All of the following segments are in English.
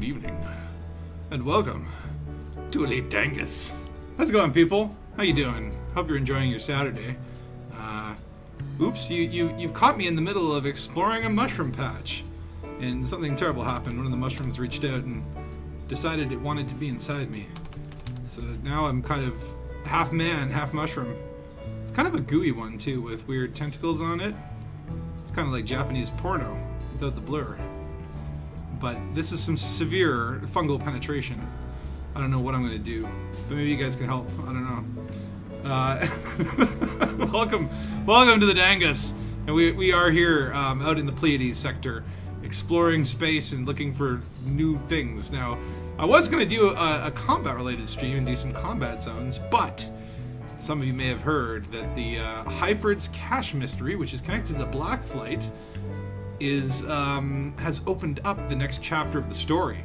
evening, and welcome to Elite Dangus. How's it going, people? How you doing? Hope you're enjoying your Saturday. Oops, you've caught me in the middle of exploring a mushroom patch, and something terrible happened. One of the mushrooms reached out and decided it wanted to be inside me. So now I'm kind of half man, half mushroom. It's kind of a gooey one too, with weird tentacles on it. It's kind of like Japanese porno without the blur. But this is some severe fungal penetration. I don't know what I'm going to do, but maybe you guys can help. I don't know. Welcome to the Dangus. And we are here out in the Pleiades sector, exploring space and looking for new things. Now, I was going to do a combat-related stream and do some combat zones, but some of you may have heard that the Hyford Cache mystery, which is connected to the Black Flight, has opened up the next chapter of the story.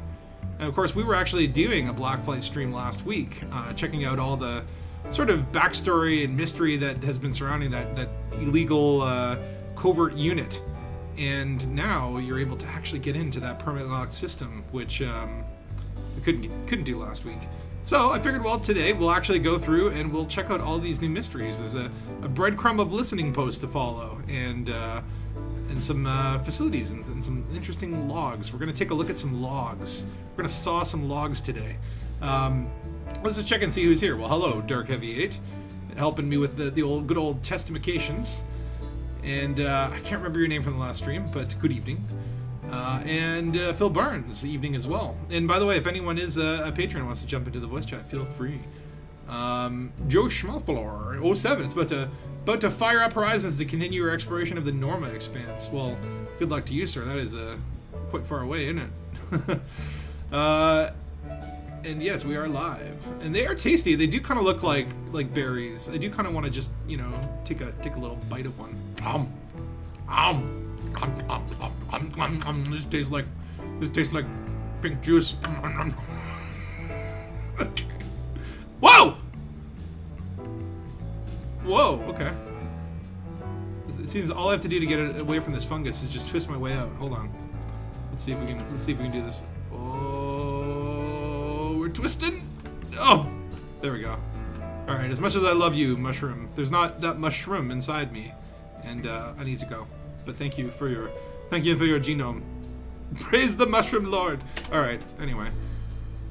And of course, we were actually doing a Black Flight stream last week, checking out all the sort of backstory and mystery that has been surrounding that illegal covert unit. And now you're able to actually get into that permanent locked system, which we couldn't do last week. So I figured, well, today we'll actually go through and we'll check out all these new mysteries. There's a breadcrumb of listening posts to follow, and some facilities and some interesting logs. We're going to take a look at some logs. We're going to saw some logs today. Let's just check and see who's here. Well, hello, Dark Heavy 8, helping me with the good old testifications. And I can't remember your name from the last stream, but good evening. And Phil Barnes, evening as well. And by the way, if anyone is a patron and wants to jump into the voice chat, feel free. Joe Schmalfalor, 07, it's about to fire up horizons to continue your exploration of the Norma expanse. Well, good luck to you, sir. That is quite far away, isn't it? And yes, we are live, and they are tasty. They do kind of look like berries. I do kind of want to just take a little bite of one. This tastes like pink juice. Whoa! Whoa, okay. It seems all I have to do to get it away from this fungus is just twist my way out. Hold on. Let's see if we can do this. Oh, we're twisting. Oh, there we go. All right. As much as I love you, mushroom, there's not that mushroom inside me, and I need to go. But thank you for your genome. Praise the mushroom lord. All right. Anyway,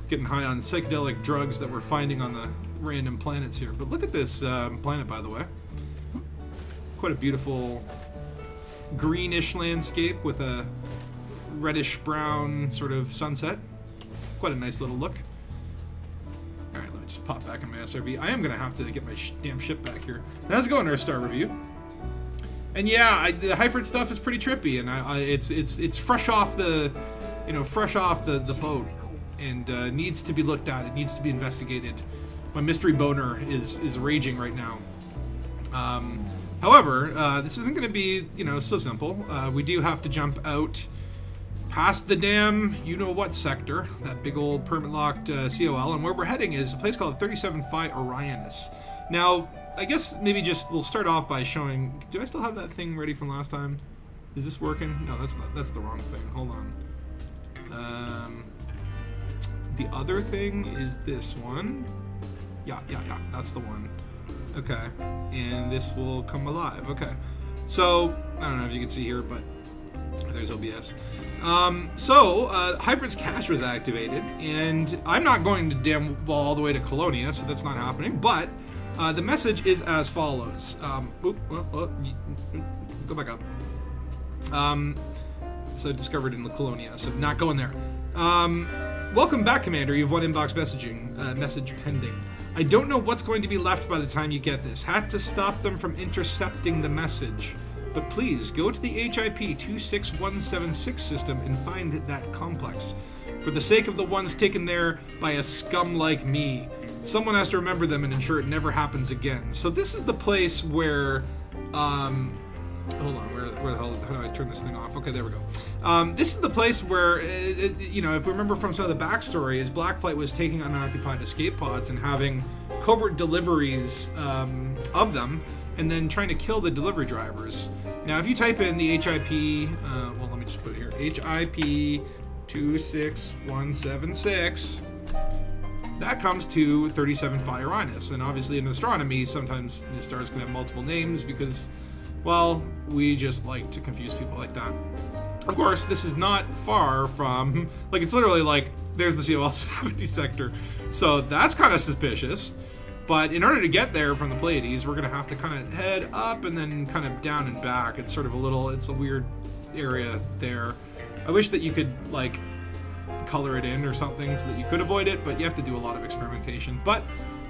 getting high on psychedelic drugs that we're finding on the random planets here. But look at this planet, by the way. Quite a beautiful greenish landscape with a reddish brown sort of sunset. Quite a nice little look. All right, let me just pop back in my SRV. I am gonna have to get my damn ship back here. Now let's go into our star review. And yeah, the Hyford stuff is pretty trippy, and it's fresh off the boat, and needs to be looked at. It needs to be investigated. My mystery boner is raging right now. However, this isn't going to be so simple. We do have to jump out past the damn you-know-what sector, that big old permit-locked COL, and where we're heading is a place called 37 Phi Orionis. Now, I guess maybe we'll start off by showing... Do I still have that thing ready from last time? Is this working? No, that's the wrong thing. Hold on. The other thing is this one. Yeah, that's the one. Okay, and this will come alive. Okay, so I don't know if you can see here, but there's OBS. Hyford Cache was activated, and I'm not going to damn well all the way to Colonia, so that's not happening. But the message is as follows. Go back up. So discovered in the Colonia, so not going there. Welcome back, Commander. You have one inbox messaging message pending. I don't know what's going to be left by the time you get this. Had to stop them from intercepting the message. But please, go to the HIP 26176 system and find that complex. For the sake of the ones taken there by a scum like me, someone has to remember them and ensure it never happens again. So this is the place where... hold on, where the hell, how do I turn this thing off? Okay, there we go. This is the place where, if we remember from some of the backstory, is Black Flight was taking unoccupied escape pods and having covert deliveries of them, and then trying to kill the delivery drivers. Now, if you type in the HIP, well, let me just put it here, HIP 26176. That comes to 37 Phi Uranus. And obviously in astronomy, sometimes the stars can have multiple names because, well, we just like to confuse people like that. Of course, this is not far from, like, it's literally like, there's the COL 70 sector. So that's kind of suspicious. But in order to get there from the Pleiades, we're going to have to kind of head up and then kind of down and back. It's sort of it's a weird area there. I wish that you could, like, color it in or something so that you could avoid it, but you have to do a lot of experimentation. But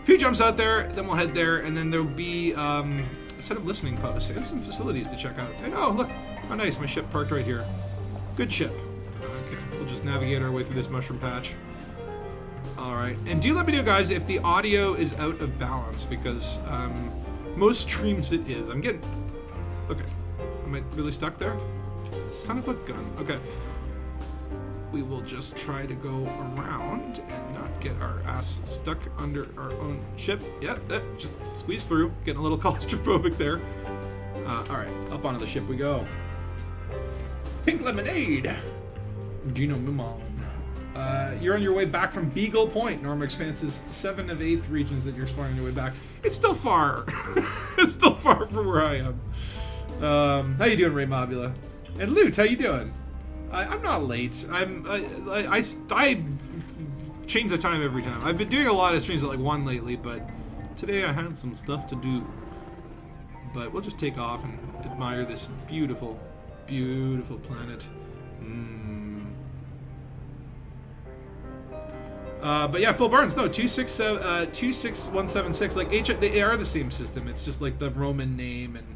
a few jumps out there, then we'll head there, and then there'll be a set of listening posts and some facilities to check out. And oh, look, how nice, my ship parked right here. Good ship. Okay, we'll just navigate our way through this mushroom patch. Alright, and do let me know, guys, if the audio is out of balance, because most streams it is. I'm getting... Okay, am I really stuck there? Son of a gun. Okay. We will just try to go around and not get our ass stuck under our own ship. Yeah, just squeeze through. Getting a little claustrophobic there. Alright, up onto the ship we go. Pink lemonade! Gino Mumon. You're on your way back from Beagle Point. Normal Expanse's 7 of 8 regions that you're exploring on your way back. It's still far. It's still far from where I am. How you doing, Ray Mobula? And Lute, how you doing? I'm not late. I change the time every time. I've been doing a lot of streams at like 1 lately, but today I had some stuff to do. But we'll just take off and admire this beautiful, beautiful planet. But yeah, Phil Barnes, no, 26176, like they are the same system. It's just like the Roman name and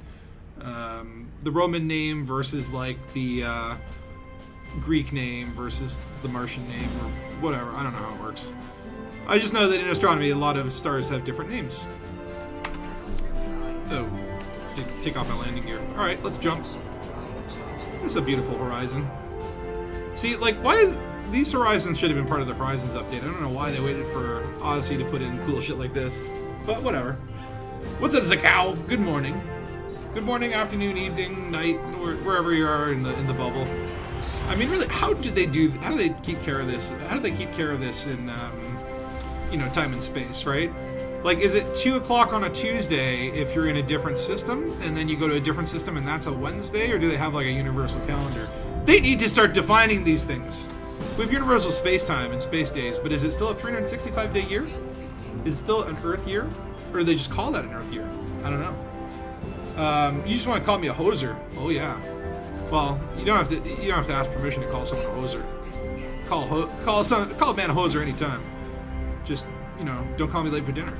the Roman name versus like the Greek name versus the Martian name or whatever. I don't know how it works. I just know that in astronomy, a lot of stars have different names. Oh, take off my landing gear. All right, let's jump. This is a beautiful horizon. See, like, why is... These horizons should have been part of the Horizons update. I don't know why they waited for Odyssey to put in cool shit like this. But whatever. What's up, Zakao? Good morning. Good morning, afternoon, evening, night, wherever you are in the bubble. I mean, really, how do they keep care of this? How do they keep care of this in, you know, time and space, right? Like, is it 2 o'clock on a Tuesday if you're in a different system, and then you go to a different system and that's a Wednesday, or do they have, like, a universal calendar? They need to start defining these things. We have universal space-time and space days, but is it still a 365-day year? Is it still an Earth year? Or do they just call that an Earth year? I don't know. You just want to call me a hoser? Oh yeah. Well, you don't have to ask permission to call someone a hoser. Call a man a hoser anytime. Just, you know, don't call me late for dinner.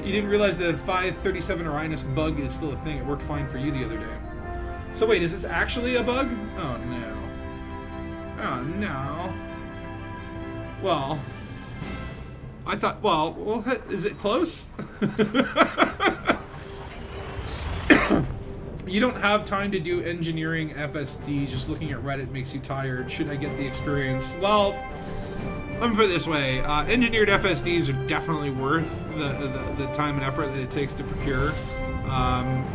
You didn't realize the 537 Uranus bug is still a thing. It worked fine for you the other day. So wait, is this actually a bug? Oh no. Oh no. Well, I thought, well, is it close? You don't have time to do engineering FSD, just looking at Reddit makes you tired. Should I get the experience? Well, let me put it this way. Engineered FSDs are definitely worth the time and effort that it takes to procure.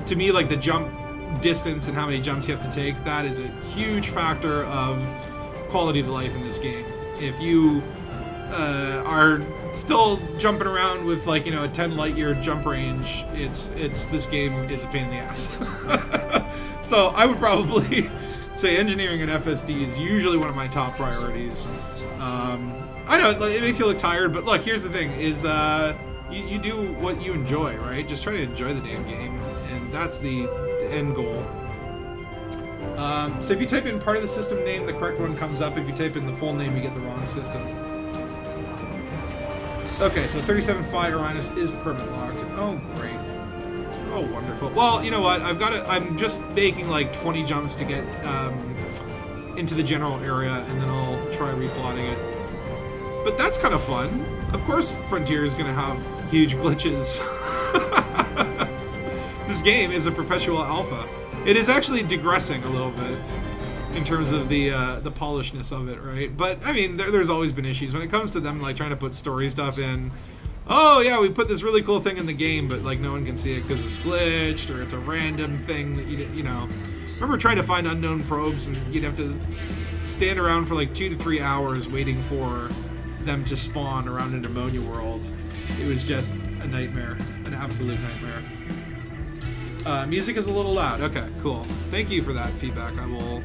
To me, like the jump distance and how many jumps you have to take, that is a huge factor of quality of life in this game. If you are still jumping around with, like, you know, a 10 light year jump range, this game is a pain in the ass. So I would probably say engineering and FSD is usually one of my top priorities. I know it makes you look tired, but look, here's the thing: is you do what you enjoy, right? Just try to enjoy the damn game, and that's the end goal. So if you type in part of the system name, the correct one comes up. If you type in the full name, you get the wrong system. Okay, so 37 Phi Uranus is permanent locked. Oh, great. Oh, wonderful. Well, you know what? I'm just making like 20 jumps to get into the general area, and then I'll try replotting it. But that's kind of fun. Of course, Frontier is going to have huge glitches. This game is a perpetual alpha. It is actually digressing a little bit in terms of the polishedness of it, right? But I mean, there's always been issues when it comes to them like trying to put story stuff in. Oh yeah, we put this really cool thing in the game, but like no one can see it because it's glitched or it's a random thing that you know. Remember trying to find unknown probes and you'd have to stand around for like 2 to 3 hours waiting for them to spawn around an ammonia world. It was just a nightmare, an absolute nightmare. Music is a little loud. Okay, cool. Thank you for that feedback. I will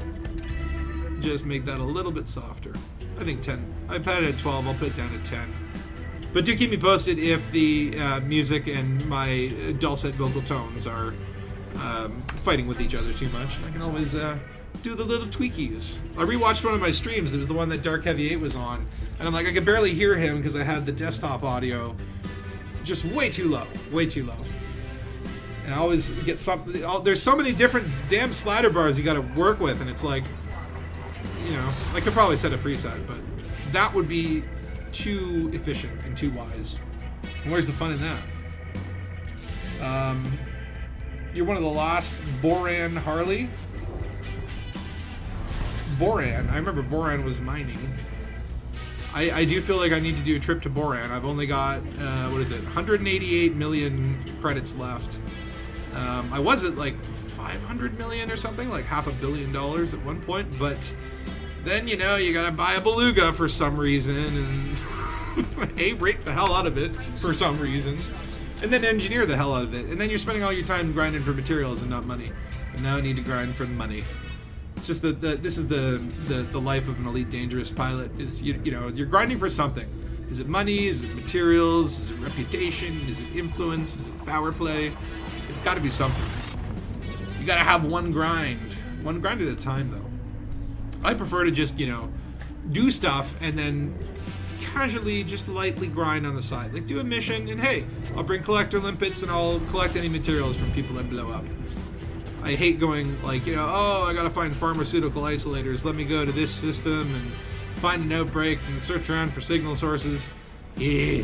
just make that a little bit softer. I think 10. I put it at 12. I'll put it down to 10. But do keep me posted if the music and my dulcet vocal tones are fighting with each other too much. I can always do the little tweakies. I rewatched one of my streams. It was the one that Dark Heavy 8 was on. And I'm like, I could barely hear him because I had the desktop audio just way too low. Way too low. And I always get something. There's so many different damn slider bars you got to work with, and it's like, you know, I could probably set a preset, but that would be too efficient and too wise. And where's the fun in that? You're one of the last Boran Harley. Boran. I remember Boran was mining. I do feel like I need to do a trip to Boran. I've only got, 188 million credits left. I was at like 500 million or something, like $500 million at one point, but then, you know, you gotta buy a beluga for some reason and rape the hell out of it for some reason, and then engineer the hell out of it, and then you're spending all your time grinding for materials and not money. And now I need to grind for money. It's just this is the life of an elite dangerous pilot. Is you know, you're grinding for something. Is it money? Is it materials? Is it reputation? Is it influence? Is it power play? It's got to be something. You got to have one grind at a time, though. I prefer to just, you know, do stuff and then casually, just lightly grind on the side. Like, do a mission, and hey, I'll bring collector limpets and I'll collect any materials from people that blow up. I hate going, like, you know, oh, I gotta find pharmaceutical isolators. Let me go to this system and find an outbreak and search around for signal sources. Yeah.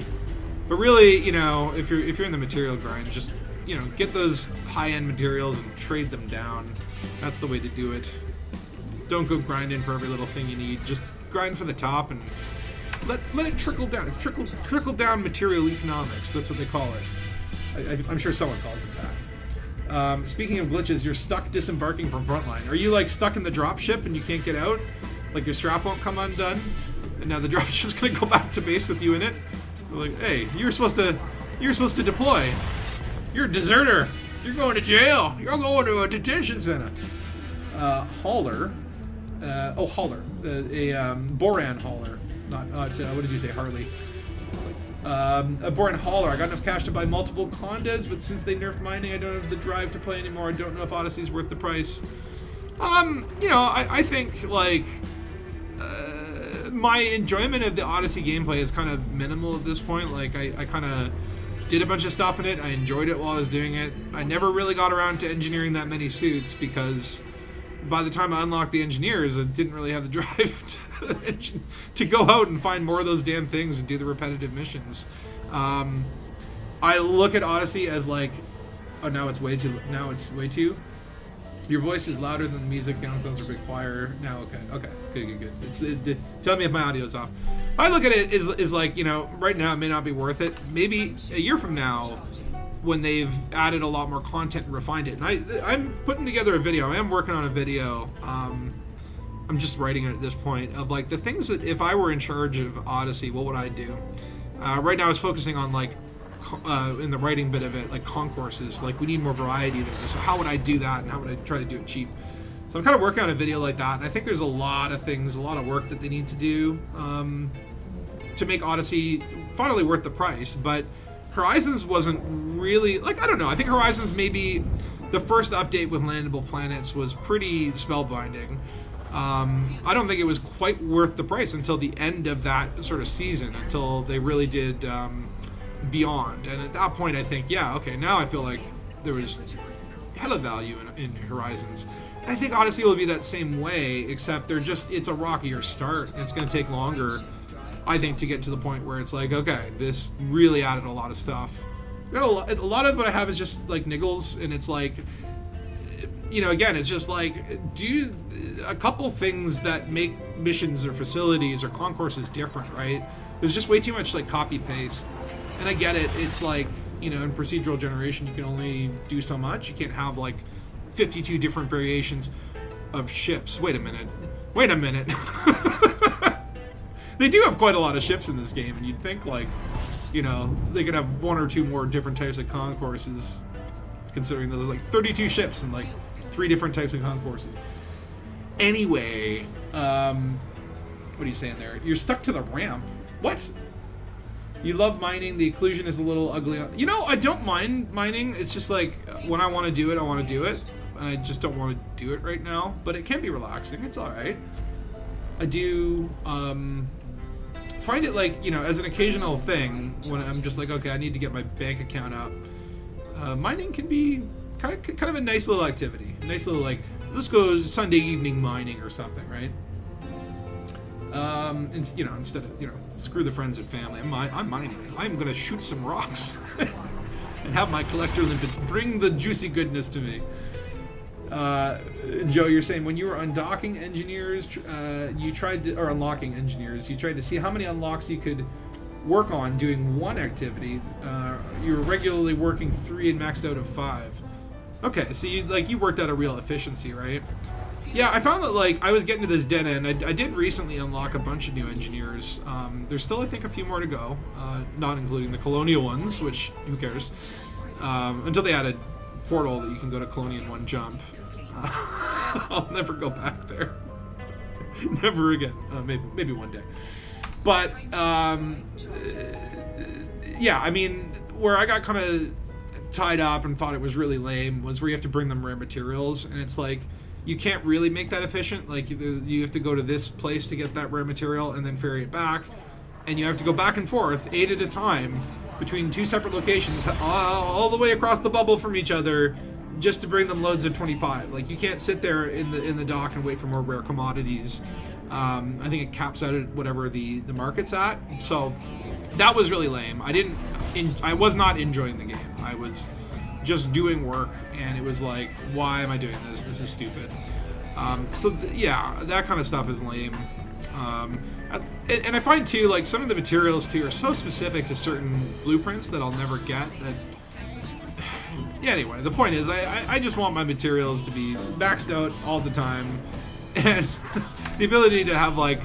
But really, you know, if you're in the material grind, just, you know, get those high-end materials and trade them down. That's the way to do it. Don't go grinding for every little thing you need. Just grind for the top and let it trickle down. It's trickle down material economics. That's what they call it. I'm sure someone calls it that. Speaking of glitches, you're stuck disembarking from frontline. Are you like stuck in the dropship and you can't get out? Like your strap won't come undone, and now the dropship's gonna go back to base with you in it? They're like, hey, you're supposed to deploy. You're a deserter. You're going to jail. You're going to a detention center. Hauler. Hauler. A Boran hauler. Not what did you say, Harley? A Boran hauler. I got enough cash to buy multiple condas, but since they nerfed mining, I don't have the drive to play anymore. I don't know if Odyssey's worth the price. You know, I think, like, my enjoyment of the Odyssey gameplay is kind of minimal at this point. Like, I kind of did a bunch of stuff in it. I enjoyed it while I was doing it. I never really got around to engineering that many suits because by the time I unlocked the engineers, I didn't really have the drive to go out and find more of those damn things and do the repetitive missions. I look at Odyssey as like, oh, now it's way too. Your voice is louder than the music. Downsounds are a bit quieter. Now, okay, good. Tell me if my audio's off. I look at it is like, you know, right now it may not be worth it. Maybe a year from now, when they've added a lot more content and refined it. And I'm putting together a video. I am working on a video. I'm just writing it at this point of like the things that if I were in charge of Odyssey, what would I do? Right now I was focusing on like in the writing bit of it, like concourses. Like we need more variety there. So how would I do that, and how would I try to do it cheap? So I'm kind of working on a video like that, and I think there's a lot of things, a lot of work that they need to do to make Odyssey finally worth the price. But Horizons wasn't really, like, I don't know. I think Horizons, maybe the first update with landable planets was pretty spellbinding. I don't think it was quite worth the price until the end of that sort of season, until they really did Beyond. And at that point, I think, yeah, okay, now I feel like there was hella value in Horizons. And I think Odyssey will be that same way, except it's a rockier start. And it's going to take longer, I think, to get to the point where it's like, okay, this really added a lot of stuff. A lot of what I have is just like niggles, and it's like, you know, again, it's just like, do a couple things that make missions or facilities or concourses different, right? There's just way too much like copy paste. And I get it, it's like, you know, in procedural generation, you can only do so much. You can't have like 52 different variations of ships. Wait a minute. Wait a minute. They do have quite a lot of ships in this game, and you'd think, like, you know, they could have one or two more different types of concourses, considering there's like 32 ships and like 3 different types of concourses. Anyway, what are you saying there? You're stuck to the ramp. What? You love mining. The occlusion is a little ugly. You know, I don't mind mining. It's just like when I want to do it, I want to do it. And I just don't want to do it right now. But it can be relaxing. It's all right. I do find it like, you know, as an occasional thing when I'm just like, okay, I need to get my bank account up. Mining can be kind of a nice little activity. A nice little, like, let's go Sunday evening mining or something, right? And, you know, instead of, you know, screw the friends and family, I'm mining. I'm gonna shoot some rocks and have my collector limpets bring the juicy goodness to me. Joe, you're saying when you were undocking engineers, you tried to, or unlocking engineers, you tried to see how many unlocks you could work on doing one activity. You were regularly working 3 and maxed out of 5. Okay, so you worked out a real efficiency, right? Yeah, I found that, like, I was getting to this dead end. I did recently unlock a bunch of new engineers. There's still, I think, a few more to go, not including the Colonia ones, which, who cares? Until they added portal that you can go to Colonia in one jump. I'll never go back there. Never again. Maybe one day. But, yeah, I mean, where I got kind of tied up and thought it was really lame was where you have to bring them rare materials, and it's like, you can't really make that efficient. Like, you have to go to this place to get that rare material and then ferry it back, and you have to go back and forth 8 at a time between 2 separate locations, all the way across the bubble from each other, just to bring them loads of 25. Like, you can't sit there in the dock and wait for more rare commodities. I think it caps out at whatever the market's at. So that was really lame. I was not enjoying the game. I was just doing work, and it was like, why am I doing this? This is stupid. Yeah, that kind of stuff is lame. And I find too, like, some of the materials too are so specific to certain blueprints that I'll never get. That, yeah, anyway, the point is, I just want my materials to be maxed out all the time, and the ability to have, like,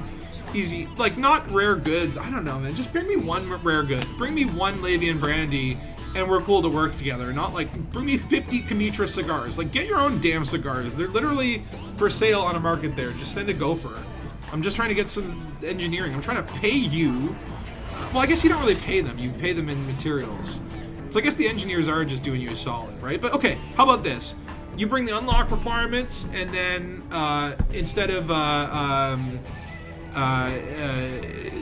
easy, like, not rare goods. I don't know, man. Just bring me one rare good. Bring me one Lavian brandy, and we're cool to work together. Not like, bring me 50 Kamitra cigars. Like, get your own damn cigars. They're literally for sale on a market there. Just send a gopher. I'm just trying to get some engineering. I'm trying to pay you. Well, I guess you don't really pay them. You pay them in materials. So I guess the engineers are just doing you a solid, right? But okay, how about this? You bring the unlock requirements, and then instead of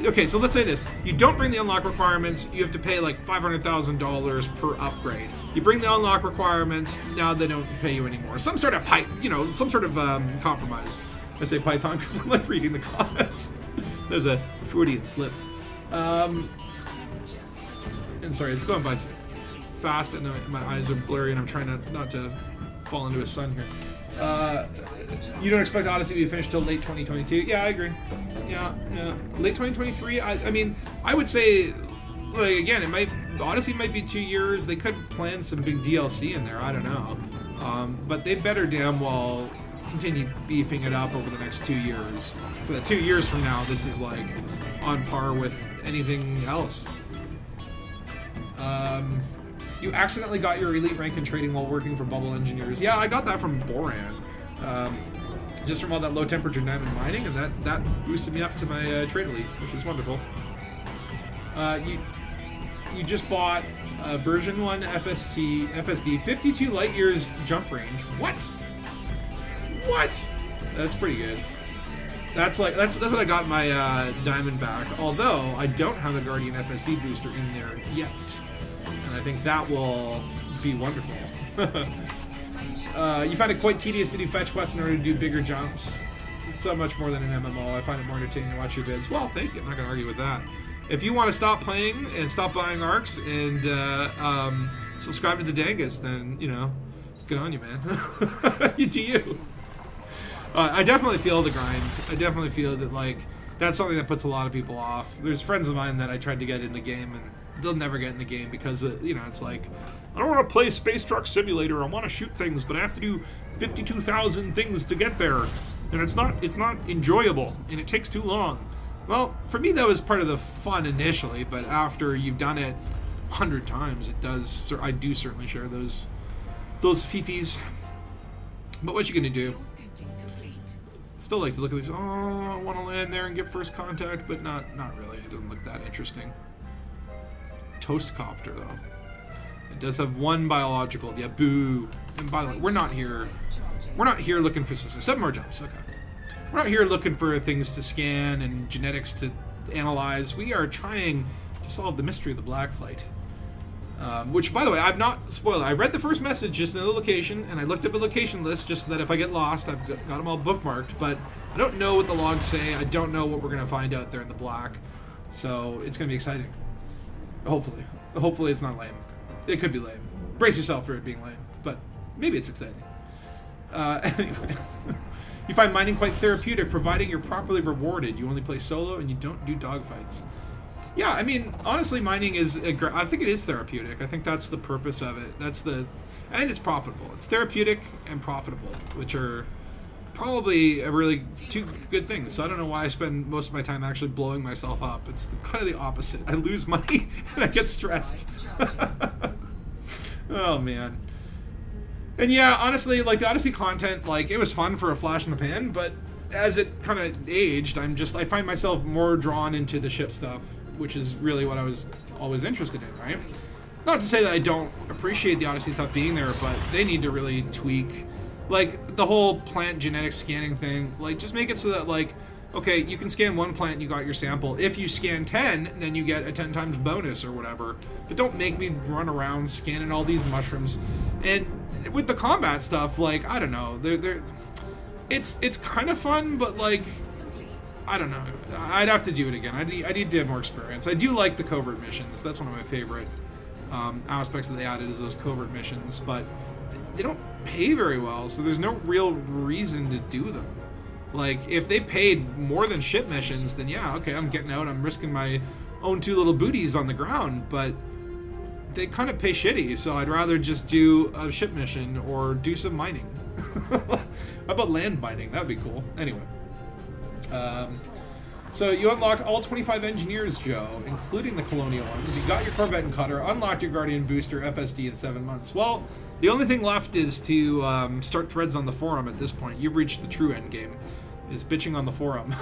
okay, so let's say this. You don't bring the unlock requirements, you have to pay like $500,000 per upgrade. You bring the unlock requirements, now they don't pay you anymore. Some sort of some sort of compromise. I say Python because I'm like reading the comments. There's a Freudian slip. And sorry, it's going by fast and my eyes are blurry and I'm trying not to fall into a sun here. You don't expect Odyssey to be finished till late 2022? Yeah, I agree. Yeah. Late 2023. I mean, I would say, like, again, Odyssey might be 2 years. They could plan some big DLC in there. I don't know. But they better damn well continue beefing it up over the next 2 years, so that 2 years from now, this is like on par with anything else. You accidentally got your elite rank in trading while working for Bubble Engineers. Yeah, I got that from Boran. Just from all that low temperature diamond mining, and that boosted me up to my trade elite, which was wonderful. You just bought version 1 FSD 52 light years jump range. What? That's pretty good. That's what I got my diamond back. Although I don't have the Guardian FSD booster in there yet, and I think that will be wonderful. You find it quite tedious to do fetch quests in order to do bigger jumps. It's so much more than an MMO. I find it more entertaining to watch your vids. Well, thank you. I'm not going to argue with that. If you want to stop playing and stop buying arcs and subscribe to the Dangus, then, you know, good on you, man. You do you. I definitely feel the grind. I definitely feel that, like, that's something that puts a lot of people off. There's friends of mine that I tried to get in the game, and they'll never get in the game because, you know, it's like, I don't want to play Space Truck Simulator. I want to shoot things, but I have to do 52,000 things to get there. and it's not enjoyable, and it takes too long. Well, for me that was part of the fun initially, but after you've done it 100 times, it does. I do certainly share those fifis. But what you gonna do? Still like to look at these. Oh, I want to land there and get first contact, but not really. It doesn't look that interesting. Toast copter though. It does have one biological. Yeah, boo. And by the way, we're not here looking for systems. 7 more jumps. Okay. We're not here looking for things to scan and genetics to analyze. We are trying to solve the mystery of the black flight. Which, by the way, I've not spoiled. I read the first message just in the location, and I looked up a location list just so that if I get lost, I've got them all bookmarked. But I don't know what the logs say. I don't know what we're going to find out there in the black. So it's going to be exciting. Hopefully. Hopefully it's not lame. It could be lame. Brace yourself for it being lame. But maybe it's exciting. Anyway. You find mining quite therapeutic, providing you're properly rewarded. You only play solo, and you don't do dogfights. Yeah, I mean, honestly, mining is I think it is therapeutic. I think that's the purpose of it. And it's profitable. It's therapeutic and profitable, which are probably a really two good things. So I don't know why I spend most of my time actually blowing myself up. It's kind of the opposite. I lose money and I get stressed. Oh man. And yeah, honestly, like the Odyssey content, like it was fun for a flash in the pan, but as it kind of aged, I find myself more drawn into the ship stuff, which is really what I was always interested in, right? Not to say that I don't appreciate the Odyssey stuff being there, but they need to really tweak, like, the whole plant genetic scanning thing. Like, just make it so that, like, okay, you can scan one plant, you got your sample. If you scan 10, then you get a 10 times bonus or whatever. But don't make me run around scanning all these mushrooms. And with the combat stuff, like, I don't know, it's kind of fun, but, like, I don't know. I'd have to do it again. I need to have more experience. I do like the covert missions. That's one of my favorite aspects that they added is those covert missions, but they don't pay very well, so there's no real reason to do them. Like, if they paid more than ship missions, then yeah, okay, I'm getting out, I'm risking my own 2 little booties on the ground, but they kind of pay shitty, so I'd rather just do a ship mission or do some mining. How about land mining? That'd be cool. Anyway. So you unlocked all 25 engineers, Joe, including the Colonia ones. You got your Corvette and Cutter, unlocked your Guardian Booster FSD in 7 months. Well, the only thing left is to start threads on the forum at this point. You've reached the true end game, is bitching on the forum.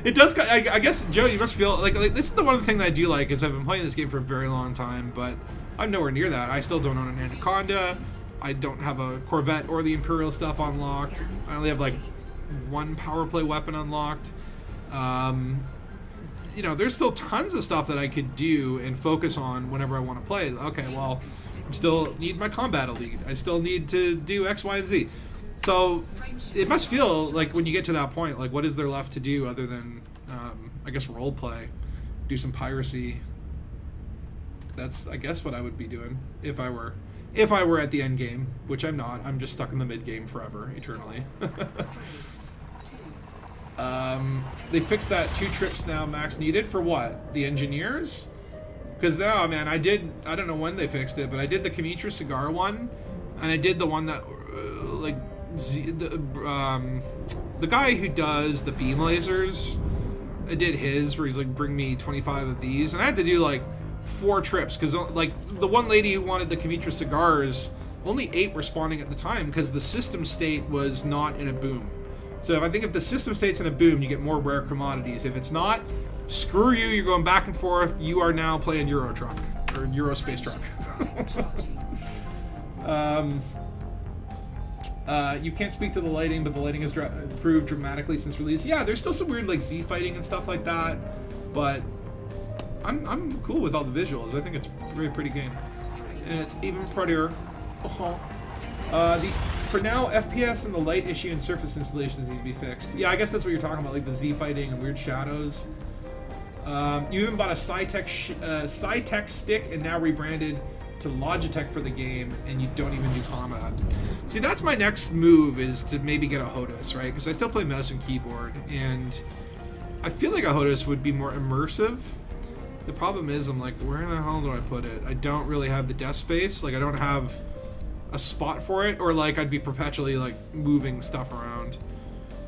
It does, I guess, Joe, you must feel, like this is the one thing that I do like, is I've been playing this game for a very long time, but I'm nowhere near that. I still don't own an Anaconda. I don't have a Corvette or the Imperial stuff unlocked. I only have, like, 1 power play weapon unlocked. You know, there's still tons of stuff that I could do and focus on whenever I want to play. Okay, well, I still need my combat elite. I still need to do X, Y, and Z. So it must feel like when you get to that point, like, what is there left to do other than, I guess, role play, do some piracy. That's, I guess, what I would be doing if I were at the end game, which I'm not. I'm just stuck in the mid game forever, eternally. They fixed that 2 trips now max needed for what? The engineers? Because now, man, I don't know when they fixed it, but I did the Kimitra cigar one, and I did the one that, the guy who does the beam lasers, I did his, where he's like, bring me 25 of these, and I had to do, like, 4 trips, because, like, the one lady who wanted the Kimitra cigars, only 8 were spawning at the time, because the system state was not in a boom. So I think if the system state's in a boom, you get more rare commodities. If it's not, screw you, you're going back and forth, you are now playing Euro Truck, or Euro Space Truck. You can't speak to the lighting, but the lighting has improved dramatically since release. Yeah, there's still some weird, like, Z fighting and stuff like that, but I'm cool with all the visuals. I think it's a very pretty game. And it's even prettier. For now, FPS and the light issue and surface installations need to be fixed. Yeah, I guess that's what you're talking about, like the Z fighting and weird shadows. You even bought a Cytech stick and now rebranded to Logitech for the game, and you don't even do combat. See, that's my next move, is to maybe get a HOTAS, right? Because I still play mouse and keyboard, and I feel like a HOTAS would be more immersive. The problem is, I'm like, where the hell do I put it? I don't really have the desk space. Like, I don't have a spot for it, or like I'd be perpetually like moving stuff around.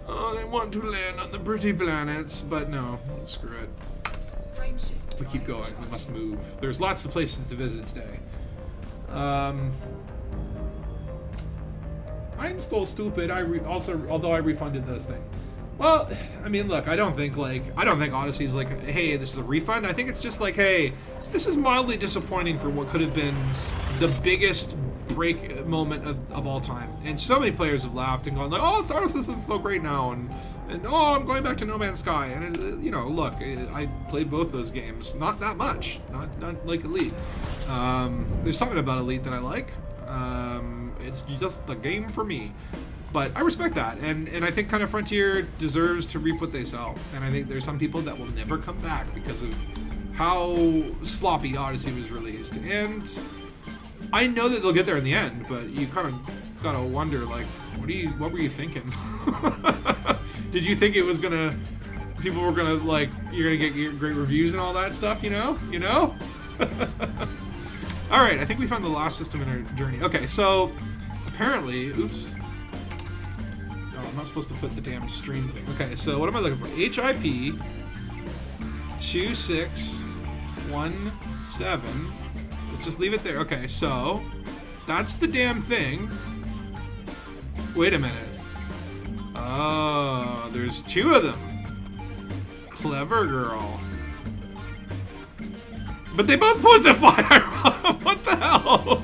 Oh, they want to land on the pretty planets, but no, screw it. We keep going. We must move. There's lots of places to visit today. I'm still stupid. Although I refunded this thing. Well, I mean, look, I don't think Odyssey's like, hey, this is a refund. I think it's just like, hey, this is mildly disappointing for what could have been the biggest break moment of all time. And so many players have laughed and gone like, oh, Odyssey is so great now, and oh, I'm going back to No Man's Sky. And you know, look, I played both those games, not that much, not like Elite. There's something about Elite that I like. It's just the game for me. But I respect that, and I think kind of Frontier deserves to reap what they sow. And I think there's some people that will never come back because of how sloppy Odyssey was released. And I know that they'll get there in the end, but you kind of gotta wonder, like, what were you thinking? Did you think it was gonna, people were gonna, like, you're gonna get great reviews and all that stuff, you know? All right, I think we found the last system in our journey. Okay, so apparently, oops. I'm not supposed to put the damn stream thing. Okay, so what am I looking for? HIP 2617. Let's just leave it there. Okay, so that's the damn thing. Wait a minute. Oh, there's two of them. Clever girl. But they both point to fire. What the hell?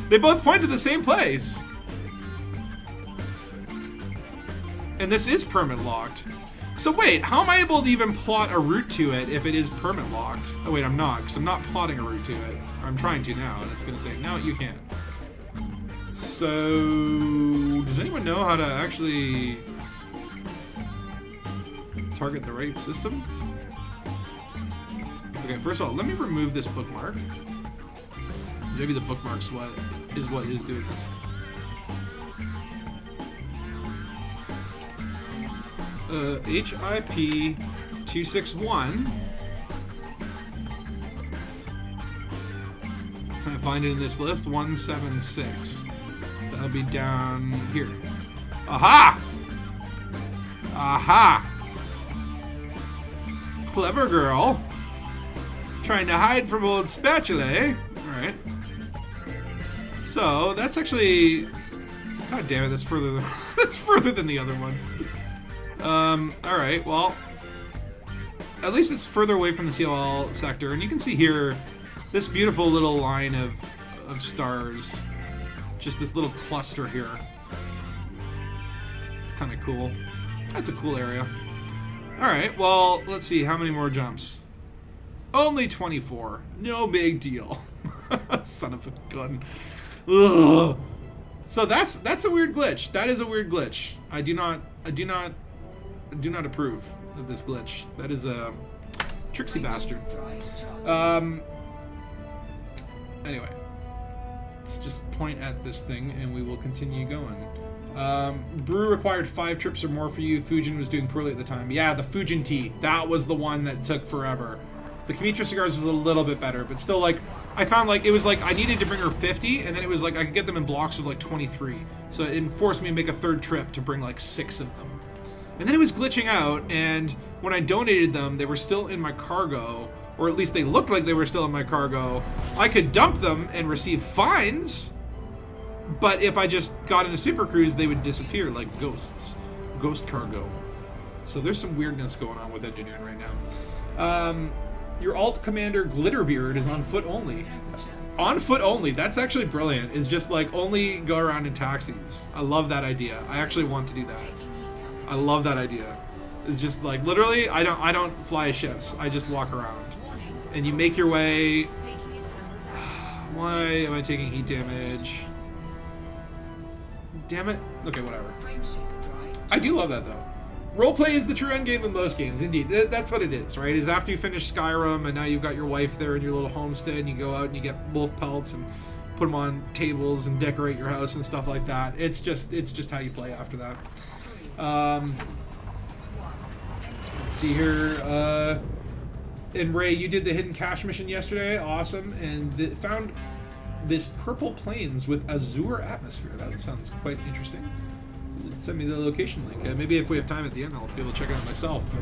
They both point to the same place. And this is permit locked. So wait, how am I able to even plot a route to it if it is permit locked? Oh wait, I'm not, because I'm not plotting a route to it. I'm trying to now, and it's gonna say, no, you can't. So, does anyone know how to actually target the right system? Okay, first of all, let me remove this bookmark. Maybe the bookmark's what is doing this. HIP 261. Can I find it in this list? 176. That'll be down here. Aha! Aha! Clever girl. Trying to hide from old Spatula, eh? Alright. So, that's actually... God damn it, that's further than the other one. Alright, well, at least it's further away from the CLL sector, and you can see here this beautiful little line of stars. Just this little cluster here. It's kind of cool. That's a cool area. Alright, well, let's see, how many more jumps? Only 24. No big deal. Son of a gun. Ugh. So that's a weird glitch. That is a weird glitch. I do not approve of this glitch. That is a tricksy bastard. Anyway, let's just point at this thing and we will continue going. Brew required 5 trips or more for you. Fujin was doing poorly at the time. Yeah, the Fujin tea. That was the one that took forever. The Kimitra cigars was a little bit better, but still, like, I found, like, it was like I needed to bring her 50, and then it was like I could get them in blocks of like 23. So it forced me to make a third trip to bring like 6 of them. And then it was glitching out, and when I donated them, they were still in my cargo, or at least they looked like they were still in my cargo. I could dump them and receive fines, but if I just got into Super Cruise, they would disappear like ghosts. Ghost cargo. So there's some weirdness going on with engineering right now. Your alt commander Glitterbeard is on foot only. On foot only. That's actually brilliant. It's just like only go around in taxis. I love that idea. I actually want to do that. I love that idea. It's just like literally I don't fly ships. I just walk around. And you make your way. Why am I taking heat damage? Damn it. Okay, whatever. I do love that though. Roleplay is the true end game in most games, indeed. That's what it is, right? Is after you finish Skyrim and now you've got your wife there in your little homestead and you go out and you get wolf pelts and put them on tables and decorate your house and stuff like that. It's just how you play after that. Let's see here. And Ray, you did the hidden cache mission yesterday. Awesome. And found this purple plains with azure atmosphere. That sounds quite interesting. Send me the location link. Maybe if we have time at the end, I'll be able to check it out myself. But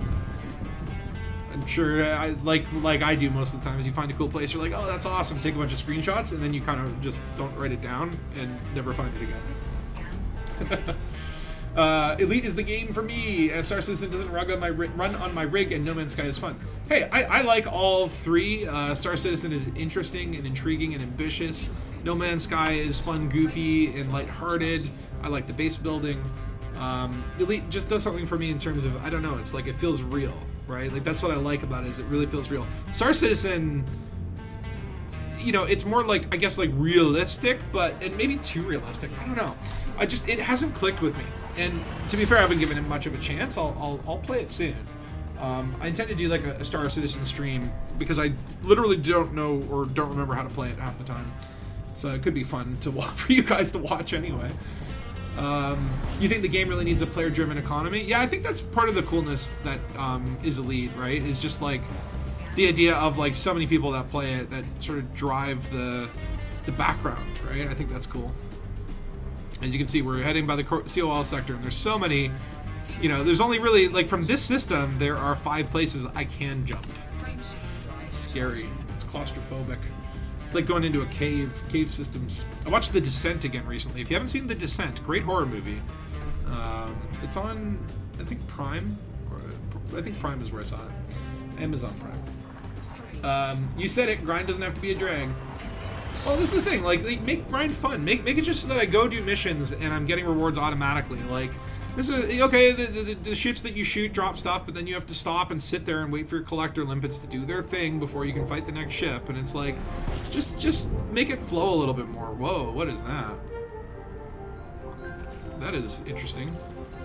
I'm sure, like I do most of the time, is you find a cool place, you're like, oh, that's awesome. Take a bunch of screenshots, and then you kind of just don't write it down and never find it again. Elite is the game for me. Star Citizen doesn't run on my rig, and No Man's Sky is fun. Hey, I like all three. Star Citizen is interesting and intriguing and ambitious. No Man's Sky is fun, goofy, and lighthearted. I like the base building. Elite just does something for me in terms of, I don't know, it's like it feels real, right? Like that's what I like about it, is it really feels real. Star Citizen, you know, it's more like, I guess, like realistic, and maybe too realistic. I don't know. It hasn't clicked with me. And to be fair, I haven't given it much of a chance. I'll play it soon. I intend to do like a Star Citizen stream because I literally don't know or don't remember how to play it half the time. So it could be fun to for you guys to watch anyway. You think the game really needs a player-driven economy? Yeah, I think that's part of the coolness that is Elite, right? Is just like the idea of like so many people that play it that sort of drive the background, right? I think that's cool. As you can see, we're heading by the COL sector, and there's so many, you know, there's only really, like, from this system, there are 5 places I can jump. It's scary. It's claustrophobic. It's like going into a cave systems. I watched The Descent again recently. If you haven't seen The Descent, great horror movie. It's on, I think, Prime. I think Prime is where I saw it. Amazon Prime. You said it, grind doesn't have to be a drag. Well, this is the thing, like make grind fun. Make it just so that I go do missions and I'm getting rewards automatically. Like, this is, okay, the ships that you shoot drop stuff, but then you have to stop and sit there and wait for your collector limpets to do their thing before you can fight the next ship. And it's like, just make it flow a little bit more. Whoa, what is that? That is interesting.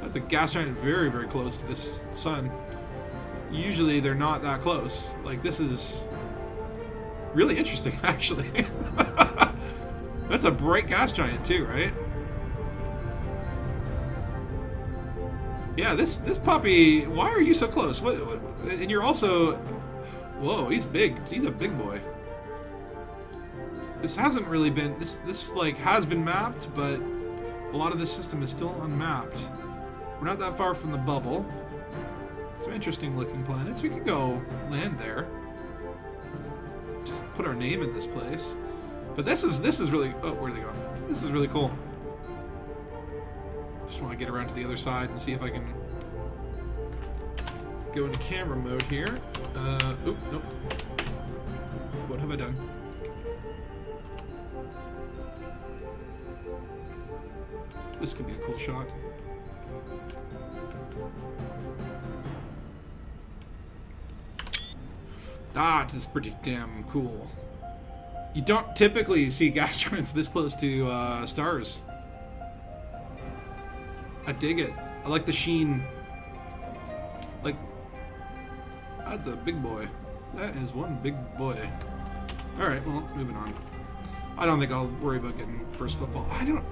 That's a gas giant very, very close to this sun. Usually they're not that close. Like, this is really interesting, actually. That's a bright gas giant too, right? Yeah, this puppy. Why are you so close? What? And you're also. Whoa, he's big. He's a big boy. This hasn't really been. This like has been mapped, but a lot of this system is still unmapped. We're not that far from the bubble. Some interesting looking planets. We could go land there. Just put our name in this place. But this is really, oh, where are they going? This is really cool. Just want to get around to the other side and see if I can go into camera mode here. Oop, nope. What have I done? This could be a cool shot. Ah, this is pretty damn cool. You don't typically see gas giants this close to stars. I dig it. I like the sheen. Like, that's a big boy. That is one big boy. Alright, well, moving on. I don't think I'll worry about getting first footfall. I don't...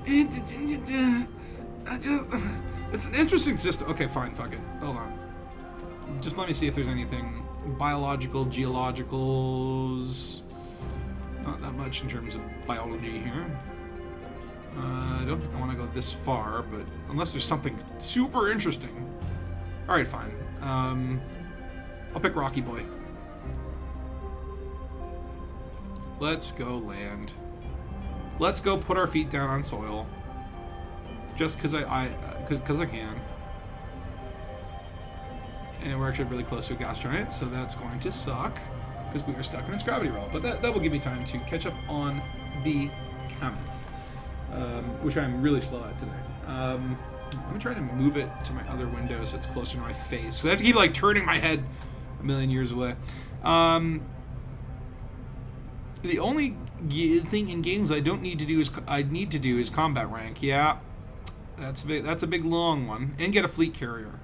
It's an interesting system. Okay, fine, fuck it. Hold on. Just let me see if there's anything biological, geologicals. Not that much in terms of biology here. I don't think I want to go this far, but unless there's something super interesting. Alright, fine. I'll pick Rocky Boy. Let's go land. Let's go put our feet down on soil. Just because I can. And we're actually really close to a gas giant, so that's going to suck because we are stuck in its gravity well. But that will give me time to catch up on the comments, which I'm really slow at today. I'm gonna try to move it to my other window so it's closer to my face. So I have to keep like turning my head a million years away. The only thing in games I need to do is combat rank. Yeah, that's a big long one, and get a fleet carrier.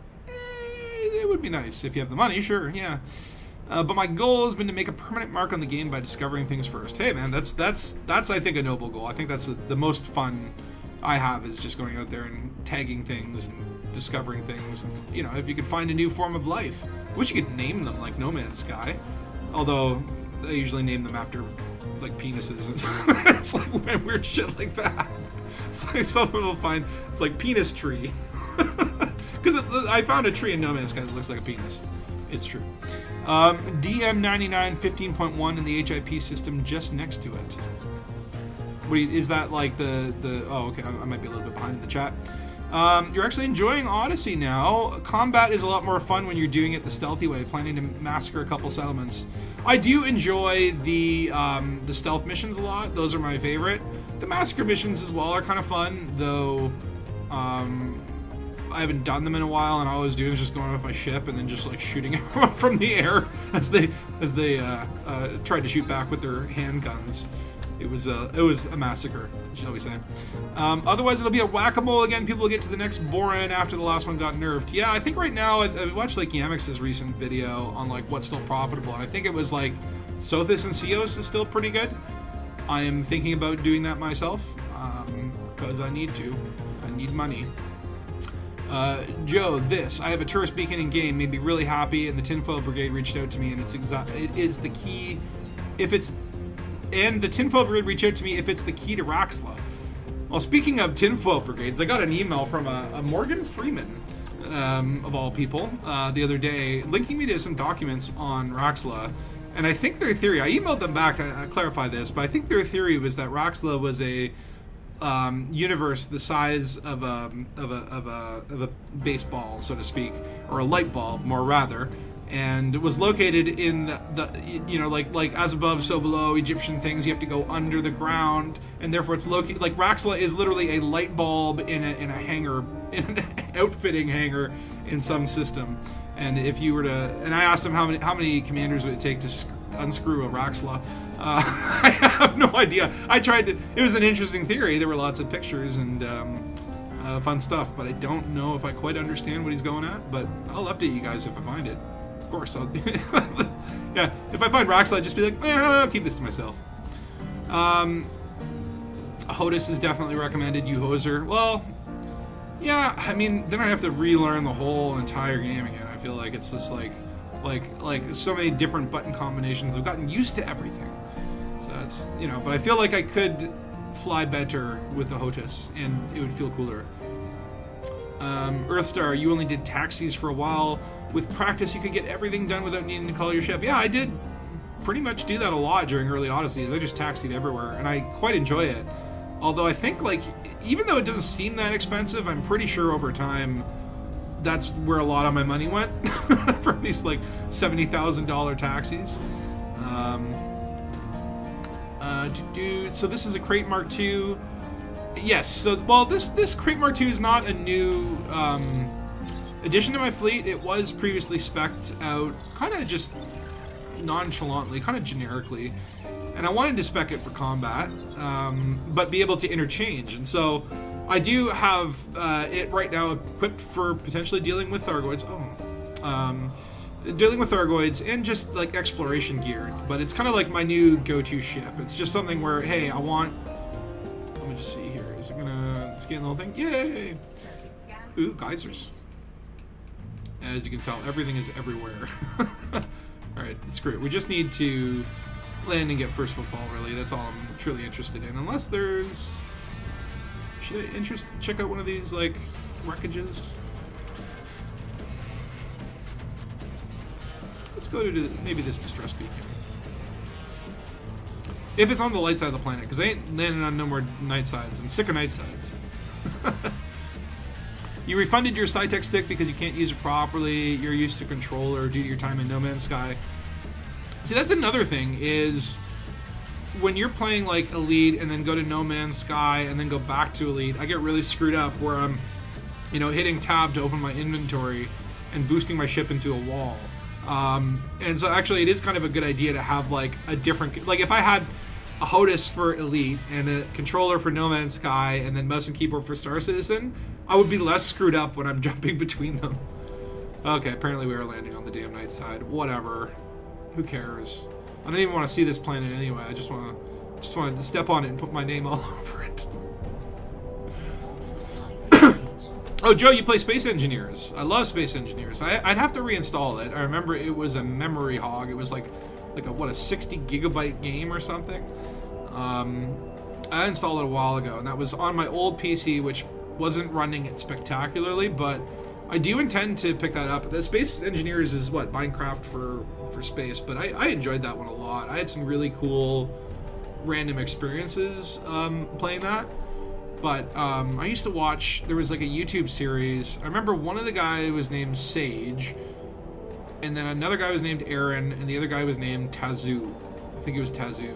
It would be nice if you have the money, sure, yeah. But my goal has been to make a permanent mark on the game by discovering things first. Hey man, that's I think a noble goal. I think that's the most fun I have, is just going out there and tagging things and discovering things. And, if you could find a new form of life, wish you could name them like No Man's Sky. Although I usually name them after like penises, and it's like weird shit like that. It's like someone will find it's like penis tree, because I found a tree in No Man's Sky that looks like a penis. It's true. DM99 15.1 in the HIP system just next to it. Is that like the oh, okay, I might be a little bit behind in the chat. You're actually enjoying Odyssey now. Combat is a lot more fun when you're doing it the stealthy way, planning to massacre a couple settlements. I do enjoy the stealth missions a lot. Those are my favorite. The massacre missions as well are kind of fun, though. I haven't done them in a while, and all I was doing is just going with my ship and then just like shooting everyone from the air as they tried to shoot back with their handguns. It was a massacre, shall we say. Otherwise, it'll be a whack-a-mole again. People will get to the next Boran after the last one got nerfed. Yeah, I think right now, I watched like Yamix's recent video on like what's still profitable, and I think it was like Sothis and Seos is still pretty good. I am thinking about doing that myself, because I need to. I need money. Joe, I have a tourist beacon in game, made me really happy, and the Tinfoil Brigade reached out to me, and it is the key. And the Tinfoil Brigade reached out to me if it's the key to Raxla. Well, speaking of Tinfoil Brigades, I got an email from a Morgan Freeman, of all people, the other day, linking me to some documents on Raxla. And I think their theory, I emailed them back to clarify this, but I think their theory was that Raxla was a universe the size of a baseball, so to speak, or a light bulb, more rather, and it was located in the like as above, so below Egyptian things. You have to go under the ground, and therefore it's located like Raxla is literally a light bulb in a hangar, in an outfitting hangar in some system. And if you were to, and I asked him how many commanders would it take to unscrew a Raxla. I have no idea. I tried to. It was an interesting theory. There were lots of pictures and fun stuff, but I don't know if I quite understand what he's going at. But I'll update you guys if I find it. Of course, I'll. Yeah, if I find Raxla, I'll just be like, I'll keep this to myself. Hodis is definitely recommended. You hoser. Well, yeah. I mean, then I have to relearn the whole entire game again. I feel like it's just like so many different button combinations. I've gotten used to everything. So that's, but I feel like I could fly better with the HOTAS, and it would feel cooler. Earthstar, you only did taxis for a while. With practice, you could get everything done without needing to call your ship. Yeah, I did pretty much do that a lot during early Odyssey. I just taxied everywhere, and I quite enjoy it. Although I think, even though it doesn't seem that expensive, I'm pretty sure over time that's where a lot of my money went from these $70,000 taxis. So this is a Crate Mark II. Yes. So this Crate Mark II is not a new addition to my fleet. It was previously spec'd out, kind of just nonchalantly, kind of generically, and I wanted to spec it for combat, but be able to interchange. And so I do have it right now equipped for potentially dealing with Thargoids. Dealing with Thargoids and just exploration gear. But it's kind of like my new go-to ship. It's just something where, hey, let me just see here. Is it gonna scan the whole thing? Yay! Ooh, geysers. As you can tell, everything is everywhere. Alright, screw it. We just need to land and get first footfall, really. That's all I'm truly interested in. Unless there's... Should I check out one of these, wreckages? Let's go to maybe this distress beacon. If it's on the light side of the planet, because I ain't landing on no more night sides. I'm sick of night sides. You refunded your SciTech stick because you can't use it properly. You're used to controller due to your time in No Man's Sky. See, that's another thing, is when you're playing Elite and then go to No Man's Sky and then go back to Elite, I get really screwed up where I'm, hitting tab to open my inventory and boosting my ship into a wall. And so actually it is kind of a good idea to have a different, if I had a HOTAS for Elite and a controller for No Man's Sky and then mouse and keyboard for Star Citizen, I would be less screwed up when I'm jumping between them. Okay, apparently we are landing on the damn night side. Whatever. Who cares? I don't even want to see this planet anyway. I just want to step on it and put my name all over it. Oh, Joe, you play Space Engineers. I love Space Engineers. I'd have to reinstall it. I remember it was a memory hog. It was like a 60 gigabyte game or something. I installed it a while ago, and that was on my old PC, which wasn't running it spectacularly, but I do intend to pick that up. The Space Engineers is what, Minecraft for space, but I enjoyed that one a lot. I had some really cool random experiences playing that. But I used to watch, there was like a YouTube series. I remember one of the guy was named Sage, and then another guy was named Aaron, and the other guy was named Tazu. I think it was Tazu.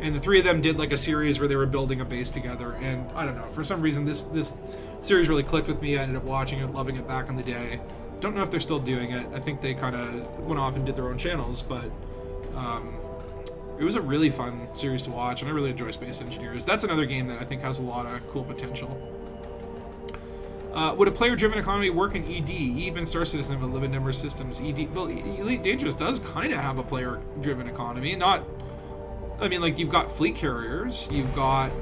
And the three of them did like a series where they were building a base together. And I don't know, for some reason this series really clicked with me. I ended up watching it, loving it back in the day. Don't know if they're still doing it. I think they kind of went off and did their own channels, but it was a really fun series to watch, and I really enjoy Space Engineers. That's another game that I think has a lot of cool potential. Would a player-driven economy work in ED, even Star Citizen with limited number of systems? ED, well, Elite Dangerous does kind of have a player-driven economy. Not, I mean, like, you've got fleet carriers, you've got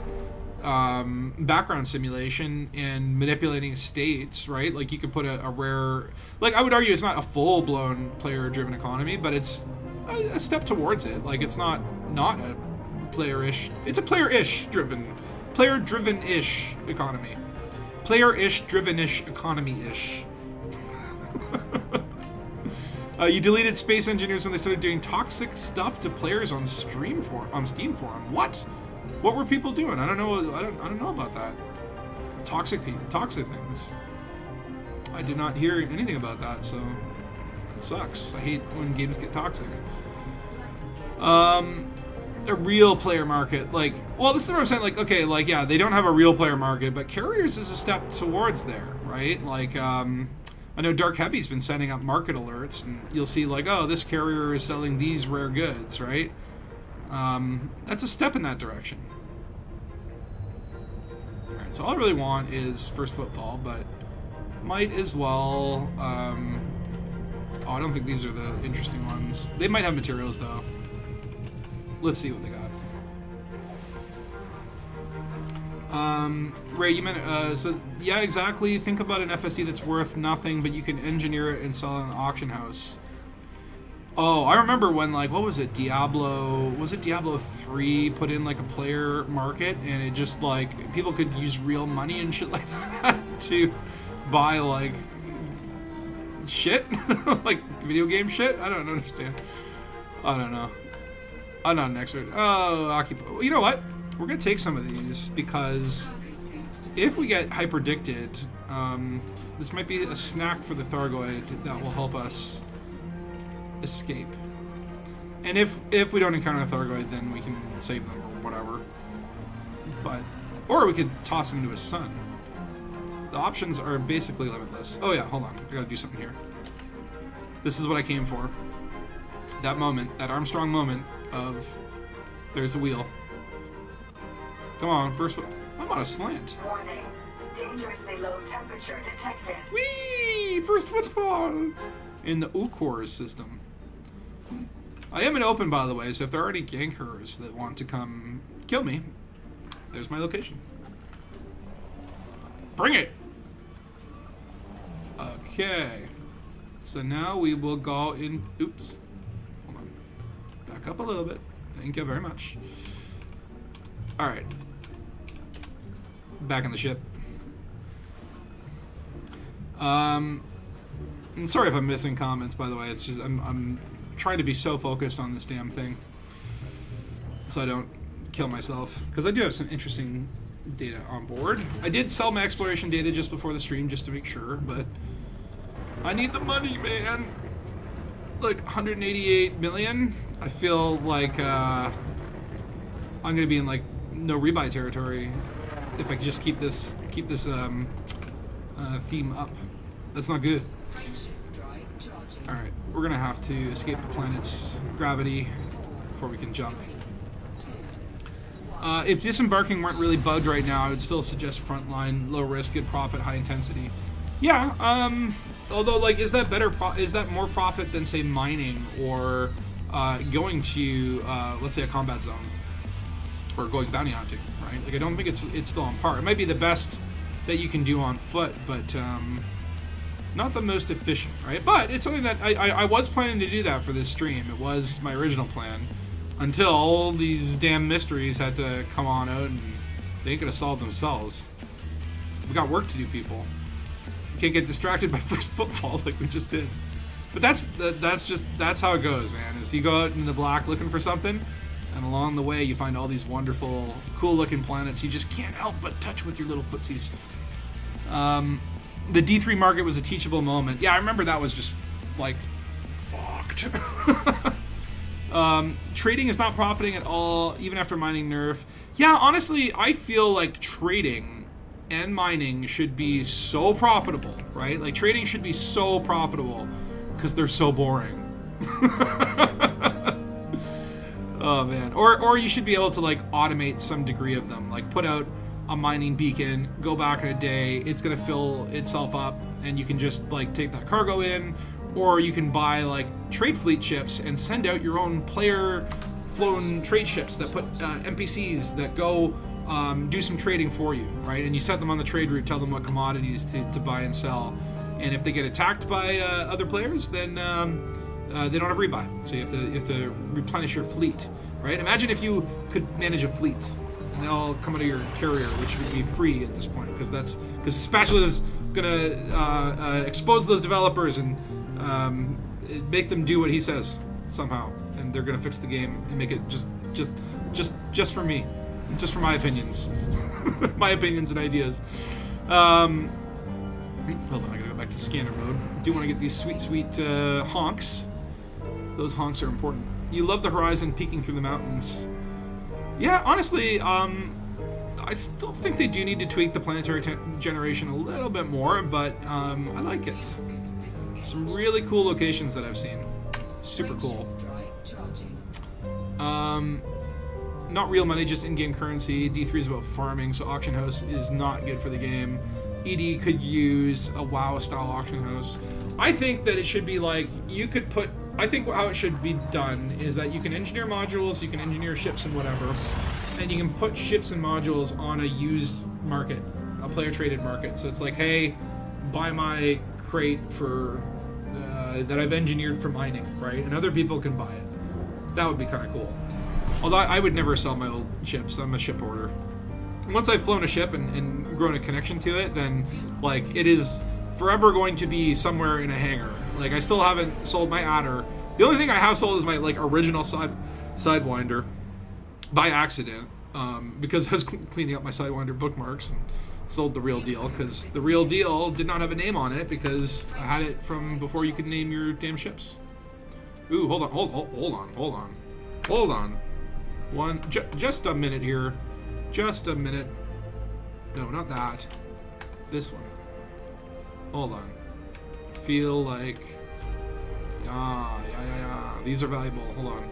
background simulation and manipulating states, right? Like, you could put a rare, like, I would argue it's not a full-blown player-driven economy, but it's a step towards it. Like, it's not a player-ish, it's a player-ish driven, player-driven-ish economy. Player-ish, driven-ish, economy-ish. You deleted Space Engineers when they started doing toxic stuff to players on Steam forum. What? What were people doing? I don't know. I don't know about that. Toxic things. I did not hear anything about that, so it sucks. I hate when games get toxic. A real player market, like, well, this is what I'm saying. Like, okay, like, yeah, they don't have a real player market, but carriers is a step towards there, right? Like, I know Dark Heavy's been sending up market alerts, and you'll see, like, oh, this carrier is selling these rare goods, right? That's a step in that direction. Alright, so all I really want is First Footfall, but might as well, oh, I don't think these are the interesting ones. They might have materials, though. Let's see what they got. Ray, you meant, so, yeah, exactly. Think about an FSD that's worth nothing, but you can engineer it and sell it in an auction house. Oh, I remember when, like, what was it, Diablo 3 put in, like, a player market, and it just, like, people could use real money and shit like that to buy, like, shit? Like, video game shit? I don't understand. I don't know. I'm not an expert. Oh, Occupy. You know what? We're going to take some of these, because if we get hyperdicted, this might be a snack for the Thargoid that will help us escape. And if we don't encounter a Thargoid, then we can save them or whatever. But, or we could toss him into his sun. The options are basically limitless. Oh yeah, hold on. I gotta do something here. This is what I came for. That moment, that Armstrong moment of, there's a wheel. Come on, first foot. I'm on a slant. Warning. Dangerously low temperature detected. Whee! First footfall! In the Ukors system. I am in open, by the way, so if there are any gankers that want to come kill me, there's my location. Bring it! Okay. So now we will go in... Oops. Hold on. Back up a little bit. Thank you very much. Alright. Back in the ship. And sorry if I'm missing comments, by the way. It's just I'm trying to be so focused on this damn thing so I don't kill myself, because I do have some interesting data on board. I did sell my exploration data just before the stream just to make sure, but I need the money, man. Like 188 million. I feel like I'm gonna be in like no rebuy territory if I could just keep this theme up. That's not good. Alright, we're gonna have to escape the planet's gravity before we can jump. If disembarking weren't really bugged right now, I would still suggest frontline, low risk, good profit, high intensity. Yeah, although, like, is that better? Is that more profit than, say, mining or going to, let's say, a combat zone or going bounty hunting, right? Like, I don't think it's still on par. It might be the best that you can do on foot, but not the most efficient, right? But it's something that I was planning to do that for this stream. It was my original plan until all these damn mysteries had to come on out and they ain't gonna solve themselves. We got work to do, people. You can't get distracted by first footfall like we just did. But that's how it goes, man. Is you go out in the black looking for something, and along the way you find all these wonderful, cool-looking planets you just can't help but touch with your little footsies. The D3 market was a teachable moment. Yeah, I remember that was just like fucked. Trading is not profiting at all, even after mining nerf. Yeah, honestly, I feel like trading and mining should be so profitable, right? Like trading should be so profitable because they're so boring. Oh man. Or you should be able to like automate some degree of them, like put out a mining beacon, go back in a day, it's gonna fill itself up, and you can just like take that cargo in, or you can buy like trade fleet ships and send out your own player flown trade ships that put NPCs that go do some trading for you, right? And you set them on the trade route, tell them what commodities to buy and sell, and if they get attacked by other players, then they don't have rebuy, so you have to replenish your fleet, right? Imagine if you could manage a fleet. And they all come out of your carrier, which would be free at this point, because Spatula is gonna expose those developers and make them do what he says somehow, and they're gonna fix the game and make it just for me, just for my opinions, my opinions and ideas. Hold on, I gotta go back to scanner mode. I do want to get these sweet honks. Those honks are important. You love the horizon peeking through the mountains. Yeah, honestly, I still think they do need to tweak the planetary generation a little bit more, but I like it. Some really cool locations that I've seen. Super cool. Not real money, just in-game currency. D3 is about farming, so auction house is not good for the game. ED could use a WoW-style auction house. I think that it should be like, you could put... I think how it should be done is that you can engineer modules, you can engineer ships and whatever, and you can put ships and modules on a used market, a player-traded market. So it's like, hey, buy my crate for that I've engineered for mining, right? And other people can buy it. That would be kind of cool. Although I would never sell my old ships. I'm a ship hoarder. Once I've flown a ship and grown a connection to it, then like it is forever going to be somewhere in a hangar. Like I still haven't sold my adder. The only thing I have sold is my like original sidewinder by accident, because I was cleaning up my sidewinder bookmarks and sold the real deal, because the real deal did not have a name on it because I had it from before you could name your damn ships. Ooh, hold on. Just a minute here. Just a minute. No, not that. This one. Hold on. Feel like... Yeah. These are valuable. Hold on.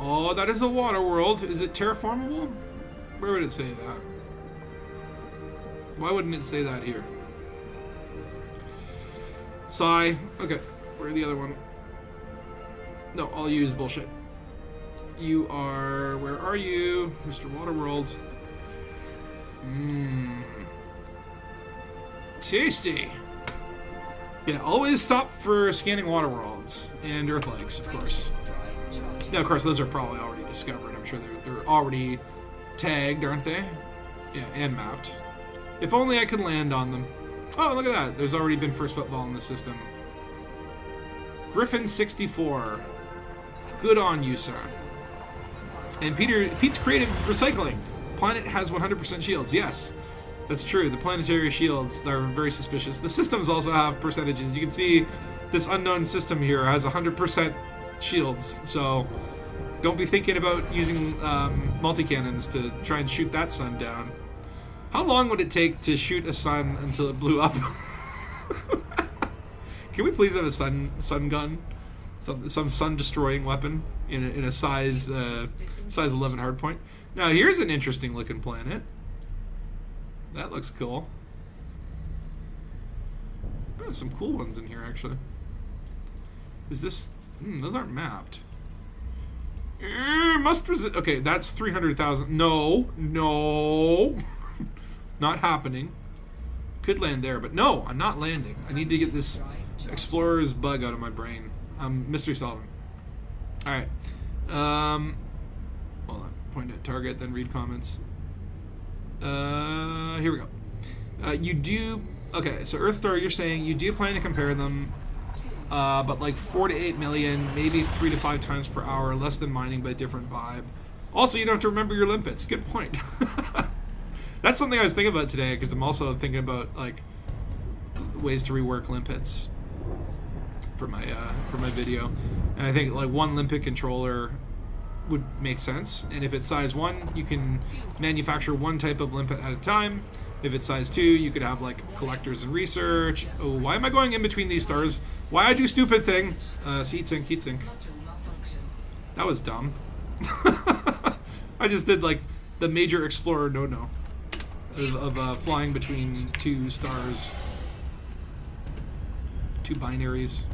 Oh, that is a water world. Is it terraformable? Where would it say that? Why wouldn't it say that here? Sigh. Okay. Where's the other one? No, I'll use bullshit. You are... Where are you? Mr. Waterworld. Tasty. Yeah, always stop for scanning waterworlds. And earth lakes, of course. Yeah, of course, those are probably already discovered. I'm sure they're already tagged, aren't they? Yeah, and mapped. If only I could land on them. Oh, look at that. There's already been first football in the system. Griffin 64. Good on you, sir. And Pete's creative recycling. Planet has 100% shields. Yes, that's true. The planetary shields are very suspicious. The systems also have percentages. You can see this unknown system here has 100% shields. So don't be thinking about using multi-cannons to try and shoot that sun down. How long would it take to shoot a sun until it blew up? Can we please have a sun gun? Some sun-destroying weapon in a size 11 hardpoint. Now here's an interesting looking planet. That looks cool. Oh, some cool ones in here actually. Is this? Those aren't mapped. Must resist. Okay, that's 300,000. No, not happening. Could land there, but no, I'm not landing. I need to get this explorer's bug out of my brain. I'm mystery solving. Alright. Hold on. Point at target, then read comments. Here we go. You do... Okay, so Earthstar, you're saying you do plan to compare them, but like 4 to 8 million, maybe 3 to 5 times per hour, less than mining, but a different vibe. Also, you don't have to remember your limpets. Good point. That's something I was thinking about today, because I'm also thinking about like ways to rework limpets for my video, and I think like one limpet controller would make sense. And if it's size 1, you can manufacture one type of limpet at a time. If it's size 2, you could have like collectors and research. Oh, why am I going in between these stars? Why I do stupid thing? Heat sink. That was dumb. I just did like the major explorer no of flying between 2 stars, 2 binaries.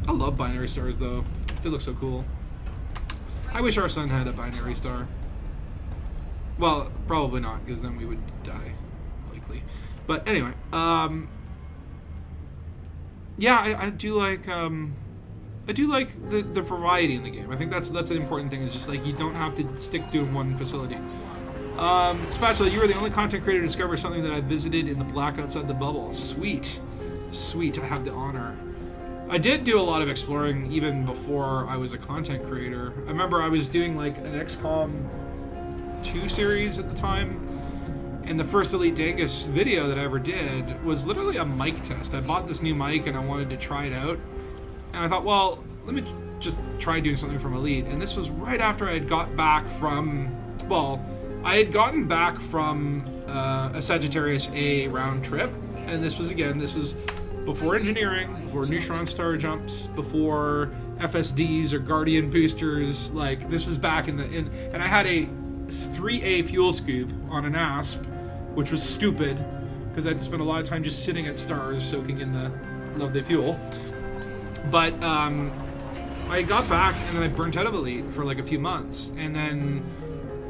I love binary stars though. They look so cool. I wish our sun had a binary star. Well, probably not, because then we would die, likely. But anyway, yeah, I do like the variety in the game. I think that's an important thing. Is just like you don't have to stick to one facility. Spatula, you were the only content creator to discover something that I visited in the black outside the bubble. Sweet, sweet. I have the honor. I did do a lot of exploring even before I was a content creator. I remember I was doing like an XCOM 2 series at the time, and the first Elite Dangus video that I ever did was literally a mic test. I bought this new mic and I wanted to try it out, and I thought, well, let me just try doing something from Elite. And this was right after I had got back from, well, I had gotten back from a Sagittarius A round trip, and this was before engineering, before neutron star jumps, before FSDs or Guardian boosters. Like, this was back in and I had a 3A fuel scoop on an ASP, which was stupid, because I had to spend a lot of time just sitting at stars soaking in the lovely fuel. But I got back, and then I burnt out of Elite for like a few months, and then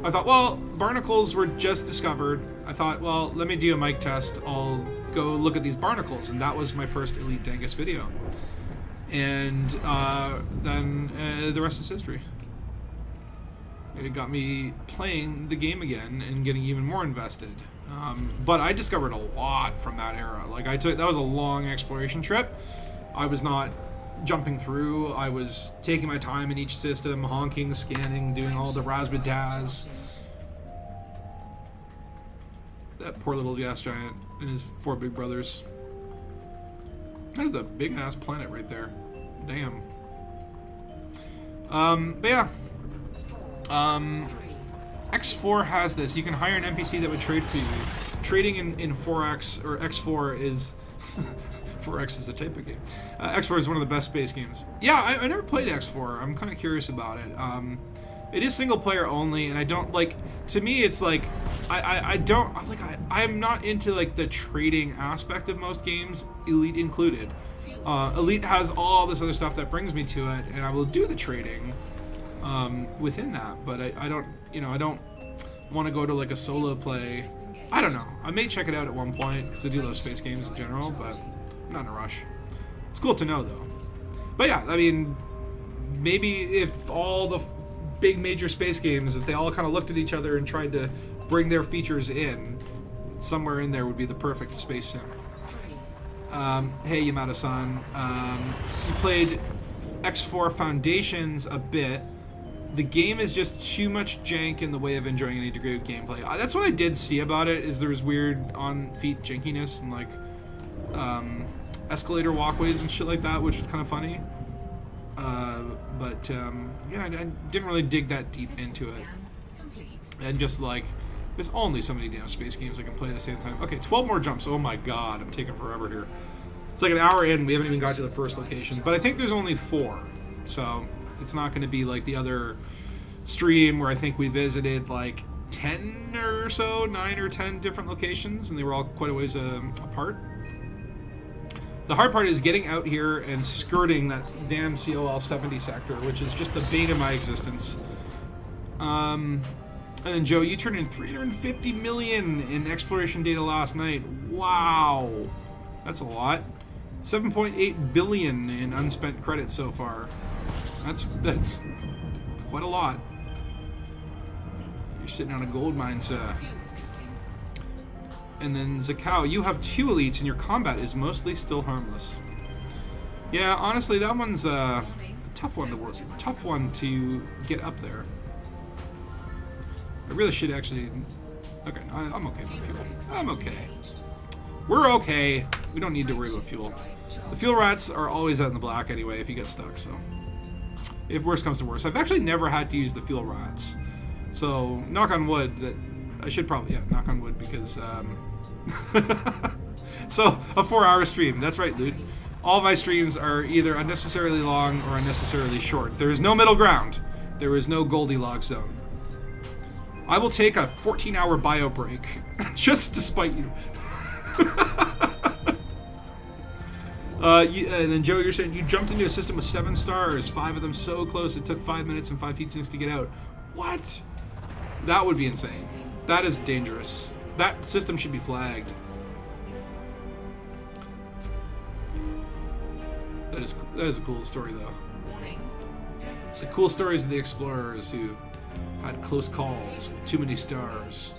I thought, well, barnacles were just discovered. I thought, well, let me do a mic test. I'll go look at these barnacles, and that was my first Elite Dangus video. And then the rest is history. It got me playing the game again and getting even more invested. But I discovered a lot from that era. Like, that was a long exploration trip. I was not jumping through. I was taking my time in each system, honking, scanning, doing all the razzmatazz. That poor little gas giant and his 4 big brothers. That is a big ass planet right there. Damn. But yeah. X4 has this. You can hire an NPC that would trade for you. Trading in 4X or X4 is 4X is a type of game. X4 is one of the best space games. Yeah, I never played X4. I'm kind of curious about it. It is single player only, and I don't like. To me, it's like I'm not into like the trading aspect of most games, Elite included. Elite has all this other stuff that brings me to it, and I will do the trading within that. But I don't want to go to like a solo play. I don't know. I may check it out at one point because I do love space games in general, but I'm not in a rush. It's cool to know though. But yeah, I mean, maybe if all the big major space games, if they all kind of looked at each other and tried to bring their features in, somewhere in there would be the perfect space sim. Hey Yamada-san, you played X4 Foundations a bit. The game is just too much jank in the way of enjoying any degree of gameplay. That's what I did see about it, is there was weird on-feet jankiness and like escalator walkways and shit like that, which was kind of funny. But yeah, I didn't really dig that deep into it. And just like, there's only so many damn space games I can play at the same time. Okay, 12 more jumps. Oh my god, I'm taking forever here. It's like an hour in, we haven't even got to the first location. But I think there's only 4. So it's not going to be like the other stream where I think we visited like 10 or so, 9 or 10 different locations, and they were all quite a ways apart. The hard part is getting out here and skirting that damn COL 70 sector, which is just the bane of my existence. And then Joe, you turned in 350 million in exploration data last night. Wow, that's a lot. 7.8 billion in unspent credits so far. That's quite a lot. You're sitting on a gold mine, sir. And then Zakao, you have 2 elites and your combat is mostly still harmless. Yeah, honestly, that one's a tough one to work. Tough one to get up there. I really should actually... Okay, I'm okay for fuel. I'm okay. We're okay. We don't need to worry about fuel. The fuel rats are always out in the black anyway if you get stuck, so... If worse comes to worse. I've actually never had to use the fuel rats. So, knock on wood, that... I should probably... Yeah, knock on wood, because... So, a 4-hour stream. That's right, dude. All my streams are either unnecessarily long or unnecessarily short. There is no middle ground. There is no Goldilocks zone. I will take a 14-hour bio break, just to spite you. And then Joe, you're saying you jumped into a system with 7 stars, 5 of them so close it took 5 minutes and 5 heat sinks to get out. What? That would be insane. That is dangerous. That system should be flagged. That is a cool story, though. The cool stories of the explorers who had close calls with too many stars.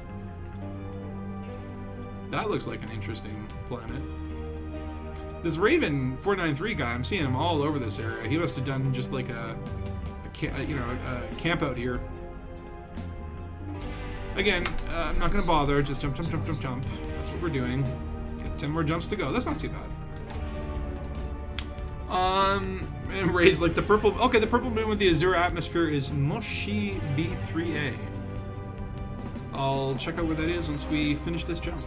That looks like an interesting planet. This Raven 493 guy, I'm seeing him all over this area. He must have done just like a camp out here. Again, I'm not gonna bother. Just jump, jump, jump, jump, jump. That's what we're doing. Got 10 more jumps to go. That's not too bad. And raise like the purple. Okay, the purple moon with the azure atmosphere is Moshi B3A. I'll check out where that is once we finish this jump.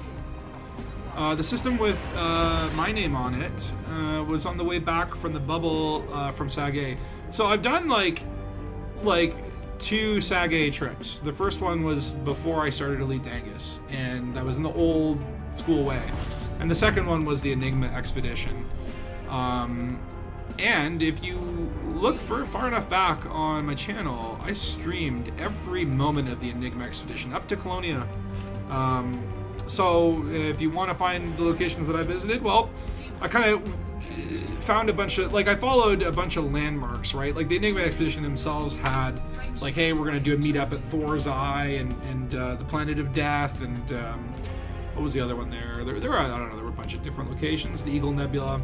The system with my name on it was on the way back from the bubble from Sag. So I've done like 2 Sag trips. The first one was before I started Elite Dangus, and that was in the old school way. And the second one was the Enigma expedition. And if you look far enough back on my channel, I streamed every moment of the Enigma expedition up to Colonia. So if you want to find the locations that I visited, well, I kind of found a bunch of, like, I followed a bunch of landmarks, right? Like the Enigma expedition themselves had, like, hey, we're going to do a meetup at Thor's Eye and the Planet of Death, and what was the other one there? There were, I don't know, there were a bunch of different locations, the Eagle Nebula.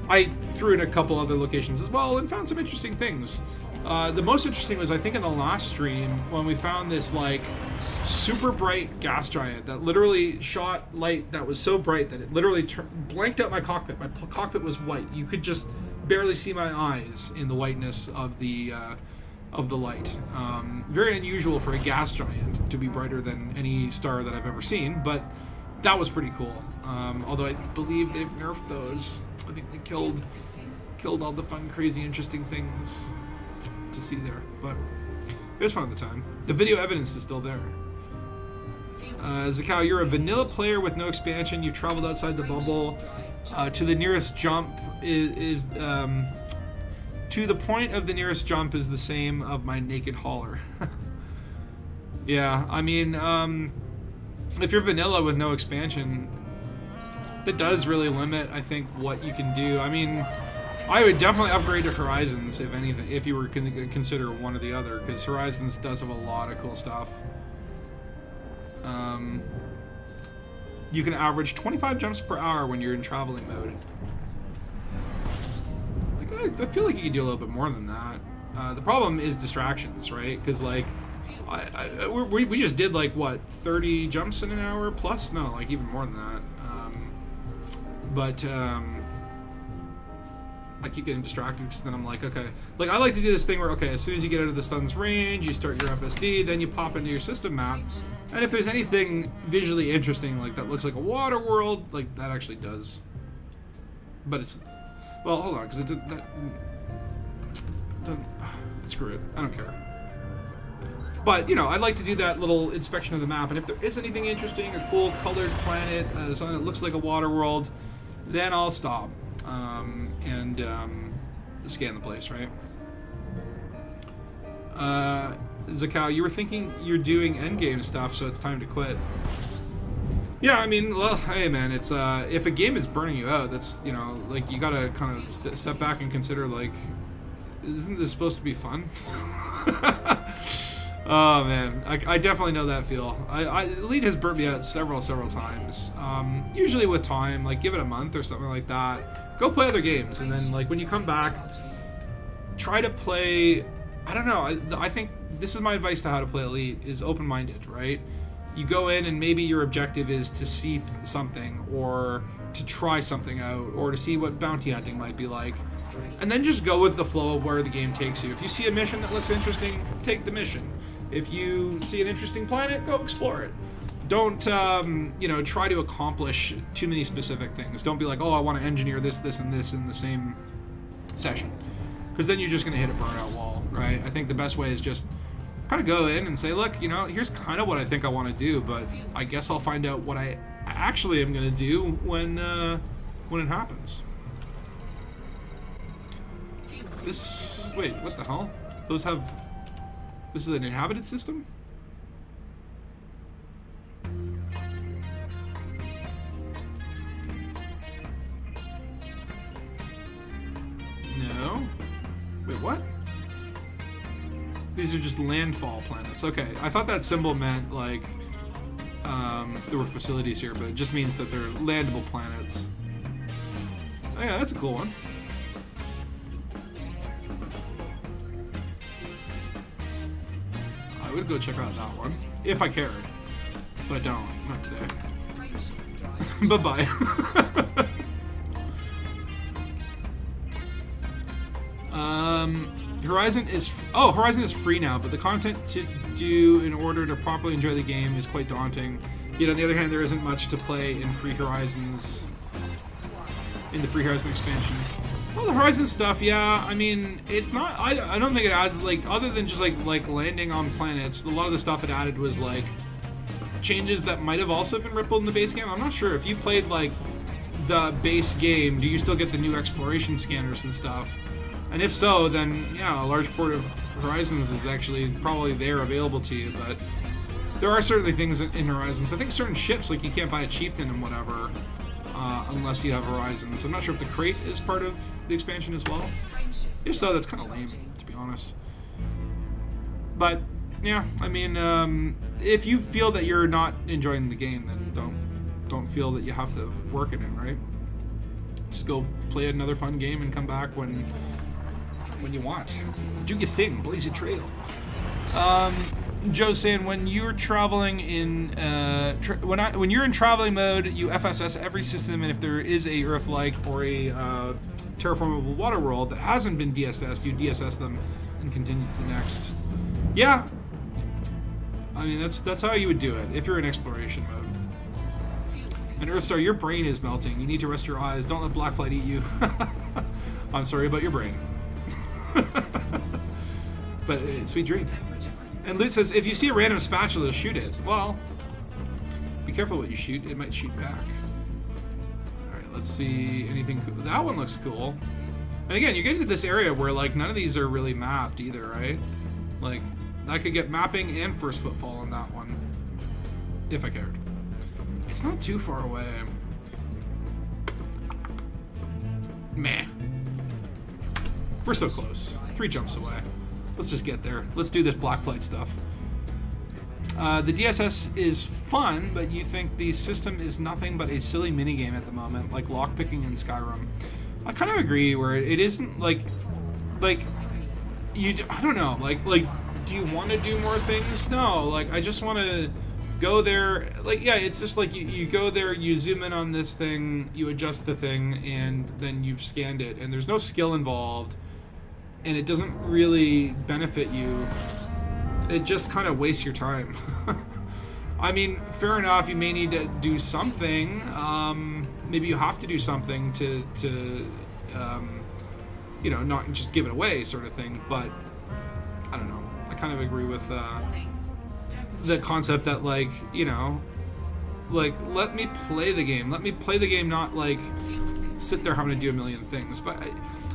I threw in a couple other locations as well and found some interesting things. The most interesting was, I think, in the last stream when we found this like super bright gas giant that literally shot light that was so bright that it literally blanked out my cockpit. My cockpit was white. You could just barely see my eyes in the whiteness of the light. Very unusual for a gas giant to be brighter than any star that I've ever seen, but that was pretty cool. Although I believe they've nerfed those. I think they killed all the fun, crazy, interesting things to see there. But it was fun at the time. The video evidence is still there. Zakao, you're a vanilla player with no expansion. You've traveled outside the bubble. To the nearest jump is to the point of the nearest jump is the same of my naked hauler. Yeah, I mean, if you're vanilla with no expansion, that does really limit, I think, what you can do. I mean, I would definitely upgrade to Horizons, if anything, if you were going to consider one or the other, because Horizons does have a lot of cool stuff. You can average 25 jumps per hour when you're in traveling mode. Like, I feel like you could do a little bit more than that. The problem is distractions, right? Because, like, we just did, like, what, 30 jumps in an hour plus? No, like, even more than that. But I keep getting distracted because then I'm like, okay. Like, I like to do this thing where, okay, as soon as you get out of the sun's range, you start your FSD, then you pop into your system map. And if there's anything visually interesting, like that looks like a water world, like that actually does. But it's, well, hold on, because it did that. Screw it. I don't care. But, you know, I'd like to do that little inspection of the map, and if there is anything interesting, a cool colored planet, something that looks like a water world, then I'll stop and scan the place, right? Zakao, you were thinking you're doing endgame stuff, so it's time to quit. Yeah, I mean, well, hey man, it's if a game is burning you out, that's, you know, like, you gotta kind of step back and consider, like, isn't this supposed to be fun? Oh man, I definitely know that feel. Elite has burnt me out several times. Usually with time, like, give it a month or something like that. Go play other games, and then, like, when you come back, try to play. I don't know. I think this is my advice to how to play Elite, is open-minded, right? You go in and maybe your objective is to see something, or to try something out, or to see what bounty hunting might be like. And then just go with the flow of where the game takes you. If you see a mission that looks interesting, take the mission. If you see an interesting planet, go explore it. Don't, you know, try to accomplish too many specific things. Don't be like, oh, I want to engineer this, this, and this in the same session. Because then you're just going to hit a burnout wall, right? I think the best way is just kind of go in and say, look, you know, here's kind of what I think I want to do, but I guess I'll find out what I actually am going to do when it happens. This, wait, what the hell? Those have, this is an inhabited system? No. Wait, what? These are just landfall planets. Okay, I thought that symbol meant, like, there were facilities here, but it just means that they're landable planets. Oh yeah, that's a cool one. I would go check out that one, if I cared. But I don't, not today. Bye-bye. Horizon is free now, but the content to do in order to properly enjoy the game is quite daunting. Yet on the other hand, there isn't much to play in the Free Horizon expansion. Well, the Horizon stuff, yeah, I mean, it's not, I don't think it adds, like, other than just, like landing on planets, a lot of the stuff it added was, like, changes that might have also been rippled in the base game. I'm not sure. If you played, like, the base game, do you still get the new exploration scanners and stuff? And if so, then, yeah, a large port of Horizons is actually probably there available to you, but there are certainly things in Horizons. I think certain ships, like, you can't buy a Chieftain and whatever, unless you have Horizons. I'm not sure if the crate is part of the expansion as well. If so, that's kind of lame, to be honest. But, yeah, I mean, if you feel that you're not enjoying the game, then don't feel that you have to work it in, right? Just go play another fun game and come back when you want. Do your thing, blaze your trail. Joe's saying when you're traveling in when you're in traveling mode, you FSS every system, and if there is a Earth-like or a terraformable water world that hasn't been DSS'd, you DSS them and continue to the next. Yeah, I mean that's how you would do it if you're in exploration mode. And Earthstar, your brain is melting. You need to rest your eyes. Don't let Blackflight eat you. I'm sorry about your brain. But sweet dreams. And Loot says, if you see a random spatula, shoot it. Well, be careful what you shoot. It might shoot back. Alright, let's see anything cool. That one looks cool. And again, you're getting to this area where, like, none of these are really mapped either, right? Like, I could get mapping and first footfall on that one. If I cared. It's not too far away. Meh. We're so close. 3 jumps away. Let's just get there. Let's do this Blackflight stuff. The DSS is fun, but you think the system is nothing but a silly minigame at the moment, like lockpicking in Skyrim. I kind of agree, where it isn't like you. I don't know. Like, do you want to do more things? No. Like, I just want to go there. Like, yeah, it's just like you go there, you zoom in on this thing, you adjust the thing, and then you've scanned it, and there's no skill involved. And it doesn't really benefit you. It just kind of wastes your time. I mean, fair enough, you may need to do something. Maybe you have to do something to you know, not just give it away sort of thing. But, I don't know. I kind of agree with the concept that, like, you know, like, let me play the game. Let me play the game, not, like, sit there having to do a million things. But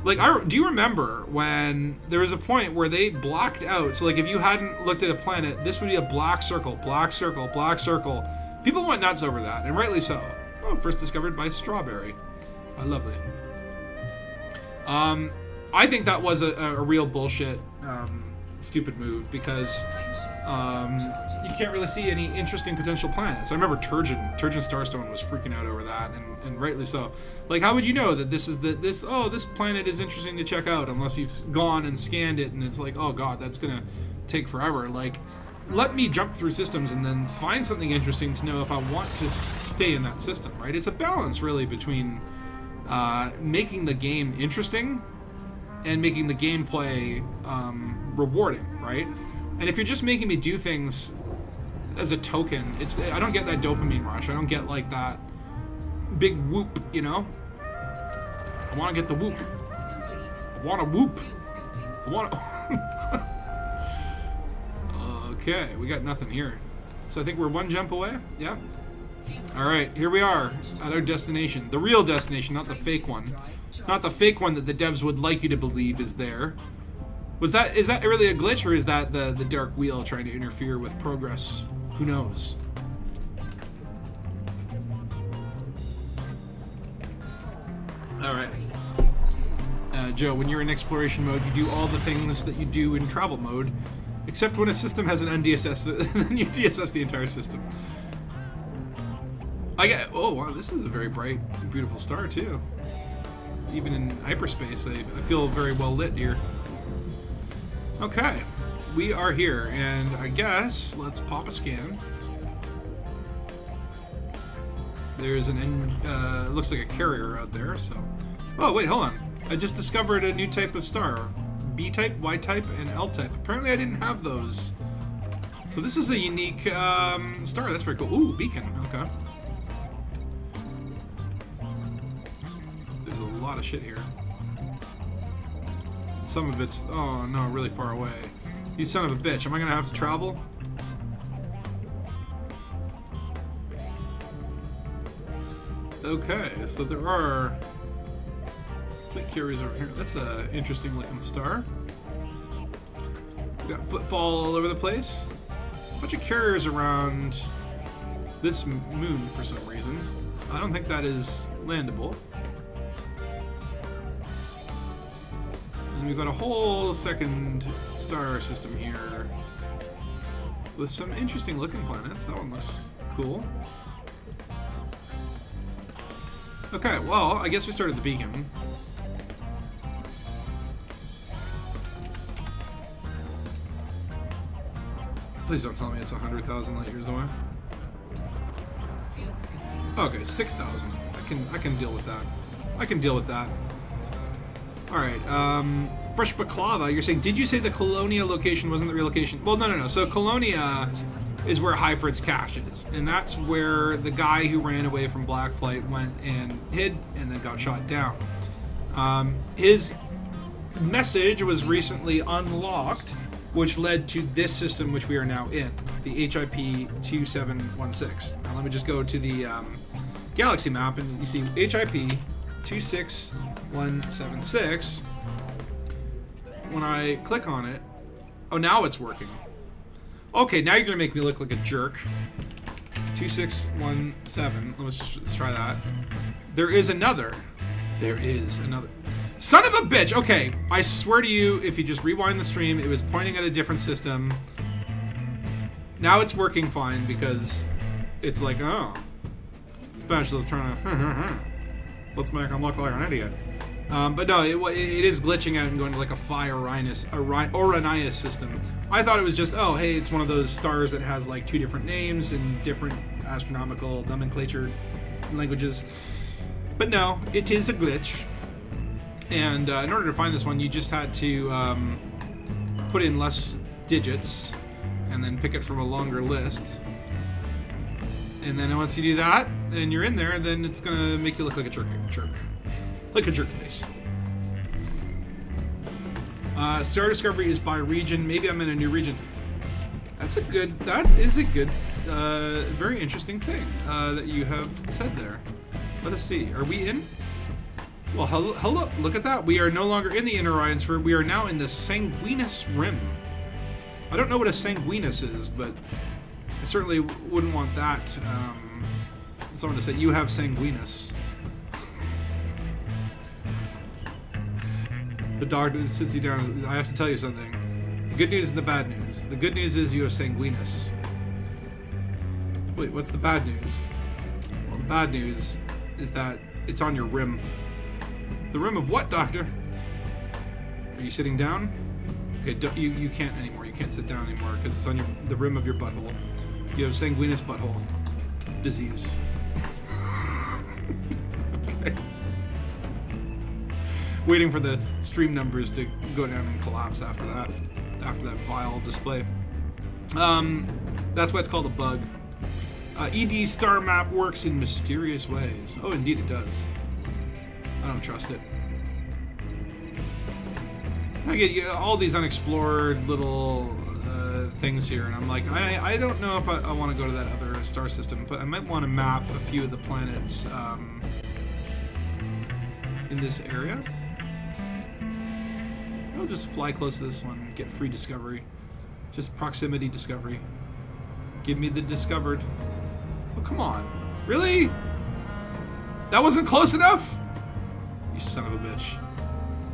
Like, do you remember when there was a point where they blocked out? So, like, if you hadn't looked at a planet, this would be a black circle, black circle, black circle. People went nuts over that, and rightly so. Oh, first discovered by Strawberry. Lovely. I think that was a real bullshit, stupid move, because you can't really see any interesting potential planets. I remember Turgeon Starstone was freaking out over that, and rightly so. Like, how would you know that this planet is interesting to check out unless you've gone and scanned it and it's like, oh god, that's gonna take forever. Like, let me jump through systems and then find something interesting to know if I want to stay in that system, right? It's a balance, really, between making the game interesting and making the gameplay rewarding, right? And if you're just making me do things as a token, I don't get that dopamine rush. I don't get like that big whoop, you know? I want to get the whoop. I want to whoop. I want to... Okay, we got nothing here. So I think we're one jump away. Yeah. All right, here we are at our destination. The real destination, not the fake one. Not the fake one that the devs would like you to believe is there. Is that really a glitch, or is that the dark wheel trying to interfere with progress? Who knows? All right. Joe, when you're in exploration mode, you do all the things that you do in travel mode, except when a system has an NDSS, then you DSS the entire system. Oh wow, this is a very bright, beautiful star too. Even in hyperspace, I feel very well lit here. Okay, we are here, and I guess let's pop a scan. There's looks like a carrier out there, so... Oh, wait, hold on. I just discovered a new type of star. B-type, Y-type, and L-type. Apparently I didn't have those. So this is a unique star. That's very cool. Ooh, beacon. Okay. There's a lot of shit here. Some of it's... Oh, no, really far away. You son of a bitch. Am I going to have to travel? Okay, so there are... Fleet carriers over here. That's an interesting looking star. We got footfall all over the place. A bunch of carriers around this moon for some reason. I don't think that is landable. And we've got a whole second star system here with some interesting looking planets. That one looks cool. Okay, well, I guess we started the beacon. Please don't tell me it's 100,000 light years away. Okay, 6,000. I can deal with that. I can deal with that. All right. Fresh baklava. You're saying? Did you say the Colonia location wasn't the real location? Well, no. So Colonia is where Hyford's Cache is, and that's where the guy who ran away from Blackflight went and hid, and then got shot down. His message was recently unlocked, which led to this system which we are now in, the HIP 2716. Now let me just go to the galaxy map, and you see HIP 26176. When I click on it, oh, now it's working. Okay, now you're gonna make me look like a jerk. 2617. Let's try that. There is another. Son of a bitch! Okay, I swear to you, if you just rewind the stream, it was pointing at a different system. Now it's working fine because it's like, oh, Spatula's trying to let's make him look like an idiot. But no, it is glitching out and going to like a Phi Oranius system. I thought it was just, oh, hey, it's one of those stars that has like two different names and different astronomical nomenclature languages. But no, it is a glitch. And in order to find this one, you just had to put in less digits and then pick it from a longer list. And then once you do that, and you're in there, then it's going to make you look like a jerk. Like a jerk face. Star discovery is by region. Maybe I'm in a new region. That is a good, very interesting thing that you have said there. Let us see. Are we in? Well, hello, look at that. We are no longer in the inner Orion Sphere. We are now in the Sanguinus Rim. I don't know what a Sanguinus is, but I certainly wouldn't want that. Someone to say, you have Sanguinus. The doctor sits you down. I have to tell you something. The good news and the bad news. The good news is you have Sanguinus. Wait, what's the bad news? Well, the bad news is that it's on your rim. The rim of what, doctor? Are you sitting down? Okay, you can't anymore. You can't sit down anymore because it's on the rim of your butthole. You have sanguinous butthole disease. Okay. Waiting for the stream numbers to go down and collapse after that vile display. That's why it's called a bug. ED star map works in mysterious ways. Oh, indeed it does. I don't trust it. I get all these unexplored little things here, and I'm like, I don't know if I want to go to that other star system, but I might want to map a few of the planets in this area. I'll just fly close to this one, get free discovery. Just proximity discovery. Give me the discovered. Oh, come on. Really? That wasn't close enough? You son of a bitch.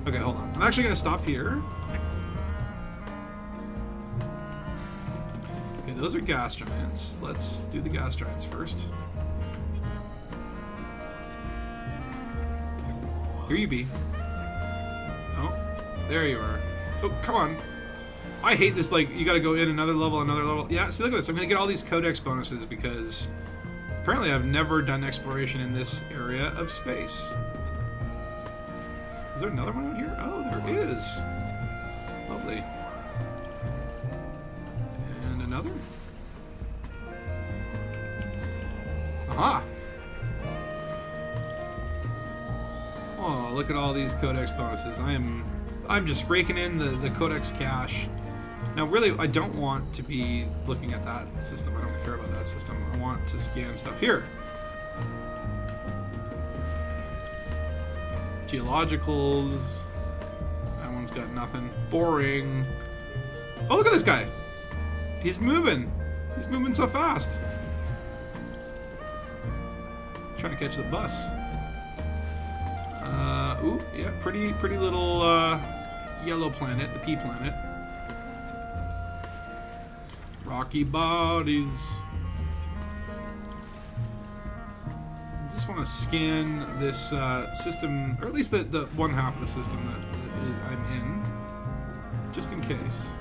Okay, hold on. I'm actually going to stop here. Okay, those are gas giants. Let's do the gas giants first. Here you be. Oh, there you are. Oh, come on. I hate this, like, you gotta go in another level. Yeah, see, look at this. I'm gonna get all these codex bonuses because apparently I've never done exploration in this area of space. Is there another one out here? Oh, there is. Lovely. And another. Aha! Oh, look at all these codex bonuses. I'm just raking in the codex cache. Now, really, I don't want to be looking at that system. I don't care about that system. I want to scan stuff here. Geologicals. That one's got nothing. Boring. Oh, look at this guy. He's moving. He's moving so fast. Trying to catch the bus. Ooh, yeah, pretty little yellow planet, the pea planet. Rocky bodies. I just want to scan this system, or at least the one half of the system that I'm in, just in case.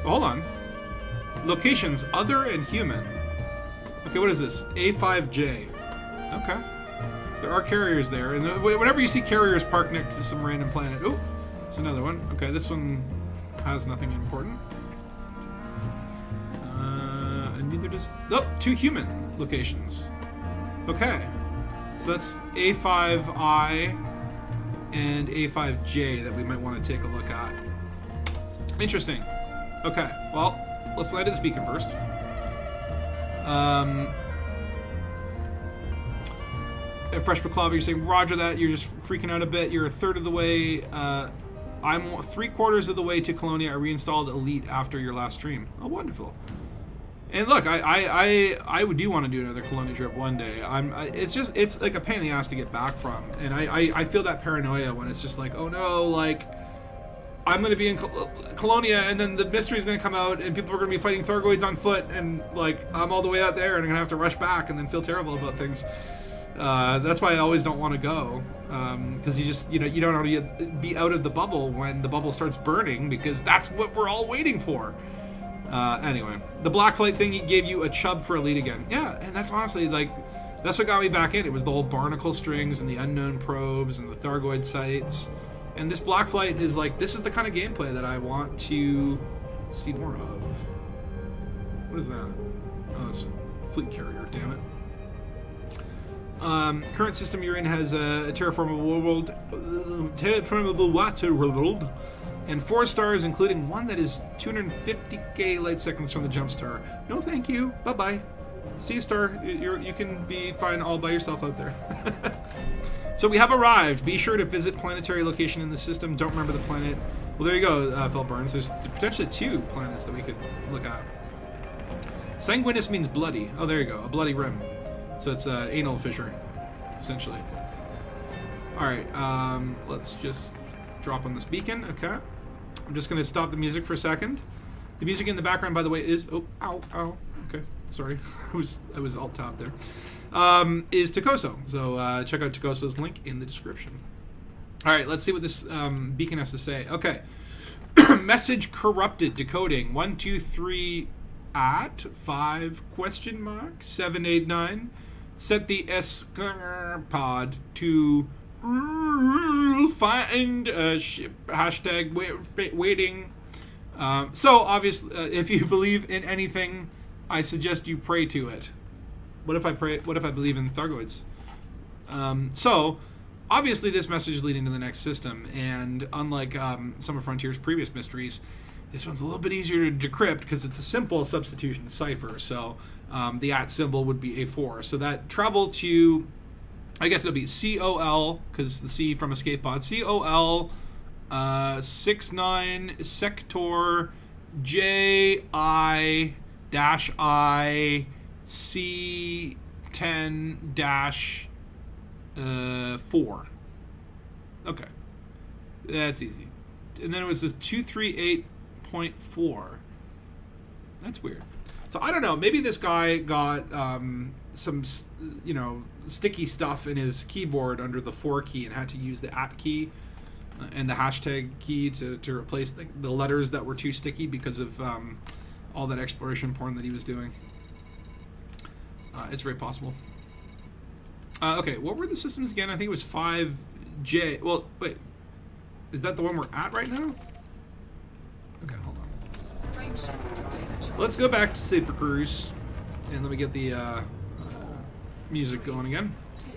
Oh, hold on. Locations other and human. Okay, what is this? A5J. Okay. There are carriers there, and whenever you see carriers parked next to some random planet, oh, there's another one. Okay, this one has nothing important. And neither does... Oh, 2 human locations. Okay. So that's A5I and A5J that we might want to take a look at. Interesting. Okay, well, let's land at this beacon first. Fresh Baklava, you're saying, roger that, you're just freaking out a bit. You're a third of the way. I'm 3/4 of the way to Colonia. I reinstalled Elite after your last stream. Oh, wonderful. And look, I do want to do another Colonia trip one day. It's like a pain in the ass to get back from. And I feel that paranoia when it's just like, oh no, like, I'm going to be in Colonia, and then the mystery is going to come out, and people are going to be fighting Thargoids on foot, and like, I'm all the way out there, and I'm going to have to rush back, and then feel terrible about things. That's why I always don't want to go, because you don't want to be out of the bubble when the bubble starts burning, because that's what we're all waiting for. Anyway, the Black Flight thing gave you a chub for Elite again. Yeah, and that's honestly, like, that's what got me back in. It was the whole barnacle strings and the unknown probes and the Thargoid sites. And this Black Flight is like, this is the kind of gameplay that I want to see more of. What is that? Oh, it's a fleet carrier, damn it. Current system you're in has a terraformable water world, and 4 stars, including one that is 250k light seconds from the jump star. No, thank you. Bye-bye. See you, Star. You can be fine all by yourself out there. So we have arrived. Be sure to visit planetary location in the system. Don't remember the planet. Well, there you go, Phil Burns. There's potentially 2 planets that we could look at. Sanguineous means bloody. Oh, there you go. A bloody rim. So it's an anal fissure, essentially. Alright, let's just drop on this beacon. Okay. I'm just going to stop the music for a second. The music in the background, by the way, is... Oh, ow. Okay, sorry. I was alt-tab there. Is Takoso. So check out Takoso's link in the description. Alright, let's see what this beacon has to say. Okay. Message corrupted. Decoding. 1, 2, 3... at 5 question mark 789. Set the pod to find a ship. Hashtag waiting. So obviously, if you believe in anything, I suggest you pray to it. What if I believe in Thargoids? So obviously, this message is leading to the next system, and unlike some of Frontier's previous mysteries, this one's a little bit easier to decrypt because it's a simple substitution cipher. So the @ symbol would be A4. So that travel to, I guess it'll be COL, because the C from escape pod. COL 69 sector JI I C10 4. Okay, that's easy. And then it was this 238.4. That's weird. So I don't know. Maybe this guy got some, sticky stuff in his keyboard under the 4 key and had to use the @ key and the hashtag key to replace the letters that were too sticky because of all that exploration porn that he was doing. It's very possible. Okay, what were the systems again? I think it was 5J. Well, wait. Is that the one we're at right now? Okay, hold on. Let's go back to Super Cruise, and let me get the music going again. 2,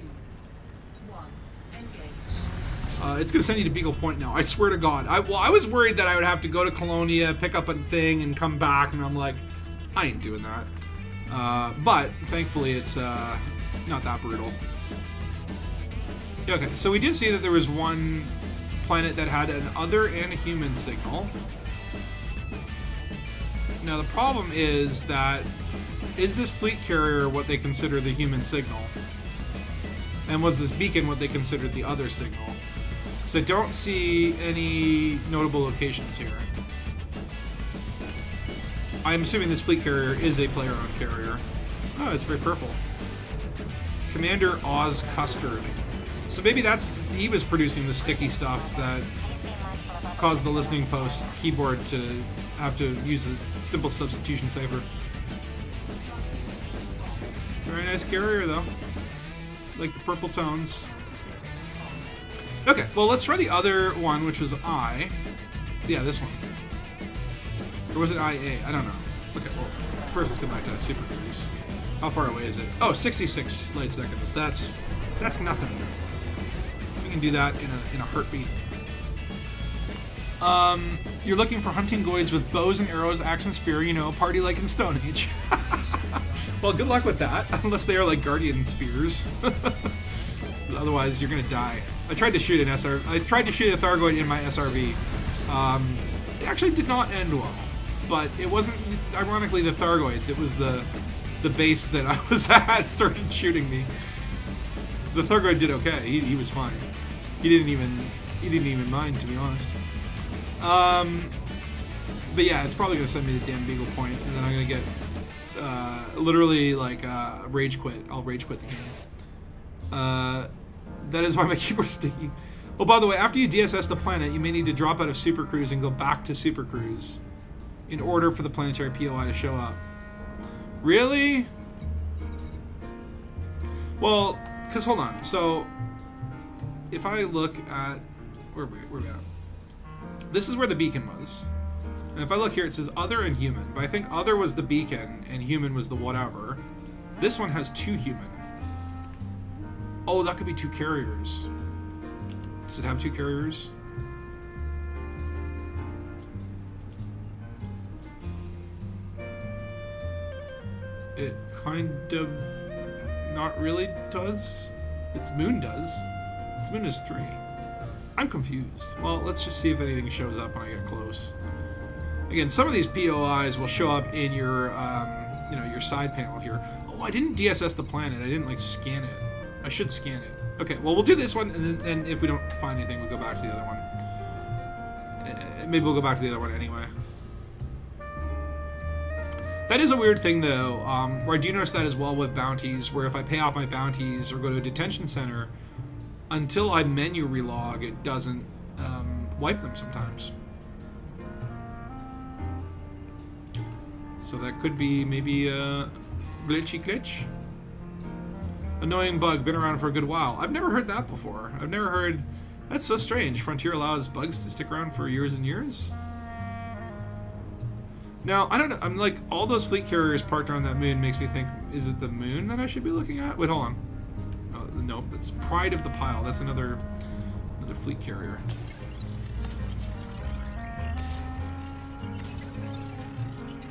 1, engage. It's going to send you to Beagle Point now. I swear to God. I was worried that I would have to go to Colonia, pick up a thing, and come back, and I'm like, I ain't doing that. But thankfully, it's not that brutal. Okay, so we did see that there was one planet that had an other and a human signal. Now the problem is that, is this fleet carrier what they consider the human signal? And was this beacon what they considered the other signal? So I don't see any notable locations here. I'm assuming this fleet carrier is a player-owned carrier. Oh, it's very purple. Commander Oz Custard. So maybe he was producing the sticky stuff that caused the listening post keyboard to have to use a simple substitution cipher. Very nice carrier though. Like the purple tones. Okay, well let's try the other one, which was I. Yeah, this one. Or was it IA? I don't know. Okay, well, first let's go back to Super Cruise. How far away is it? Oh, 66 light seconds. That's nothing. We can do that in a heartbeat. You're looking for hunting goids with bows and arrows, axe and spear, party like in Stone Age. Well, good luck with that, unless they are like guardian spears. Otherwise, you're gonna die. I tried to shoot a Thargoid in my SRV. It actually did not end well, but it wasn't, ironically, the Thargoids. It was the base that I was at started shooting me. The Thargoid did okay. He was fine. He didn't even mind, to be honest. But yeah, it's probably gonna send me to damn Beagle Point, and then I'm gonna get literally like rage quit. I'll rage quit the game. That is why my keyboard's sticky. Oh, by the way, after you DSS the planet, you may need to drop out of Super Cruise and go back to Super Cruise in order for the planetary POI to show up. Really? Well, because hold on. So if I look at where we at? This is where the beacon was. And if I look here, it says other and human. But I think other was the beacon and human was the whatever. This one has 2 human. Oh, that could be 2 carriers. Does it have 2 carriers? it kind of not really does. Its moon does. Its moon is 3. I'm confused. Well, let's just see if anything shows up when I get close. Again, some of these POIs will show up in your, you know, your side panel here. Oh, I didn't DSS the planet. I didn't, like, scan it. I should scan it. Okay, well, we'll do this one, and then if we don't find anything, we'll go back to the other one. Maybe we'll go back to the other one anyway. That is a weird thing, though, where I do notice that as well with bounties, where if I pay off my bounties or go to a detention center, until I menu relog, it doesn't wipe them sometimes. So that could be maybe a glitchy glitch. Annoying bug, been around for a good while. I've never heard that before. I've never heard... That's so strange. Frontier allows bugs to stick around for years and years? Now, I don't know. I'm like, all those fleet carriers parked around that moon makes me think, is it the moon that I should be looking at? Wait, hold on. Oh, no, that's Pride of the Pile. That's another fleet carrier.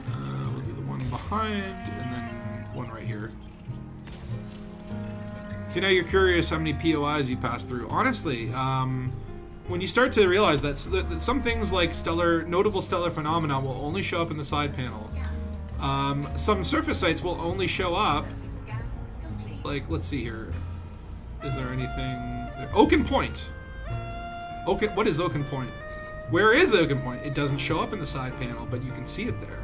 We'll do the one behind, and then one right here. See, now you're curious how many POIs you pass through. Honestly, when you start to realize that some things like notable stellar phenomena will only show up in the side panel. Some surface sites will only show up, like, let's see here. Is there anything there? Oaken Point. What is Oaken Point? Where is Oaken Point? It doesn't show up in the side panel, but you can see it there.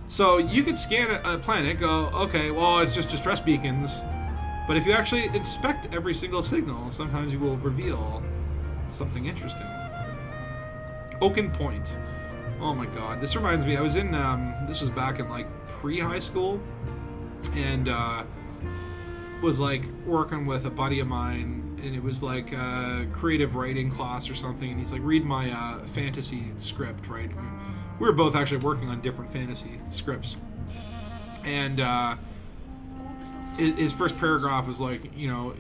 So you could scan a planet, go, okay, well, it's just distress beacons. But if you actually inspect every single signal, sometimes you will reveal something interesting. Oaken Point. Oh my god. This reminds me, I was in, this was back in like pre-high school, and was like working with a buddy of mine, and it was like a creative writing class or something, and he's like, read my fantasy script, right? We were both actually working on different fantasy scripts. And his first paragraph was like, you know,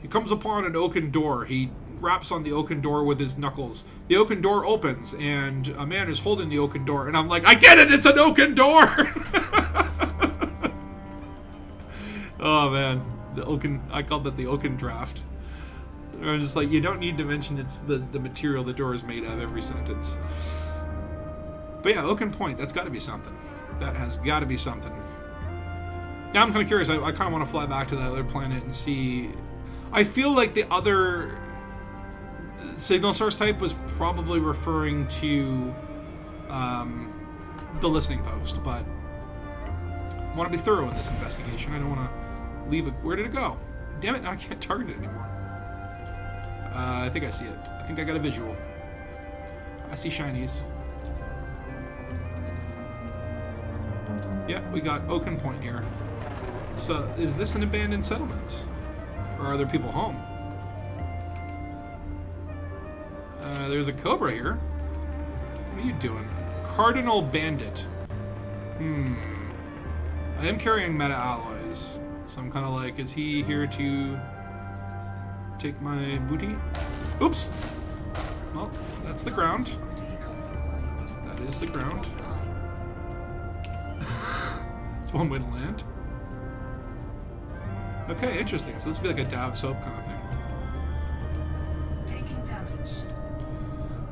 he comes upon an oaken door. He raps on the oaken door with his knuckles. The oaken door opens, and a man is holding the oaken door. And I'm like, I get it! It's an oaken door! Oh, man. I called that the oaken draft. I'm just like, you don't need to mention it's the material the door is made of every sentence. But yeah, Oaken Point, that's got to be something. That has got to be something. Now I'm kind of curious. I kind of want to fly back to that other planet and see. I feel like the other signal source type was probably referring to the listening post, but I want to be thorough in this investigation. I don't want to leave it. Where did it go? Damn it, now I can't target it anymore. I think I see it. I think I got a visual. I see shinies. Yeah, we got Oaken Point here. So, is this an abandoned settlement? Or are there people home? There's a cobra here. What are you doing? Cardinal Bandit. I am carrying meta alloys. So I'm kind of like, is he here to take my booty? Oops! Well, that's the ground. That is the ground. It's one way to land. Okay, interesting. So this would be like a Dav soap kind of thing. Taking damage.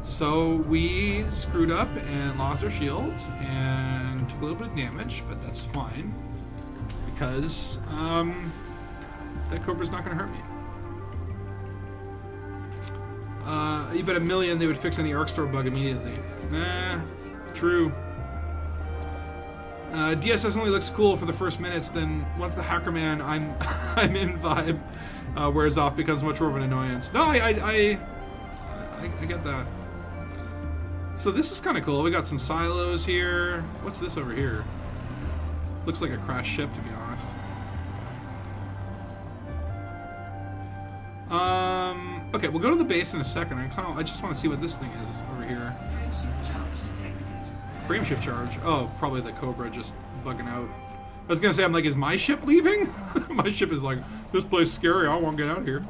So we screwed up and lost our shields and took a little bit of damage, but that's fine because that cobra's not going to hurt me. You bet $1,000,000 they would fix any Arc Store bug immediately. Nah, true. DSS only looks cool for the first minutes, then once the hacker man I'm in vibe wears off, becomes much more of an annoyance. No, I get that. So this is kind of cool. We got some silos here. What's this over here? Looks like a crashed ship, to be honest. Okay, we'll go to the base in a second. I just want to see what this thing is over here. Frameshift charge detected. Frameshift charge. Oh, probably the Cobra just bugging out. I was gonna say, I'm like, is my ship leaving? My ship is like, this place is scary. I won't get out here.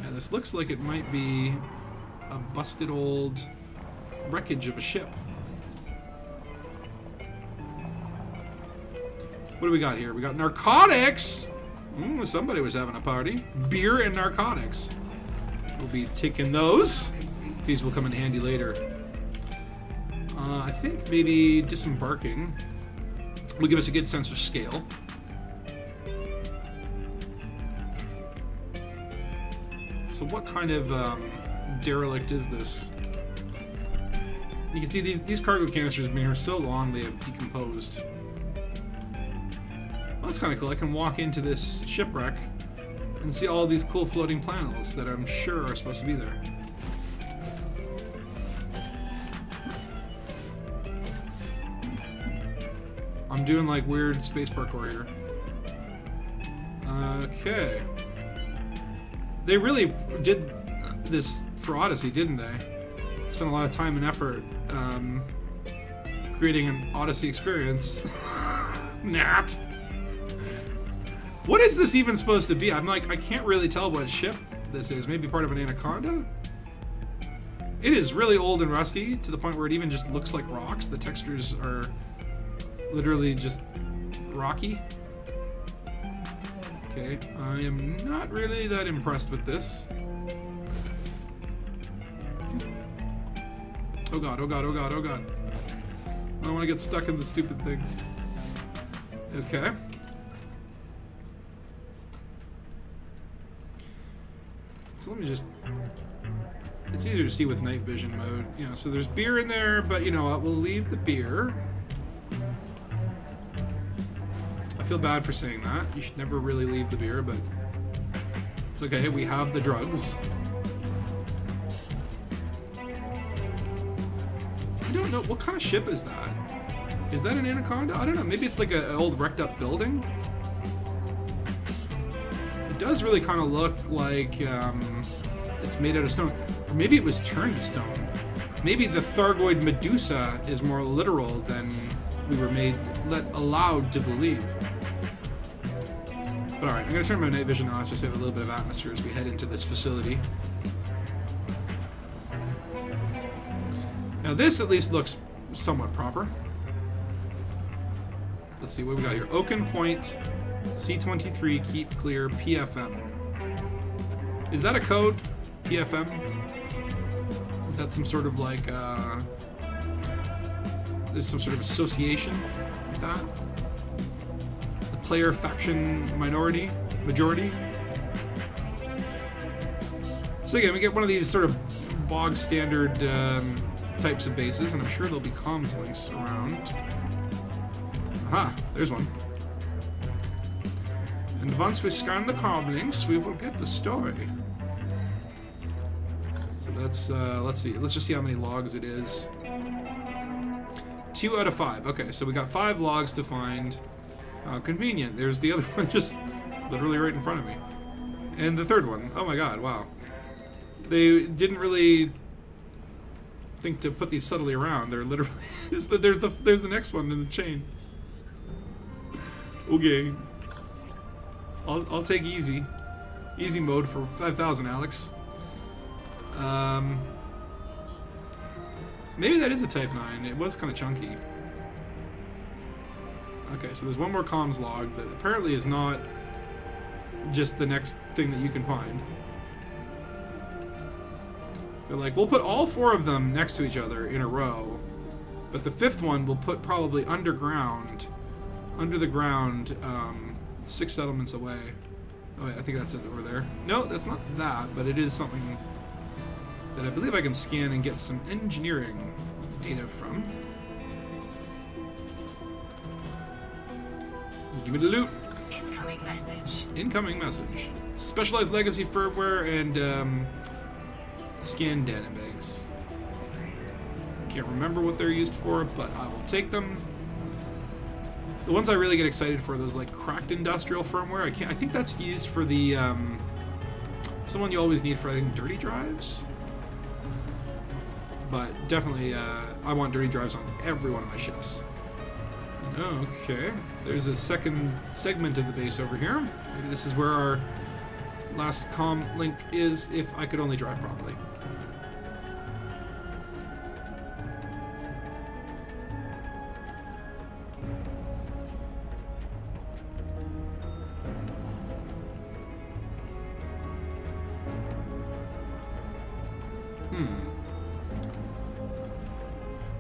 Yeah, this looks like it might be a busted old wreckage of a ship. What do we got here? We got narcotics. Somebody was having a party. Beer and narcotics. We'll be taking those. These will come in handy later. I think maybe disembarking will give us a good sense of scale. So what kind of derelict is this? You can see these cargo canisters have been here so long they have decomposed. Well, that's kind of cool. I can walk into this shipwreck and see all these cool floating panels that I'm sure are supposed to be there. I'm doing like weird space parkour here. Okay. They really did this for Odyssey, didn't they? Spent a lot of time and effort creating an Odyssey experience. Nat. What is this even supposed to be? I'm like, I can't really tell what ship this is. Maybe part of an anaconda? It is really old and rusty to the point where it even just looks like rocks. The textures are literally just rocky. Okay, I am not really that impressed with this. Oh god, oh god, oh god, oh god. I don't want to get stuck in the stupid thing. Okay. So let me just... It's easier to see with night vision mode. You know, so there's beer in there, but you know what? We'll leave the beer. I feel bad for saying that. You should never really leave the beer, but it's okay. We have the drugs. I don't know. What kind of ship is that? Is that an anaconda? I don't know. Maybe it's like an old wrecked up building. It does really kind of look like it's made out of stone. Or maybe it was turned to stone. Maybe the Thargoid Medusa is more literal than we were allowed to believe. But alright, I'm going to turn my night vision on just to have a little bit of atmosphere as we head into this facility. Now this at least looks somewhat proper. Let's see what we got here. Oaken Point, C23, keep clear, PFM. Is that a code? PFM? Is that some sort of like, there's some sort of association with that? The player faction majority? So again, we get one of these sort of bog standard types of bases, and I'm sure there'll be comms links around. Aha, there's one. And once we scan the comm links, we will get the story. So that's, let's see. Let's just see how many logs it is. 2 out of 5. Okay, so we got 5 logs to find. Convenient. There's the other one just literally right in front of me. And the third one. Oh my god, wow. They didn't really think to put these subtly around. They're literally... there's the next one in the chain. Okay. I'll take easy. Easy mode for 5,000, Alex. Maybe that is a Type 9. It was kind of chunky. Okay, so there's one more comms log that apparently is not just the next thing that you can find. They're like, we'll put all 4 of them next to each other in a row, but the 5th one we'll put probably under the ground, 6 settlements away. Oh wait, I think that's it over there. No, that's not that, but it is something that I believe I can scan and get some engineering data from. Give me the loot. Incoming message. Incoming message. Specialized legacy firmware and scan data banks. Can't remember what they're used for, but I will take them. The ones I really get excited for are those like cracked industrial firmware. I think that's used for the it's the one you always need for, I think, dirty drives. But definitely I want dirty drives on every one of my ships. Okay, there's a second segment of the base over here. Maybe this is where our last comm link is, if I could only drive properly.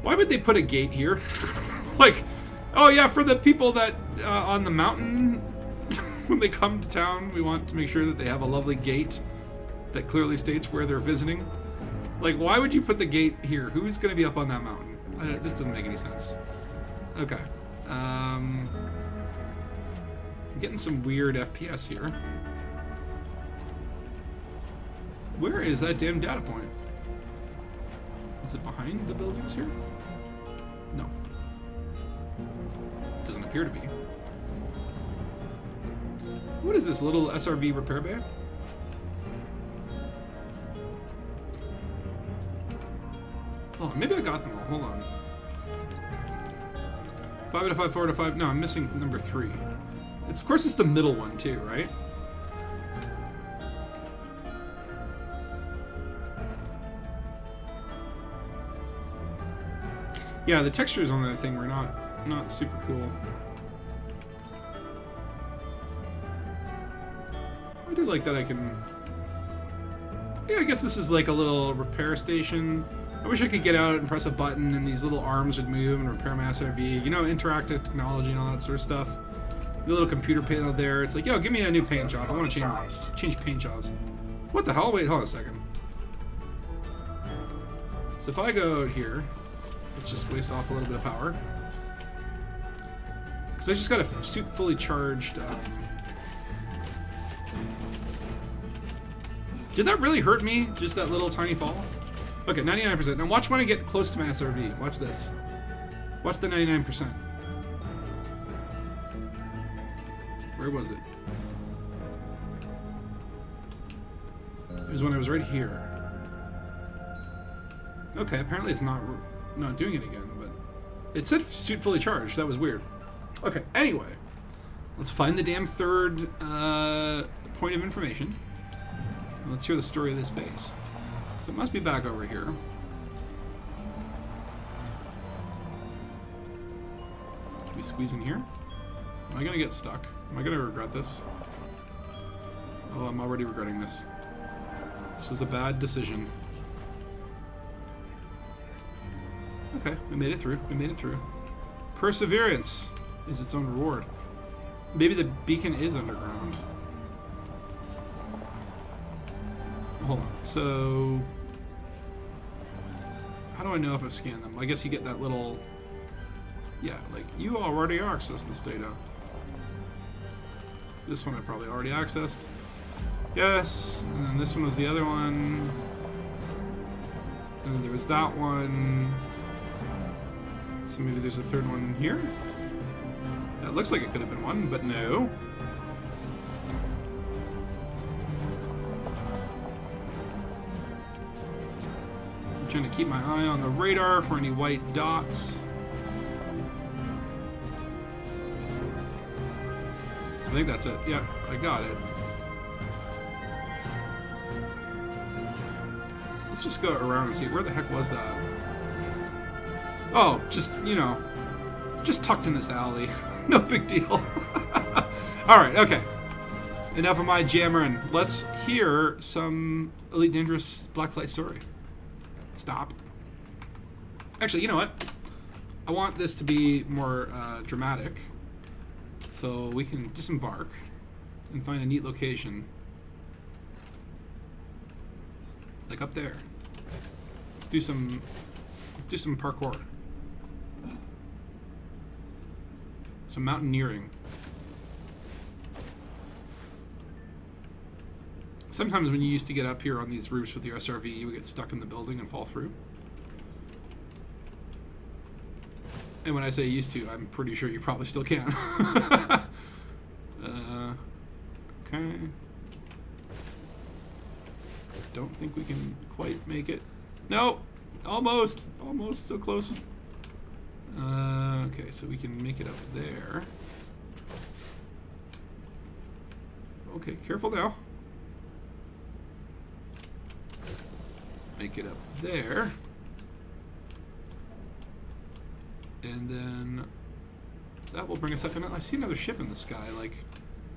Why would they put a gate here? Like, oh yeah, for the people that on the mountain, when they come to town, we want to make sure that they have a lovely gate that clearly states where they're visiting. Like, why would you put the gate here? Who's going to be up on that mountain? This doesn't make any sense. Okay. I'm getting some weird FPS here. Where is that damn data point? Is it behind the buildings here? No. Doesn't appear to be. What is this little SRV repair bay? Oh, maybe I got them all. Hold on. 5 out of 5, 4 out of 5. No, I'm missing number 3. Of course, it's the middle one too, right? Yeah, the textures on that thing were not super cool. I do like that I can... Yeah, I guess this is like a little repair station. I wish I could get out and press a button and these little arms would move and repair my SRV. You know, interactive technology and all that sort of stuff. The little computer panel there. It's like, yo, give me a new paint job. I want to change paint jobs. What the hell? Wait, hold on a second. So if I go here, let's just waste off a little bit of power. Because I just got a suit fully charged. Did that really hurt me? Just that little tiny fall? Okay, 99%. Now watch when I get close to my SRV. Watch this. Watch the 99%. Where was it? It was when I was right here. Okay, apparently it's not doing it again, but it said suit fully charged. That was weird. Okay, anyway. Let's find the damn third point of information. And let's hear the story of this base. So it must be back over here. Can we squeeze in here? Am I gonna get stuck? Am I gonna regret this? Oh, I'm already regretting this. This was a bad decision. Okay, we made it through. We made it through. Perseverance is its own reward. Maybe the beacon is underground. Hold on. So, how do I know if I've scanned them? I guess you get that little... Yeah, like, you already accessed this data. This one I probably already accessed. Yes, and then this one was the other one. And then there was that one. So maybe there's a third one here? That looks like it could have been one, but no. I'm trying to keep my eye on the radar for any white dots. I think that's it. Yeah, I got it. Let's just go around and see. Where the heck was that? Oh, just, you know, just tucked in this alley. No big deal. Alright, okay. Enough of my jammering. Let's hear some Elite Dangerous Blackflight story. Stop. Actually, you know what? I want this to be more dramatic. So we can disembark and find a neat location. Like up there. Let's do some parkour. Some mountaineering. Sometimes when you used to get up here on these roofs with your SRV, you would get stuck in the building and fall through. And when I say used to, I'm pretty sure you probably still can. Okay. Don't think we can quite make it. No! Almost! Almost, so close. Okay, so we can make it up there. Okay, careful now. Make it up there. And then that will bring us up. And I see another ship in the sky. Like,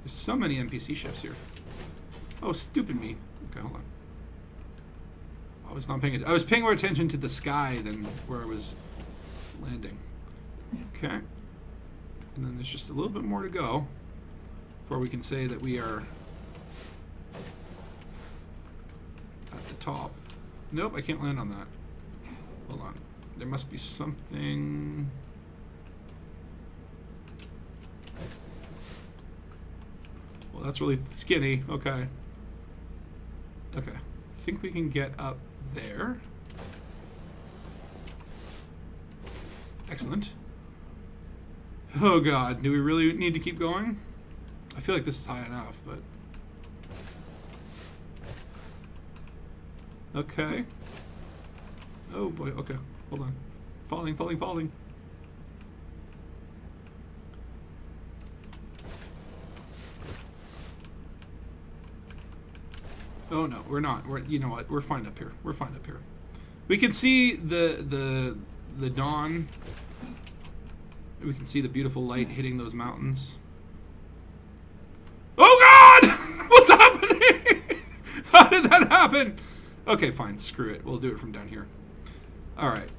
there's so many NPC ships here. Oh, stupid me. Okay, hold on. I was not paying attention. I was paying more attention to the sky than where I was landing. Okay. And then there's just a little bit more to go before we can say that we are at the top. Nope, I can't land on that. Hold on. There must be something... Well, that's really skinny. Okay. Okay. I think we can get up there. Excellent. Oh god, do we really need to keep going? I feel like this is high enough, but... Okay. Oh boy, okay. Hold on. Falling, falling, falling. Oh no, we're not. You know what? We're fine up here. We're fine up here. We can see the dawn. We can see the beautiful light hitting those mountains. Oh god! What's happening? How did that happen? Okay, fine. Screw it. We'll do it from down here. All right.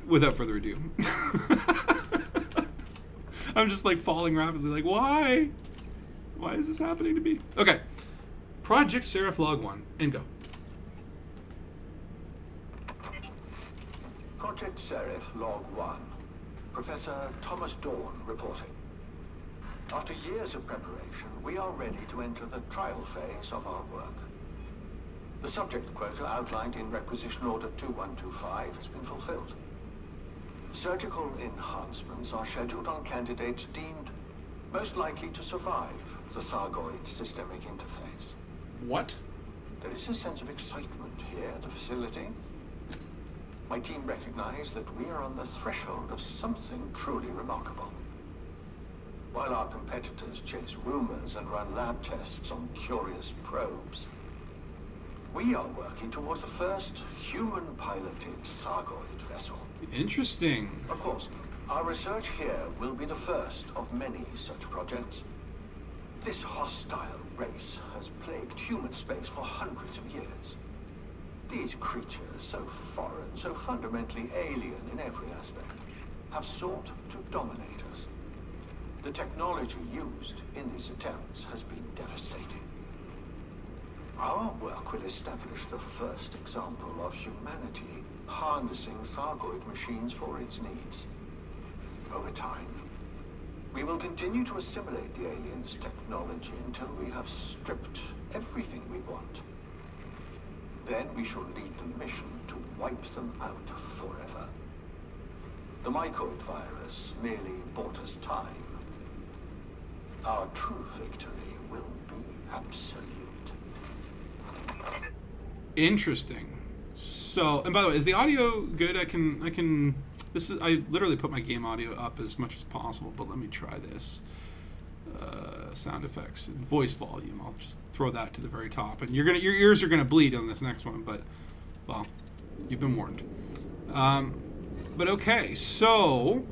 Without further ado. I'm just like falling rapidly. Like, why? Why is this happening to me? Okay. Project Seraph Log 1, and go. Project Seraph Log 1. Professor Thomas Dawn reporting. After years of preparation, we are ready to enter the trial phase of our work. The subject quota outlined in Requisition Order 2125 has been fulfilled. Surgical enhancements are scheduled on candidates deemed most likely to survive the Thargoids systemic interface. What? There is a sense of excitement here at the facility. My team recognize that we are on the threshold of something truly remarkable. While our competitors chase rumors and run lab tests on curious probes, we are working towards the first human-piloted Thargoid vessel. Interesting. Of course, our research here will be the first of many such projects. This hostile race has plagued human space for hundreds of years. These creatures, so foreign, so fundamentally alien in every aspect, have sought to dominate us. The technology used in these attempts has been devastating. Our work will establish the first example of humanity harnessing Thargoid machines for its needs. Over time, we will continue to assimilate the aliens' technology until we have stripped everything we want. Then we shall lead the mission to wipe them out forever. The mycoid virus merely bought us time. Our true victory will be absolute. Interesting. So, and by the way, is the audio good? I can. I literally put my game audio up as much as possible, but let me try this. Sound effects and voice volume. I'll just throw that to the very top, and your ears are gonna bleed on this next one. But, well, you've been warned. But okay, so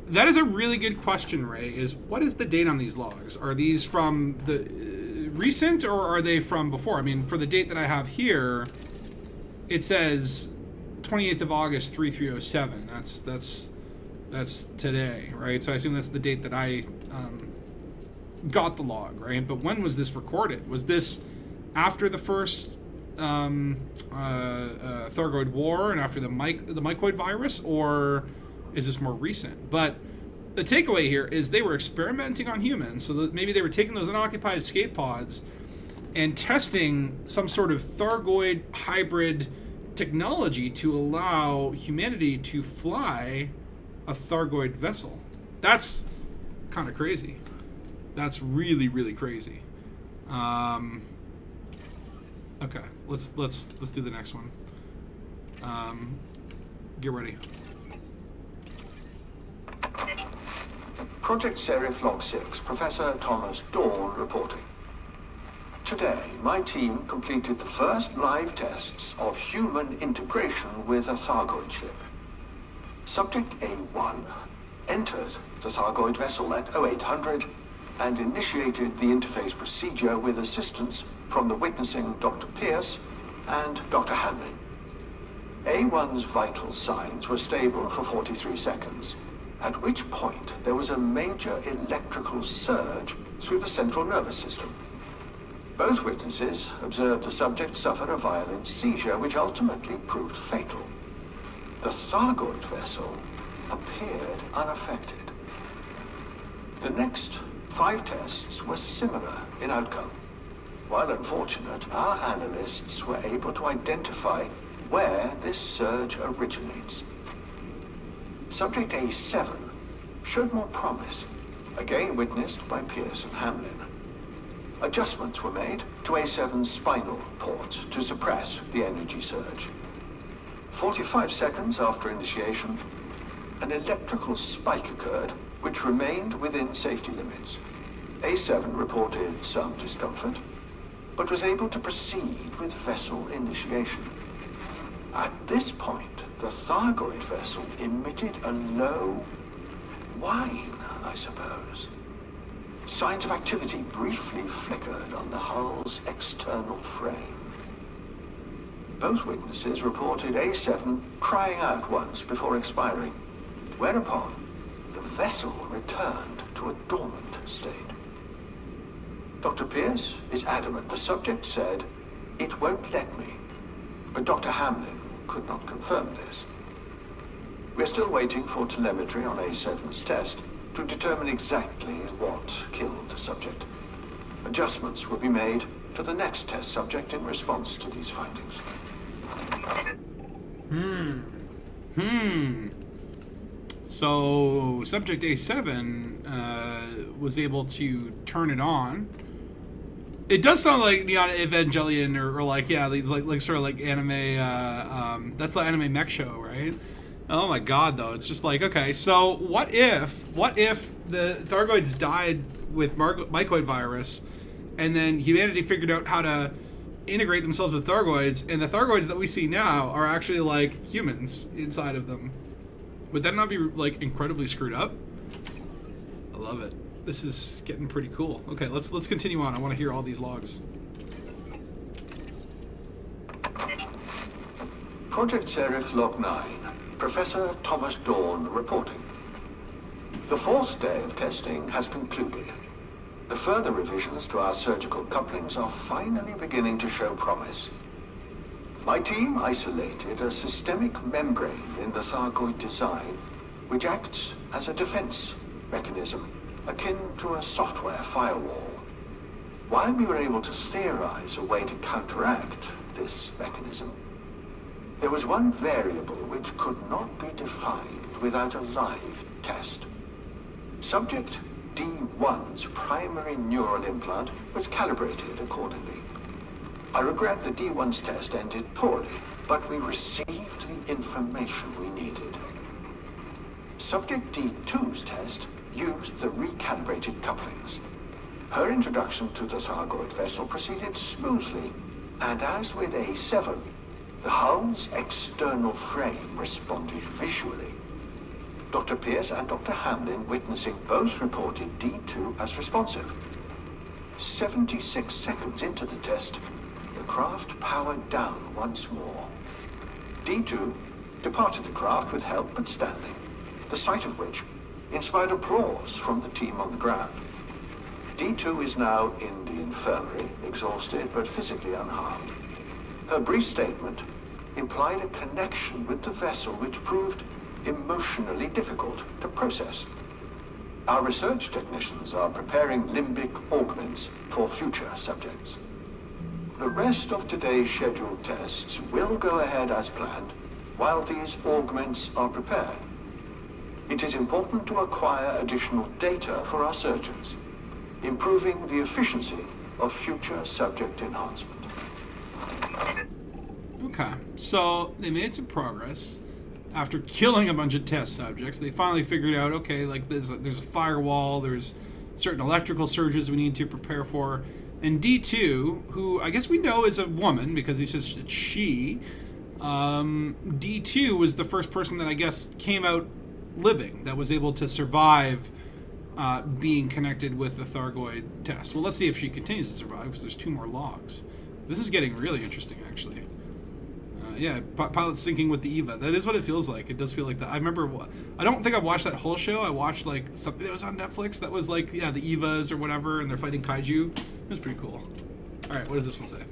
that is a really good question, Ray. Is what is the date on these logs? Are these from the recent, or are they from before? I mean, for the date that I have here, it says 28th of August 3307. That's today, right? So I assume that's the date that I got the log, right? But when was this recorded? Was this after the first Thargoid War and after the mycoid virus, or is this more recent? But the takeaway here is they were experimenting on humans, so that maybe they were taking those unoccupied escape pods and testing some sort of Thargoid hybrid technology to allow humanity to fly a Thargoid vessel. That's kind of crazy. That's really, really crazy. Okay, let's do the next one. Get ready. Project Seraph Log 6, Professor Thomas Dawn reporting. Today, my team completed the first live tests of human integration with a Thargoid ship. Subject A1 entered the Thargoid vessel at 0800 and initiated the interface procedure with assistance from the witnessing Dr. Pierce and Dr. Hamlin. A1's vital signs were stable for 43 seconds, at which point there was a major electrical surge through the central nervous system. Both witnesses observed the subject suffer a violent seizure, which ultimately proved fatal. The Thargoid vessel appeared unaffected. The next 5 tests were similar in outcome. While unfortunate, our analysts were able to identify where this surge originates. Subject A7 showed more promise, again witnessed by Pierce and Hamlin. Adjustments were made to A7's spinal port to suppress the energy surge. 45 seconds after initiation, an electrical spike occurred, which remained within safety limits. A7 reported some discomfort, but was able to proceed with vessel initiation. At this point, the Thargoid vessel emitted a low whine, I suppose. Signs of activity briefly flickered on the hull's external frame. Both witnesses reported A7 crying out once before expiring, whereupon the vessel returned to a dormant state. Dr. Pierce is adamant the subject said, "It won't let me," but Dr. Hamlin could not confirm this. We're still waiting for telemetry on A7's test to determine exactly what killed the subject. Adjustments will be made to the next test subject in response to these findings. So, subject A7 was able to turn it on. It does sound like Neon Evangelion or like sort of like anime. That's the anime mech show, right? Oh my god, though. It's just like, okay, so what if the Thargoids died with mycoid virus, and then humanity figured out how to integrate themselves with Thargoids, and the Thargoids that we see now are actually like humans inside of them? Would that not be like incredibly screwed up? I love it. This is getting pretty cool. Okay, let's continue on. I want to hear all these logs. Project Serif Log 9. Professor Thomas Dawn reporting. The 4th day of testing has concluded. The further revisions to our surgical couplings are finally beginning to show promise. My team isolated a systemic membrane in the Thargoid design, which acts as a defense mechanism, akin to a software firewall. While we were able to theorize a way to counteract this mechanism, there was one variable which could not be defined without a live test. Subject D1's primary neural implant was calibrated accordingly. I regret that D1's test ended poorly, but we received the information we needed. Subject D2's test used the recalibrated couplings. Her introduction to the Thargoid vessel proceeded smoothly, and as with A7, the hull's external frame responded visually. Dr. Pierce and Dr. Hamlin, witnessing both, reported D2 as responsive. 76 seconds into the test, the craft powered down once more. D2 departed the craft with help but standing, the sight of which inspired applause from the team on the ground. D2 is now in the infirmary, exhausted but physically unharmed. Her brief statement implied a connection with the vessel which proved emotionally difficult to process. Our research technicians are preparing limbic augments for future subjects. The rest of today's scheduled tests will go ahead as planned while these augments are prepared. It is important to acquire additional data for our surgeons, improving the efficiency of future subject enhancement. Okay, so they made some progress. After killing a bunch of test subjects, they finally figured out, okay, like there's a firewall, there's certain electrical surges we need to prepare for. And D2, who I guess we know is a woman because he says it's she, D2 was the first person that I guess came out living, that was able to survive being connected with the Thargoid test. Well, let's see if she continues to survive, because there's 2 more logs. This is getting really interesting, actually. pilot syncing with the Eva. That is what it feels like. It does feel like that. I remember, I don't think I watched that whole show. I watched like something that was on Netflix that was like, the Evas or whatever, and they're fighting kaiju. It was pretty cool. All right, what does this one say?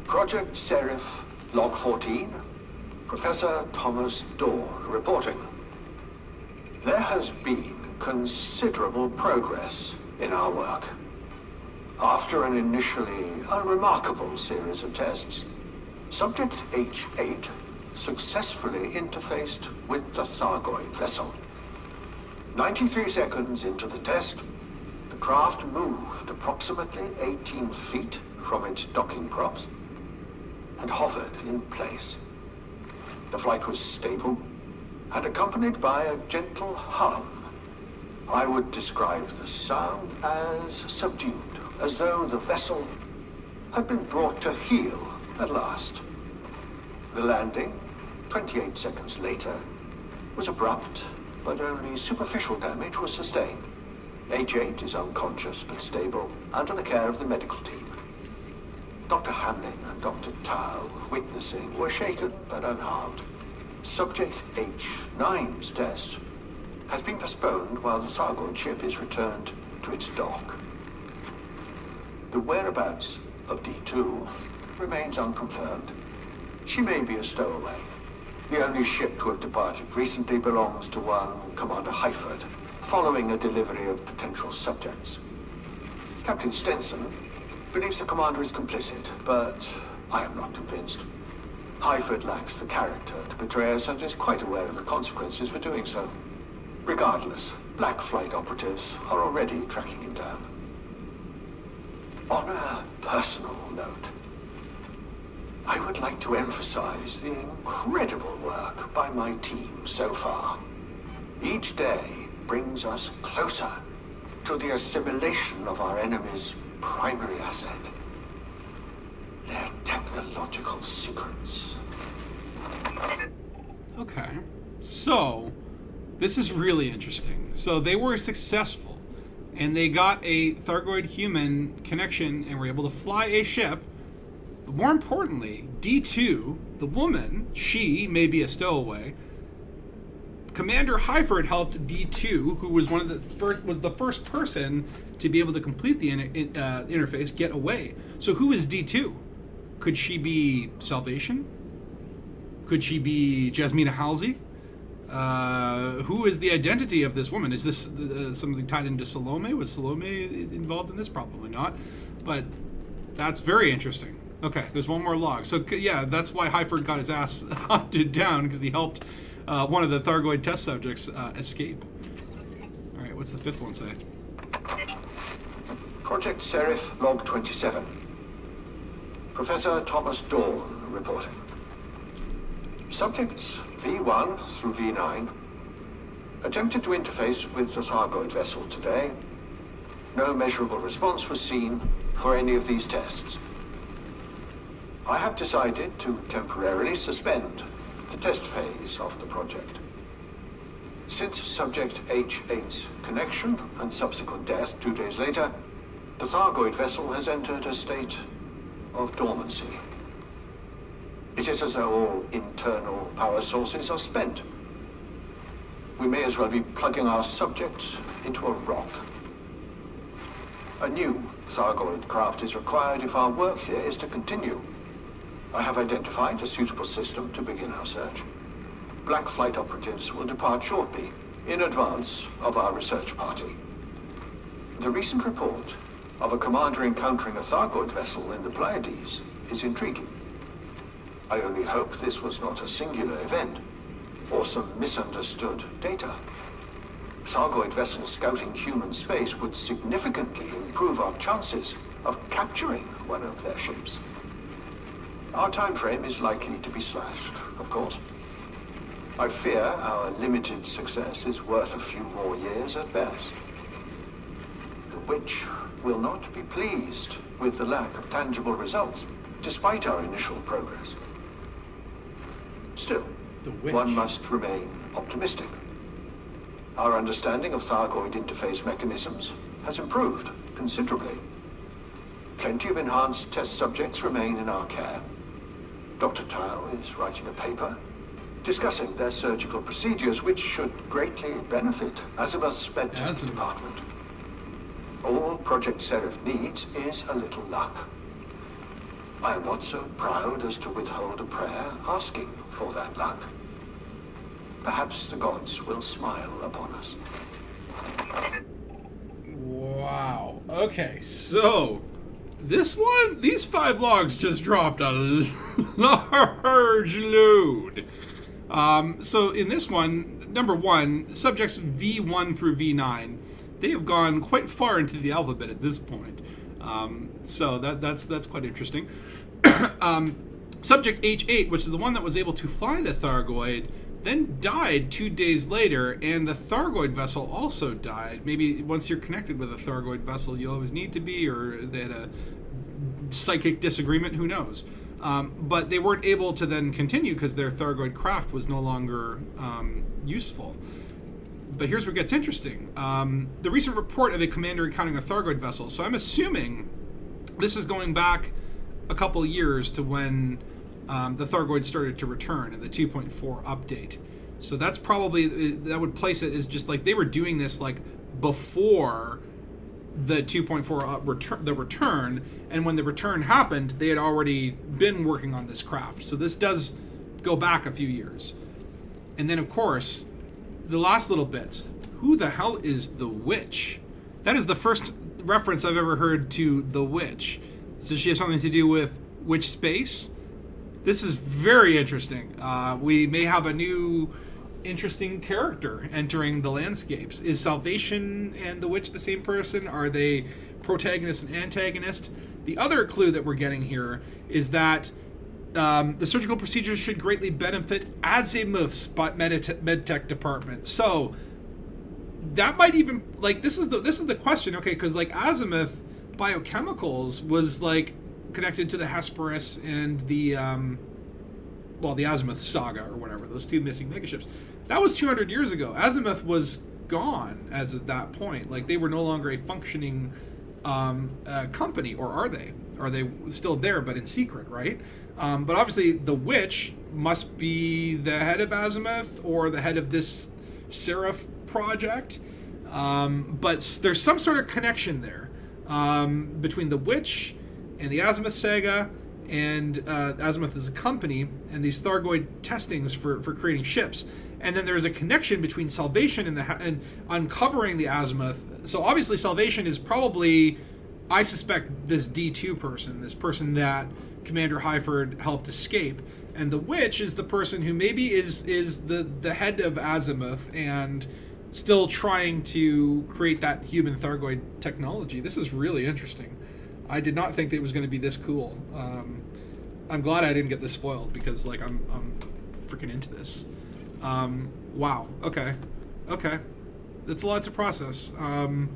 Project Seraph, Log 14, Professor Thomas Dorn reporting. There has been considerable progress in our work. After an initially unremarkable series of tests, Subject H8 successfully interfaced with the Thargoid vessel. 93 seconds into the test, the craft moved approximately 18 feet from its docking props and hovered in place. The flight was stable and accompanied by a gentle hum. I would describe the sound as subdued, as though the vessel had been brought to heel at last. The landing, 28 seconds later, was abrupt, but only superficial damage was sustained. H8 is unconscious but stable, under the care of the medical team. Dr. Hamlin and Dr. Tao, witnessing, were shaken but unharmed. Subject H9's test has been postponed while the Thargoid ship is returned to its dock. The whereabouts of D2 remains unconfirmed. She may be a stowaway. The only ship to have departed recently belongs to one Commander Hyford, following a delivery of potential subjects. Captain Stenson believes the commander is complicit, but I am not convinced. Hyford lacks the character to betray us and is quite aware of the consequences for doing so. Regardless, Black Flight operatives are already tracking him down. On a personal note, I would like to emphasize the incredible work by my team so far. Each day brings us closer to the assimilation of our enemy's primary asset, their technological secrets. Okay, so this is really interesting. So they were successful, and they got a Thargoid human connection and were able to fly a ship. But more importantly, D2, the woman, she may be a stowaway. Commander Hyford helped D2, who was the first person to be able to complete the interface, get away. So who is D2? Could she be Salvation? Could she be Jasmina Halsey? Who is the identity of this woman? Is this something tied into Salome? Was Salome involved in this? Probably not. But that's very interesting. Okay, there's one more log. So yeah, that's why Hyford got his ass hunted down, because he helped one of the Thargoid test subjects escape. All right, what's the fifth one say? Project Seraph, Log 27. Professor Thomas Dorn reporting. Subjects V1 through V9 attempted to interface with the Thargoid vessel today. No measurable response was seen for any of these tests. I have decided to temporarily suspend the test phase of the project. Since Subject H8's connection and subsequent death 2 days later, the Thargoid vessel has entered a state of dormancy. It is as though all internal power sources are spent. We may as well be plugging our subject into a rock. A new Thargoid craft is required if our work here is to continue. I have identified a suitable system to begin our search. Black Flight operatives will depart shortly, in advance of our research party. The recent report of a commander encountering a Thargoid vessel in the Pleiades is intriguing. I only hope this was not a singular event, or some misunderstood data. Thargoid vessels scouting human space would significantly improve our chances of capturing one of their ships. Our time frame is likely to be slashed, of course. I fear our limited success is worth a few more years at best. The Witch will not be pleased with the lack of tangible results, despite our initial progress. Still, one must remain optimistic. Our understanding of Thargoid interface mechanisms has improved considerably. Plenty of enhanced test subjects remain in our care. Dr. Tao is writing a paper discussing their surgical procedures, which should greatly benefit Azimuth's medtech department. All Project Seraph needs is a little luck. I am not so proud as to withhold a prayer asking for that luck. Perhaps the gods will smile upon us. Wow. Okay, so this one, these 5 logs just dropped a large load. So in this one, number 1, subjects V1 through V9, they have gone quite far into the alphabet at this point. So that's quite interesting. Subject H8, which is the one that was able to fly the Thargoid, then died 2 days later, and the Thargoid vessel also died. Maybe once you're connected with a Thargoid vessel, you always need to be, or they had a psychic disagreement, who knows. But they weren't able to then continue because their Thargoid craft was no longer useful. But here's what gets interesting. The recent report of a commander encountering a Thargoid vessel. So I'm assuming this is going back a couple years to when the Thargoids started to return in the 2.4 update. So that's probably, that would place it as just like they were doing this like before the 2.4 return, and when the return happened, they had already been working on this craft. So this does go back a few years. And then, of course, the last little bits. Who the hell is the witch? That is the first reference I've ever heard to the witch. Does she have something to do with witch space? This is very interesting. We may have a new interesting character entering the landscapes. Is Salvation and the witch the same person? Are they protagonist and antagonist? The other clue that we're getting here is that the surgical procedures should greatly benefit Azimuth's medtech department. So that might even, like, this is the question, okay? Because like Azimuth Biochemicals was like connected to the Hesperus and the the Azimuth saga or whatever, those 2 missing megaships. That was 200 years ago. Azimuth was gone as of that point. Like, they were no longer a functioning company, or are they? Are they still there, but in secret, right? But obviously, the witch must be the head of Azimuth or the head of this Seraph project. But there's some sort of connection there between the witch and the Azimuth saga, and Azimuth as a company, and these Thargoid testings for creating ships. And then there's a connection between Salvation and uncovering the Azimuth. So obviously Salvation is probably, I suspect, this D2 person, this person that Commander Hyford helped escape. And the witch is the person who maybe is the head of Azimuth and still trying to create that human Thargoid technology. This is really interesting. I did not think that it was going to be this cool. I'm glad I didn't get this spoiled, because like I'm freaking into this. Wow. Okay. That's a lot to process. And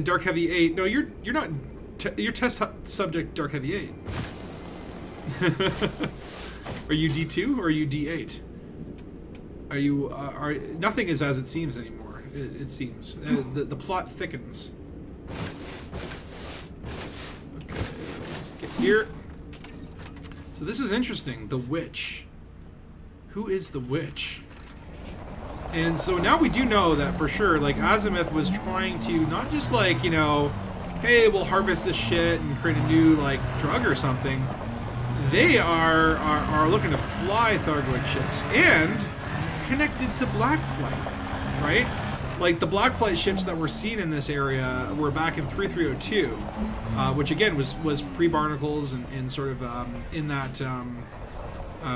Dark Heavy 8. No, you're not. You're test subject Dark Heavy 8. Are you D2 or are you D8? Are you? Nothing is as it seems anymore. It seems the plot thickens. Okay, let's get here. So this is interesting. The witch. Who is the witch? And so now we do know that for sure, like, Azimuth was trying to not just, like, you know, hey, we'll harvest this shit and create a new, like, drug or something. They are looking to fly Thargoid ships and connected to Blackflight, right? Like, the Blackflight ships that were seen in this area were back in 3302, which again was pre-barnacles and sort of in that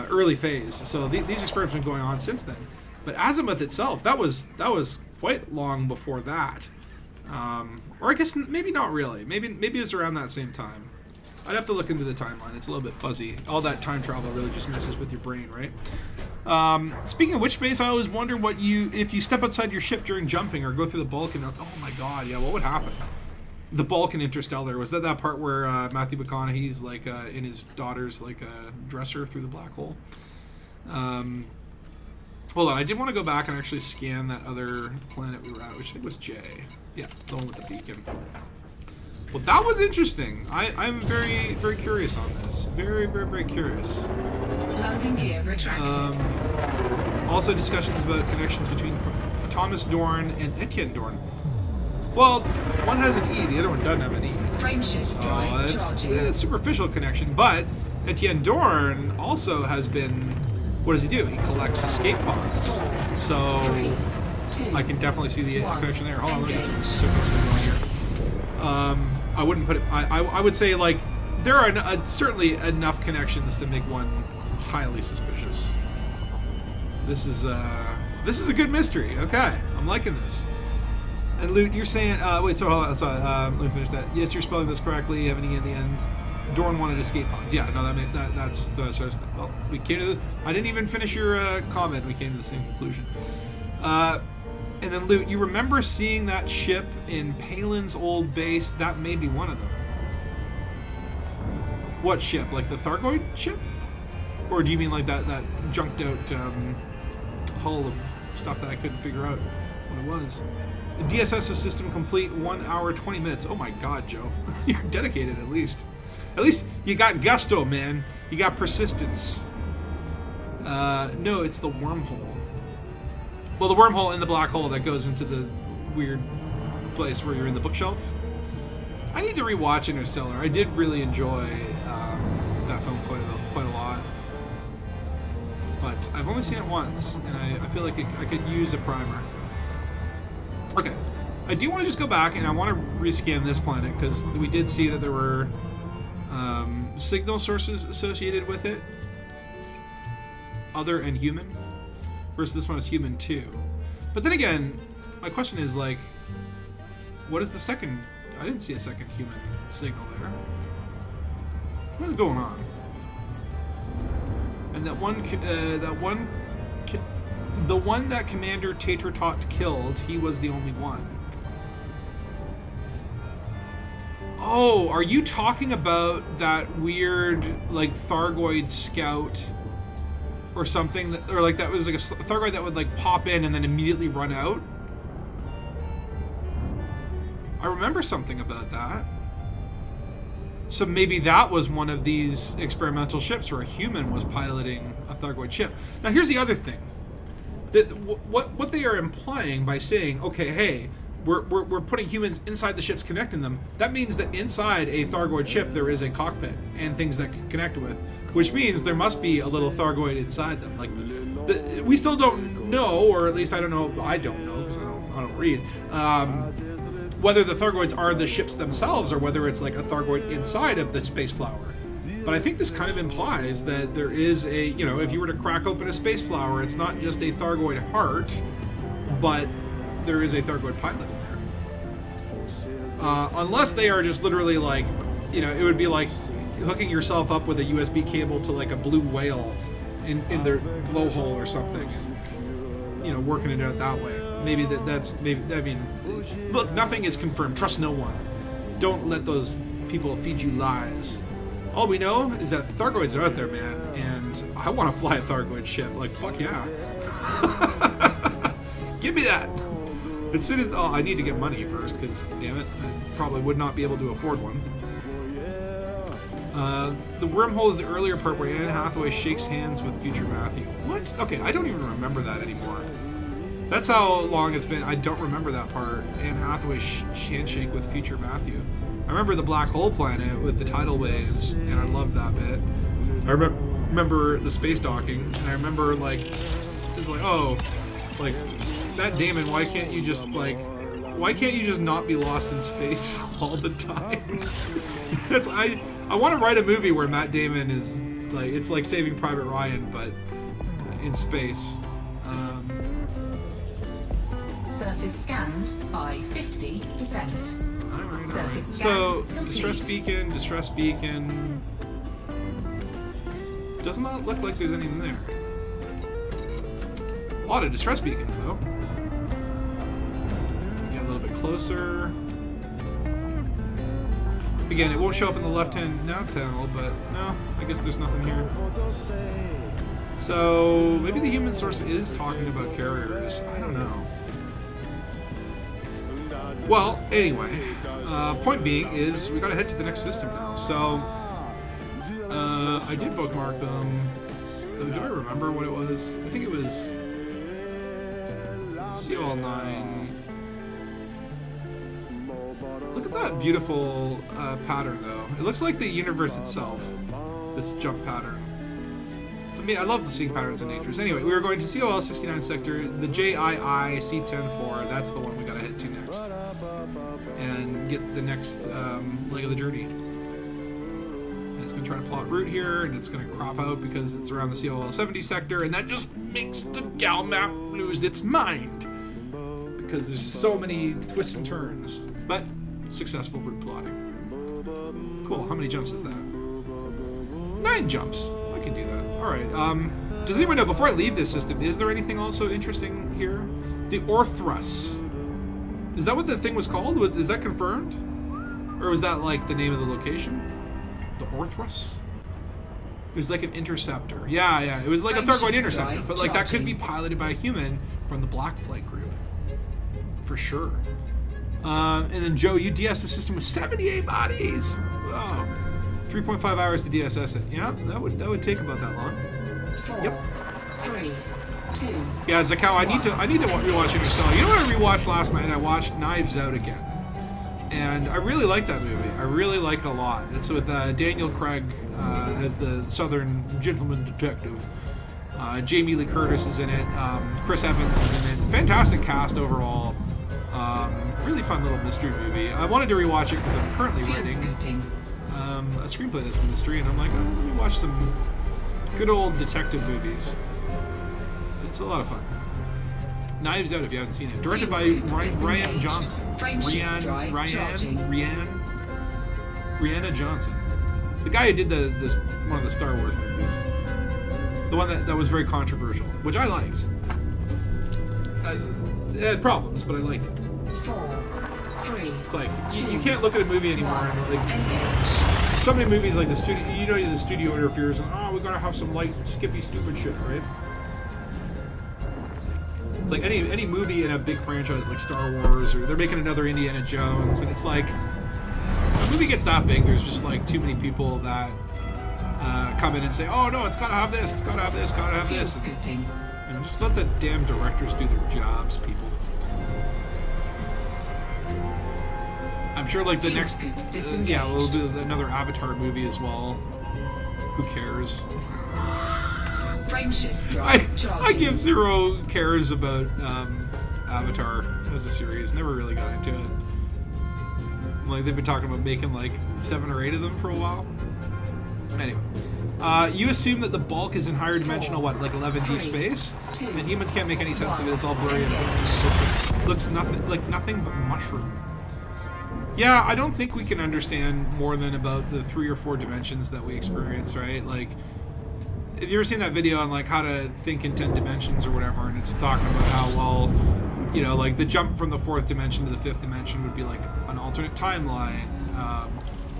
early phase. So these experiments have been going on since then. But Azimuth itself, that was quite long before that. Or I guess maybe not really. Maybe it was around that same time. I'd have to look into the timeline. It's a little bit fuzzy. All that time travel really just messes with your brain, right? Speaking of witch space, I always wonder if you step outside your ship during jumping or go through the bulk and, oh my god, yeah, what would happen? The bulk in Interstellar, was that part where Matthew McConaughey's like in his daughter's like dresser through the black hole? Hold on, I did want to go back and actually scan that other planet we were at, which I think was J. Yeah, the one with the beacon. Well, that was interesting. I'm very, very curious on this. Very, very, very curious. Landing gear retracted. Also, discussions about connections between Thomas Dorn and Etienne Dorn. Well, one has an E, the other one doesn't have an E. Frameshift drive It's charging. a superficial connection, but Etienne Dorn also has been. What does he do? He collects escape pods. So 3, 2, I can definitely see the 1. connection there. Hold on, let me get some Engage. statistics going here. I wouldn't put it. I would say like there are certainly enough connections to make one highly suspicious. This is a good mystery. Okay, I'm liking this. And Loot, you're saying wait. So hold on. Sorry, let me finish that. Yes, you're spelling this correctly. You have an E at the end. Dorn wanted escape pods. Yeah, no, that's the sort of stuff. Well, we came to this. I didn't even finish your comment. We came to the same conclusion. And then Loot, you remember seeing that ship in Palin's old base? That may be one of them. What ship? Like the Thargoid ship? Or do you mean like that junked out hull of stuff that I couldn't figure out what it was? The DSS is system complete, 1 hour, 20 minutes. Oh my god, Joe. You're dedicated at least. At least you got gusto, man. You got persistence. No, it's the wormhole. Well, the wormhole in the black hole that goes into the weird place where you're in the bookshelf. I need to rewatch Interstellar. I did really enjoy that film quite a lot. But I've only seen it once, and I feel like I could use a primer. Okay. I do want to just go back, and I want to rescan this planet, because we did see that there were signal sources associated with it. Other and human. Versus this one is human too. But then again, my question is like, what is the second? I didn't see a second human signal there. What is going on? And the one that Commander Tater Tot killed, he was the only one. Oh, are you talking about that weird like Thargoid scout? Or something that, or like that was like a Thargoid that would like pop in and then immediately run out. I remember something about that. So maybe that was one of these experimental ships where a human was piloting a Thargoid ship. Now here's the other thing. That what they are implying by saying, okay, hey, we're putting humans inside the ships, connecting them. That means that inside a Thargoid ship there is a cockpit and things that can connect with. Which means there must be a little Thargoid inside them. Like, we still don't know, or at least I don't know because I don't read, whether the Thargoids are the ships themselves or whether it's like a Thargoid inside of the space flower. But I think this kind of implies that there is a, if you were to crack open a space flower, it's not just a Thargoid heart, but there is a Thargoid pilot in there. Unless they are just literally like, it would be like hooking yourself up with a USB cable to like a blue whale in their blowhole or something, and, working it out that way. Maybe look, nothing is confirmed. Trust no one. Don't let those people feed you lies. All we know is that Thargoids are out there, man, and I want to fly a Thargoid ship. Like, fuck yeah. Give me that. As soon as I need to get money first, because damn it, I probably would not be able to afford one. The wormhole is the earlier part where Anne Hathaway shakes hands with future Matthew. What? Okay, I don't even remember that anymore. That's how long it's been. I don't remember that part. Anne Hathaway handshake with future Matthew. I remember the black hole planet with the tidal waves, and I loved that bit. I remember the space docking, and I remember like it's like, oh, like Matt Damon. Why can't you just not be lost in space all the time? I want to write a movie where Matt Damon is like, it's like Saving Private Ryan, but in space. Surface scanned by 50%. Alright. Surface So, scan distress beacon. Does not look like there's anything there. A lot of distress beacons, though. Get a little bit closer. Again, it won't show up in the left-hand nav panel, but no, I guess there's nothing here. So, maybe the human source is talking about carriers. I don't know. Well, anyway, point being is we gotta head to the next system now. So, I did bookmark them. Do I remember what it was? I think it was COL9. Look at that beautiful pattern, though. It looks like the universe itself, this jump pattern. To me, I love seeing patterns in nature. So anyway, we were going to COL 69 sector, the JII C104. That's the one we gotta head to next, and get the next leg of the journey. And it's gonna try to plot route here, and it's gonna crop out because it's around the COL 70 sector, and that just makes the gal map lose its mind because there's so many twists and turns. But successful route plotting. Cool. How many jumps is that? 9 jumps. I can do that. Alright, does anyone know, before I leave this system, is there anything also interesting here? The Orthrus. Is that what the thing was called? Is that confirmed? Or was that like the name of the location? The Orthrus? It was like an interceptor. Yeah, it was like a Thargoid interceptor, but like that could be piloted by a human from the Black Flight group. For sure. And then Joe, you DS the system with 78 bodies! Wow. 3.5 hours to DSS it. Yeah, that would take about that long. 4, Yep. 3, 2. Yeah, Zakao, I need to rewatch Interstellar. You know what I rewatched last night? I watched Knives Out again, and I really like that movie. I really like it a lot. It's with Daniel Craig as the Southern gentleman detective. Jamie Lee Curtis is in it. Chris Evans is in it. Fantastic cast overall. Really fun little mystery movie. I wanted to rewatch it because I'm currently writing a screenplay that's a mystery, and I'm like, oh, let me watch some good old detective movies. It's a lot of fun. Knives Out, if you haven't seen it. Directed by Rian Johnson. Rihanna Johnson. The guy who did one of the Star Wars movies. The one that was very controversial, which I liked. It had problems, but I liked it. 4, 3. It's like, you can't look at a movie anymore and like... Engage. So many movies like the studio interferes and we gotta have some light, skippy, stupid shit, right? It's like any movie in a big franchise like Star Wars, or they're making another Indiana Jones, and it's like a movie gets that big, there's just like too many people that come in and say, oh no, it's gotta have this, it's gotta have this, gotta have this. And, just let the damn directors do their jobs, people. I'm sure like the next, we'll do another Avatar movie as well. Who cares? Frameshift drive I give zero cares about Avatar as a series. Never really got into it. Like they've been talking about making like 7 or 8 of them for a while. Anyway, you assume that the bulk is in higher dimensional, like 11D space, and humans can't make any sense of it. It's all blurry and it looks nothing but mushroom. Yeah, I don't think we can understand more than about the 3 or 4 dimensions that we experience, right? Like, have you ever seen that video on like how to think in 10 dimensions or whatever, and it's talking about how, well, you know, like the jump from the 4th dimension to the 5th dimension would be like an alternate timeline,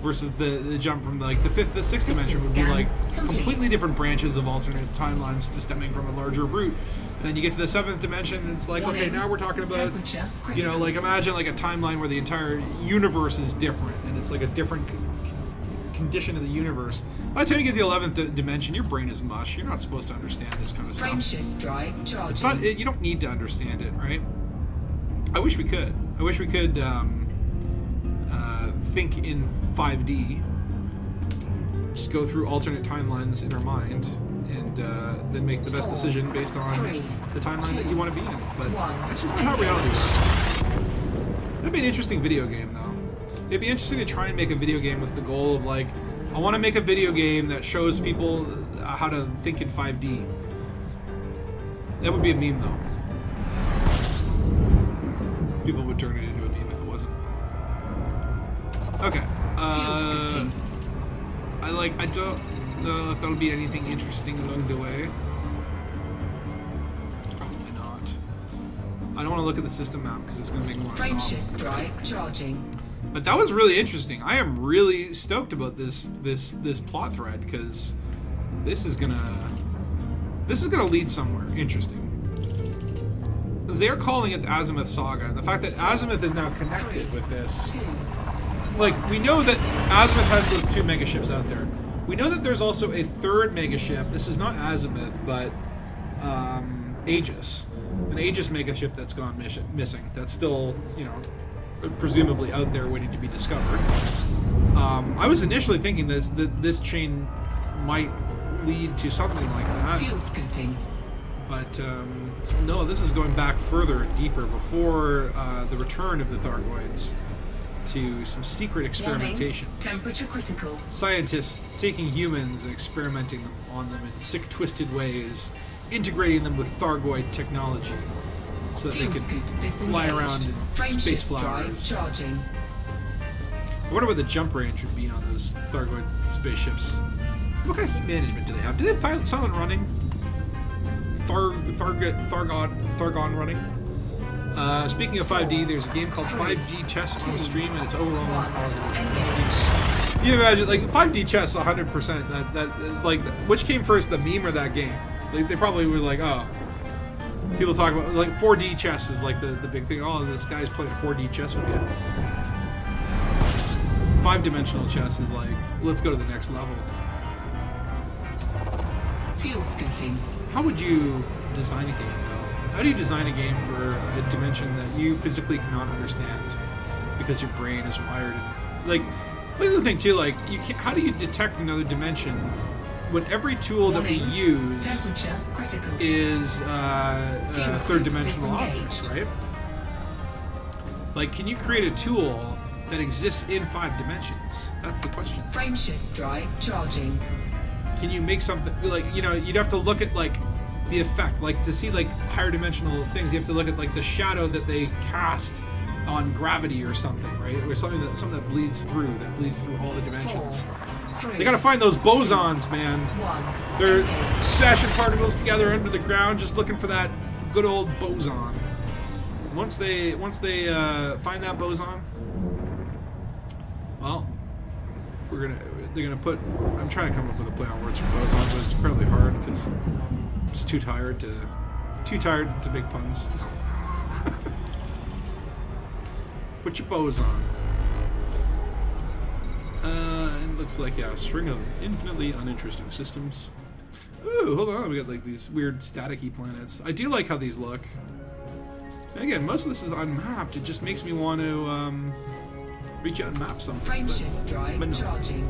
versus the jump from like the 5th to the 6th dimension would be like completely different branches of alternate timelines stemming from a larger route. And then you get to the 7th dimension, and it's like, okay, now we're talking about, you know, like imagine like a timeline where the entire universe is different, and it's like a different condition of the universe. By the time you get to the 11th dimension, your brain is mush. You're not supposed to understand this kind of stuff. Frameshift drive charging. It's not. You don't need to understand it, right? I wish we could. I wish we could think in 5D. Just go through alternate timelines in our mind, and then make the best decision based on the timeline that you want to be in. But that's just not how reality works. That'd be an interesting video game, though. It'd be interesting to try and make a video game with the goal of like, I want to make a video game that shows people how to think in 5D. That would be a meme, though. People would turn it into a meme if it wasn't. Okay. I don't know if that'll be anything interesting along the way. Probably not. I don't want to look at the system map because it's going to make me want to stop. Frameshift drive charging. But that was really interesting. I am really stoked about this plot thread because this is gonna lead somewhere interesting. they're calling it the Azimuth Saga, and the fact that Azimuth is now connected with this. 2. Like, we know that Azimuth has those 2 megaships out there. We know that there's also a 3rd megaship. This is not Azimuth, but Aegis. An Aegis megaship that's gone missing. That's still, you know, presumably out there waiting to be discovered. I was initially thinking that this chain might lead to something like that. Fuel scooping. But no, this is going back further, deeper, before the return of the Thargoids to some secret experimentation. Warning. Temperature critical. Scientists taking humans and experimenting on them in sick, twisted ways, integrating them with Thargoid technology so that Fuel they scoop could disengaged. fly around in Frameshift space drive flowers. charging. I wonder what the jump range would be on those Thargoid spaceships. What kind of heat management do they have? Do they have silent running? Thargon running? Speaking of 5D, there's a game called 5D Chess on stream, and it's overwhelmingly positive. You imagine, like, 5D Chess 100%. That like, which came first, the meme or that game? Like, they probably were like, oh. People talk about, like, 4D chess is like the big thing. Oh, this guy's playing 4D chess with you. 5-dimensional chess is like, let's go to the next level. Fuel scooping. How would you design a game, though? How do you design a game for a dimension that you physically cannot understand because your brain is wired? Like, here's the thing too. Like, you can't. How do you detect another dimension when every tool that we Warning. use Temperature critical. is Fuel third-dimensional disengaged. objects, right? Like, can you create a tool that exists in 5 dimensions? That's the question. Frameshift drive charging. Can you make something like, you know, you'd have to look at like the effect, like to see like higher dimensional things, you have to look at like the shadow that they cast on gravity or something, right? Or something that bleeds through all the dimensions. 4, 3, They gotta find those bosons, man. 1. They're stashing particles together under the ground, just looking for that good old boson. Once they find that boson, well, they're gonna put. I'm trying to come up with a play on words for boson, but it's incredibly hard because I'm just too tired to make puns. Put your boson. It looks like, yeah, a string of infinitely uninteresting systems. Ooh, hold on, we got like these weird staticky planets. I do like how these look. And again, most of this is unmapped. It just makes me want to reach out and map something. Frameshift drive but no. charging.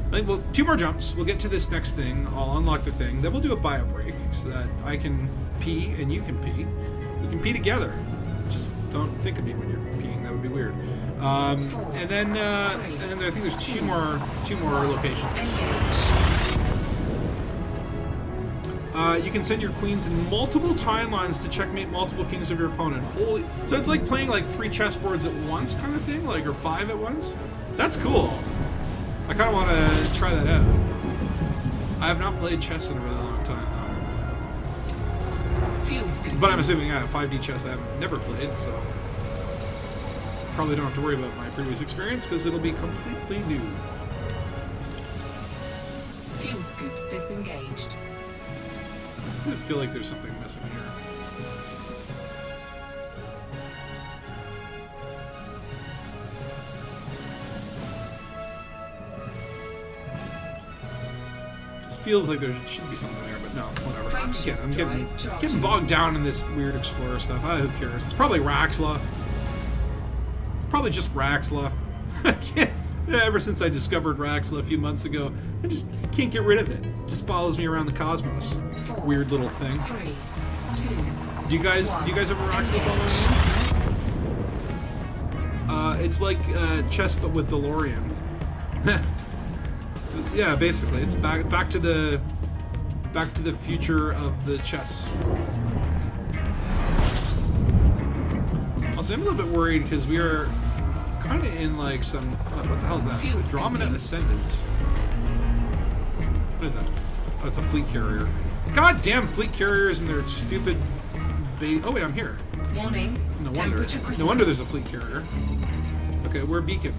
I think, well, 2 more jumps. We'll get to this next thing. I'll unlock the thing. Then we'll do a bio break so that I can pee and you can pee. We can pee together. Just don't think of me when you're peeing. That would be weird. And then I think there's two more locations. You can send your queens in multiple timelines to checkmate multiple kings of your opponent. Holy! So it's like playing like 3 chessboards at once, kind of thing, like, or 5 at once. That's cool. I kind of want to try that out. I have not played chess in a really long time, but I'm assuming 5D chess I have never played, so probably don't have to worry about my previous experience because it'll be completely new. Fuel scoop disengaged. I feel like there's something missing here. Just feels like there should be something there, but no, whatever. I'm getting bogged down in this weird explorer stuff. Who cares? It's probably Raxla. It's probably just Raxla. Ever since I discovered Raxla a few months ago, I just can't get rid of it. It just follows me around the cosmos. 4, Weird little thing. 3, 2, Do you guys have a Raxla following you? It's like chess but with DeLorean. So, yeah, basically, it's back to the future of the chess. Also, I'm a little bit worried because we are kind of in like some. What the hell is that? Andromeda Ascendant. What is that? Oh, it's a fleet carrier. Goddamn fleet carriers and their stupid. Oh wait, I'm here. warning. No wonder there's a fleet carrier. Okay, we're beacon.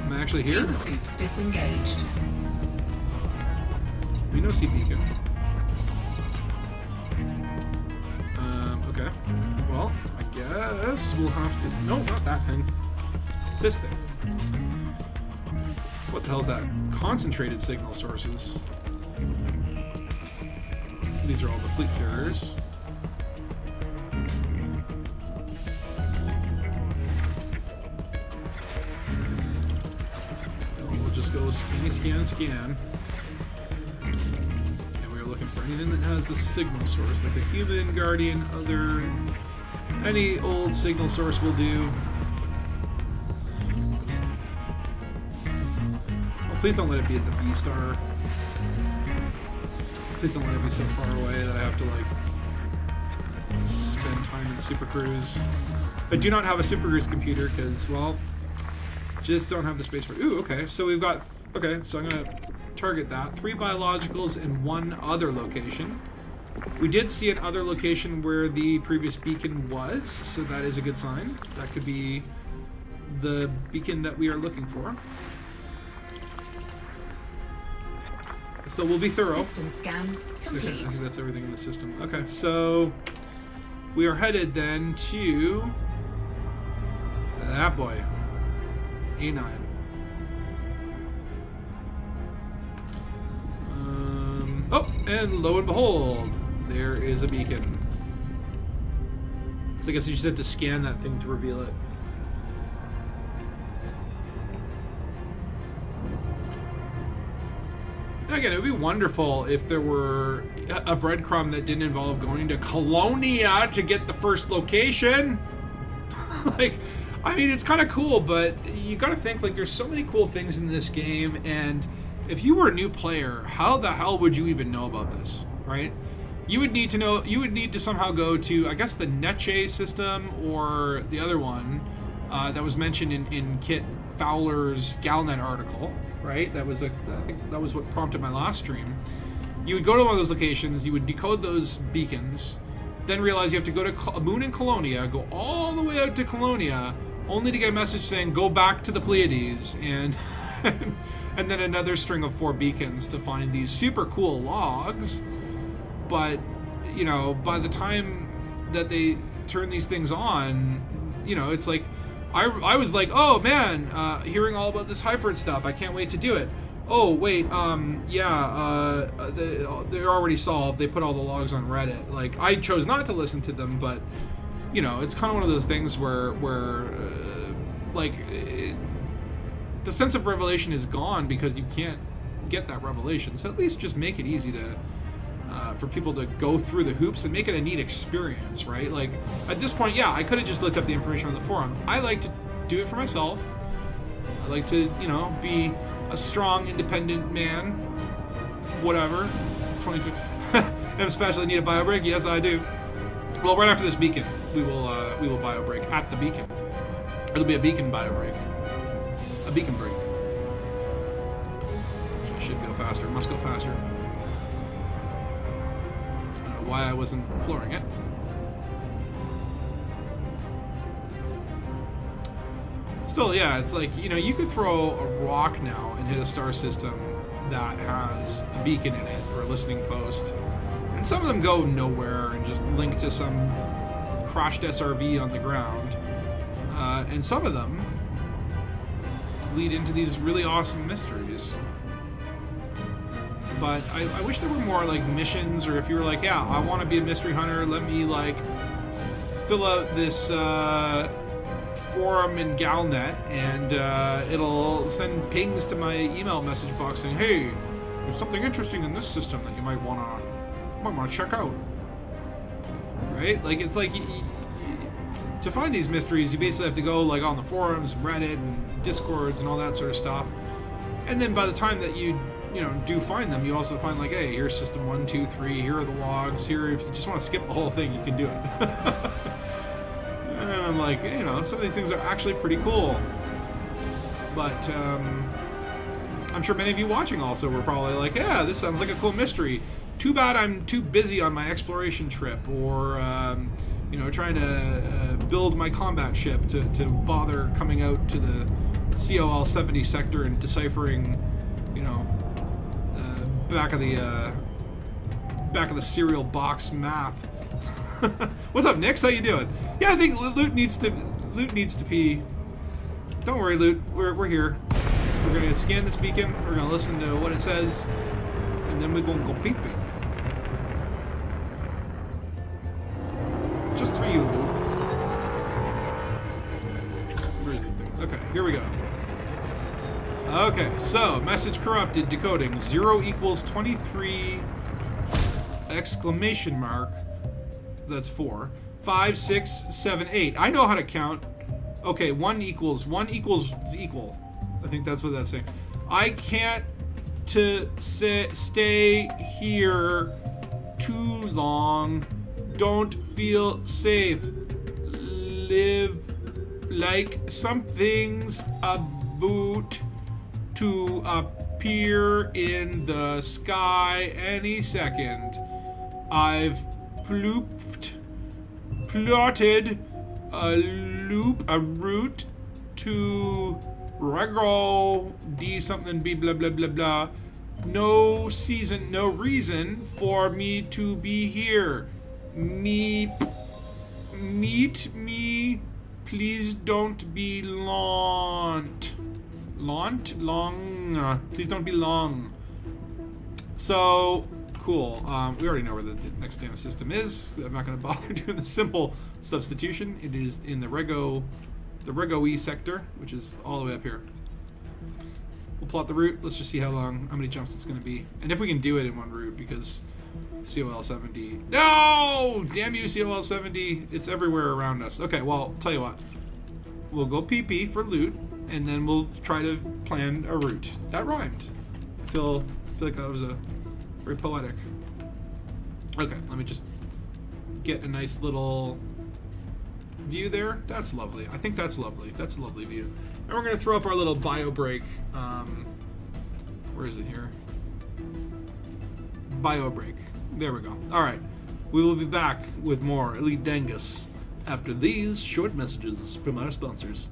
Am I actually here? Fuel scoop disengaged. We no see beacon. Okay. Well, I guess we'll have to... No, not that thing. This thing. What the hell is that? Concentrated signal sources. These are all the fleet carriers. We'll just go scan, scan. And we're looking for anything that has a signal source, like a human, guardian, other... Any old signal source will do. Oh, please don't let it be at the B star. Please don't let it be so far away that I have to, like, spend time in Super Cruise. I do not have a Super Cruise computer because, well, just don't have the space for it. Ooh, okay. So we've got... Okay, so I'm going to target that. 3 biologicals in 1 other location. We did see another location where the previous beacon was, so that is a good sign. That could be the beacon that we are looking for. So we'll be thorough. System scan Okay, I complete. think that's everything in the system. Okay, so we are headed then to that boy, A9. Oh, and lo and behold, there is a beacon. So I guess you just have to scan that thing to reveal it. Again, it would be wonderful if there were a breadcrumb that didn't involve going to Colonia to get the first location. Like, I mean, it's kind of cool, but you got to think, like, there's so many cool things in this game, and if you were a new player, how the hell would you even know about this, right? You would need to know, you would need to somehow go to, I guess, the Neche system or the other one that was mentioned in Kit Fowler's Galnet article, right? I think that was what prompted my last stream. You would go to one of those locations, you would decode those beacons, then realize you have to go to Moon in Colonia, go all the way out to Colonia, only to get a message saying, go back to the Pleiades, and and then another string of 4 beacons to find these super cool logs. But, you know, by the time that they turn these things on, you know, it's like, I was like, oh man, hearing all about this Hyford stuff, I can't wait to do it. Oh wait, they're already solved. They put all the logs on Reddit. Like, I chose not to listen to them, but you know, it's kind of one of those things where the sense of revelation is gone because you can't get that revelation. So at least just make it easy to for people to go through the hoops and make it a neat experience, right? Like, at this point, yeah, I could have just looked up the information on the forum. I like to do it for myself. I like to, you know, be a strong, independent man. Whatever. It's 22. And especially need a bio break? Yes, I do. Well, right after this beacon, we will bio break at the beacon. It'll be a beacon bio break. A beacon break. Should go faster. Must go faster. I don't know why I wasn't flooring it. Still, yeah, it's like, you know, you could throw a rock now and hit a star system that has a beacon in it or a listening post. And some of them go nowhere and just link to some crashed SRV on the ground. And some of them lead into these really awesome mysteries. But I wish there were more, like, missions, or if you were like, yeah, I want to be a mystery hunter, let me, like, fill out this forum in Galnet, and it'll send pings to my email message box saying, hey, there's something interesting in this system that you might want to check out. Right? Like, it's like, to find these mysteries, you basically have to go, like, on the forums, Reddit, and Discords, and all that sort of stuff. And then by the time that you do find them, you also find, like, hey, here's system 1, 2, 3, here are the logs, here, if you just want to skip the whole thing, you can do it. And I'm like, you know, some of these things are actually pretty cool. But, I'm sure many of you watching also were probably like, yeah, this sounds like a cool mystery. Too bad I'm too busy on my exploration trip, or, trying to build my combat ship to bother coming out to the COL 70 sector and deciphering, back of the cereal box math. What's up, Nix? How you doing? Yeah, I think Loot needs to pee. Don't worry, Loot. We're here. We're gonna scan this beacon. We're gonna listen to what it says, and then we're gonna go peeping. Just for you, Loot. Where's this thing? Okay, here we go. Okay, so message corrupted. Decoding 0 equals 23 exclamation mark. That's 4. 5, 6, 7, 8. I know how to count. Okay, 1 equals equal. I think that's what that's saying. I can't stay here too long. Don't feel safe. Live like something's about to appear in the sky any second. I've plotted a route to Rego D something B blah blah blah blah. No reason for me to be here. Meet me. Please don't be long. Please don't be long. So cool. We already know where the next data system is. I'm not going to bother doing the simple substitution. It is in the Rego E sector, which is all the way up here. We'll plot the route. Let's just see how many jumps it's going to be, and if we can do it in one route, because COL 70. No! Damn you, COL 70. It's everywhere around us. Okay, well, tell you what. We'll go PP for loot, and then we'll try to plan a route. That rhymed. I feel like that was very poetic. Okay, let me just get a nice little view there. That's lovely. I think that's lovely. That's a lovely view. And we're gonna throw up our little bio break. Where is it here? Bio break. There we go. All right. We will be back with more Elite Dangus after these short messages from our sponsors.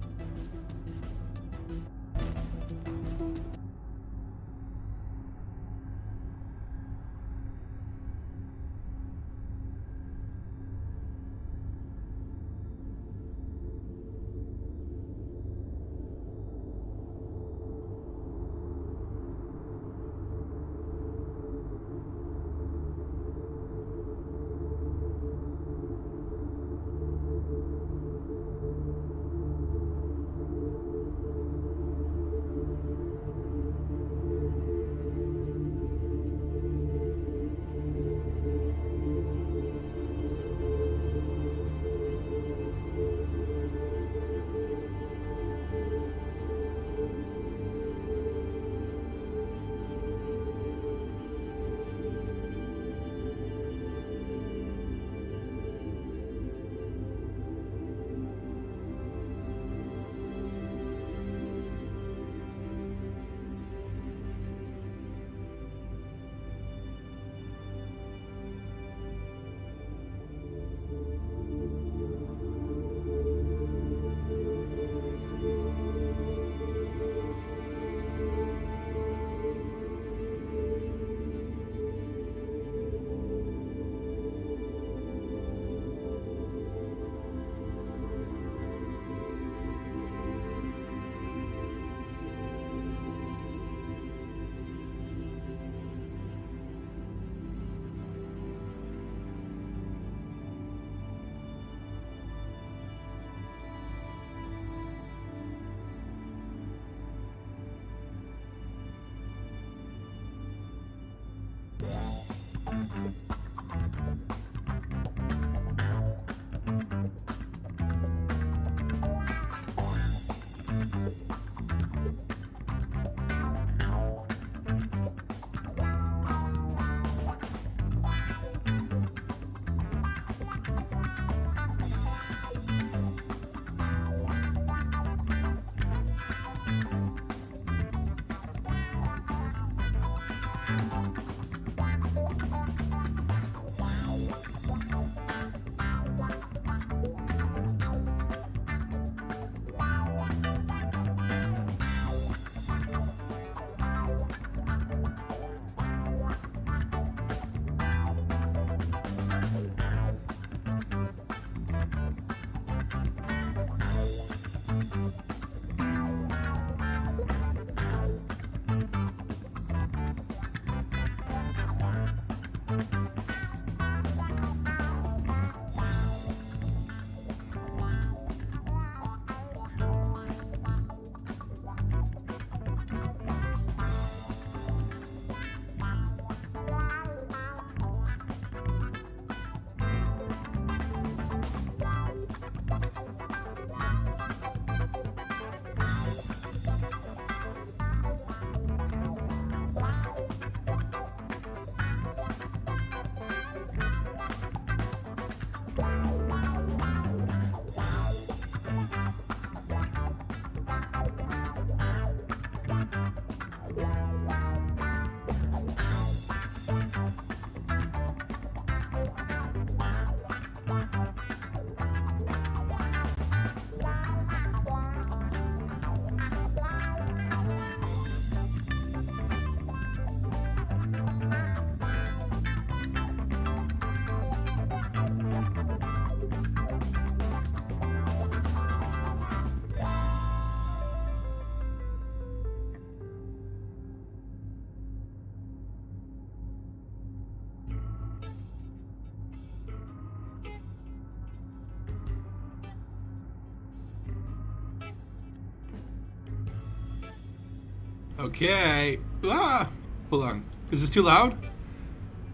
Okay. Ah! Hold on. Is this too loud?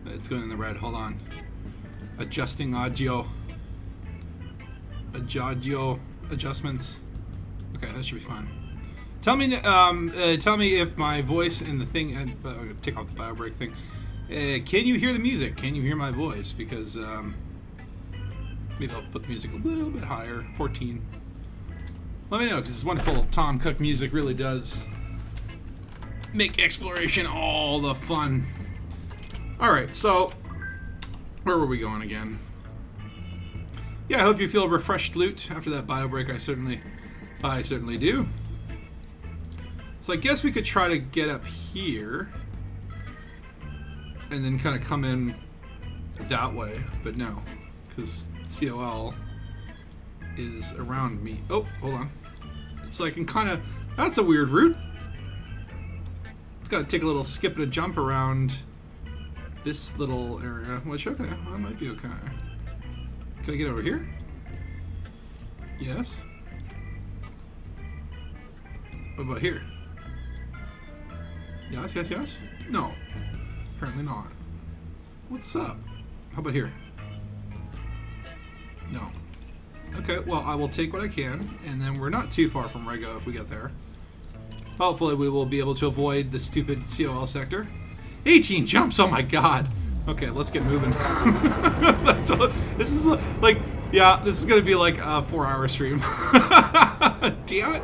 It's going in the red. Hold on. Adjusting audio. Audio adjustments. Okay, that should be fine. Tell me if my voice and the thing. Take off the bio break thing. Can you hear the music? Can you hear my voice? Because maybe I'll put the music a little bit higher. 14. Let me know, because this wonderful Tom Cook music really does make exploration all the fun. Alright, so where were we going again? Yeah, I hope you feel refreshed, Loot, after that bio break. I certainly do. So I guess we could try to get up here and then kind of come in that way, but no, because COL is around me. Oh, hold on. So I can kind of, that's a weird route. It's got to take a little skip and a jump around this little area, which, okay, that might be okay. Can I get over here? Yes. What about here? Yes, yes, yes? No. Apparently not. What's up? How about here? No. Okay, well, I will take what I can, and then we're not too far from Rego if we get there. Hopefully we will be able to avoid the stupid COL sector. 18 jumps, oh my god! Okay, let's get moving. This is like, yeah, this is gonna be like a 4-hour stream. Damn it!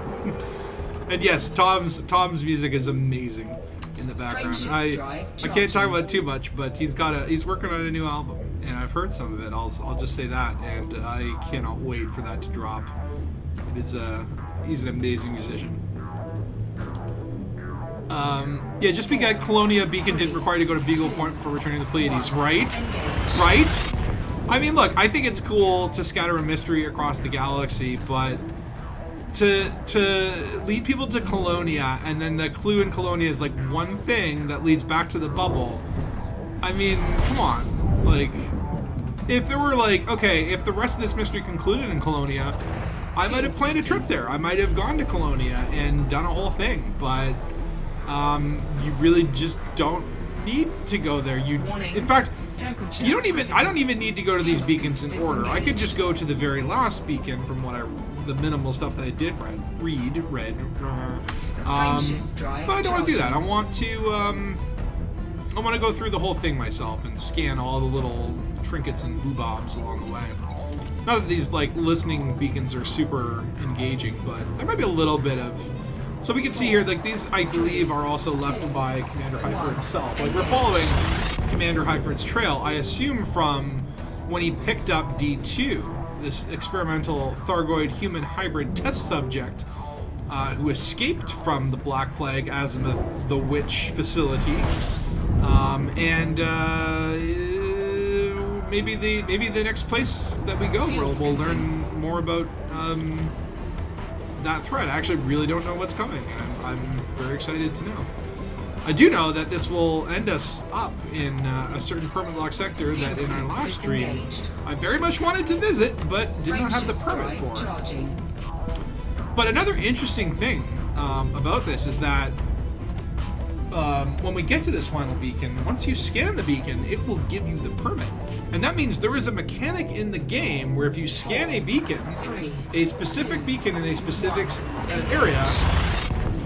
And yes, Tom's music is amazing in the background. I can't talk about it too much, but he's working on a new album, and I've heard some of it. I'll just say that, and I cannot wait for that to drop. He's an amazing musician. Yeah, just because Colonia Beacon didn't require you to go to Beagle Point for returning the Pleiades, right? Right? I mean, look, I think it's cool to scatter a mystery across the galaxy, but to lead people to Colonia, and then the clue in Colonia is like one thing that leads back to the bubble. I mean, come on. Like, if there were like, okay, if the rest of this mystery concluded in Colonia, I might have planned a trip there. I might have gone to Colonia and done a whole thing, but you really just don't need to go there. In fact, I don't even need to go to these beacons in order. I could just go to the very last beacon from the minimal stuff that I did read. But I don't want to do that. I want to go through the whole thing myself and scan all the little trinkets and boobobs along the way. Not that these like listening beacons are super engaging, but there might be a little bit of. So we can see here, like these, I believe, are also left by Commander Hyford himself. Like we're following Commander Hyford's trail, I assume, from when he picked up D2, this experimental Thargoid human hybrid test subject who escaped from the Black Flag Azimuth, the Witch facility, maybe the next place that we go, we'll learn more about. That threat. I actually really don't know what's coming, and I'm very excited to know. I do know that this will end us up in a certain permit lock sector that in our last stream I very much wanted to visit, but did not have the permit for it. But another interesting thing about this is that when we get to this final beacon, once you scan the beacon, it will give you the permit. And that means there is a mechanic in the game where if you scan a beacon, a specific beacon in a specific area,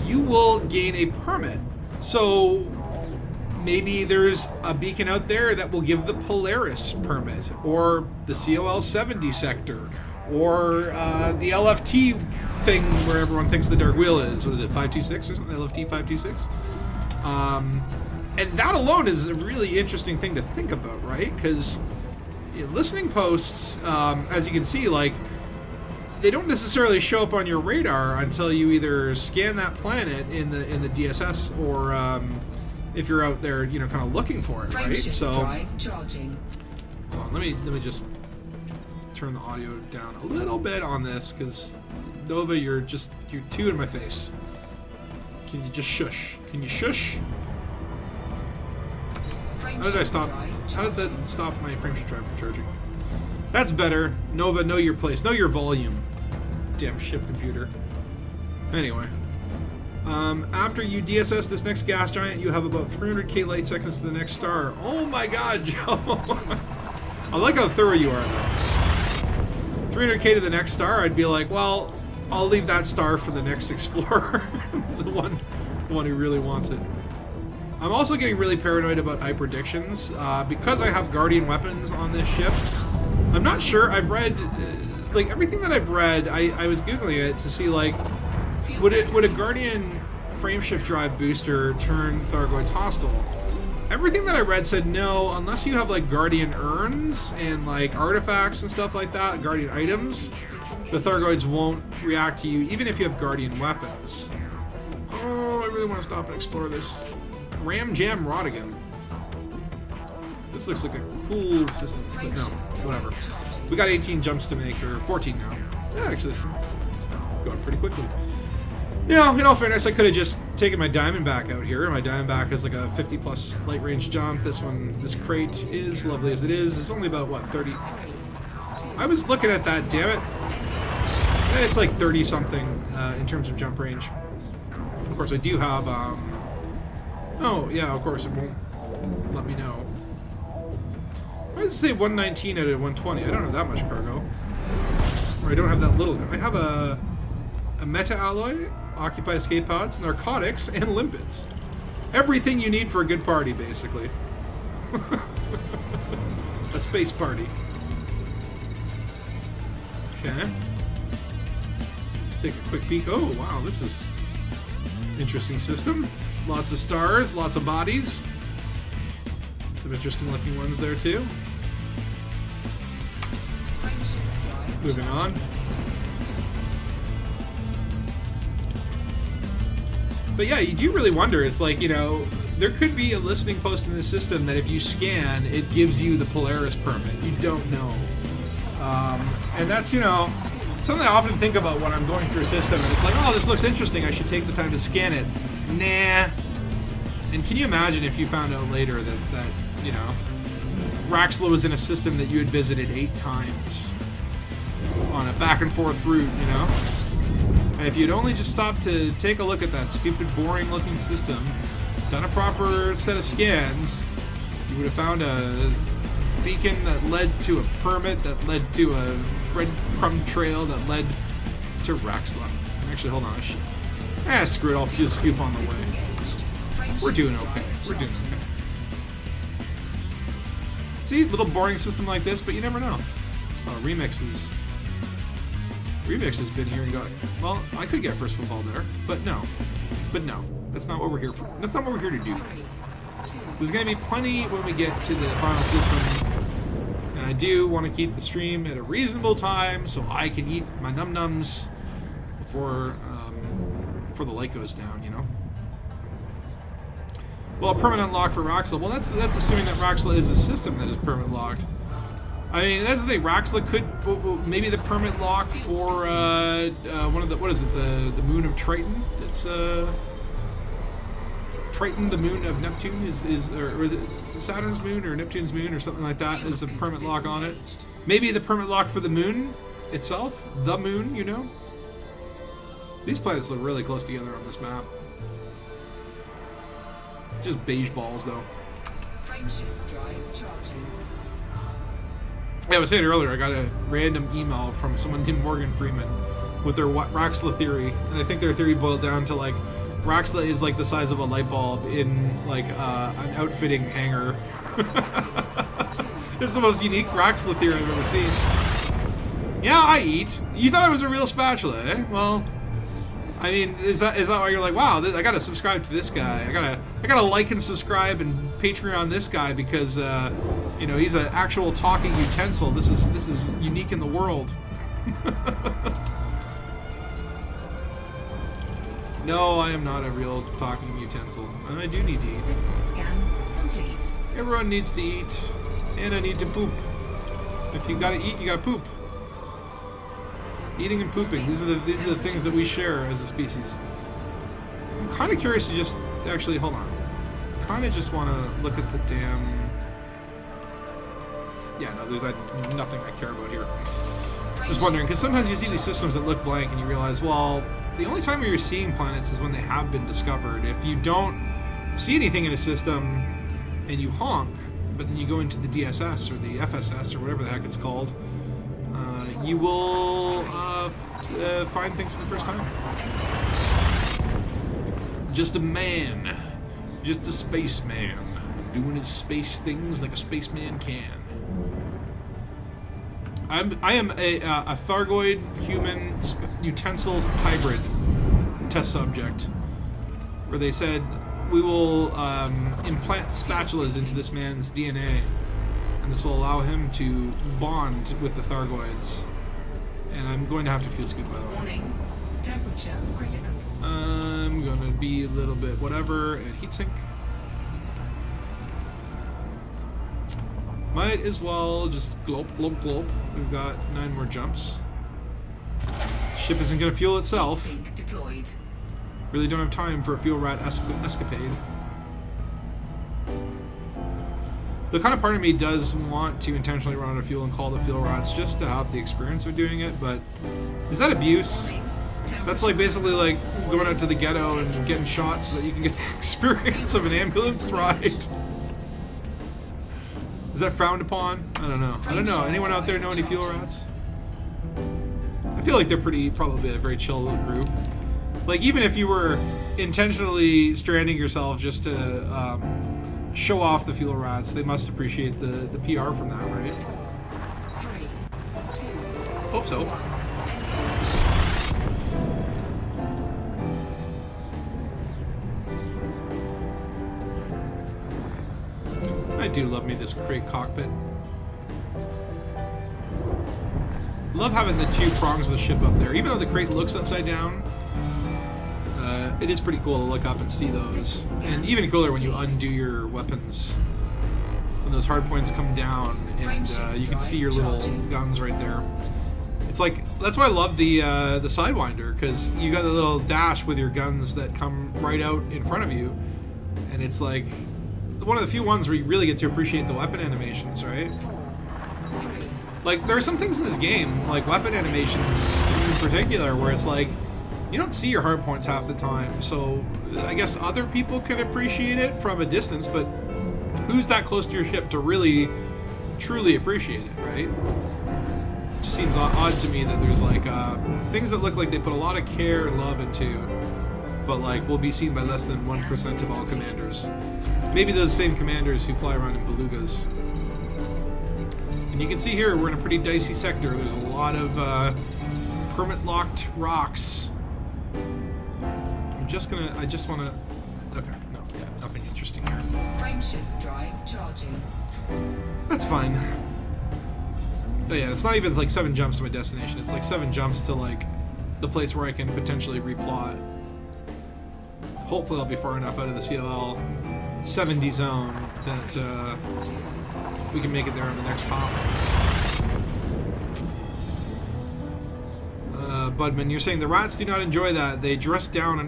you will gain a permit. So maybe there's a beacon out there that will give the Polaris permit, or the COL 70 sector, or the LFT thing where everyone thinks the Dark Wheel is. What is it, 526 or something? LFT 526? And that alone is a really interesting thing to think about, right? Because listening posts, as you can see, like, they don't necessarily show up on your radar until you either scan that planet in the DSS or if you're out there, kind of looking for it, right? So, hold on, let me just turn the audio down a little bit on this, because Nova, you're too in my face. Can you just shush? Can you shush? How did that stop my frame shift drive from charging? That's better. Nova, know your place. Know your volume. Damn ship computer. Anyway. After you DSS this next gas giant, you have about 300k light seconds to the next star. Oh my god, Joe! I like how thorough you are, though. 300k to the next star, I'd be like, well, I'll leave that star for the next explorer. the one who really wants it. I'm also getting really paranoid about high predictions. Because I have Guardian weapons on this ship, I'm not sure. I've read... like, everything that I've read, I was Googling it to see, like, would a Guardian frameshift drive booster turn Thargoids hostile? Everything that I read said no, unless you have, like, Guardian urns and, like, artifacts and stuff like that, Guardian items, the Thargoids won't react to you, even if you have Guardian weapons. Oh, I really want to stop and explore this. Ram Jam Rodigan. This looks like a cool system, but no, whatever. We got 18 jumps to make, or 14 now. Yeah, actually, this is going pretty quickly. You know, in all fairness, I could have just taken my Diamondback out here. My Diamondback is like a 50-plus light range jump. This crate is lovely as it is. It's only about, what, 30? I was looking at that, damn it. It's like 30-something in terms of jump range. Of course, I do have, oh, yeah, of course, it won't let me know. Why does it say 119 out of 120? I don't have that much cargo. Or I don't have that little. I have a meta-alloy, occupied escape pods, narcotics, and limpets. Everything you need for a good party, basically. A space party. Okay. Let's take a quick peek. Oh, wow, this is interesting system. Lots of stars, lots of bodies. Some interesting looking ones there too. Moving on. But yeah, you do really wonder, it's like, you know, there could be a listening post in this system that if you scan, it gives you the Polaris permit. You don't know. And that's, you know, something I often think about when I'm going through a system and it's like, oh, this looks interesting, I should take the time to scan it. Nah. And can you imagine if you found out later that you know, Raxla was in a system that you had visited 8 times on a back and forth route, you know? And if you'd only just stopped to take a look at that stupid, boring looking system, done a proper set of scans, you would have found a beacon that led to a permit, that led to a breadcrumb trail, that led to Raxla. Actually, hold on. Screw it, I'll fuse scoop on the way. We're doing okay. We're doing okay. See, little boring system like this, but you never know. Oh, Remix has been here and got. Well, I could get first football there, but no, that's not what we're here for. That's not what we're here to do. There's gonna be plenty when we get to the final system, and I do want to keep the stream at a reasonable time so I can eat my num nums before the light goes down. You know. Well, a permanent lock for Raxla. Well, that's assuming that Raxla is a system that is permanent locked. I mean, that's the thing. Raxla could maybe the permanent lock for one of the, what is it, the moon of Triton? It's Triton, the moon of Neptune, is or is it Saturn's moon or Neptune's moon or something like that? Is a permanent lock on it? Maybe the permanent lock for the moon itself, the moon. You know, these planets look really close together on this map. Just beige balls, though. Frameshift drive charging. Yeah, I was saying earlier, I got a random email from someone named Morgan Freeman with their Raxla theory, and I think their theory boiled down to, like, Raxla is like the size of a light bulb in, like, an outfitting hanger. It's the most unique Raxla theory I've ever seen. Yeah, I eat. You thought I was a real spatula, eh? Well, I mean, is that why you're like, wow, I gotta subscribe to this guy. I gotta like and subscribe and Patreon this guy because you know, he's an actual talking utensil. This is unique in the world. No, I am not a real talking utensil. And I do need to eat. System scan complete. Everyone needs to eat, and I need to poop. If you gotta eat, you gotta poop. Eating and pooping. These are the things that we share as a species. I'm kind of curious to just actually hold on. Kind of just want to look at the damn. Yeah, no, there's nothing I care about here. Just wondering, because sometimes you see these systems that look blank, and you realize, well, the only time where you're seeing planets is when they have been discovered. If you don't see anything in a system and you honk, but then you go into the DSS or the FSS or whatever the heck it's called, you will find things for the first time. Just a man, just a spaceman, doing his space things like a spaceman can. I am a Thargoid human utensil hybrid test subject, where they said we will implant spatulas into this man's DNA, and this will allow him to bond with the Thargoids. And I'm going to have to fuel scoop, by the way. Warning. Temperature critical. I'm going to be a little bit whatever at heatsink. Might as well just glop, glop, glop. We've got 9 more jumps. Ship isn't going to fuel itself. Sync deployed. Really don't have time for a fuel rat escapade. The kind of part of me does want to intentionally run out of fuel and call the fuel rats just to have the experience of doing it, but is that abuse? That's like basically like going out to the ghetto and getting shot so that you can get the experience of an ambulance ride. Is that frowned upon? I don't know. I don't know. Anyone out there know any fuel rats? I feel like they're probably a very chill little group. Like, even if you were intentionally stranding yourself just to show off the fuel rats, they must appreciate the PR from that, right? 3, 2, Hope so. I do love me this crate cockpit. Love having the 2 prongs of the ship up there. Even though the crate looks upside down, it is pretty cool to look up and see those. And even cooler when you undo your weapons. When those hard points come down and you can see your little guns right there. It's like, that's why I love the Sidewinder, because you got a little dash with your guns that come right out in front of you. And it's like one of the few ones where you really get to appreciate the weapon animations, right? Like, there are some things in this game, like weapon animations in particular, where it's like, you don't see your hard points half the time, so I guess other people can appreciate it from a distance, but who's that close to your ship to really, truly appreciate it, right? It just seems odd to me that there's like things that look like they put a lot of care and love into, but like will be seen by less than 1% of all commanders. Maybe those same commanders who fly around in belugas. And you can see here we're in a pretty dicey sector. There's a lot of permit-locked rocks. I just want to... Okay, no, yeah, nothing interesting here. Frameshift drive charging. That's fine. But yeah, it's not even like 7 jumps to my destination. It's like 7 jumps to like the place where I can potentially replot. Hopefully I'll be far enough out of the CLL 70 zone that we can make it there on the next hop. Budman, you're saying the rats do not enjoy that. They dress down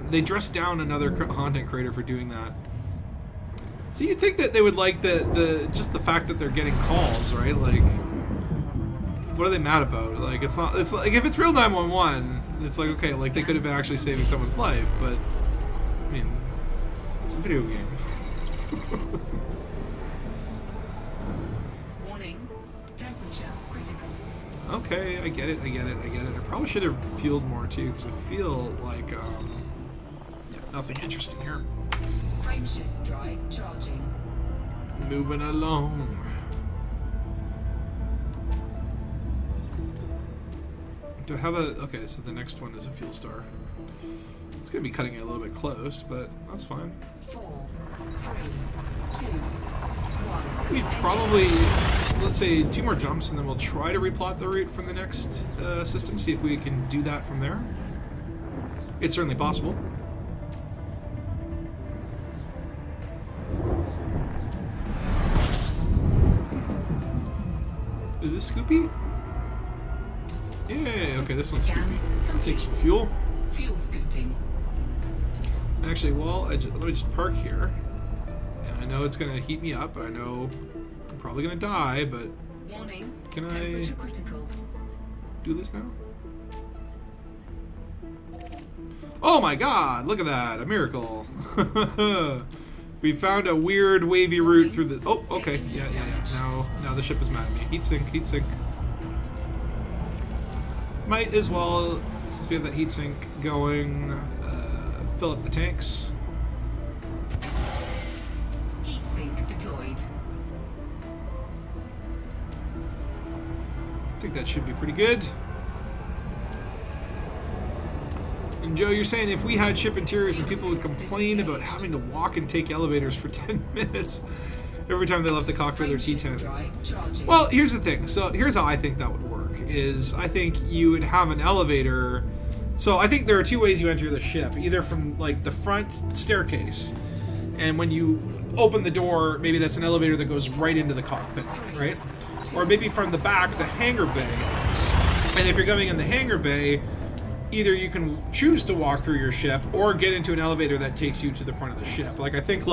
another content creator for doing that. So you'd think that they would like just the fact that they're getting calls, right? Like, what are they mad about? Like, it's like if it's real 911, it's like, okay, like they could have been actually saving someone's life, but I mean, it's a video game. Warning. Temperature critical. Okay, I get it. I probably should have fueled more too, because I feel like yeah, nothing interesting here. Frameshift drive charging. Moving along. Do I have a... Okay, so the next one is a fuel star. It's going to be cutting it a little bit close, but that's fine. 4, 3, 2, 1. We'd probably, let's say, 2 more jumps, and then we'll try to replot the route from the next system, see if we can do that from there. It's certainly possible. Is this Scoopy? Yeah, okay, this one's Scoopy. Take some fuel. Fuel scooping. Actually, well, let me just park here. And I know it's going to heat me up, but I know I'm probably going to die, but Warning. can I Temperature critical. do this now? Oh my god, look at that, a miracle. We found a weird wavy route through the... Oh, okay, yeah. Now the ship is mad at me. Heat sink. Might as well, since we have that heat sink going, fill up the tanks. Heat sink deployed. I think that should be pretty good. And Joe, you're saying if we had ship interiors, then people would complain about having to walk and take elevators for 10 minutes every time they left the cockpit or T10. Drive charging. Well, here's the thing. So here's how I think that would work, is I think you would have an elevator. So I think there are two ways you enter the ship. Either from like the front staircase, and when you open the door, maybe that's an elevator that goes right into the cockpit, right? Or maybe from the back, the hangar bay. And if you're going in the hangar bay, either you can choose to walk through your ship or get into an elevator that takes you to the front of the ship. Like I think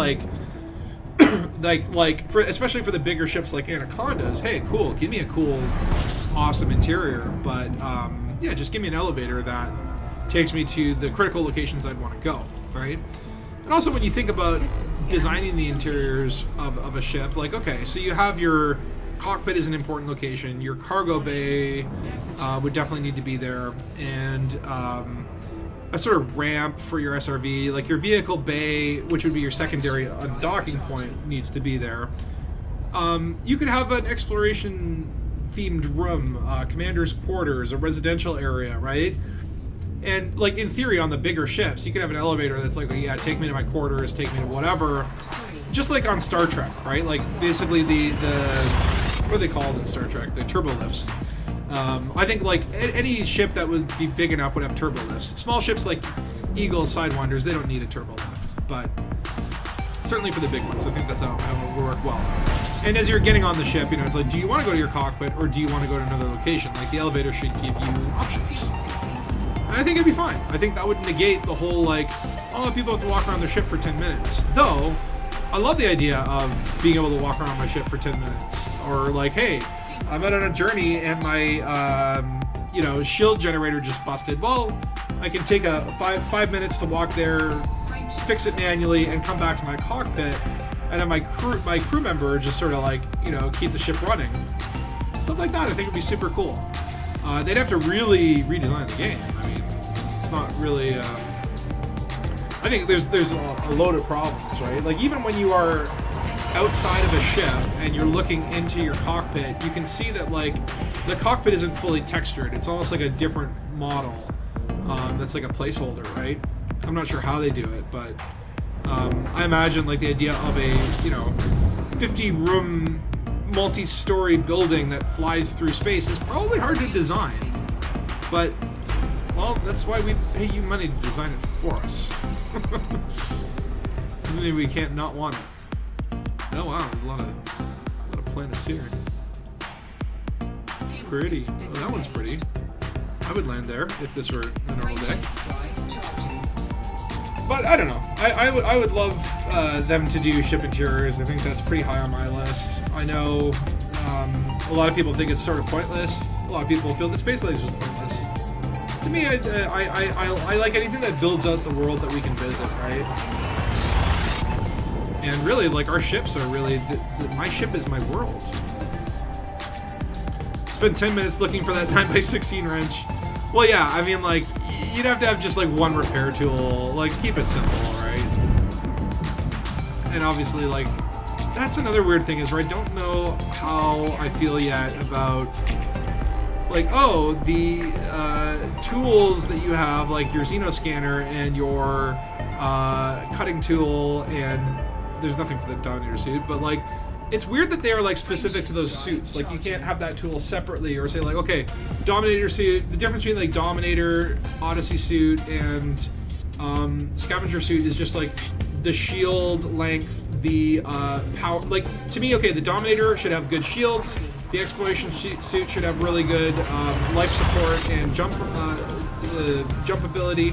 especially for the bigger ships like Anacondas, hey, cool, give me a cool, awesome interior, but yeah, just give me an elevator that takes me to the critical locations I'd want to go, right? And also when you think about designing the interiors of a ship, like, okay, so you have your cockpit is an important location, your cargo bay would definitely need to be there, and a sort of ramp for your SRV, like your vehicle bay, which would be your secondary docking point, needs to be there. You could have an exploration themed room, commander's quarters, a residential area, right? And like in theory on the bigger ships, you could have an elevator that's like, oh, yeah, take me to my quarters, take me to whatever. Just like on Star Trek, right? Like basically the what are they called in Star Trek? The turbo lifts. I think like any ship that would be big enough would have turbo lifts. Small ships like Eagle, Sidewinders, they don't need a turbo lift, but certainly for the big ones, I think that's how it will work well. And as you're getting on the ship, you know, it's like, do you want to go to your cockpit or do you want to go to another location? Like the elevator should give you options. And I think it'd be fine. I think that would negate the whole like, oh, people have to walk around their ship for 10 minutes. Though, I love the idea of being able to walk around my ship for 10 minutes. Or like, hey, I'm out on a journey and my, shield generator just busted. Well, I can take a five minutes to walk there, fix it manually, and come back to my cockpit, and then my crew member just sort of like, keep the ship running. Stuff like that I think would be super cool. They'd have to really redesign the game. I mean, it's not really... I think there's a load of problems, right? Like even when you are outside of a ship and you're looking into your cockpit, you can see that like the cockpit isn't fully textured. It's almost like a different model that's like a placeholder, right? I'm not sure how they do it, but I imagine like the idea of a 50-room multi-story building that flies through space is probably hard to design, but well, that's why we pay you money to design it for us. Maybe we can't not want it. Oh wow, there's a lot of planets here. Pretty. Oh, that one's pretty. I would land there if this were a normal day. But I don't know. I would love them to do ship interiors. I think that's pretty high on my list. I know a lot of people think it's sort of pointless. A lot of people feel that Space Lasers was pointless. To me, I like anything that builds out the world that we can visit, right? And really, like, our ships are really... my ship is my world. Spend 10 minutes looking for that 9x16 wrench. Well, yeah, I mean, like, you'd have to have just, like, one repair tool. Like, keep it simple, right? And obviously, like, that's another weird thing is, right, I don't know how I feel yet about... like, oh, the tools that you have, like your Xenoscanner and your cutting tool, and there's nothing for the Dominator suit, but like, it's weird that they are like specific to those suits. Like, you can't have that tool separately, or say like, okay, Dominator suit, the difference between like Dominator, Odyssey suit, and Scavenger suit is just like the shield length, the power. Like, to me, okay, the Dominator should have good shields. The exploration suit should have really good life support and jump ability,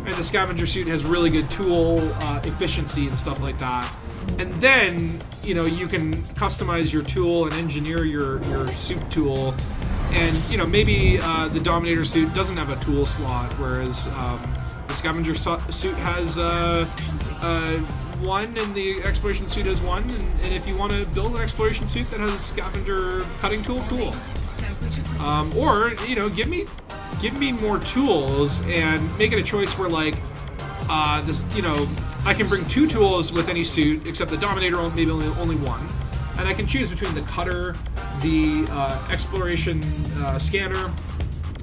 and the Scavenger suit has really good tool efficiency and stuff like that. And then, you can customize your tool and engineer your suit tool, and maybe the Dominator suit doesn't have a tool slot, whereas the scavenger suit has 1, and the exploration suit has 1. And if you want to build an exploration suit that has a scavenger cutting tool, cool. Or give me more tools and make it a choice where like this, I can bring 2 tools with any suit, except the Dominator maybe only 1, and I can choose between the cutter, the exploration scanner,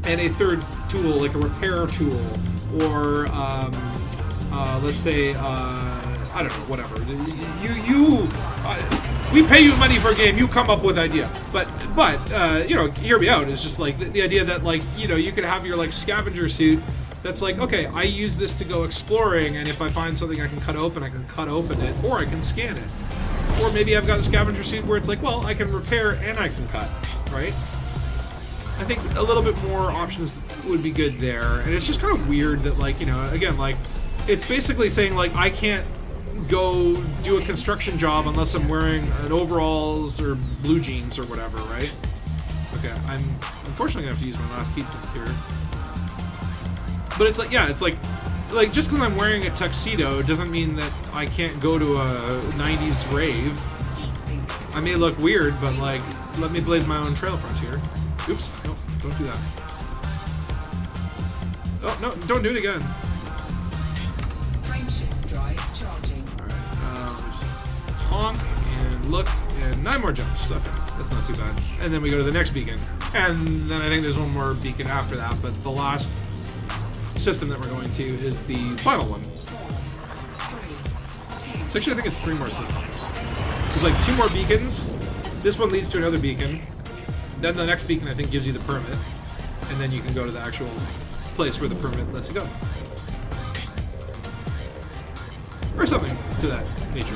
and a 3rd tool like a repair tool, or let's say I don't know, whatever. We pay you money for a game. You come up with idea, but hear me out. It's just like the idea that like you could have your like scavenger suit. That's like, okay, I use this to go exploring, and if I find something I can cut open it, or I can scan it. Or maybe I've got a scavenger suit where it's like, well, I can repair and I can cut, right? I think a little bit more options would be good there, and it's just kind of weird that like, again, like, it's basically saying like, I can't go do a construction job unless I'm wearing an overalls or blue jeans or whatever, right? Okay, I'm unfortunately gonna have to use my last heatsink here. But it's like, yeah, it's like just because I'm wearing a tuxedo doesn't mean that I can't go to a 90s rave. I may look weird, but like, let me blaze my own trail frontier. Oops, no, don't do that. Oh, no, don't do it again. Frameshift drive charging. Alright, just honk and look, and 9 more jumps. Okay, that's not too bad. And then we go to the next beacon. And then I think there's one more beacon after that, but the last system that we're going to is the final one. So actually I think it's 3 more systems. There's like 2 more beacons. This one leads to another beacon. Then the next beacon I think gives you the permit. And then you can go to the actual place where the permit lets you go. Or something to that nature.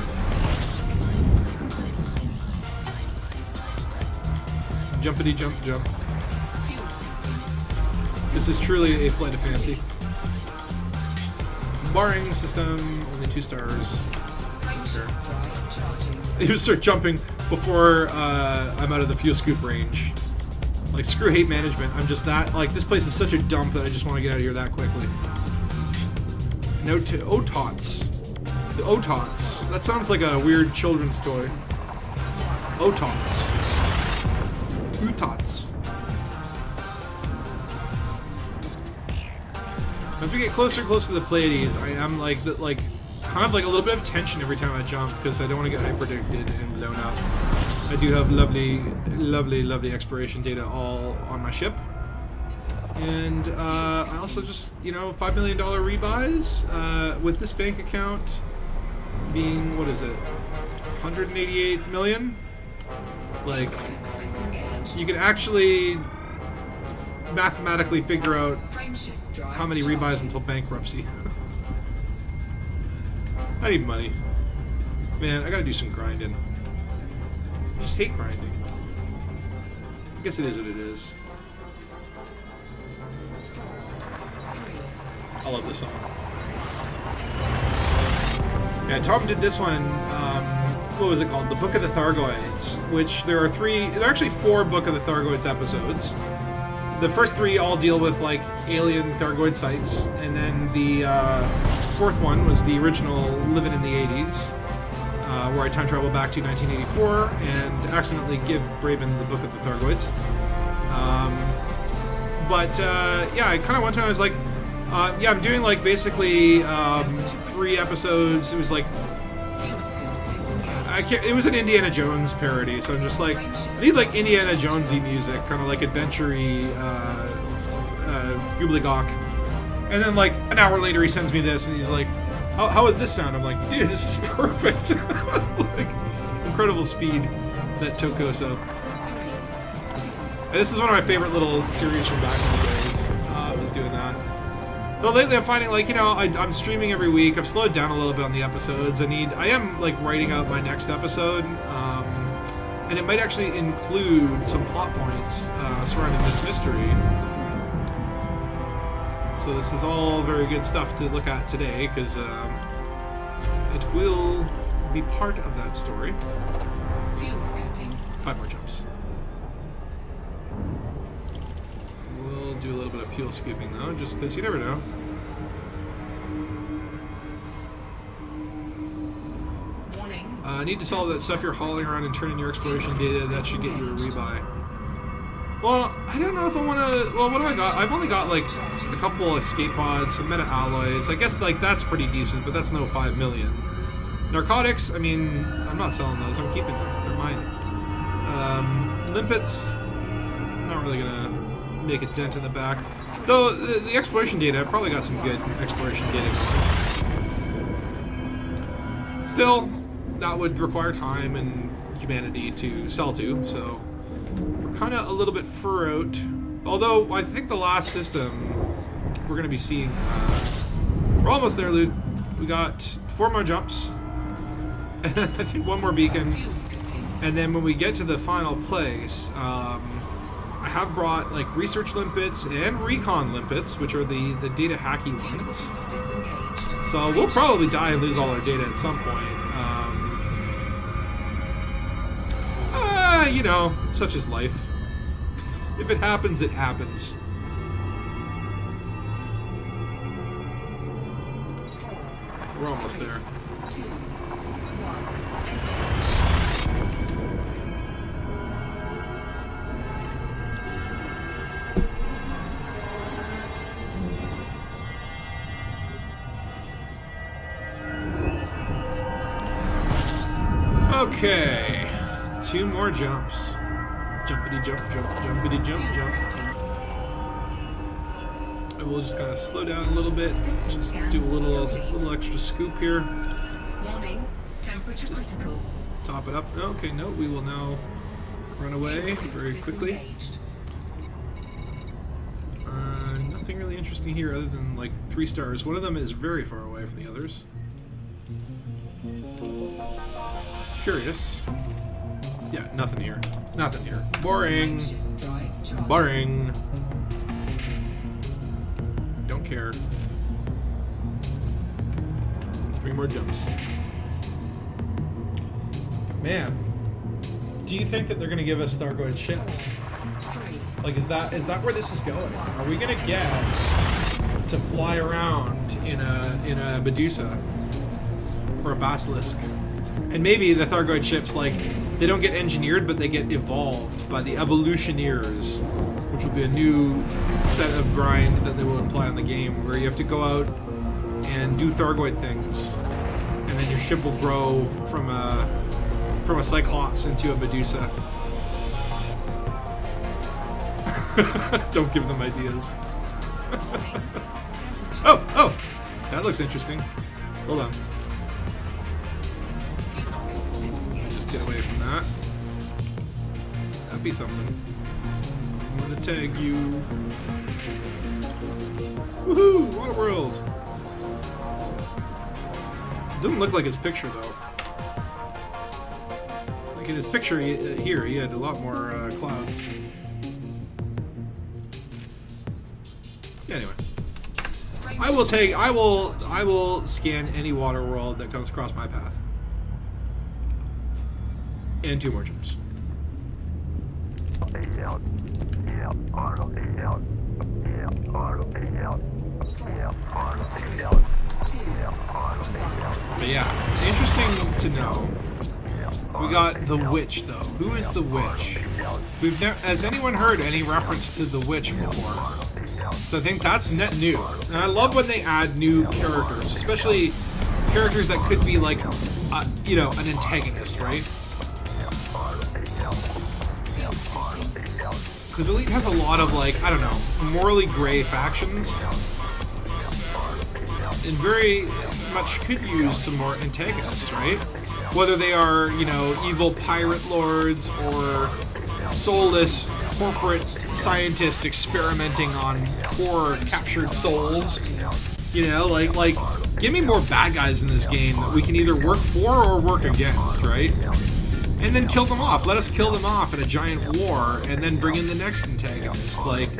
Jumpity jump jump. This is truly a flight of fancy. Barring system, only 2 stars. Sure. You start jumping before I'm out of the fuel scoop range. Like, screw hate management. I'm just that, like, this place is such a dump that I just want to get out of here that quickly. Note to OTOTs. The OTOTs. That sounds like a weird children's toy. OTOTs. UTOTs. As we get closer and closer to the Pleiades, I am like kind of like a little bit of tension every time I jump because I don't want to get hyper-addicted and blown up. I do have lovely, lovely, lovely exploration data all on my ship, and I also just $5 million rebuys with this bank account being, what is it, 188 million? Like, you can actually mathematically figure out how many rebuys until bankruptcy. I need money. Man, I gotta do some grinding. I just hate grinding. I guess it is what it is. I love this song. Yeah, Tom did this one, what was it called? The Book of the Thargoids, which there are actually 4 Book of the Thargoids episodes. The first 3 all deal with like alien Thargoid sites, and then the 4th one was the original Living in the 80s, where I time travel back to 1984 and accidentally give Braben the Book of the Thargoids. Yeah, I kind of one time I was like, yeah, I'm doing like basically 3 episodes. It was like, it was an Indiana Jones parody, so I'm just like, I need like Indiana Jonesy music, kind of like adventure-y, goobly-gawk. And then like an hour later he sends me this and he's like, how would this sound? I'm like, dude, this is perfect. Like, incredible speed, that Tokoso. And this is one of my favorite little series from back in the days, was doing that. But lately I'm finding, like, I'm streaming every week. I've slowed down a little bit on the episodes. I am, like, writing out my next episode, and it might actually include some plot points surrounding this mystery. So this is all very good stuff to look at today, because it will be part of that story. Fuel scoping. 5 more jumps. We'll do a little bit of fuel scooping though, just because you never know. Need to solve that stuff you're hauling around and turn in your exploration data. That should get you a rebuy. Well, I don't know if I want to... Well, what do I got? I've only got, like, a couple escape pods, some meta alloys. I guess, like, that's pretty decent, but that's no 5 million. Narcotics, I mean, I'm not selling those. I'm keeping them. They're mine. Limpets, not really going to make a dent in the back. Though, the exploration data, I've probably got some good exploration data going. Still, that would require time and humanity to sell to, so... We're kind of a little bit furrowed. Although, I think the last system we're going to be seeing... we're almost there, Lude. We got 4 more jumps. And I think 1 more beacon. And then when we get to the final place, I have brought like research limpets and recon limpets, which are the data hacky ones. So we'll probably die and lose all our data at some point. You know, such is life. If it happens, it happens. We're almost there. 2, 1, Okay. 2 more jumps. Jumpity jump, jump, jumpity jump, jump. And we'll just kind of slow down a little bit. Just do a little extra scoop here. warning, temperature critical. Top it up. Okay, no, we will now run away very quickly. Nothing really interesting here other than like 3 stars. One of them is very far away from the others. Curious. Yeah, nothing here. Nothing here. Boring. Boring. Don't care. 3 more jumps. Man, do you think that they're going to give us Thargoid ships? Like, is that where this is going? Are we going to get to fly around in a Medusa or a Basilisk? And maybe the Thargoid ships, like, they don't get engineered, but they get evolved by the evolutioneers, which will be a new set of grind that they will imply on the game, where you have to go out and do Thargoid things, and then your ship will grow from a Cyclops into a Medusa. Don't give them ideas. Oh, that looks interesting. Hold on. Just get away from that. That'd be something. I'm gonna tag you. Woohoo! Water World. Doesn't look like his picture though. Like in his picture here, he had a lot more clouds. Anyway, I will scan any water world that comes across my path. And 2 more jumps. But yeah, interesting to know. We got the witch though. Who is the witch? We've never. Has anyone heard any reference to the witch before? So I think that's net new. And I love when they add new characters, especially characters that could be like, you know, an antagonist, right? Because Elite has a lot of, like, I don't know, morally gray factions. And very much could use some more antagonists, right? Whether they are, you know, evil pirate lords or soulless corporate scientists experimenting on poor captured souls. You know, like give me more bad guys in this game that we can either work for or work against, right? And then kill them off. Let us kill them off in a giant war, and then bring in the next antagonist. Like,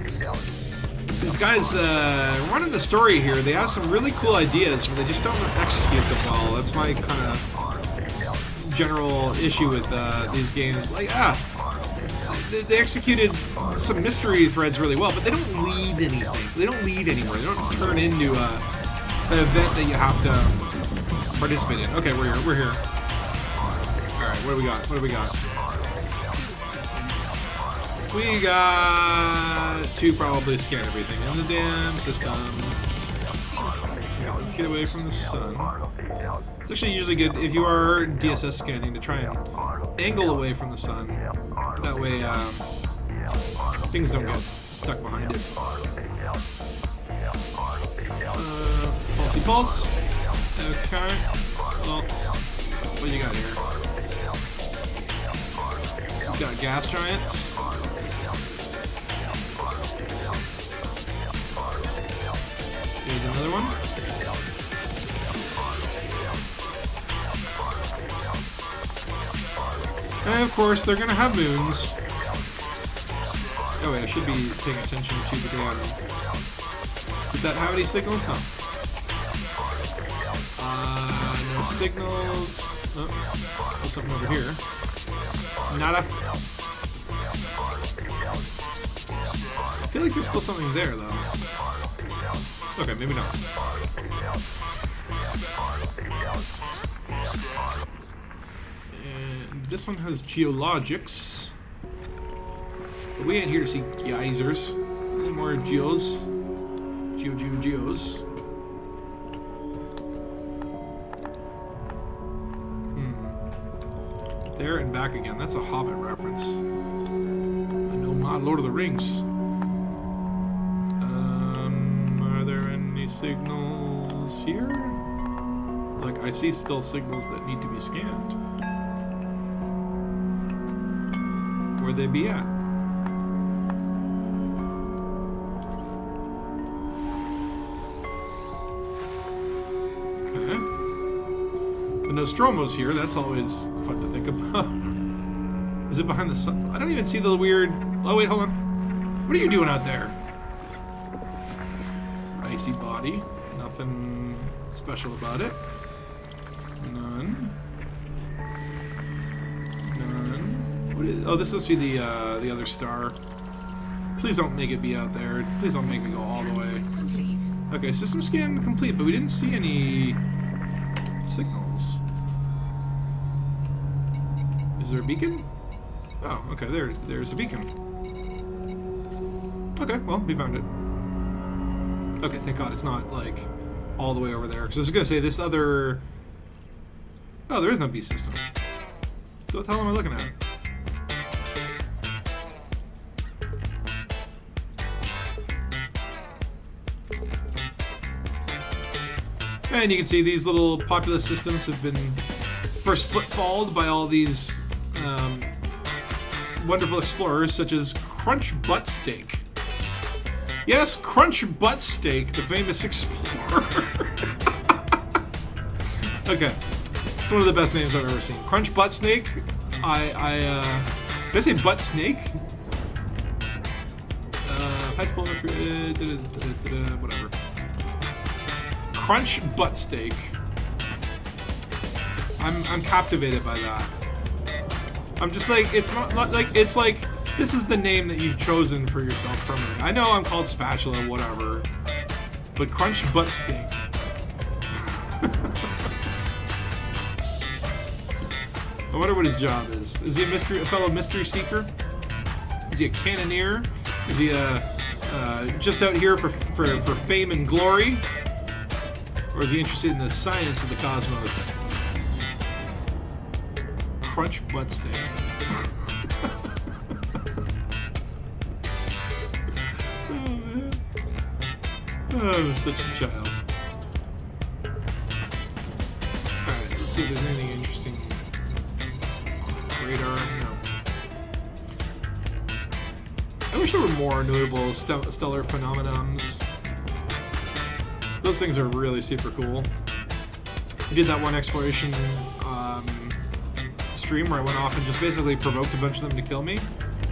these guys running the story here, they have some really cool ideas, but they just don't execute them well. That's my kind of general issue with these games. Like, they executed some mystery threads really well, but they don't lead anything. They don't lead anywhere. They don't turn into an event that you have to participate in. Okay, we're here. Alright, what do we got? What do we got? We got to probably scan everything in the damn system. Yeah, let's get away from the sun. It's actually usually good if you are DSS scanning to try and angle away from the sun. That way, things don't get stuck behind it. Pulsey pulse. Okay. Well, what do you got here? You got gas giants. Here's another one. And of course, they're gonna have moons. Oh wait, I should be paying attention to the damn. Did that have any signals? No. No signals. Oh, there's something over here. Nada. I feel like there's still something there, though. Okay, maybe not. And this one has geologics. But we ain't here to see geysers. Any more geos? Geos. There and back again. That's a Hobbit reference. I know not Lord of the Rings. Are there any signals here? Like, I see still signals that need to be scanned. Where'd they be at? Okay. The Nostromo's here. That's always fun to think about. Is it behind the sun? I don't even see the weird... Oh, wait, hold on. What are you doing out there? Icy body. Nothing special about it. None. What is... Oh, this must be the other star. Please don't make it be out there. Please don't make it go all the way. Complete. Okay, system scan complete, but we didn't see any signals. Is there a beacon? Oh, okay, there's a beacon. Okay, well, we found it. Okay, thank God it's not, like, all the way over there. Because I was going to say, this other... Oh, there is no B system. So what the hell am I looking at? And you can see these little populous systems have been first footfalled by all these wonderful explorers, such as Crunch Butt Steak. Yes, Crunch Butt Steak, the famous explorer. Okay, it's one of the best names I've ever seen. Crunch Butt Snake. Did I say Butt Snake? Whatever. Crunch Butt Steak. I'm captivated by that. I'm just like, it's not like, it's like, this is the name that you've chosen for yourself permanently. I know I'm called Spatula, whatever, but Crunch Butt Steak. I wonder what his job is. Is he a fellow mystery seeker? Is he a cannoneer? Is he just out here for fame and glory? Or is he interested in the science of the cosmos? Crunch Butt Steak. Oh, man. Oh, I'm such a child. Alright, let's see if there's anything interesting. Radar, no. I wish there were more notable stellar phenomenons. Those things are really super cool. We did that one exploration stream where I went off and just basically provoked a bunch of them to kill me.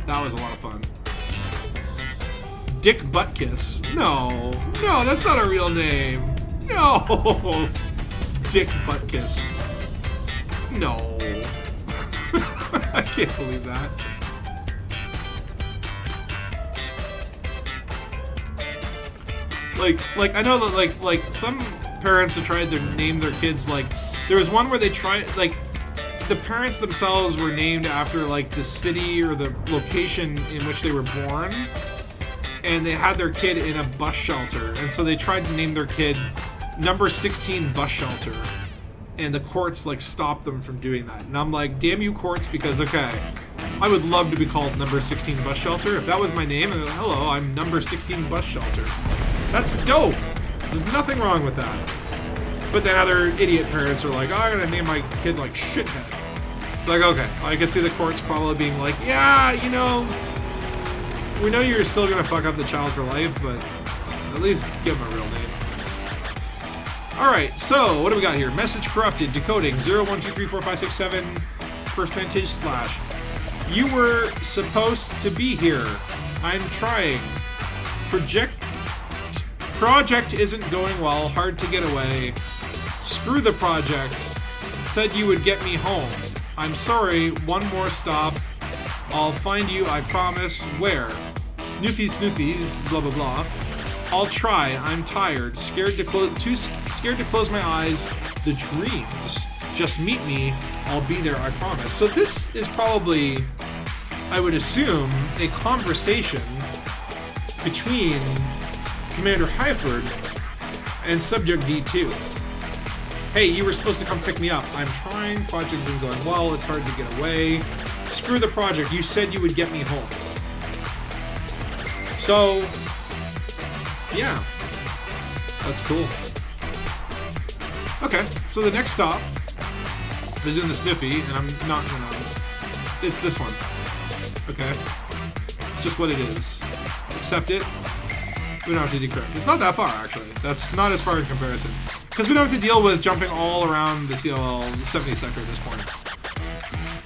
That was a lot of fun. Dick Buttkiss. No, that's not a real name. No, Dick Buttkiss. No, I can't believe that. Like I know that like some parents have tried to name their kids like there was one where they tried like the parents themselves were named after like the city or the location in which they were born, and they had their kid in a bus shelter, and so they tried to name their kid number 16 bus shelter, and the courts like stopped them from doing that. And I'm like, damn you courts, because okay, I would love to be called number 16 bus shelter if that was my name. And hello, I'm number 16 bus shelter. That's dope. There's nothing wrong with that. But then other idiot parents are like, oh, I'm gonna name my kid like shithead. It's like, okay, I can see the courts probably being like, yeah, you know, we know you're still gonna fuck up the child for life, but at least give him a real name. Alright, so what do we got here? Message corrupted, decoding 01234567%/. You were supposed to be here. I'm trying. Project isn't going well, hard to get away. Screw the project. Said you would get me home. I'm sorry, one more stop. I'll find you, I promise. Where? Snoofies, blah blah blah. I'll try. I'm tired. Too scared to close my eyes. The dreams. Just meet me. I'll be there, I promise. So this is probably, I would assume, a conversation between Commander Hyford and Subject D2. Hey, you were supposed to come pick me up. I'm trying. Project isn't going well. It's hard to get away. Screw the project. You said you would get me home. So, yeah. That's cool. Okay, so the next stop is in the Sniffy, and I'm not gonna... It's this one. Okay? It's just what it is. Accept it. We don't have to decrypt. It's not that far, actually. That's not as far in comparison. Because we don't have to deal with jumping all around the CLL 70 sector at this point.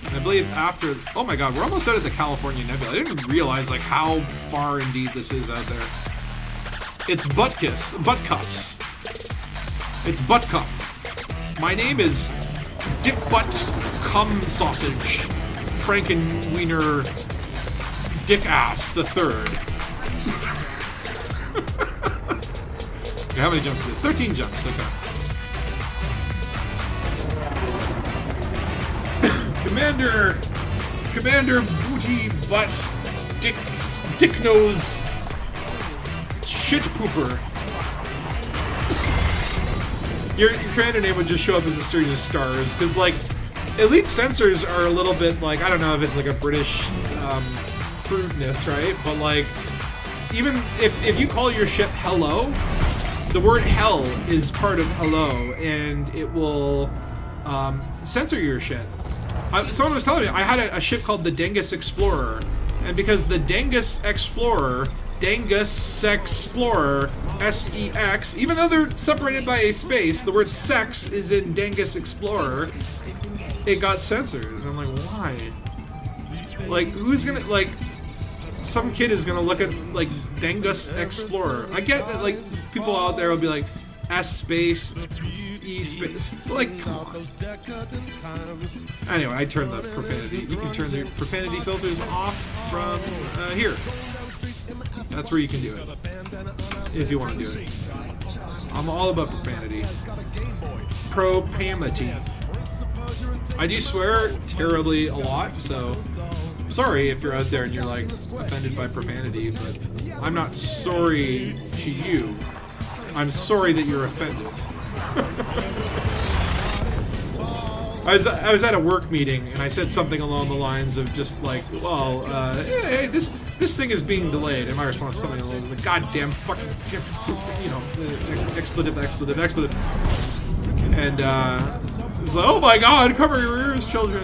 And I believe after... Oh my god, we're almost out of the California Nebula. I didn't realize like how far indeed this is out there. It's Buttkiss. Buttcuss. It's Buttcup. My name is Dick Butt Cum Sausage. Frankenwiener Dick Ass the Third. Okay, how many jumps is it? 13 jumps, okay. Commander Booty Butt Dick Nose Shit Pooper. Your commander name would just show up as a series of stars, because like elite sensors are a little bit like, I don't know if it's like a British crudeness, right? But like, even if you call your ship hello, the word hell is part of hello, and it will censor your shit. Someone was telling me I had a ship called the Dangus Explorer, and because the Dangus Explorer, SEX, even though they're separated by a space, the word sex is in Dangus Explorer, it got censored. And I'm like, why? Like, who's gonna, like, some kid is gonna look at, like, Dangus Explorer. I get that, like, people out there will be like, S space, E space, like, come on. Anyway, I turned the profanity. You can turn the profanity filters off from here. That's where you can do it, if you want to do it. I'm all about profanity. Propamity. I do swear terribly a lot, so sorry if you're out there and you're like offended by profanity, but I'm not sorry to you. I'm sorry that you're offended. I was at a work meeting and I said something along the lines of just like, well, hey, this thing is being delayed. And my response was something along the goddamn fucking, you know, expletive. And it was like, oh my god, cover your ears, children.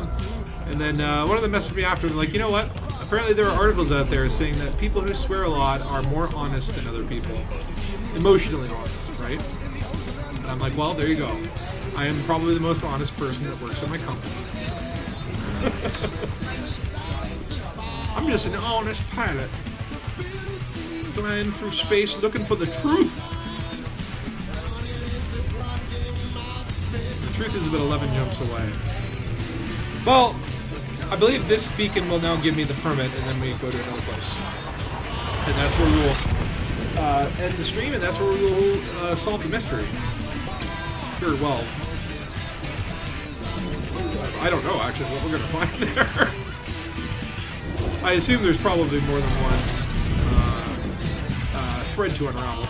And then one of them messaged me after, like, you know what? Apparently there are articles out there saying that people who swear a lot are more honest than other people. Emotionally honest, right? And I'm like, well, there you go. I am probably the most honest person that works in my company. I'm just an honest pilot. Flying through space looking for the truth. The truth is about 11 jumps away. Well, I believe this beacon will now give me the permit, and then we go to another place. And that's where we will end the stream, and that's where we will solve the mystery. Very well. I don't know actually what we're gonna find there. I assume there's probably more than one thread to unravel.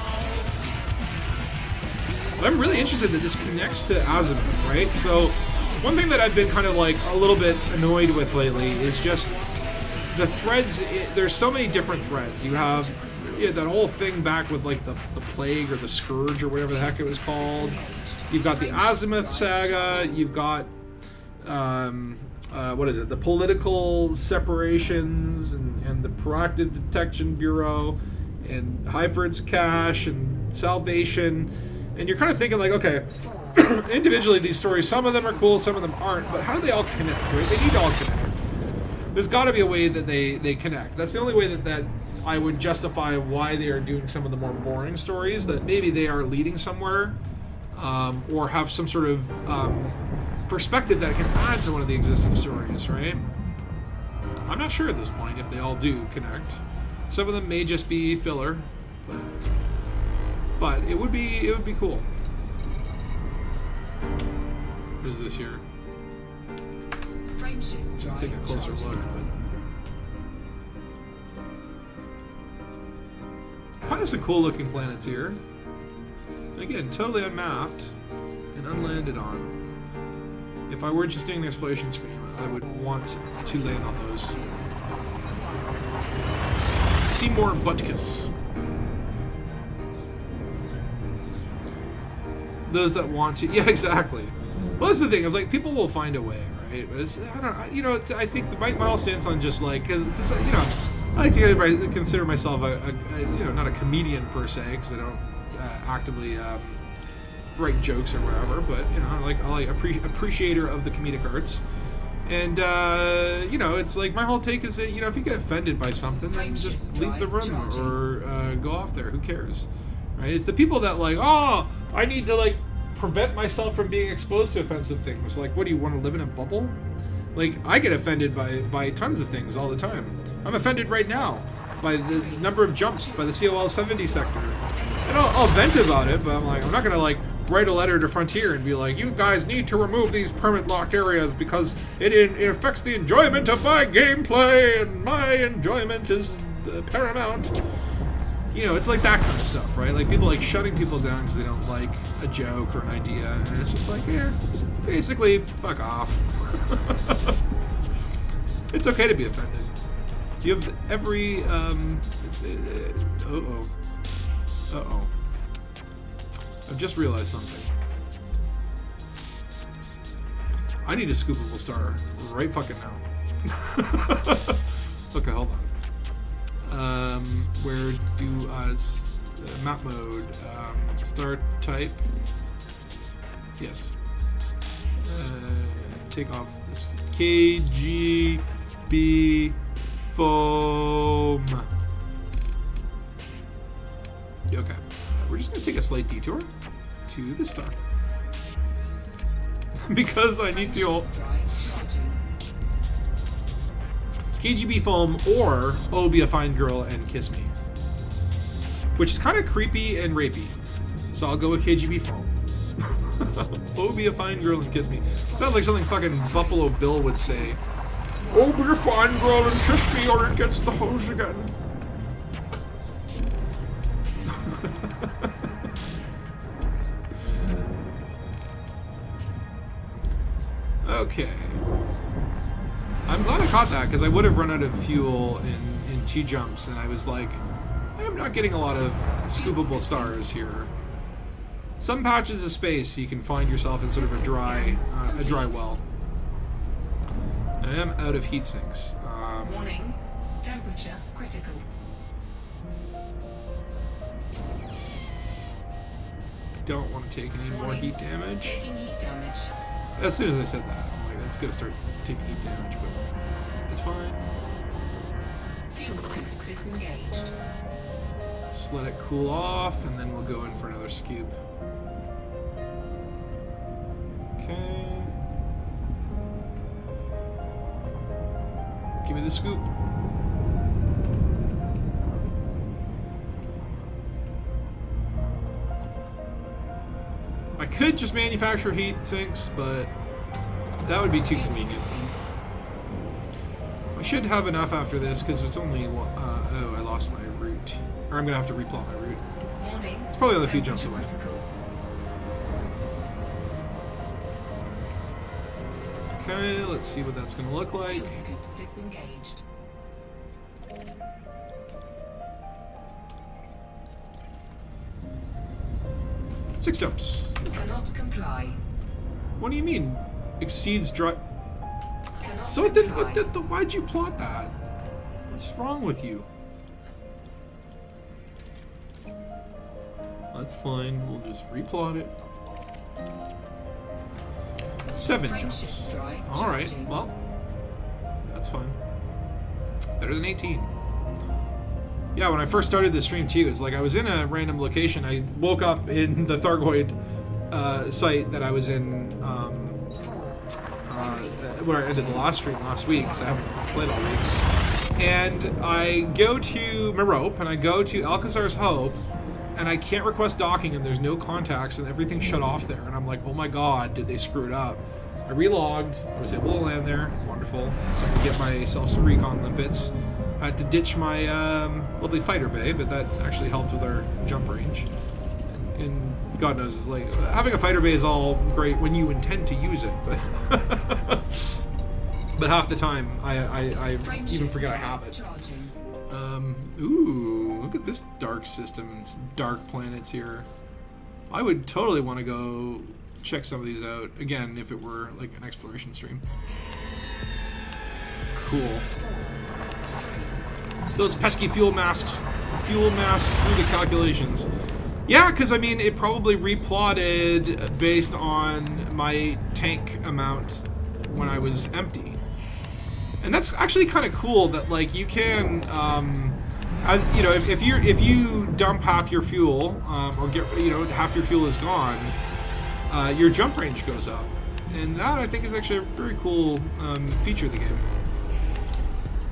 But I'm really interested that this connects to Azimuth, right? So one thing that I've been kind of like a little bit annoyed with lately is just the threads. There's so many different threads. You have that whole thing back with like the plague or the scourge or whatever the heck it was called. You've got the Azimuth saga. You've got what is it? The political separations and the proactive detection bureau and Hyford's Cache and Salvation. And you're kind of thinking like, okay, individually these stories, some of them are cool, some of them aren't, but how do they all connect, right? They need to all connect. There's got to be a way that they connect. That's the only way that I would justify why they are doing some of the more boring stories, that maybe they are leading somewhere, or have some sort of perspective that can add to one of the existing stories, right? I'm not sure at this point if they all do connect. Some of them may just be filler, but it would be cool. Who's this here? Let's just take a closer look. But kind of some cool looking planets here. Again, totally unmapped and unlanded on. If I were interested in an exploration screen, I would want to land on those. Seymour Butkus. Those that want to, yeah, exactly. Well, that's the thing. It's like people will find a way, right? But it's, I don't, you know, I think my whole stance on just like, because you know, I like to consider myself a you know, not a comedian per se, because I don't actively write jokes or whatever. But you know, I like appreciator of the comedic arts. And you know, it's like my whole take is that, you know, if you get offended by something, then just leave the room or go off there. Who cares, right? It's the people that like, oh, I need to like prevent myself from being exposed to offensive things. Like, what do you want to live in a bubble? Like, I get offended by tons of things all the time. I'm offended right now by the number of jumps by the COL 70 sector. And I'll vent about it, but I'm like, I'm not gonna like write a letter to Frontier and be like, you guys need to remove these permanent locked areas because it affects the enjoyment of my gameplay and my enjoyment is paramount. You know, it's like that kind of stuff, right? Like people like shutting people down because they don't like a joke or an idea, and it's just like, yeah, basically, fuck off. It's okay to be offended. You have every, uh-oh. I've just realized something. I need a scoopable star right fucking now. Okay, hold on. Where do map mode, star type? Yes. Take off this KGB foam. Okay. We're just going to take a slight detour to the star. Because I need fuel. KGB foam or Oh Be a Fine Girl and Kiss Me. Which is kind of creepy and rapey. So I'll go with KGB foam. Oh Be a Fine Girl and Kiss Me. Sounds like something fucking Buffalo Bill would say. Oh be a fine girl and kiss me or it gets the hose again. Okay. I'm glad I caught that because I would have run out of fuel in 2 jumps, and I was like, I'm not getting a lot of scoopable stars here. Some patches of space you can find yourself in sort of a dry well. I am out of heat sinks. Warning, temperature critical. Don't want to take any more heat damage. Taking heat damage. As soon as I said that, I'm like, that's gonna start taking heat damage, but it's fine. Fuel scoop disengaged. Just let it cool off, and then we'll go in for another scoop. Okay. Give me the scoop. I could just manufacture heat sinks, but That would be too convenient. I should have enough after this because it's only. Oh, I lost my route. Or I'm gonna have to replot my route. Warning. It's probably only a few jumps temperature away. critical. Okay, let's see what that's gonna look like. Fuel scoop disengaged. 6 jumps. Cannot comply. What do you mean? Exceeds drive. Cannot So then, comply. why'd you plot that? What's wrong with you? That's fine. We'll just replot it. 7 Frame jumps. shift drive All right. charging. Well, that's fine. Better than 18. Yeah, when I first started the stream too, it's like I was in a random location. I woke up in the Thargoid site that I was in, where I ended the last stream last week, because I haven't played all week. And I go to Merope, and I go to Alcazar's Hope, and I can't request docking, and there's no contacts, and everything's shut off there. And I'm like, oh my god, did they screw it up? I relogged, I was able to land there, wonderful. So I could get myself some recon limpets. I had to ditch my lovely fighter bay, but that actually helped with our jump range. And God knows, it's like, having a fighter bay is all great when you intend to use it, but but half the time I Frame even shift forget I drive have it. charging. Ooh, look at this dark system and some dark planets here. I would totally want to go check some of these out again if it were like an exploration stream. Cool. So those pesky fuel masks through the calculations. Yeah, because I mean, it probably replotted based on my tank amount when I was empty. And that's actually kind of cool that like you can, you know, if you dump half your fuel or get half your fuel is gone, your jump range goes up, and that I think is actually a very cool feature of the game.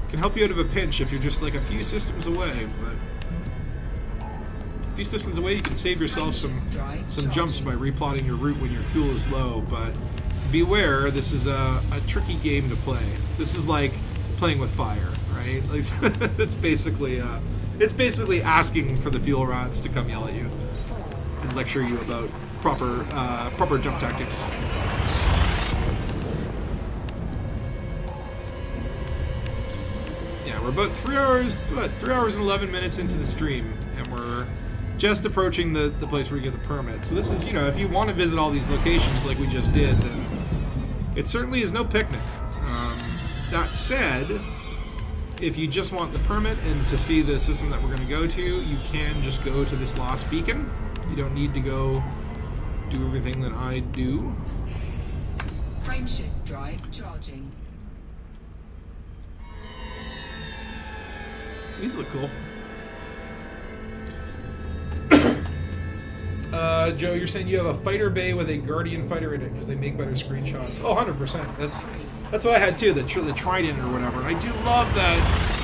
Can help you out of a pinch if you're just like a few systems away, but a few systems away you can save yourself some jumps by replotting your route when your fuel is low. But beware, this is a tricky game to play. This is like playing with fire, right? Like it's basically asking for the fuel rats to come yell at you and lecture you about proper jump tactics. Yeah, we're about 3 hours, 3 hours and 11 minutes into the stream, and we're just approaching the place where you get the permit. So this is, you know, if you want to visit all these locations like we just did, then it certainly is no picnic. That said, if you just want the permit and to see the system that we're going to go to, you can just go to this last beacon. You don't need to go do everything that I do. Frame shift drive charging. These look cool. Joe, you're saying you have a fighter bay with a Guardian fighter in it because they make better screenshots. Oh, 100%. That's what I had too, the Trident or whatever. And I do love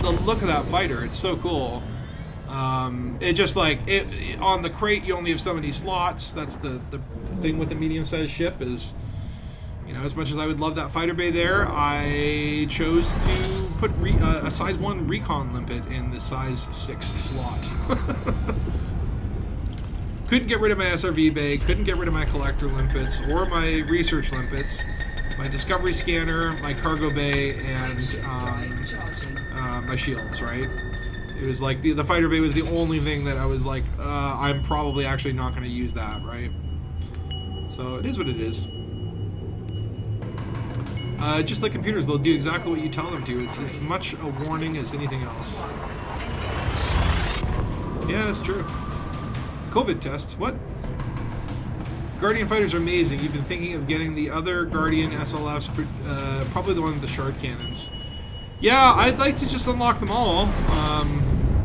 the look of that fighter. It's so cool. It just like on the crate you only have so many slots. That's the thing with a medium-sized ship is, you know, as much as I would love that fighter bay there, I chose to put a size 1 recon limpet in the size 6 slot. Couldn't get rid of my SRV bay, couldn't get rid of my collector limpets or my research limpets, my discovery scanner, my cargo bay, and my shields, right? It was like the fighter bay was the only thing that I was like, I'm probably actually not going to use that, right? So it is what it is. Just like computers, they'll do exactly what you tell them to. It's as much a warning as anything else. Yeah, that's true. COVID test. What? Guardian fighters are amazing. You've been thinking of getting the other Guardian SLFs, probably the one with the shard cannons. Yeah, I'd like to just unlock them all.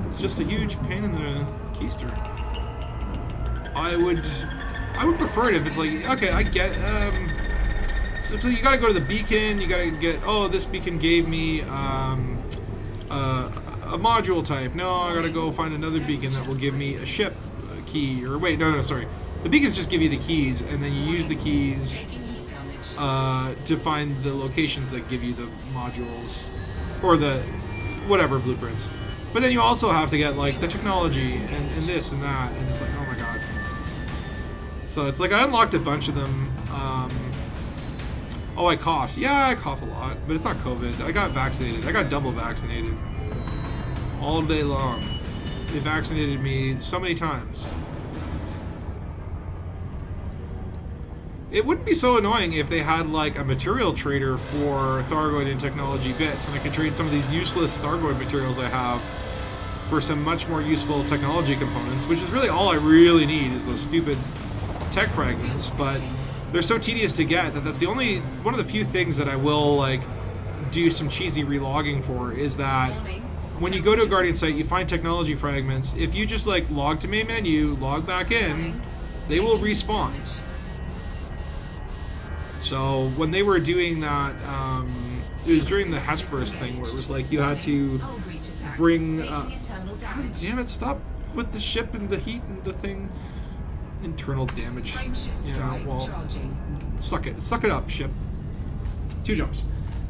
It's just a huge pain in the keister. I would prefer it if it's like, okay, I get, so you gotta go to the beacon, you gotta get, oh, this beacon gave me, a module type. No, I gotta go find another beacon that will give me a ship key, or wait, no, sorry. The beacons just give you the keys, and then you use the keys. Taking heat damage. to find the locations that give you the modules or the whatever blueprints. But then you also have to get like the technology and this and that, and it's like, oh my god. So it's like I unlocked a bunch of them. Oh, I coughed. Yeah, I cough a lot, but it's not COVID. I got vaccinated. I got double vaccinated all day long. They vaccinated me so many times. It wouldn't be so annoying if they had like a material trader for Thargoid and technology bits, and I could trade some of these useless Thargoid materials I have for some much more useful technology components, which is really all I really need is those stupid tech fragments, but they're so tedious to get that that's the only one of the few things that I will like do some cheesy relogging for is that when you go to a Guardian site, you find technology fragments. If you just like log to main menu, log back in, they will respawn. So when they were doing that, it was during the Hesperus thing where it was like you had to bring. God damn it! Stop with the ship and the heat and the thing. Internal damage. Yeah, well, suck it up, ship. 2 jumps.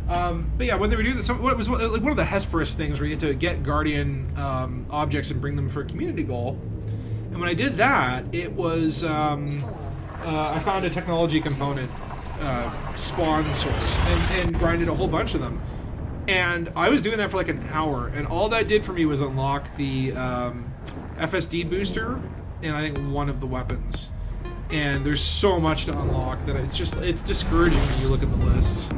But yeah, when they were doing this, what was like one of the Hesperus things where you had to get Guardian objects and bring them for a community goal. And when I did that, it was I found a technology component spawn source and grinded a whole bunch of them. And I was doing that for like an hour, and all that did for me was unlock the FSD booster and I think one of the weapons. And there's so much to unlock that it's discouraging when you look at the lists.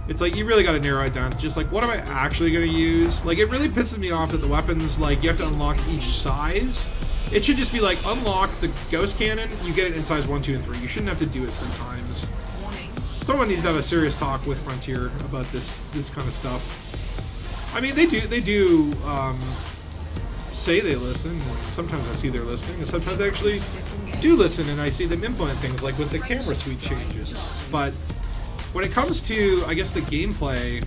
It's like you really got to narrow it down to just like what am I actually going to use? Like it really pisses me off that the weapons like you have to unlock each size. It should just be like unlock the ghost cannon, you get it in size 1, 2, and 3. You shouldn't have to do it 3 times. Someone needs to have a serious talk with Frontier about this kind of stuff. I mean, they do say they listen, and sometimes I see they're listening, and sometimes they actually do listen, and I see them implement things like with the camera suite changes. But when it comes to, I guess, the gameplay,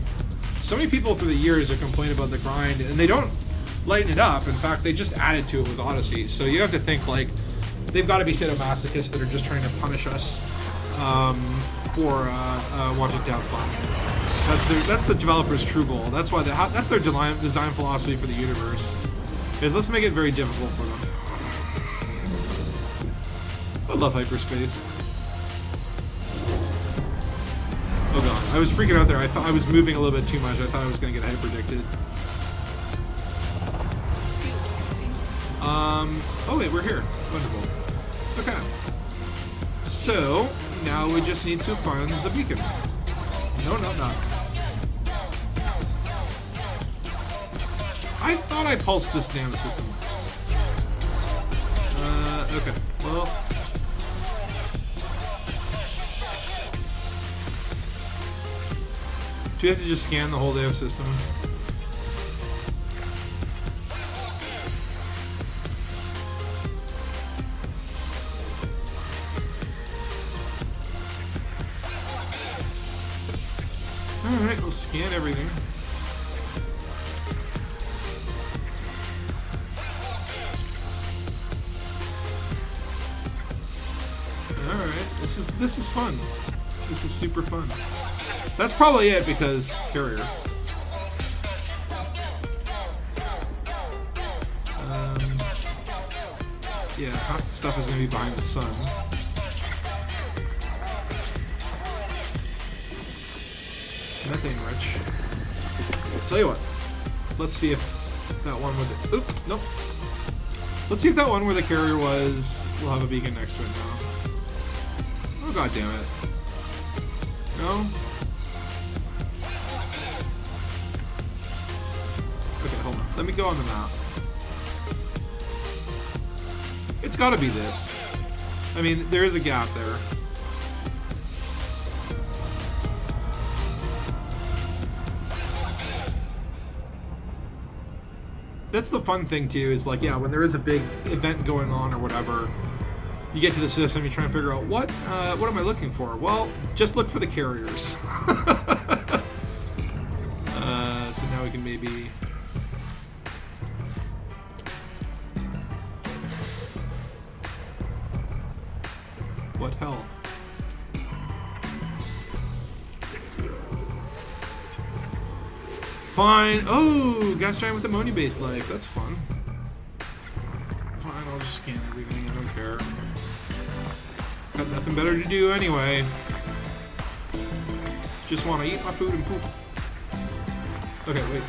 so many people through the years have complained about the grind, and they don't lighten it up. In fact, they just added to it with Odyssey. So you have to think like they've got to be sadomasochists that are just trying to punish us for wanting to have fun. That's the developer's true goal. That's why that's their design philosophy for the universe. Is let's make it very difficult for them. I love hyperspace. Oh god, I was freaking out there. I thought I was moving a little bit too much. I thought I was going to get hyperdicted. Oh wait, we're here. Wonderful. Okay. So, now we just need to find the beacon. No. I thought I pulsed this damn system. Okay. Well. Do you have to just scan the whole damn system? Alright, we'll scan everything. Alright, this is fun. This is super fun. That's probably it because carrier. Yeah, half the stuff is gonna be behind the sun. Methane rich. Tell you what, let's see if that one with the. Oop, nope. Let's see if that one where the carrier was will have a beacon next to it now. Oh god damn it. No? Okay, hold on. Let me go on the map. It's gotta be this. I mean, there is a gap there. That's the fun thing too, is like, yeah, when there is a big event going on or whatever, you get to the system, you try and figure out what am I looking for? Well, just look for the carriers. So now we can maybe. What hell? Fine. Oh, gas giant with ammonia-based life. That's fun. Fine, I'll just scan everything. I don't care. Got nothing better to do anyway. Just want to eat my food and poop. Okay, wait.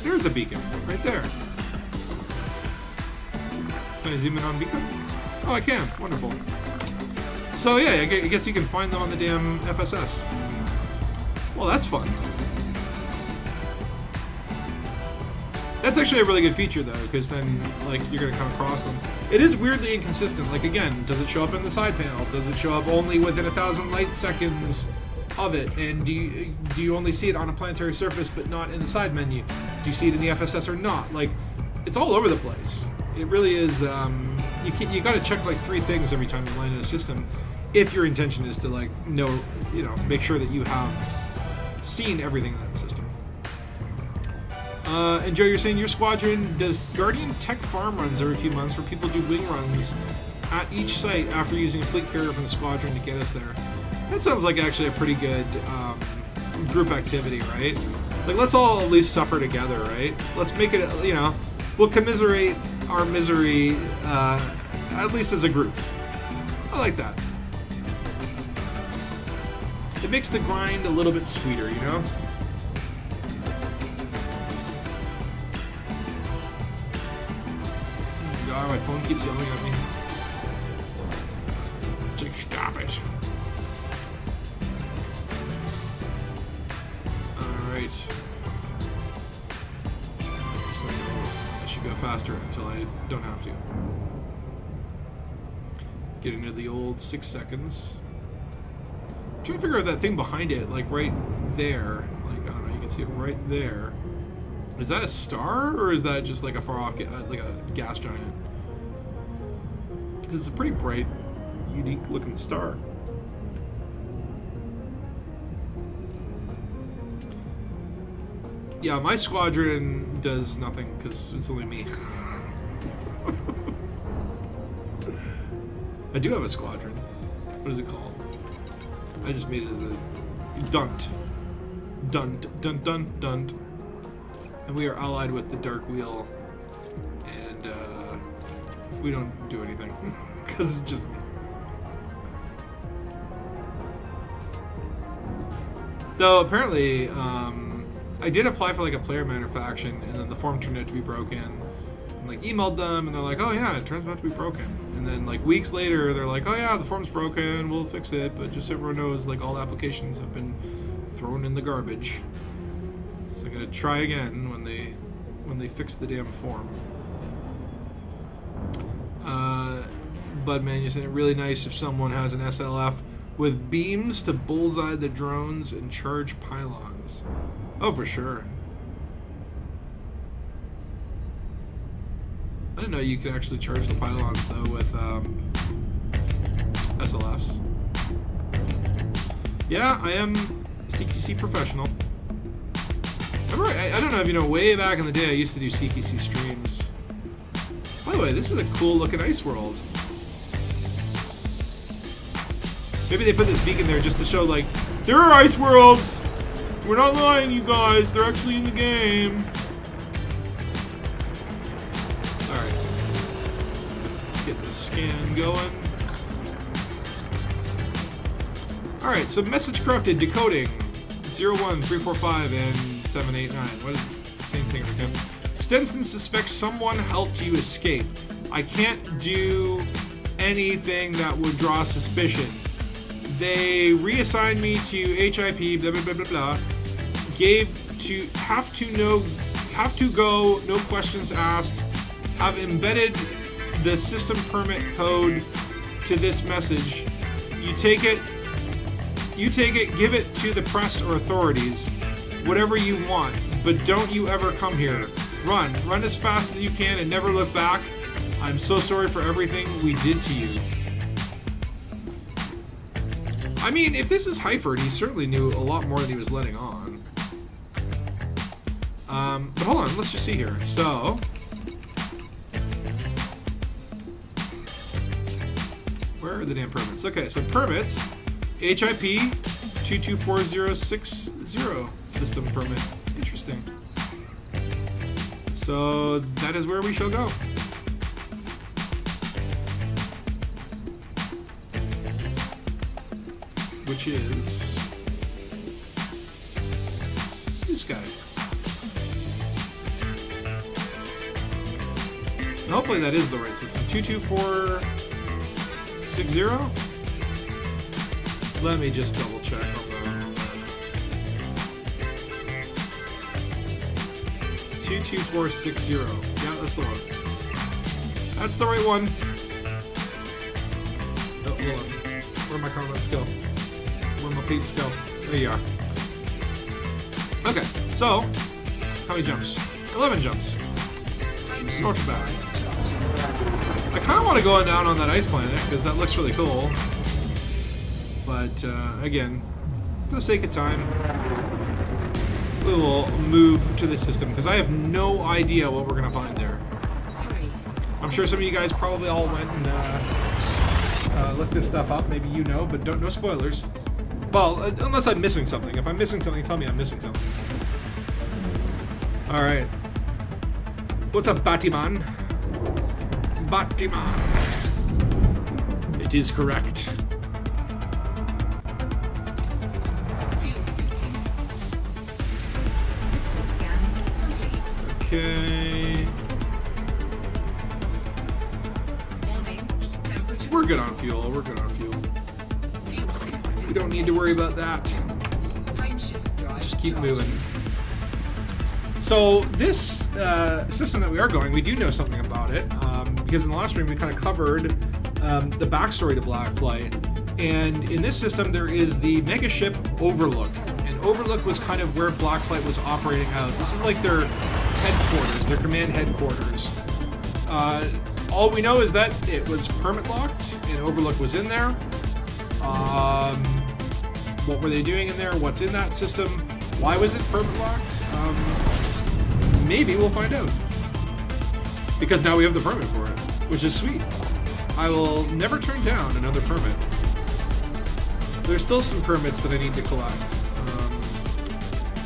There's a beacon right there. Can I zoom in on beacon? Oh, I can. Wonderful. So yeah, I guess you can find them on the damn FSS. Well, that's fun. That's actually a really good feature though, because then like you're gonna come across them. It is weirdly inconsistent. Like again, does it show up in the side panel? Does it show up only within 1,000 light seconds of it? And do you only see it on a planetary surface but not in the side menu? Do you see it in the FSS or not? Like, it's all over the place. It really is. You got to check like 3 things every time you land in a system, if your intention is to like make sure that you have seen everything in that system. And Joe, you're saying your squadron does Guardian tech farm runs every few months where people do wing runs at each site after using a fleet carrier from the squadron to get us there. That sounds like actually a pretty good group activity, right? Like, let's all at least suffer together, right? Let's make it, we'll commiserate our misery, at least as a group. I like that. It makes the grind a little bit sweeter, you know? God, my phone keeps yelling at me. Jake, stop it. Alright. So I should go faster until I don't have to. Get into the old 6 seconds. I'm trying to figure out that thing behind it, like right there. Like, I don't know, you can see it right there. Is that a star, or is that just like a far off, like a gas giant? Because it's a pretty bright, unique looking star. Yeah, my squadron does nothing because it's only me. I do have a squadron. What is it called? I just made it as a dunt. Dunt, dunt, dunt, dunt. And we are allied with the Dark Wheel. And we don't do anything. Because it's just me. Though apparently, I did apply for like a player manufacturing, and then the form turned out to be broken. And like emailed them, and they're like, "Oh yeah, it turns out to be broken." And then like weeks later, they're like, "Oh yeah, the form's broken. We'll fix it." But just so everyone knows, like all applications have been thrown in the garbage. So I'm gonna try again when they fix the damn form. Budman, you said it really nice if someone has an SLF with beams to bullseye the drones and charge pylons. Oh, for sure. I didn't know you could actually charge the pylons though with SLFs. Yeah, I am CQC professional. Remember, I don't know if you know, way back in the day I used to do CQC streams. By the way, this is a cool looking ice world. Maybe they put this beacon there just to show, like, there are ice worlds! We're not lying, you guys. They're actually in the game. Alright. Let's get this scan going. Alright, so message corrupted, decoding. 01345 and 789. What is the same thing again? Stenson suspects someone helped you escape. I can't do anything that would draw suspicion. They reassigned me to HIP, blah blah blah blah blah. Have to go, no questions asked. Have embedded the system permit code to this message. You take it, give it to the press or authorities. Whatever you want, but don't you ever come here. Run as fast as you can and never look back. I'm so sorry for everything we did to you. I mean, if this is Hyford, he certainly knew a lot more than he was letting on. But hold on, let's just see here. So, where are the damn permits? Okay, so permits, HIP 224060 system permit. Interesting. So that is where we shall go. Which is this guy. And hopefully that is the right system. 22460? Let me just double check. Hold on. 22460. Yeah, that's the one. That's the right one. Oh, hold on. Where'd my comments go? Where'd my peeps go? There you are. Okay, so how many jumps? 11 jumps. Not too bad. I kind of want to go down on that ice planet because that looks really cool. But again, for the sake of time, we will move to the system because I have no idea what we're gonna find there. I'm sure some of you guys probably all went and looked this stuff up. Maybe you know, but no spoilers. Well, unless I'm missing something. If I'm missing something, tell me I'm missing something. All right. What's up, Batman? Batman. It is correct. System scan complete. Okay. Warning. Temperature. We're good on fuel. We're good on fuel. Fuel scoop We don't need to worry about that. Frame shift drive. Just keep charging. moving. So this system that we are going, we do know something about it because in the last stream we kind of covered the backstory to Blackflight, and in this system there is the mega ship Overlook, and Overlook was kind of where Blackflight was operating out. This is like their headquarters, their command headquarters. All we know is that it was permit locked, and Overlook was in there. What were they doing in there? What's in that system? Why was it permit locked? Maybe we'll find out. Because now we have the permit for it, which is sweet. I will never turn down another permit. There's still some permits that I need to collect.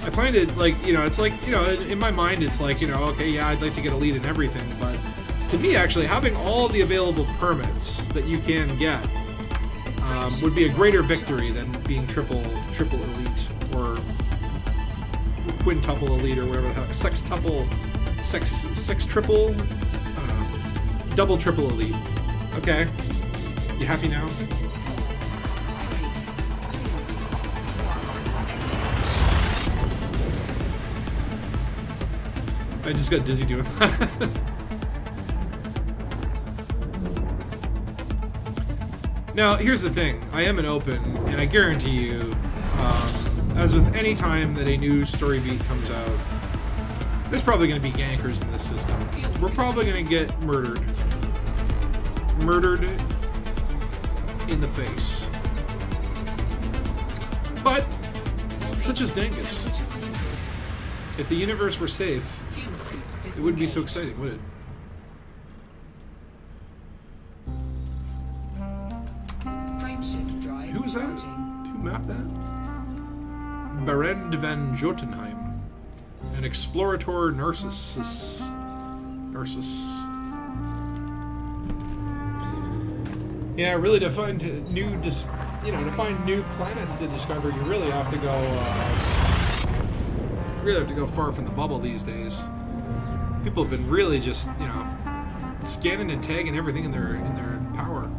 I find it like, it's like, in my mind it's like, okay, yeah, I'd like to get a lead in everything, but to me actually having all the available permits that you can get would be a greater victory than being triple elite or quintuple elite or whatever the hell, sex triple, I don't know, double triple elite. Okay, you happy now? I just got dizzy doing that. Now, here's the thing. I am an open, and I guarantee you, as with any time that a new story beat comes out, there's probably going to be gankers in this system. We're probably going to get murdered. Murdered in the face. But, such as Dangus. If the universe were safe, it wouldn't be so exciting, would it? Who was that? Who mapped that? Berend van Jotunheim. An explorator Narcissus. Yeah, really to find new planets to discover, you really have to go far from the bubble these days. People have been really just, scanning and tagging everything in their power.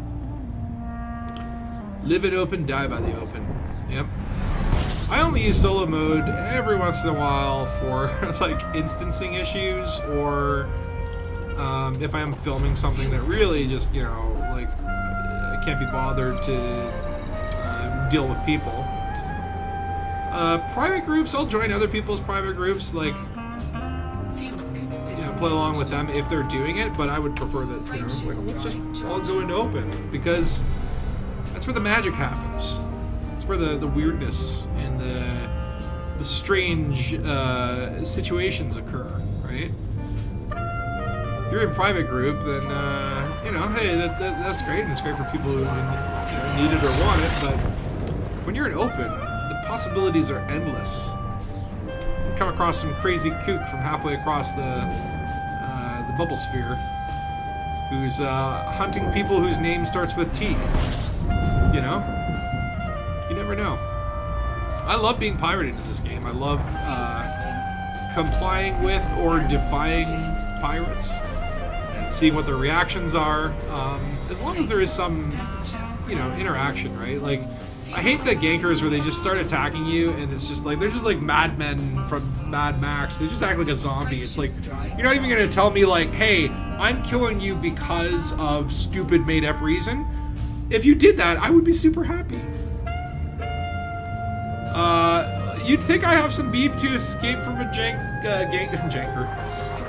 Live it open, die by the open. Yep. I only use solo mode every once in a while for like instancing issues, or if I am filming something that really just, I can't be bothered to deal with people. Private groups, I'll join other people's private groups, like, play along with them if they're doing it, but I would prefer that, let's just all go into open, because that's where the magic happens. That's where the weirdness and the strange situations occur, right? If you're in private group, then, hey, that's great, and it's great for people who need it or want it, but when you're in open, the possibilities are endless. come across some crazy kook from halfway across the bubble sphere who's hunting people whose name starts with T. You know? You never know. I love being pirated in this game. I love complying with or defying pirates and seeing what their reactions are. As long as there is some, you know, interaction, right? Like, I hate the gankers where they just start attacking you and it's just like, they're just like madmen from Mad Max. They just act like a zombie. It's like, you're not even going to tell me like, hey, I'm killing you because of stupid made up reason. If you did that, I would be super happy. You'd think I have some beef to escape from a janker.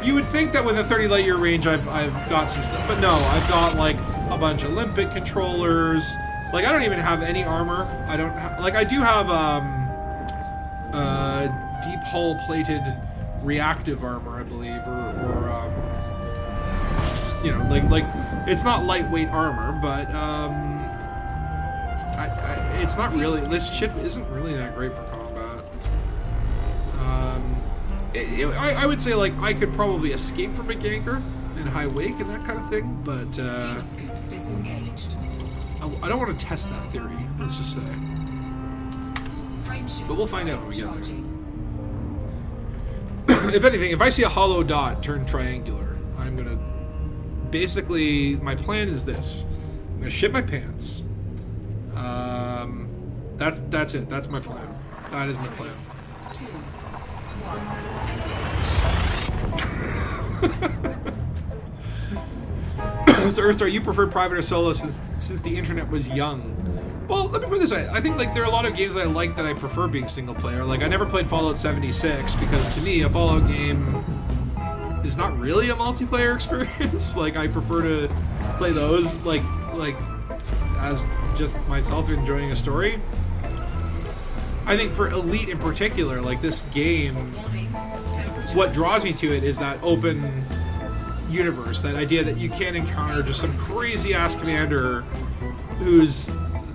You would think that with a 30 light year range, I've got some stuff, but no, I've got like a bunch of limpet controllers. Like, I don't even have any armor. I don't like, I do have deep hull plated reactive armor, I believe, or you know, like it's not lightweight armor, but it's not really. This ship isn't really that great for combat. I would say like I could probably escape from a ganker in high wake and that kind of thing, but Disengaged. I don't want to test that theory. Let's just say. But we'll find out when we get there. If anything, if I see a hollow dot turn triangular, I'm gonna basically, my plan is this: I'm gonna shit my pants. That's it. That's my plan. That is the plan. 2, 1. So Earthstar, you preferred private or solo since the internet was young. Well, let me put it this way. I think like there are a lot of games that I like that I prefer being single player. Like I never played Fallout 76 because to me a Fallout game is not really a multiplayer experience. Like I prefer to play those like as just myself enjoying a story. I think for Elite in particular, like this game, what draws me to it is that open universe, that idea that you can encounter just some crazy ass commander who's,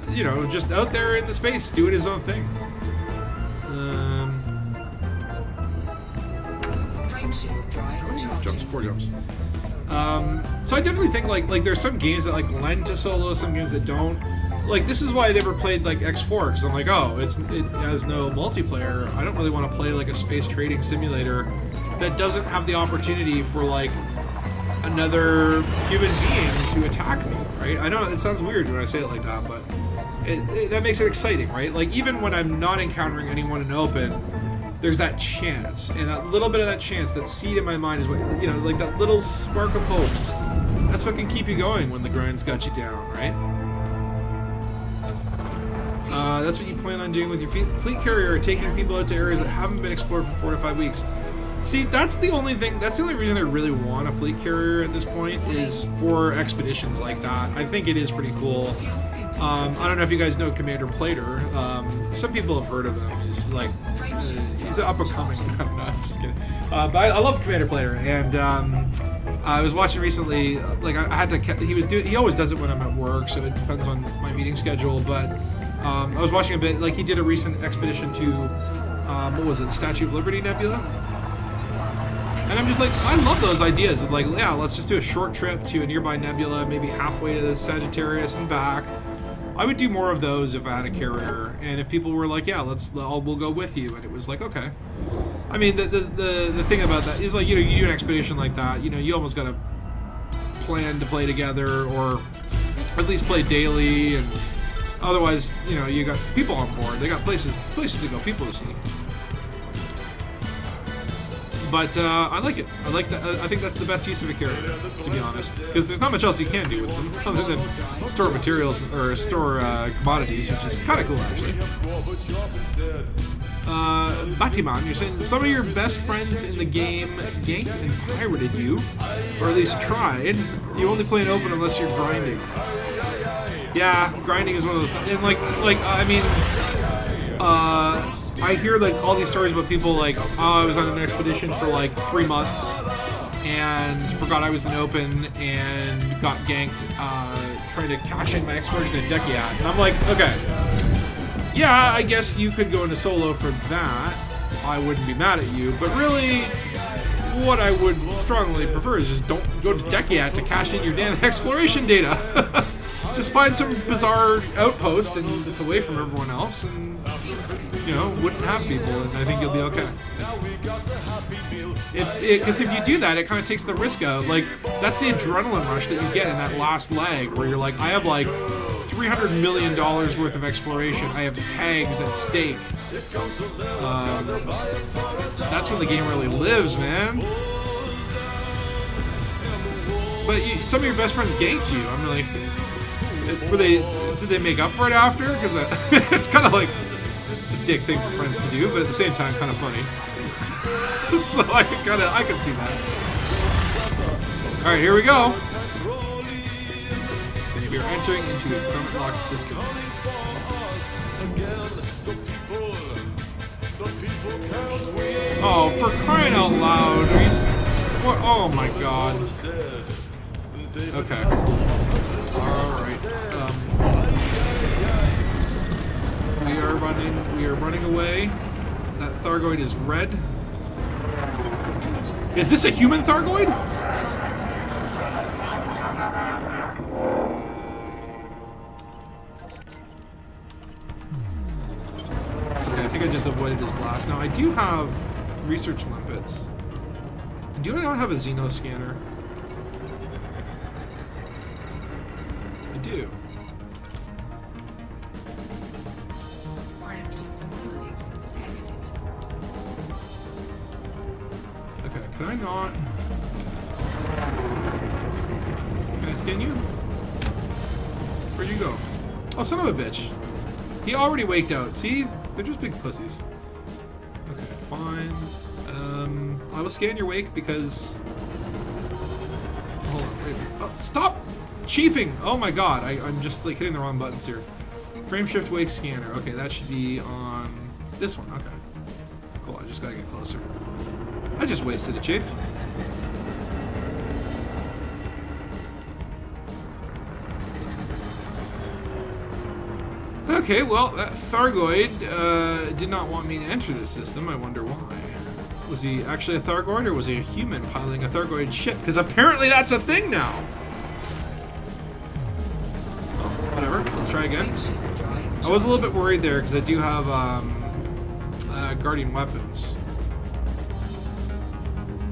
you know, just out there in the space doing his own thing. Jumps, 4 jumps. So I definitely think like there's some games that like lend to solo, some games that don't. Like this is why I never played like X4 because I'm like, oh, it has no multiplayer. I don't really want to play like a space trading simulator that doesn't have the opportunity for like another human being to attack me, right? I know it sounds weird when I say it like that, but that makes it exciting, right? Like even when I'm not encountering anyone in open, there's that chance, and that little bit of that chance, that seed in my mind is what, you know, like that little spark of hope. That's what can keep you going when the grind's got you down, right? That's what you plan on doing with your fleet carrier, taking people out to areas that haven't been explored for 4 to 5 weeks. See, that's the only reason I really want a fleet carrier at this point is for expeditions like that. I think it is pretty cool. I don't know if you guys know Commander Plater. Some people have heard of him. He's like, he's up and coming. I'm not just kidding. But I love Commander Plater, and I was watching recently. Like I had to. He always does it when I'm at work, so it depends on my meeting schedule. But I was watching a bit. Like he did a recent expedition to what was it, the Statue of Liberty Nebula. And I'm just like, I love those ideas of like, yeah, let's just do a short trip to a nearby nebula, maybe halfway to the Sagittarius and back. I would do more of those if I had a carrier, and if people were like, yeah, we'll go with you, and it was like, okay. I mean, the thing about that is like, you know, you do an expedition like that, you know, you almost gotta plan to play together, or at least play daily, and otherwise, you know, you got people on board, they got places to go, people to see. But I like it. I like that. I think that's the best use of a carrier, to be honest, because there's not much else you can do with them other than store materials or store commodities, which is kind of cool, actually. Batiman, you're saying some of your best friends in the game ganked and pirated you, or at least tried. You only play in open unless you're grinding. Yeah, grinding is one of those. And like I mean, I hear like all these stories about people like, oh, I was on an expedition for like 3 months and forgot I was in open and got ganked trying to cash in my exploration in Dekiat. And I'm like, okay, yeah, I guess you could go into solo for that. I wouldn't be mad at you. But really, what I would strongly prefer is just don't go to Dekiat to cache in your damn exploration data. Just find some bizarre outpost and it's away from everyone else, and wouldn't have people, and I think you'll be okay. Because if you do that, it kind of takes the risk out. Like, that's the adrenaline rush that you get in that last leg, where you're like, I have like $300 million worth of exploration. I have tags at stake. That's when the game really lives, man. But some of your best friends ganked you. I'm like, did they make up for it after? Because it's kind of like, it's a dick thing for friends to do, but at the same time, kind of funny. So I can see that. All right, here we go. We are entering into a permanent locked system. Oh, for crying out loud! What? Oh my god. Okay. All right. We are running away. That Thargoid is red. Is this a human Thargoid? Okay, I think I just avoided his blast. Now I do have research limpets. Do I not have a Xeno scanner? I do. Okay, can I not? Can I scan you? Where'd you go? Oh, son of a bitch. He already waked out. See? They're just big pussies. Okay, fine. I will scan your wake because... Hold on, wait. Oh, stop chiefing! Oh my god, I'm just like hitting the wrong buttons here. Frame shift wake scanner. Okay, that should be on this one. Okay. Cool, I just gotta get closer. I just wasted a chief. Okay, well, that Thargoid did not want me to enter the system. I wonder why. Was he actually a Thargoid, or was he a human piloting a Thargoid ship? Because apparently that's a thing now. Oh, whatever. Let's try again. I was a little bit worried there because I do have guardian weapons.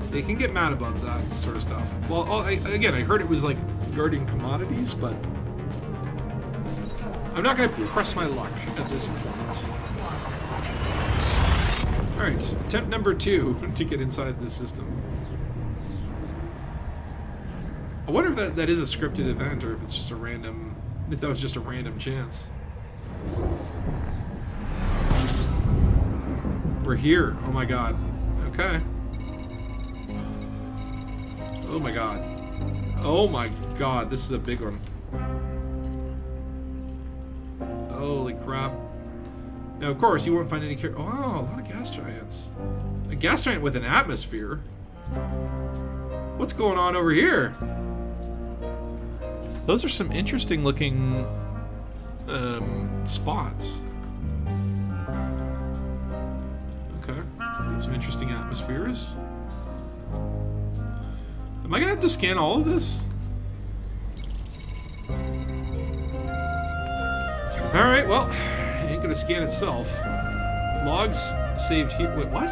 They can get mad about that sort of stuff. Well, again, I heard it was like guardian commodities, but I'm not going to press my luck at this point. Alright, attempt number 2 to get inside this system. I wonder if that is a scripted event, or if it's just a random... if that was just a random chance. We're here. Oh my god. Okay. Oh my god. Oh my god, this is a big one. Holy crap. Now, of course, you won't find any... Oh, a lot of gas giants. A gas giant with an atmosphere? What's going on over here? Those are some interesting looking spots. Okay. Some interesting atmospheres. Am I gonna have to scan all of this? Alright, well, it ain't gonna scan itself. Logs saved here. Wait, what?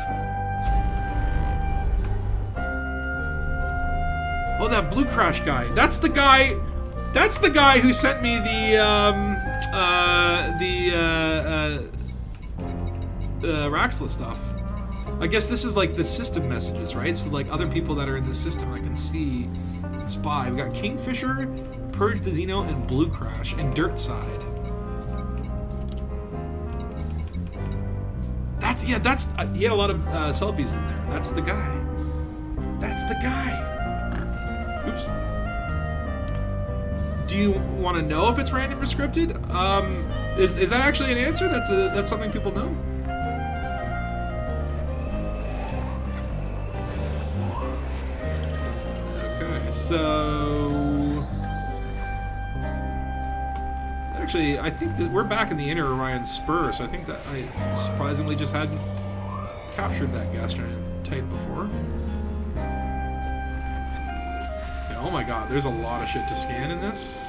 Oh, that blue crash guy. That's the guy. That's the guy who sent me the Raxla stuff. I guess this is like the system messages, right? So like other people that are in the system I can see and spy. We got Kingfisher, Purge the Xeno, and Blue Crash, and Dirt Side. That's he had a lot of selfies in there. That's the guy. That's the guy. Oops. Do you want to know if it's random or scripted? Is that actually an answer? That's something people know. Okay, so actually, I think that we're back in the inner Orion Spur, so I think that I surprisingly just had captured that gas giant type before. Yeah, oh my god, there's a lot of shit to scan in this.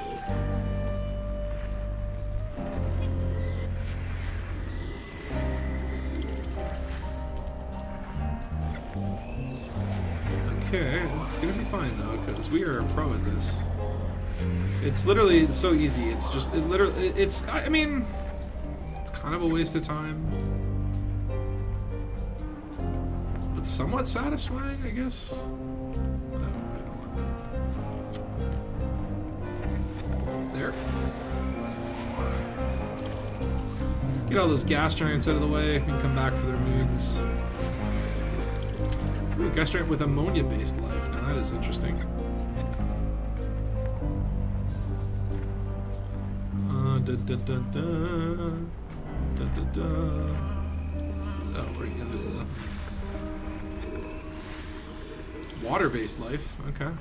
Okay, it's gonna be fine though, because we are a pro at this. It's literally so easy. It's just, I mean, it's kind of a waste of time. But somewhat satisfying, I guess. No, I don't want that. There. Get all those gas giants out of the way. We can come back for their moons. Ooh, gas giant with ammonia-based life. Now that is interesting. Da, da, da, da, da, da, da. Oh, right, yeah, there's nothing. Water-based life. Okay.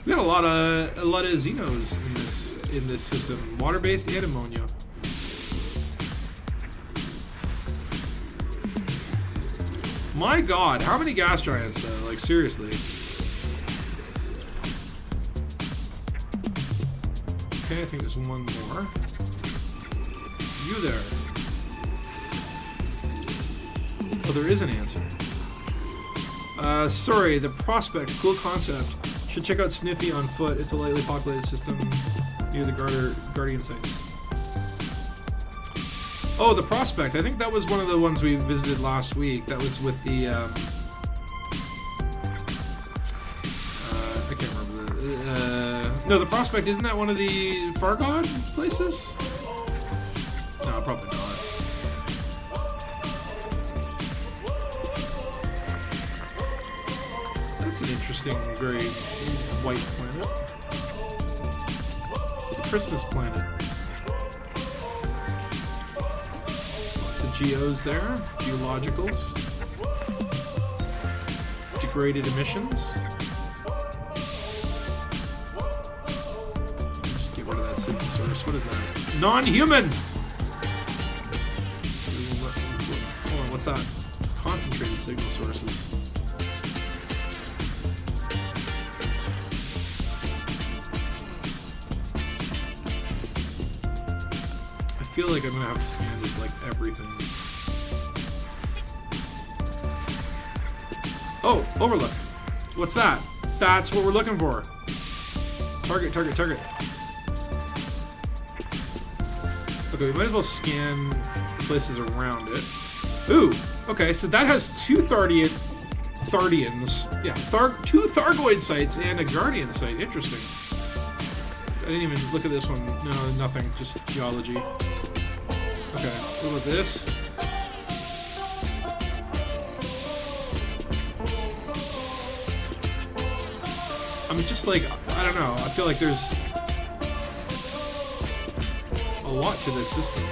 We got a lot of xenos in this system. Water-based and ammonia. My god, how many gas giants though? Like, seriously. Okay, I think there's one more. You there. Oh, there is an answer. Sorry, the prospect, cool concept. Should check out Sniffy on foot. It's a lightly populated system near the Guardian sites. Oh, the prospect. I think that was one of the ones we visited last week. That was with the, I can't remember. No, the prospect, isn't that one of the Thargoid places? No, probably not. That's an interesting, very white planet. It's the Christmas planet. Geos there, geologicals, degraded emissions. Just get rid of that signal source. What is that? Non-human! Hold on, what's that? Concentrated signal sources. I feel like I'm gonna have to scan just like everything. Oh, overlook. What's that? That's what we're looking for. Target, target, target. Okay, we might as well scan places around it. Ooh, okay, so that has two Thardians. Yeah, two Thargoid sites and a Guardian site. Interesting. I didn't even look at this one. No, nothing. Just geology. Okay, what about this? I mean, just like, I don't know. I feel like there's a lot to this system.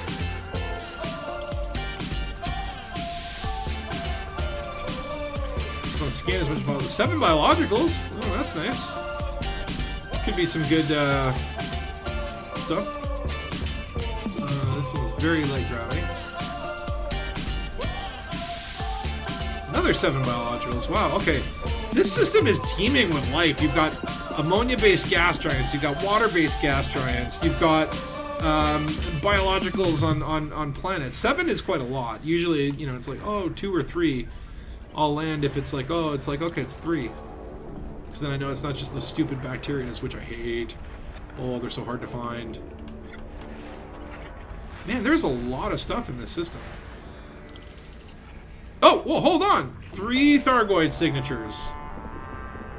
Just want to scan as much as possible. 7 biologicals. Oh, that's nice. Could be some good stuff. This one's very light driving. Another 7 biologicals. Wow, okay. This system is teeming with life. You've got ammonia-based gas giants. You've got water-based gas giants. You've got biologicals on planets. 7 is quite a lot. Usually, you know, it's like, oh, 2 or 3. I'll land if it's like, oh, it's like, okay, it's 3. Because then I know it's not just the stupid bacterias, which I hate. Oh, they're so hard to find. Man, there's a lot of stuff in this system. Oh, well, hold on. 3 Thargoid signatures.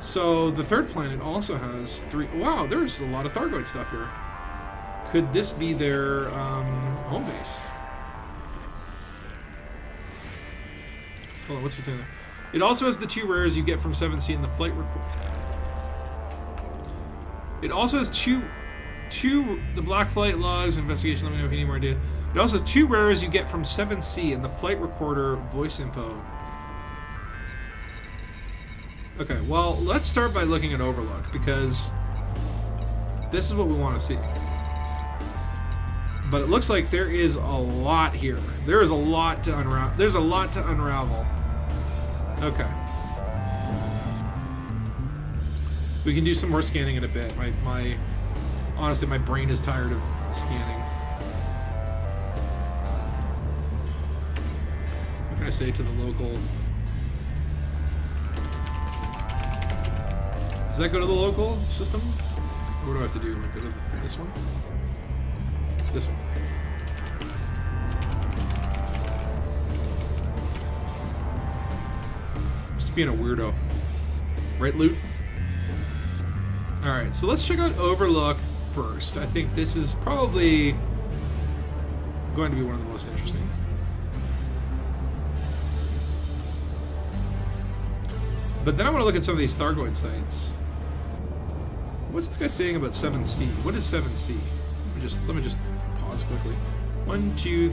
So the third planet also has 3. Wow, there's a lot of Thargoid stuff here. Could this be their home base? Hold on, what's he saying there? It also has the 2 rares you get from 7C in the flight record. It also has two the black flight logs, investigation, let me know if you need more data. It also has 2 rares you get from 7C in the flight recorder voice info. Okay, well, let's start by looking at Overlook, because this is what we want to see. But it looks like there is a lot here. There is a lot to unravel. There's a lot to unravel. Okay. We can do some more scanning in a bit. Honestly, my brain is tired of scanning. What can I say to the local? Does that go to the local system? Or what do I have to do? Like, go to this one? This one. Just being a weirdo. Right, Loot? Alright, so let's check out Overlook first. I think this is probably going to be one of the most interesting. But then I want to look at some of these Thargoid sites. What's this guy saying about 7C? What is 7C? Let me just pause quickly. 1, 2,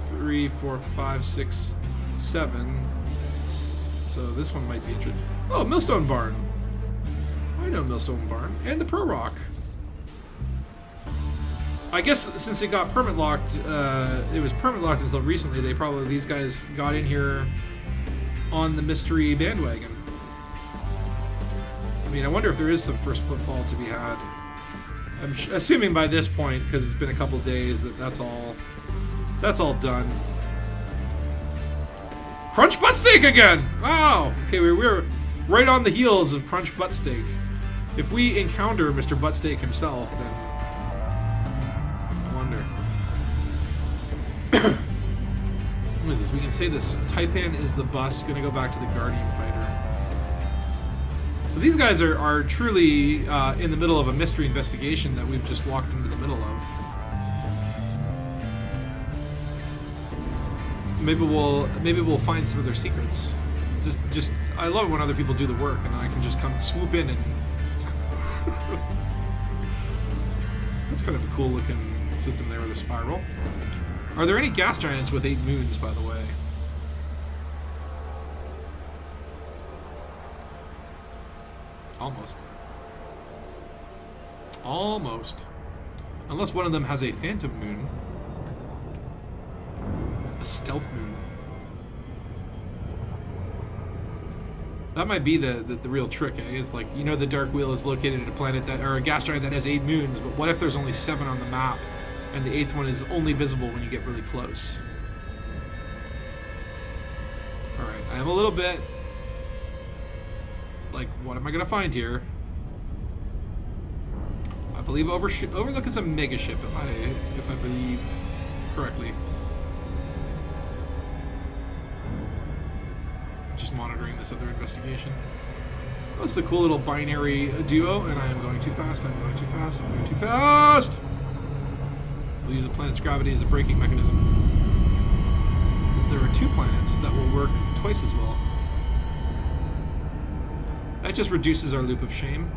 3, 4, 5, 6, 7. So this one might be interesting. Oh, Millstone Barn. I know Millstone Barn. And the Pro Rock. I guess since it got permit locked, it was permit locked until recently. These guys got in here on the mystery bandwagon. I mean, I wonder if there is some first footfall to be had. I'm assuming by this point, because it's been a couple days, that's all done. Crunch Butt Steak again! Wow! Okay, we're right on the heels of Crunch Butt Steak. If we encounter Mr. Butt Steak himself, then I wonder. What is this? We can say this. Taipan is the bust. Gonna go back to the Guardian Fighter. So these guys are truly in the middle of a mystery investigation that we've just walked into the middle of. Maybe we'll find some of their secrets. Just I love it when other people do the work and then I can just come swoop in and. That's kind of a cool looking system there with a spiral. Are there any gas giants with 8 moons, by the way? Almost. Almost. Unless one of them has a phantom moon. A stealth moon. That might be the real trick, eh? It's like, you know, the Dark Wheel is located at a planet or a gas giant that has 8 moons, but what if there's only 7 on the map, and the 8th one is only visible when you get really close? Alright, I am a little bit... like, what am I gonna find here? I believe Overlook is a mega ship, if I believe correctly. Just monitoring this other investigation. Oh, this is a cool little binary duo, and I am going too fast. I'm going too fast. I'm going too fast. We'll use the planet's gravity as a braking mechanism, because there are 2 planets that will work twice as well. That just reduces our loop of shame.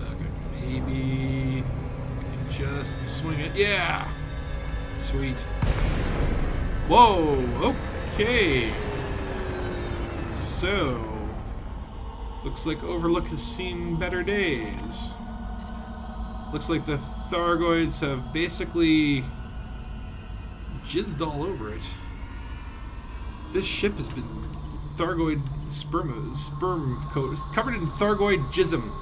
Okay, maybe I can just swing it. Yeah! Sweet. Whoa! Okay. So, looks like Overlook has seen better days. Looks like the Thargoids have basically jizzed all over it. This ship has been Thargoid sperm coat, covered in Thargoid jism.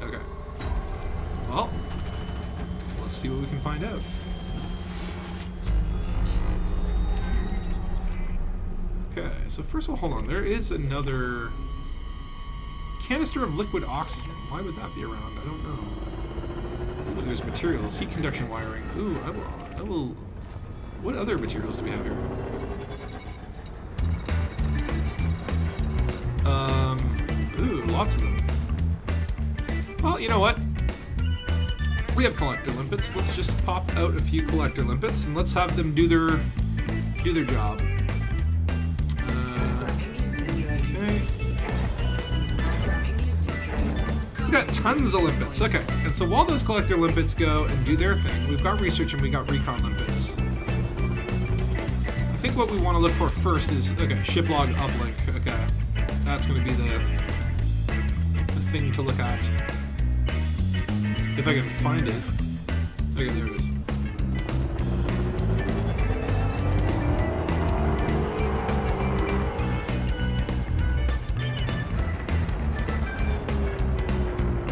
Okay. Well, let's see what we can find out. Okay, so first of all, hold on. There is another canister of liquid oxygen. Why would that be around? I don't know. Ooh, there's materials. Heat conduction wiring. Ooh, I will... What other materials do we have here? Ooh, lots of them. Well, you know what? We have collector limpets. Let's just pop out a few collector limpets and let's have them do their job. Okay. We got tons of limpets. Okay, and so while those collector limpets go and do their thing, we've got research and we got recon limpets. I think what we want to look for first is, okay, ship log uplink. Okay, that's going to be the thing to look at. If I can find it. Okay, there it is.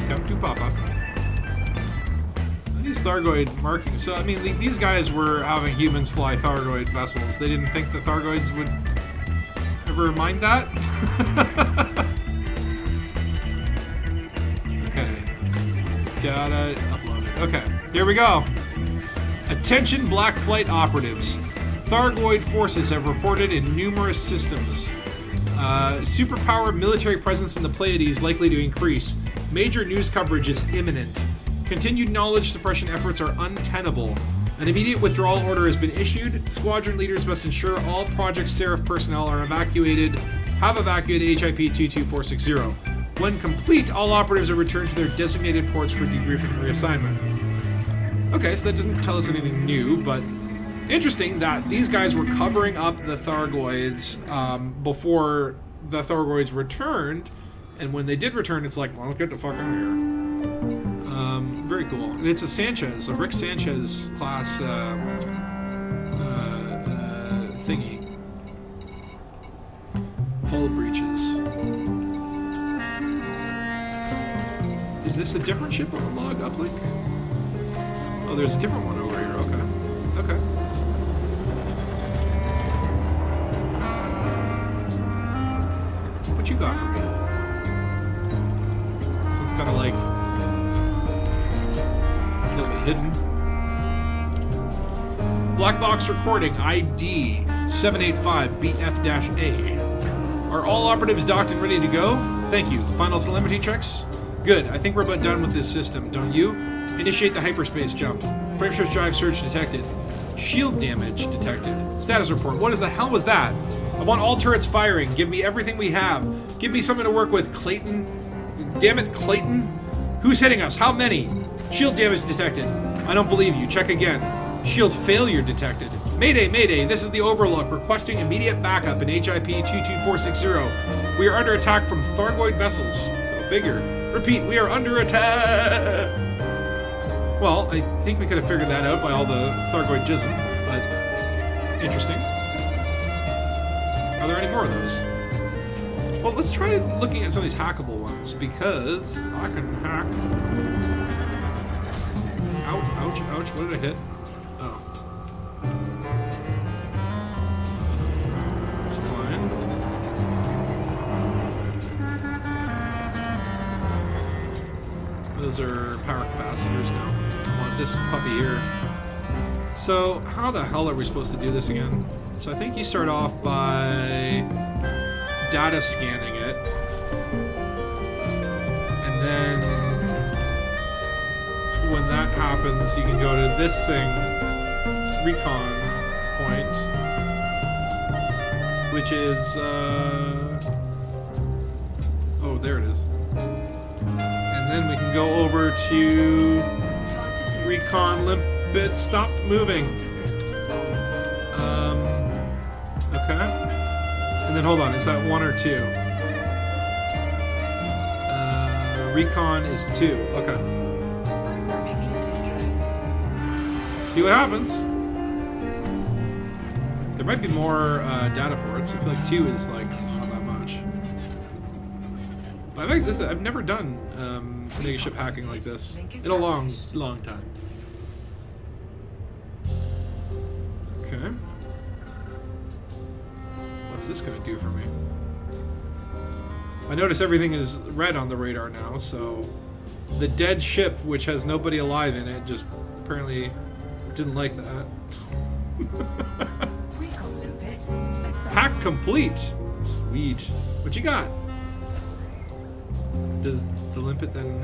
Come to Papa. These Thargoid markings. So, I mean, these guys were having humans fly Thargoid vessels. They didn't think the Thargoids would ever mind that. Okay. Data uploaded. Okay, here we go. Attention, Black Flight operatives. Thargoid forces have reported in numerous systems. Superpower military presence in the Pleiades likely to increase. Major news coverage is imminent. Continued knowledge suppression efforts are untenable. An immediate withdrawal order has been issued. Squadron leaders must ensure all Project Seraph personnel have evacuated HIP 22460. When complete, all operatives are returned to their designated ports for debriefing and reassignment. Okay, so that doesn't tell us anything new, but interesting that these guys were covering up the Thargoids before the Thargoids returned, and when they did return, it's like, well, get the fuck out of here. Very cool. And it's a Sanchez, a Rick Sanchez class thingy. Hull breaches. Is this a different ship on the log uplink? Oh, there's a different one over here. Okay. Okay. What you got for me? This one's kind of like hidden. Black box recording ID 785BF-A. Are all operatives docked and ready to go? Thank you. Final telemetry checks? Good. I think we're about done with this system, don't you? Initiate the hyperspace jump. Frameshift drive surge detected. Shield damage detected. Status report. What is the hell was that? I want all turrets firing. Give me everything we have. Give me something to work with, Clayton. Damn it, Clayton. Who's hitting us? How many? Shield damage detected. I don't believe you. Check again. Shield failure detected. Mayday, Mayday. This is the Overlook. Requesting immediate backup in HIP 22460. We are under attack from Thargoid vessels. Go figure. Repeat, we are under attack. Well, I think we could have figured that out by all the Thargoid jism, but interesting. Are there any more of those? Well, let's try looking at some of these hackable ones, because I can hack. Ouch, ouch, what did I hit? Oh. That's fine. Those are power capacitors now. I want this puppy here. So, how the hell are we supposed to do this again? So I think you start off by data scanning it. And then when that happens, you can go to this thing, recon point, which is, oh, there it is. And then we can go over to recon limpet, stop moving. Okay. And then hold on, is that 1 or 2? Recon is 2. Okay. See what happens. There might be more data ports. I feel like 2 is like not that much. But I think this. I've never done megaship hacking like this in a long, long time. Okay. What's this gonna do for me? I notice everything is red on the radar now, so the dead ship, which has nobody alive in it, just apparently didn't like that. Hack complete. Sweet. What you got? Does the limpet then?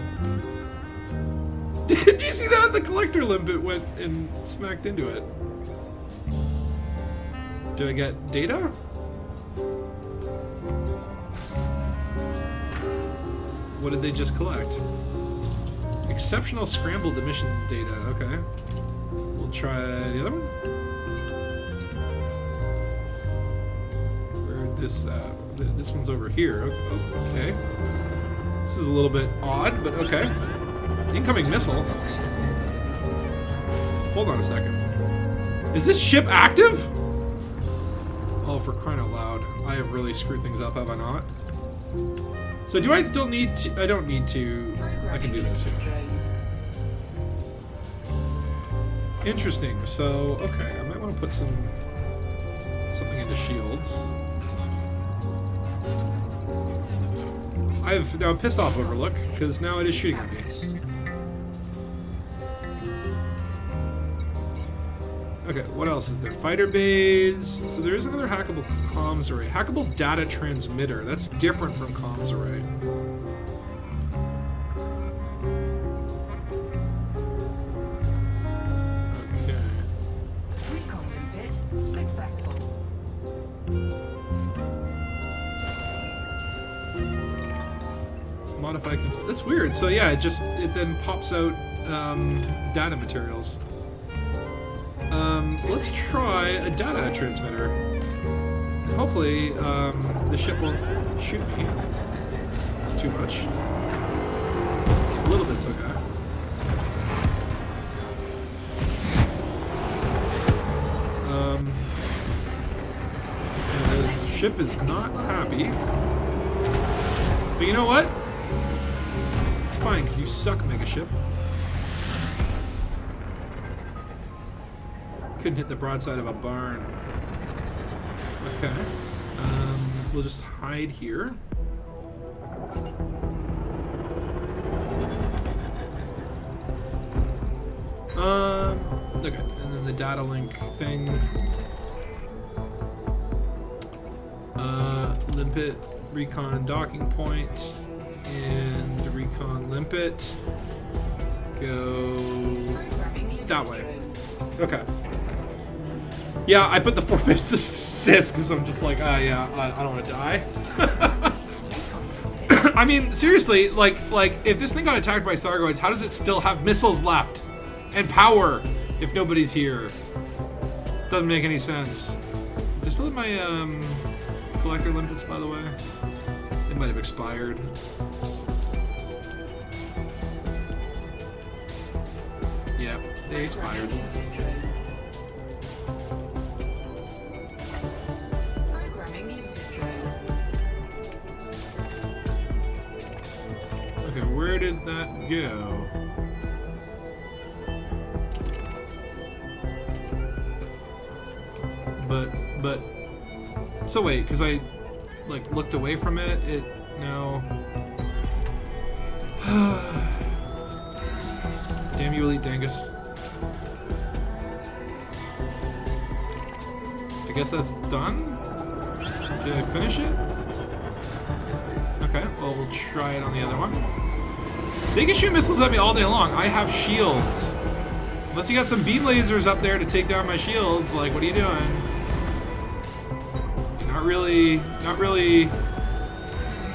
Did you see that? The collector limpet went and smacked into it. Do I get data? What did they just collect? Exceptional scrambled emission data. Okay. We'll try the other one. this this one's over here. Okay. This is a little bit odd, but okay. Incoming missile. Hold on a second. Is this ship active? Oh, for crying out loud. I have really screwed things up, have I not? So do I still need to... I don't need to... I can do this. Interesting. So, okay. I might want to put something into shields. I've now pissed off Overlook, because now it is shooting at me. Okay, what else is there? Fighter bays. So there is another hackable comms array. Hackable data transmitter. That's different from comms array. Okay. Recon bit successful. Modify consent. That's weird. So yeah, it then pops out data materials. Let's try a data transmitter. Hopefully, the ship won't shoot me too much. A little bit's okay. And the ship is not happy. But you know what? It's fine, because you suck, Megaship. Couldn't hit the broadside of a barn. Okay. We'll just hide here. Okay. And then the data link thing. Limpet, recon docking point, and recon limpet. Go that way. Okay. Yeah, I put the 4/5 assist because I'm just like, yeah, I don't want to die. I mean, seriously, like if this thing got attacked by Thargoids, how does it still have missiles left and power if nobody's here? Doesn't make any sense. Do I still have my collector limpets, by the way? They might have expired. Yep, they expired. Where did that go? But so wait, because I like looked away from it, now damn you, Elite Dangus. I guess that's done? Did I finish it? Okay, well we'll try it on the other one. They can shoot missiles at me all day long. I have shields. Unless you got some beam lasers up there to take down my shields, like, what are you doing? You're not really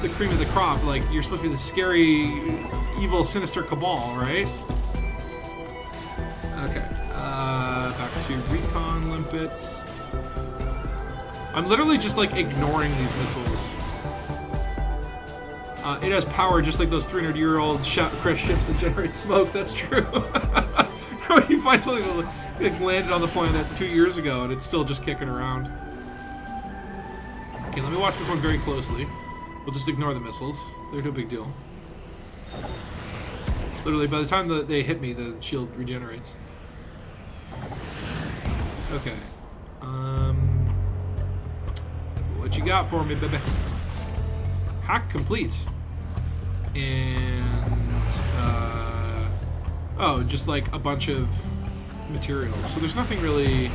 the cream of the crop. Like, you're supposed to be the scary, evil, sinister cabal, right? Okay, back to recon limpets. I'm literally just, like, ignoring these missiles. It has power just like those 300-year-old crash ships that generate smoke. That's true. You find something that landed on the planet 2 years ago and it's still just kicking around. Okay, let me watch this one very closely. We'll just ignore the missiles. They're no big deal. Literally, by the time that they hit me, the shield regenerates. Okay. What you got for me, baby? Hack complete. And oh, just like a bunch of materials. So there's nothing really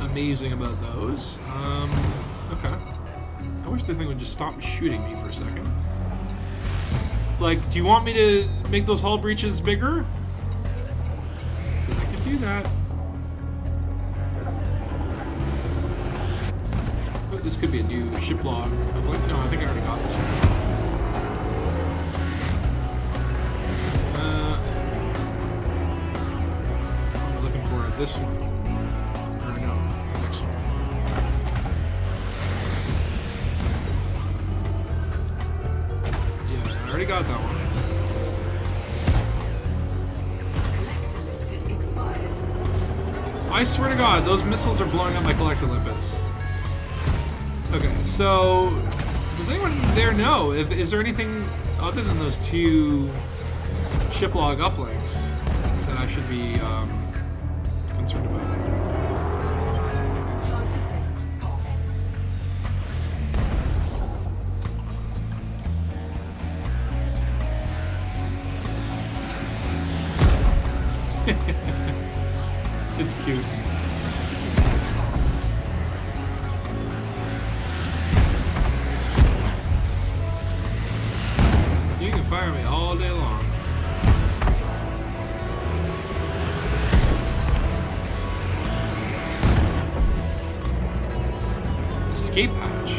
amazing about those. Okay. I wish the thing would just stop shooting me for a second. Like, do you want me to make those hull breaches bigger? I can do that. This could be a new ship log. No, I think I already got this one. I'm looking for this one. Or no, the next one. got that one. Collector limpet expired. I swear to God, those missiles are blowing up my collector limpets. Okay, so does anyone there know? Is there anything other than those 2 ship log uplinks that I should be concerned about? Flight assist off. It's cute. You can fire me all day long. Escape hatch.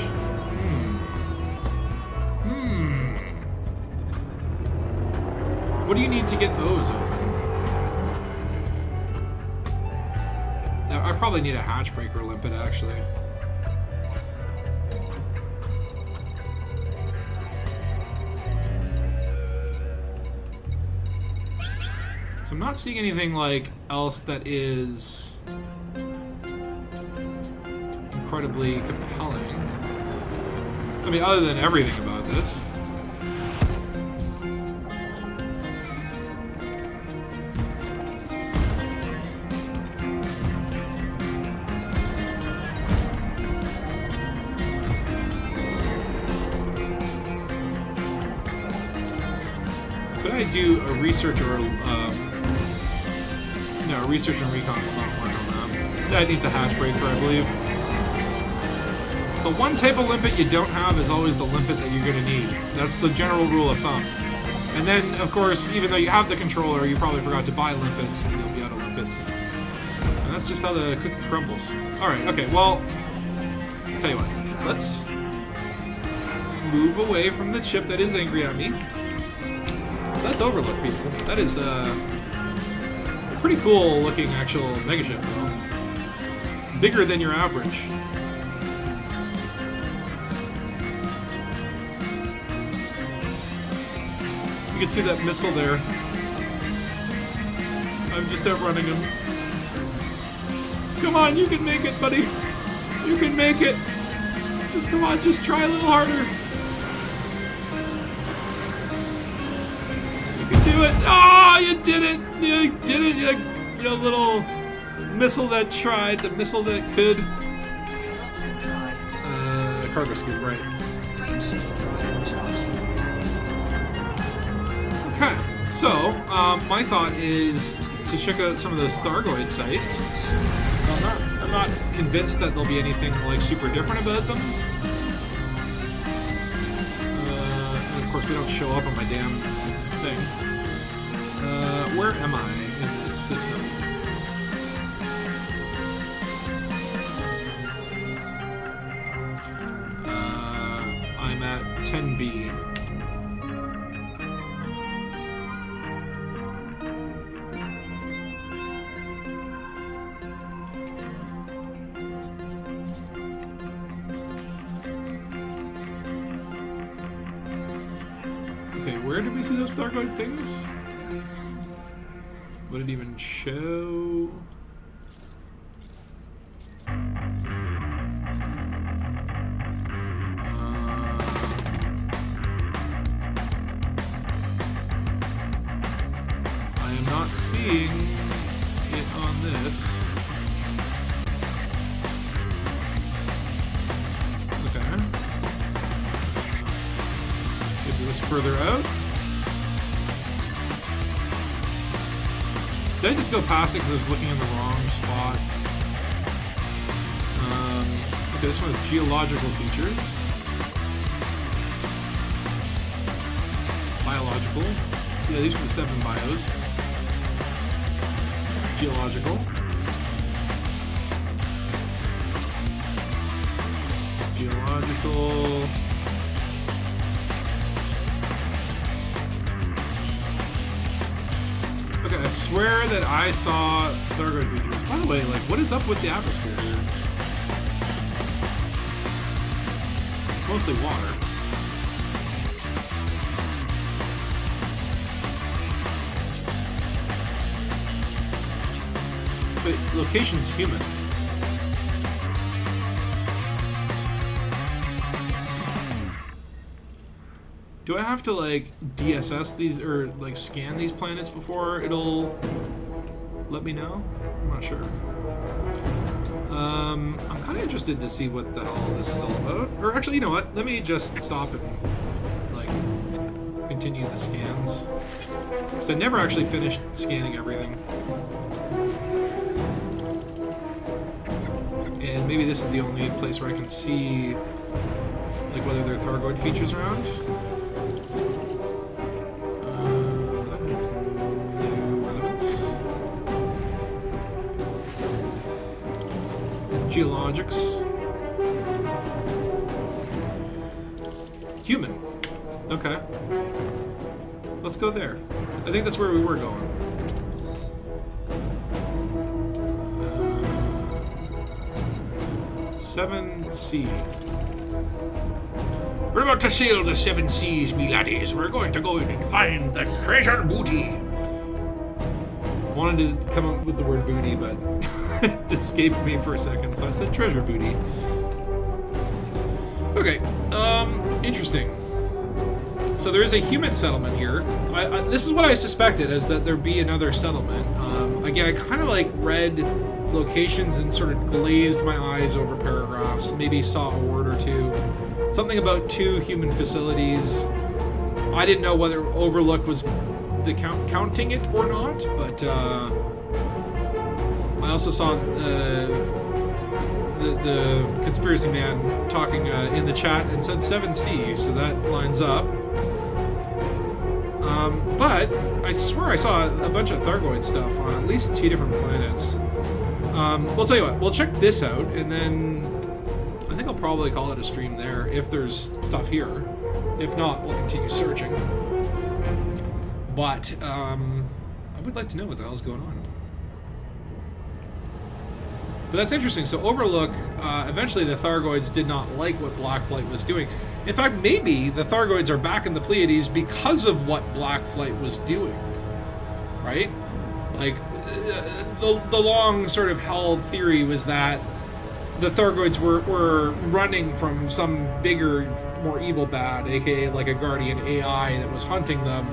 What do you need to get those open? Now, I probably need a hatch breaker limpet, actually. So I'm not seeing anything like else that is incredibly compelling. I mean, other than everything about this. Could I do a research or no, research and recon will not work on that. That needs a hatch breaker, I believe. The one type of limpet you don't have is always the limpet that you're going to need. That's the general rule of thumb. And then, of course, even though you have the controller, you probably forgot to buy limpets, and you'll be out of limpets. And that's just how the cookie crumbles. Alright, okay, well, tell you what, let's move away from the chip that is angry at me. That's Overlook, people. That is a pretty cool looking actual megaship, though. Bigger than your average. You can see that missile there. I'm just outrunning him. Come on, you can make it, buddy. You can make it. Just come on, just try a little harder. Do it! Oh, you did it! You did it! You little missile that tried, the missile that could. Cannot comply. Cargo scoop, right? Frameshift drive charging. Okay, so my thought is to check out some of those Thargoid sites. I'm not convinced that there'll be anything like super different about them. And of course, they don't show up on my damn thing. Where am I in this system? I'm at 10B. Okay, where did we see those Thargoid things? Would it even show? I am not seeing it on this. Okay. If it was further out. Did I just go past it because I was looking in the wrong spot? Okay, this one is geological features. Biological. Yeah, these are the 7 bios. Geological. Geological. Okay, I swear that I saw Thargoid features. By the way, like, what is up with the atmosphere here? Mostly water. But location's human. Do I have to like DSS these or like scan these planets before it'll let me know? I'm not sure. I'm kind of interested to see what the hell this is all about. Or actually, you know what? Let me just stop and like continue the scans. Because I never actually finished scanning everything. And maybe this is the only place where I can see like whether there are Thargoid features around. That has no relevance. Geologics. Human. Okay. Let's go there. I think that's where we were going. 7C. We're about to sail the 7 seas, me laddies. We're going to go in and find the treasure booty. Wanted to come up with the word booty, but it escaped me for a second, so I said treasure booty. Okay, interesting. So there is a human settlement here. This is what I suspected, is that there'd be another settlement. Again, I kind of like read locations and sort of glazed my eyes over paragraphs, maybe saw a word or two. Something about 2 human facilities. I didn't know whether Overlook was the counting it or not, but I also saw the conspiracy man talking in the chat and said 7C, so that lines up. But I swear I saw a bunch of Thargoid stuff on at least 2 different planets. We'll tell you what, we'll check this out, and then I think I'll probably call it a stream there if there's stuff here. If not, we'll continue searching. But I would like to know what the hell's going on. But that's interesting. So Overlook, eventually the Thargoids did not like what Blackflight was doing. In fact, maybe the Thargoids are back in the Pleiades because of what Blackflight was doing. Right? Like, the long sort of held theory was that the Thargoids were running from some bigger, more evil bad, aka like a guardian AI that was hunting them,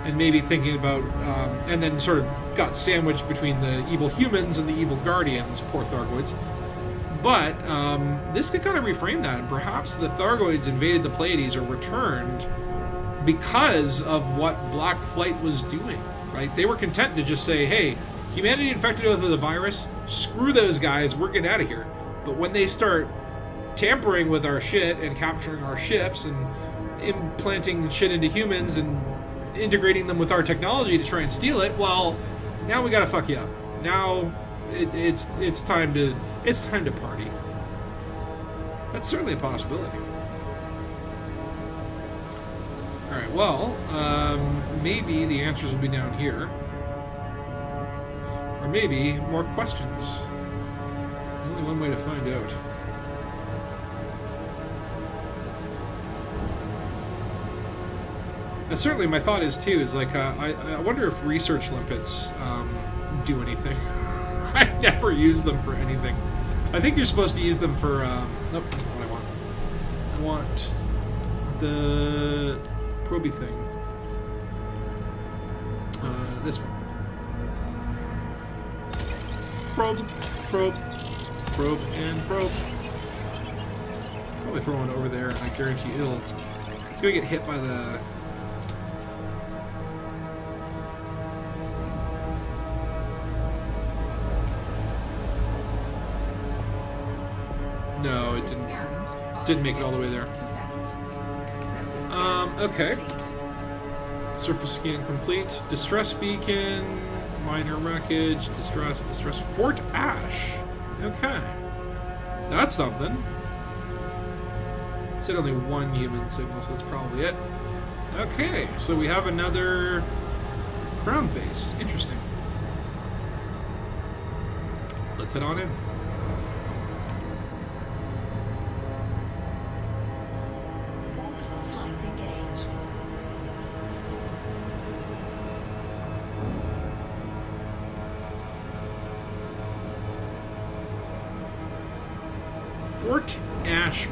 and maybe thinking about, and then sort of got sandwiched between the evil humans and the evil guardians, poor Thargoids. But this could kind of reframe that, and perhaps the Thargoids invaded the Pleiades or returned because of what Black Flight was doing, right? They were content to just say, hey, humanity infected us with a virus, screw those guys, we're getting out of here. But when they start tampering with our shit and capturing our ships and implanting shit into humans and integrating them with our technology to try and steal it, well, now we gotta fuck you up. Now it's time to party. That's certainly a possibility. All right. Well, maybe the answers will be down here, or maybe more questions. Only one way to find out. And certainly my thought is too, is like, I wonder if research limpets do anything. I've never used them for anything. I think you're supposed to use them for, nope, that's not what I want. I want the proby thing. This one. Probe, probe, probe, and probe. Probably throw one over there, and I guarantee it's gonna get hit by the... No, it didn't make it all the way there. Okay. Surface scan complete. Distress beacon, minor wreckage, distress. Fort Ash. Okay. That's something. Said only 1 human signal, so that's probably it. Okay, so we have another ground base. Interesting. Let's head on in. Fort Ashk.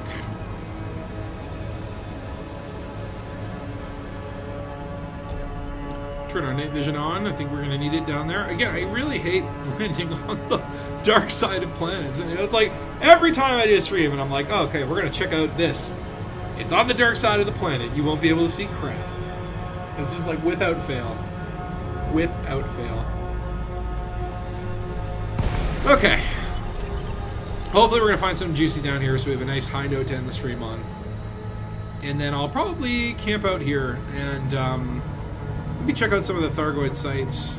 Turn our night vision on. I think we're going to need it down there. Again, I really hate landing on the dark side of planets. And it's like every time I do a stream and I'm like, oh, okay, we're going to check out this. It's on the dark side of the planet. You won't be able to see crap. It's just like without fail. Without fail. Okay. Hopefully we're going to find something juicy down here so we have a nice high note to end the stream on. And then I'll probably camp out here and maybe check out some of the Thargoid sites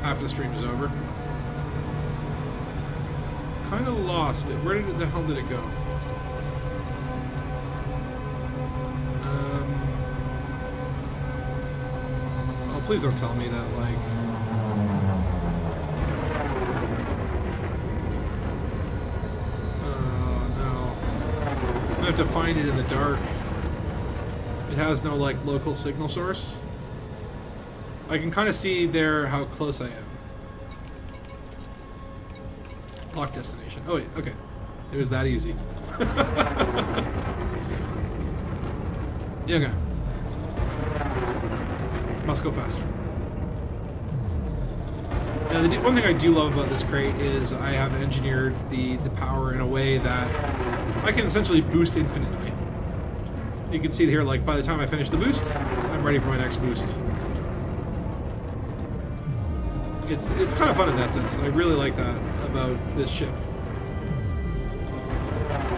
after the stream is over. Kind of lost it. Where the hell did it go? Oh, please don't tell me that, like... Oh, no. I'm gonna have to find it in the dark. It has no, like, local signal source. I can kind of see there how close I am. Lock destination. Oh, wait, okay. It was that easy. Yeah, okay. Must go faster. Now, the one thing I do love about this crate is I have engineered the power in a way that I can essentially boost infinitely. You can see here, like, by the time I finish the boost, I'm ready for my next boost. It's kind of fun in that sense. I really like that about this ship.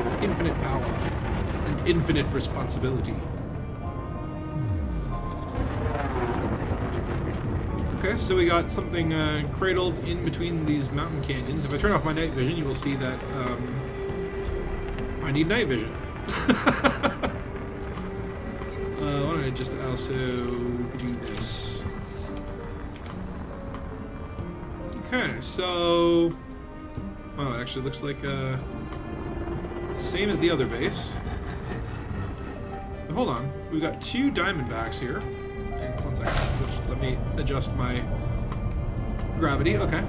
It's infinite power and infinite responsibility. Okay, so we got something cradled in between these mountain canyons. If I turn off my night vision, you will see that I need night vision. Why don't I just also do this? Okay, so... Oh, it actually looks like the same as the other base. But hold on, we've got 2 diamondbacks here. And 1 second, let me adjust my gravity. Okay.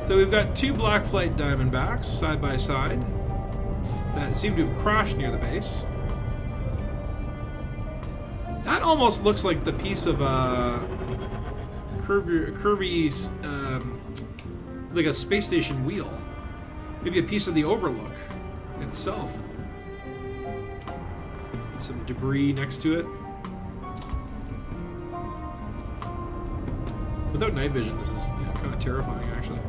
So we've got 2 black flight diamondbacks side by side that seem to have crashed near the base. That almost looks like the piece of curvy, like a space station wheel. Maybe a piece of the Overlook itself. Some debris next to it. Without night vision, this is kind of terrifying, actually.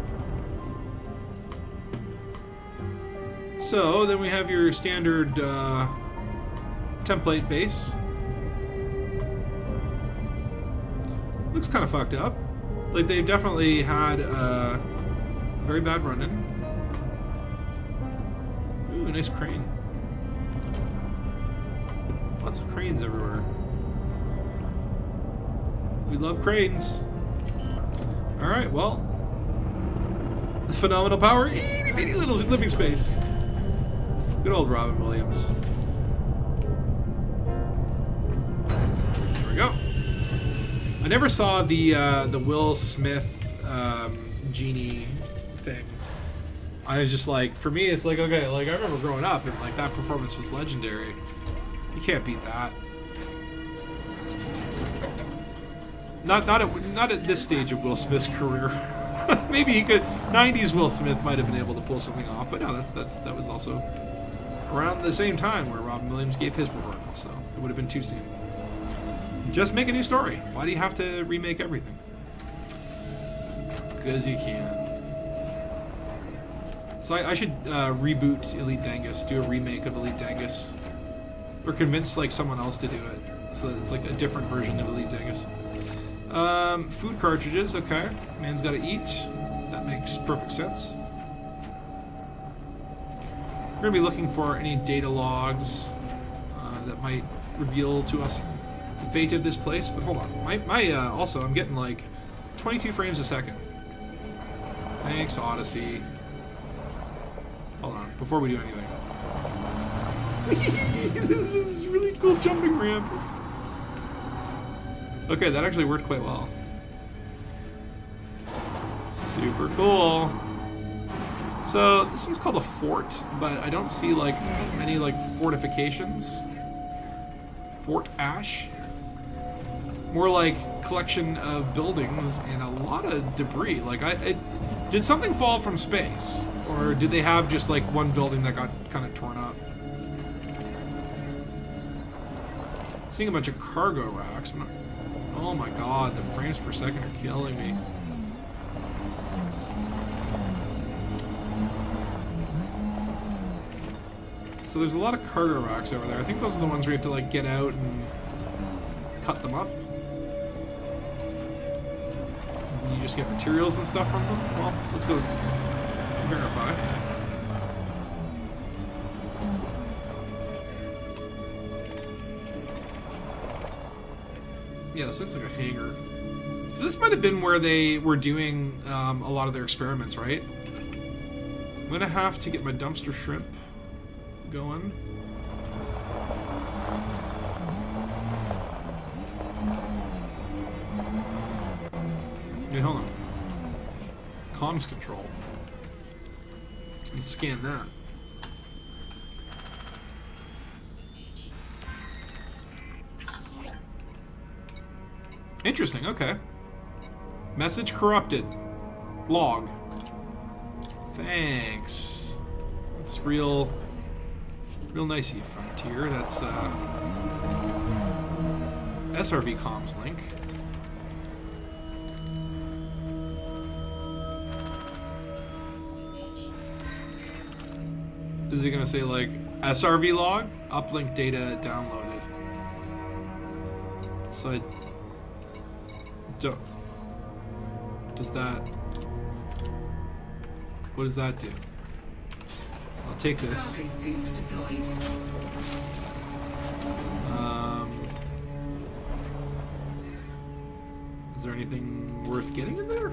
So then we have your standard template base. Looks kind of fucked up. Like, they've definitely had a very bad run-in. Ooh, a nice crane. Lots of cranes everywhere. We love cranes. Alright, well. Phenomenal power, itty bitty little living space. Good old Robin Williams. There we go. I never saw the Will Smith genie thing. I was just like, for me, it's like, okay, like I remember growing up and like that performance was legendary. You can't beat that. Not at this stage of Will Smith's career. Maybe he could. 90s Will Smith might have been able to pull something off, but no, that was also around the same time where Robin Williams gave his performance, so it would have been too soon. Just make a new story. Why do you have to remake everything? Because you can. So I should reboot Elite Dangus, do a remake of Elite Dangus, or convince like someone else to do it, so that it's like a different version of Elite Dangus. Food cartridges. Okay, man's got to eat. That makes perfect sense. We're gonna be looking for any data logs that might reveal to us the fate of this place. But hold on, my also I'm getting like 22 frames a second. Thanks, Odyssey. Hold on, before we do anything. This is a really cool jumping ramp. Okay, that actually worked quite well. Super cool. So this one's called a fort, but I don't see like any like fortifications. Fort Ash. More like collection of buildings and a lot of debris. Like did something fall from space, or did they have just like one building that got kind of torn up? Seeing a bunch of cargo racks. Oh my god, the frames per second are killing me. So there's a lot of cargo racks over there. I think those are the ones where you have to like get out and cut them up. And you just get materials and stuff from them. Well, let's go verify. Yeah, this looks like a hangar. So this might have been where they were doing a lot of their experiments, right? I'm gonna have to get my dumpster shrimp going. Hey, hold on. Comms control. Let's scan that. Interesting, okay. Message corrupted. Log. Thanks. That's real nice of you, Frontier. That's SRV comms link. Is it gonna say like SRV log? Uplink data downloaded. So I don't. Does that? What does that do? I'll take this. Cargo scoop deployed. Is there anything worth getting in there?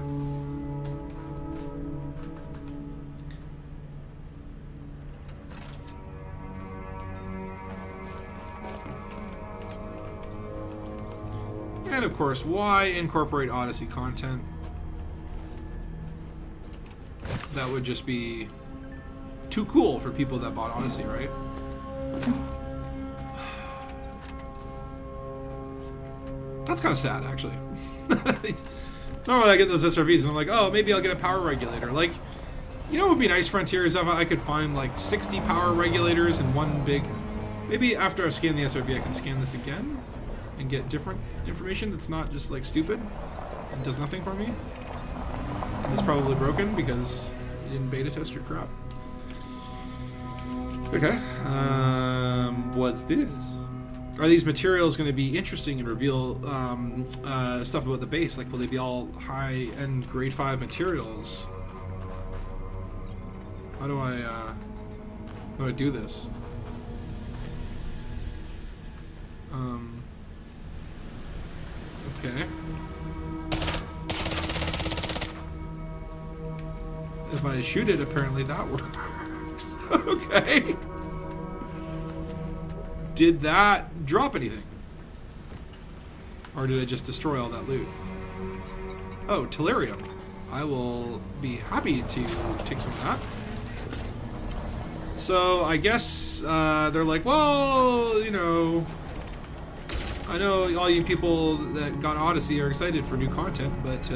And of course, why incorporate Odyssey content? That would just be too cool for people that bought Odyssey, right? That's kind of sad, actually. Normally I get those SRVs and I'm like, oh, maybe I'll get a power regulator. Like, you know what would be nice, Frontier, is if I could find like 60 power regulators in one big... Maybe after I've scanned the SRV, I can scan this again and get different information that's not just like stupid and does nothing for me. And it's probably broken because you didn't beta test your crap. Okay. What's this? Are these materials going to be interesting and reveal stuff about the base? Like, will they be all high-end grade 5 materials? How do I do this? Okay. If I shoot it, apparently that works. Okay. Did that drop anything? Or did I just destroy all that loot? Oh, Tellurium. I will be happy to take some of that. So, I guess they're like, well, you know, I know all you people that got Odyssey are excited for new content, but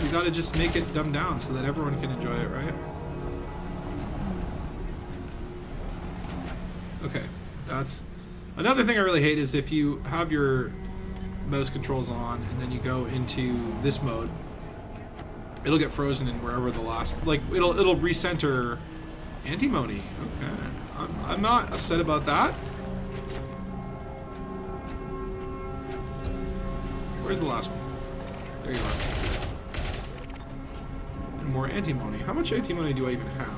we gotta just make it dumbed down so that everyone can enjoy it, right? Okay, that's another thing I really hate is if you have your mouse controls on and then you go into this mode, it'll get frozen in wherever the last, like it'll recenter antimony. Okay, I'm not upset about that. Where's the last one? There you are. And more antimony. How much antimony do I even have?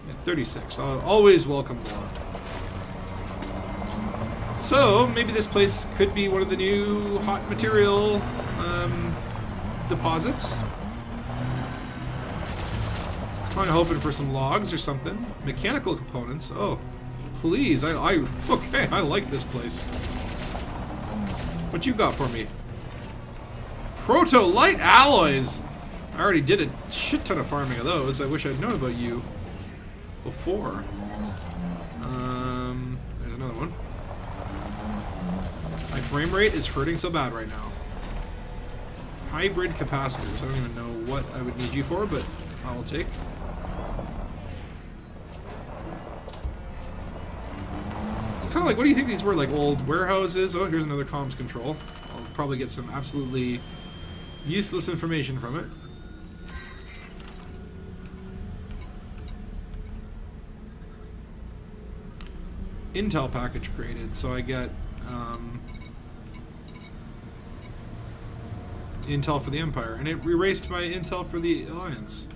Yeah, 36. I'll always welcome more. So, maybe this place could be one of the new hot material deposits. Kind of hoping for some logs or something. Mechanical components. Oh, please. Okay, I like this place. What you got for me? Proto-light alloys. I already did a shit ton of farming of those. I wish I'd known about you before. There's another one. My frame rate is hurting so bad right now. Hybrid capacitors. I don't even know what I would need you for, but I will take. It's kind of like, what do you think these were? Like old warehouses? Oh, here's another comms control. I'll probably get some absolutely useless information from it. Intel package created, so I get Intel for the Empire, and it erased my Intel for the Alliance.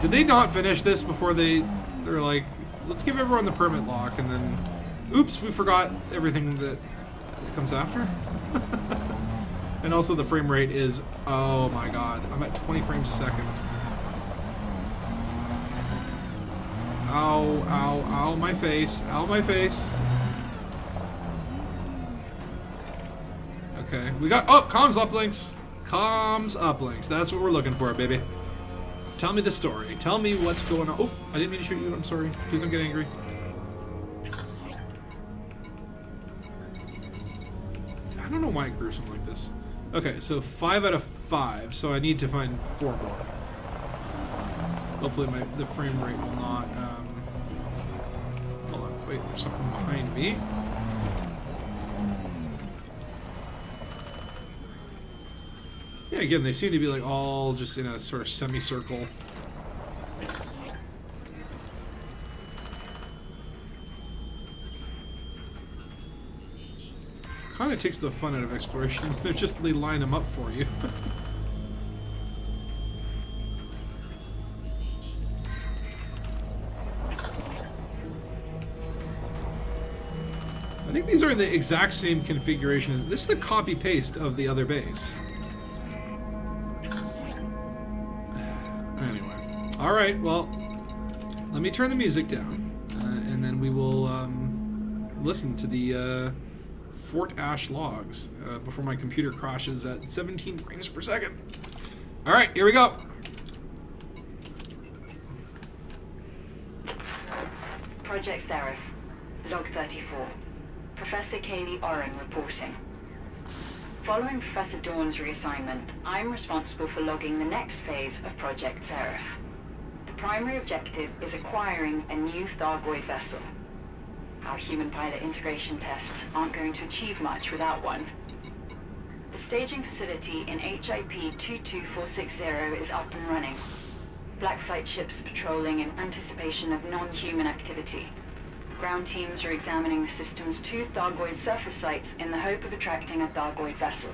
Did they not finish this before they're like, let's give everyone the permit lock, and then, oops, we forgot everything that comes after? And also the frame rate is, oh my god, I'm at 20 frames a second. Ow, ow, ow, my face. Ow, my face. Okay, we got... Oh, comms uplinks. Comms uplinks. That's what we're looking for, baby. Tell me the story. Tell me what's going on. Oh, I didn't mean to shoot you. I'm sorry. Please don't get angry. I don't know why it grew something like this. Okay, so 5 out of 5. So I need to find 4 more. Hopefully the frame rate will not... hold on. Wait, there's something behind me. Yeah, again, they seem to be like all just in a sort of semicircle. Kind of takes the fun out of exploration. They just line them up for you. I think these are in the exact same configuration. This is the copy-paste of the other base. Anyway. Alright, well, let me turn the music down, and then we will listen to the Fort Ash logs before my computer crashes at 17 frames per second. Alright, here we go. Project Seraph, Log 34. Professor Kaylee Oren reporting. Following Professor Dawn's reassignment, I'm responsible for logging the next phase of Project Seraph. The primary objective is acquiring a new Thargoid vessel. Our human pilot integration tests aren't going to achieve much without one. The staging facility in HIP 22460 is up and running. Black Flight ships are patrolling in anticipation of non-human activity. Ground teams are examining the system's 2 Thargoid surface sites in the hope of attracting a Thargoid vessel.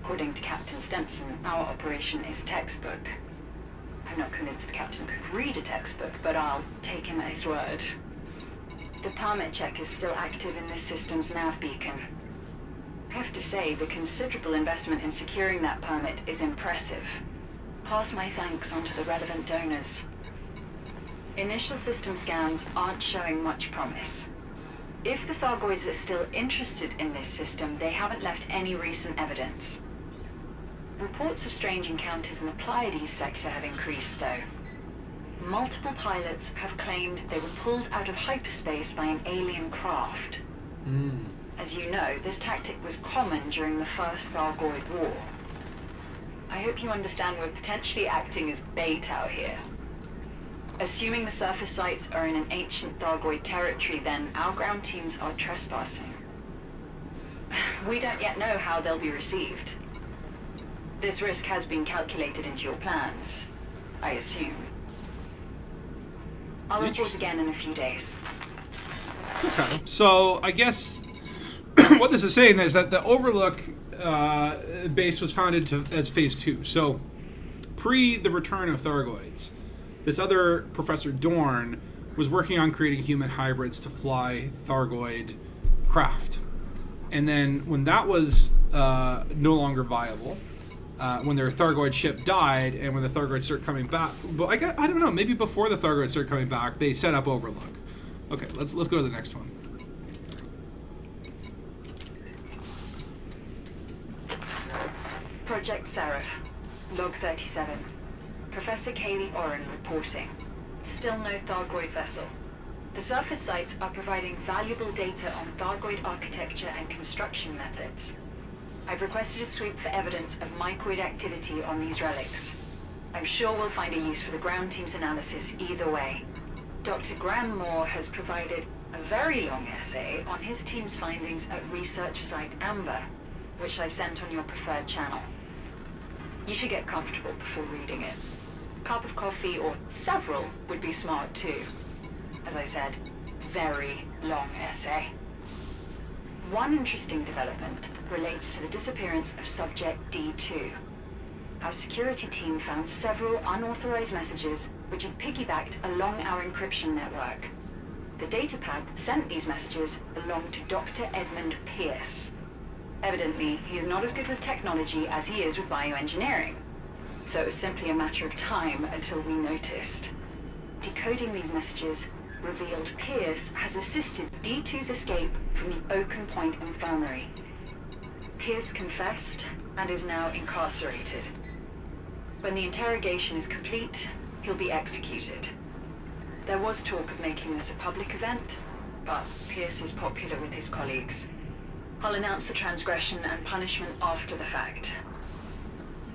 According to Captain Stenson, our operation is textbook. I'm not convinced the captain could read a textbook, but I'll take him at his word. The permit check is still active in this system's nav beacon. I have to say, the considerable investment in securing that permit is impressive. Pass my thanks on to the relevant donors. Initial system scans aren't showing much promise. If the Thargoids are still interested in this system, they haven't left any recent evidence. Reports of strange encounters in the Pleiades sector have increased, though. Multiple pilots have claimed they were pulled out of hyperspace by an alien craft. As you know, this tactic was common during the First Thargoid War. I hope you understand we're potentially acting as bait out here. Assuming the surface sites are in an ancient Thargoid territory, then our ground teams are trespassing. We don't yet know how they'll be received. This risk has been calculated into your plans, I assume. I'll report again in a few days. Okay, so I guess what this is saying is that the Overlook base was founded as Phase 2. So, pre the return of Thargoids, this other Professor Dorn was working on creating human hybrids to fly Thargoid craft. And then when that was no longer viable, when their Thargoid ship died, and when the Thargoids started coming back, but I don't know, maybe before the Thargoids started coming back, they set up Overlook. Okay, let's go to the next one. Project Seraph, Log 37. Professor Kaylee Oren reporting. Still no Thargoid vessel. The surface sites are providing valuable data on Thargoid architecture and construction methods. I've requested a sweep for evidence of mycoid activity on these relics. I'm sure we'll find a use for the ground team's analysis either way. Dr. Graham Moore has provided a very long essay on his team's findings at Research Site Amber, which I've sent on your preferred channel. You should get comfortable before reading it. A cup of coffee or several would be smart too. As I said, very long essay. One interesting development relates to the disappearance of Subject D2. Our security team found several unauthorized messages which had piggybacked along our encryption network. The datapad sent these messages along to Dr. Edmund Pierce. Evidently, he is not as good with technology as he is with bioengineering, so it was simply a matter of time until we noticed. Decoding these messages revealed Pierce has assisted D2's escape from the Oaken Point Infirmary. Pierce confessed and is now incarcerated. When the interrogation is complete, he'll be executed. There was talk of making this a public event, but Pierce is popular with his colleagues. I'll announce the transgression and punishment after the fact.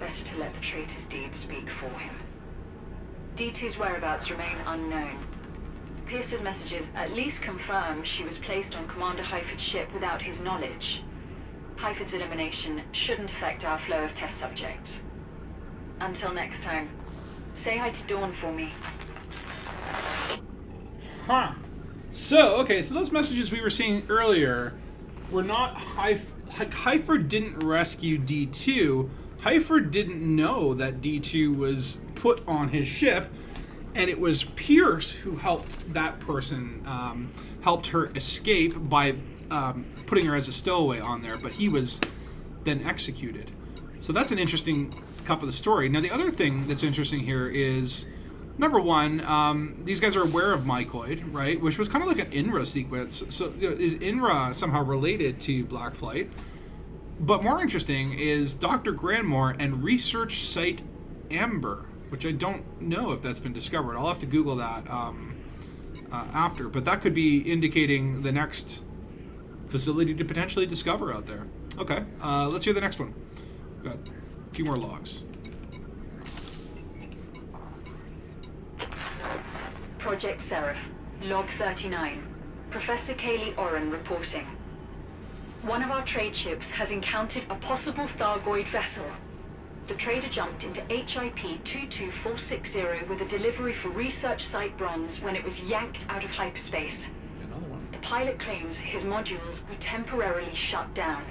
Better to let the traitor's deed speak for him. D2's whereabouts remain unknown. Pierce's messages at least confirm she was placed on Commander Hyford's ship without his knowledge. Hyford's elimination shouldn't affect our flow of test subjects. Until next time, say hi to Dawn for me. Huh. So those messages we were seeing earlier were not Hyford didn't rescue D2. Hyford didn't know that D2 was put on his ship, and it was Pierce who helped that person, helped her escape by putting her as a stowaway on there, but he was then executed. So that's an interesting cup of the story. Now, the other thing that's interesting here is, number one, these guys are aware of mycoid, right? Which was kind of like an INRA sequence. So is INRA somehow related to Black Flight? But more interesting is Dr. Granmore and Research Site Amber, which I don't know if that's been discovered. I'll have to Google that after. But that could be indicating the next facility to potentially discover out there. Okay, let's hear the next one. We've got a few more logs. Project Seraph, Log 39. Professor Kaylee Oren reporting. One of our trade ships has encountered a possible Thargoid vessel. The trader jumped into HIP 22460 with a delivery for Research Site Bronze when it was yanked out of hyperspace. Another one. The pilot claims his modules were temporarily shut down.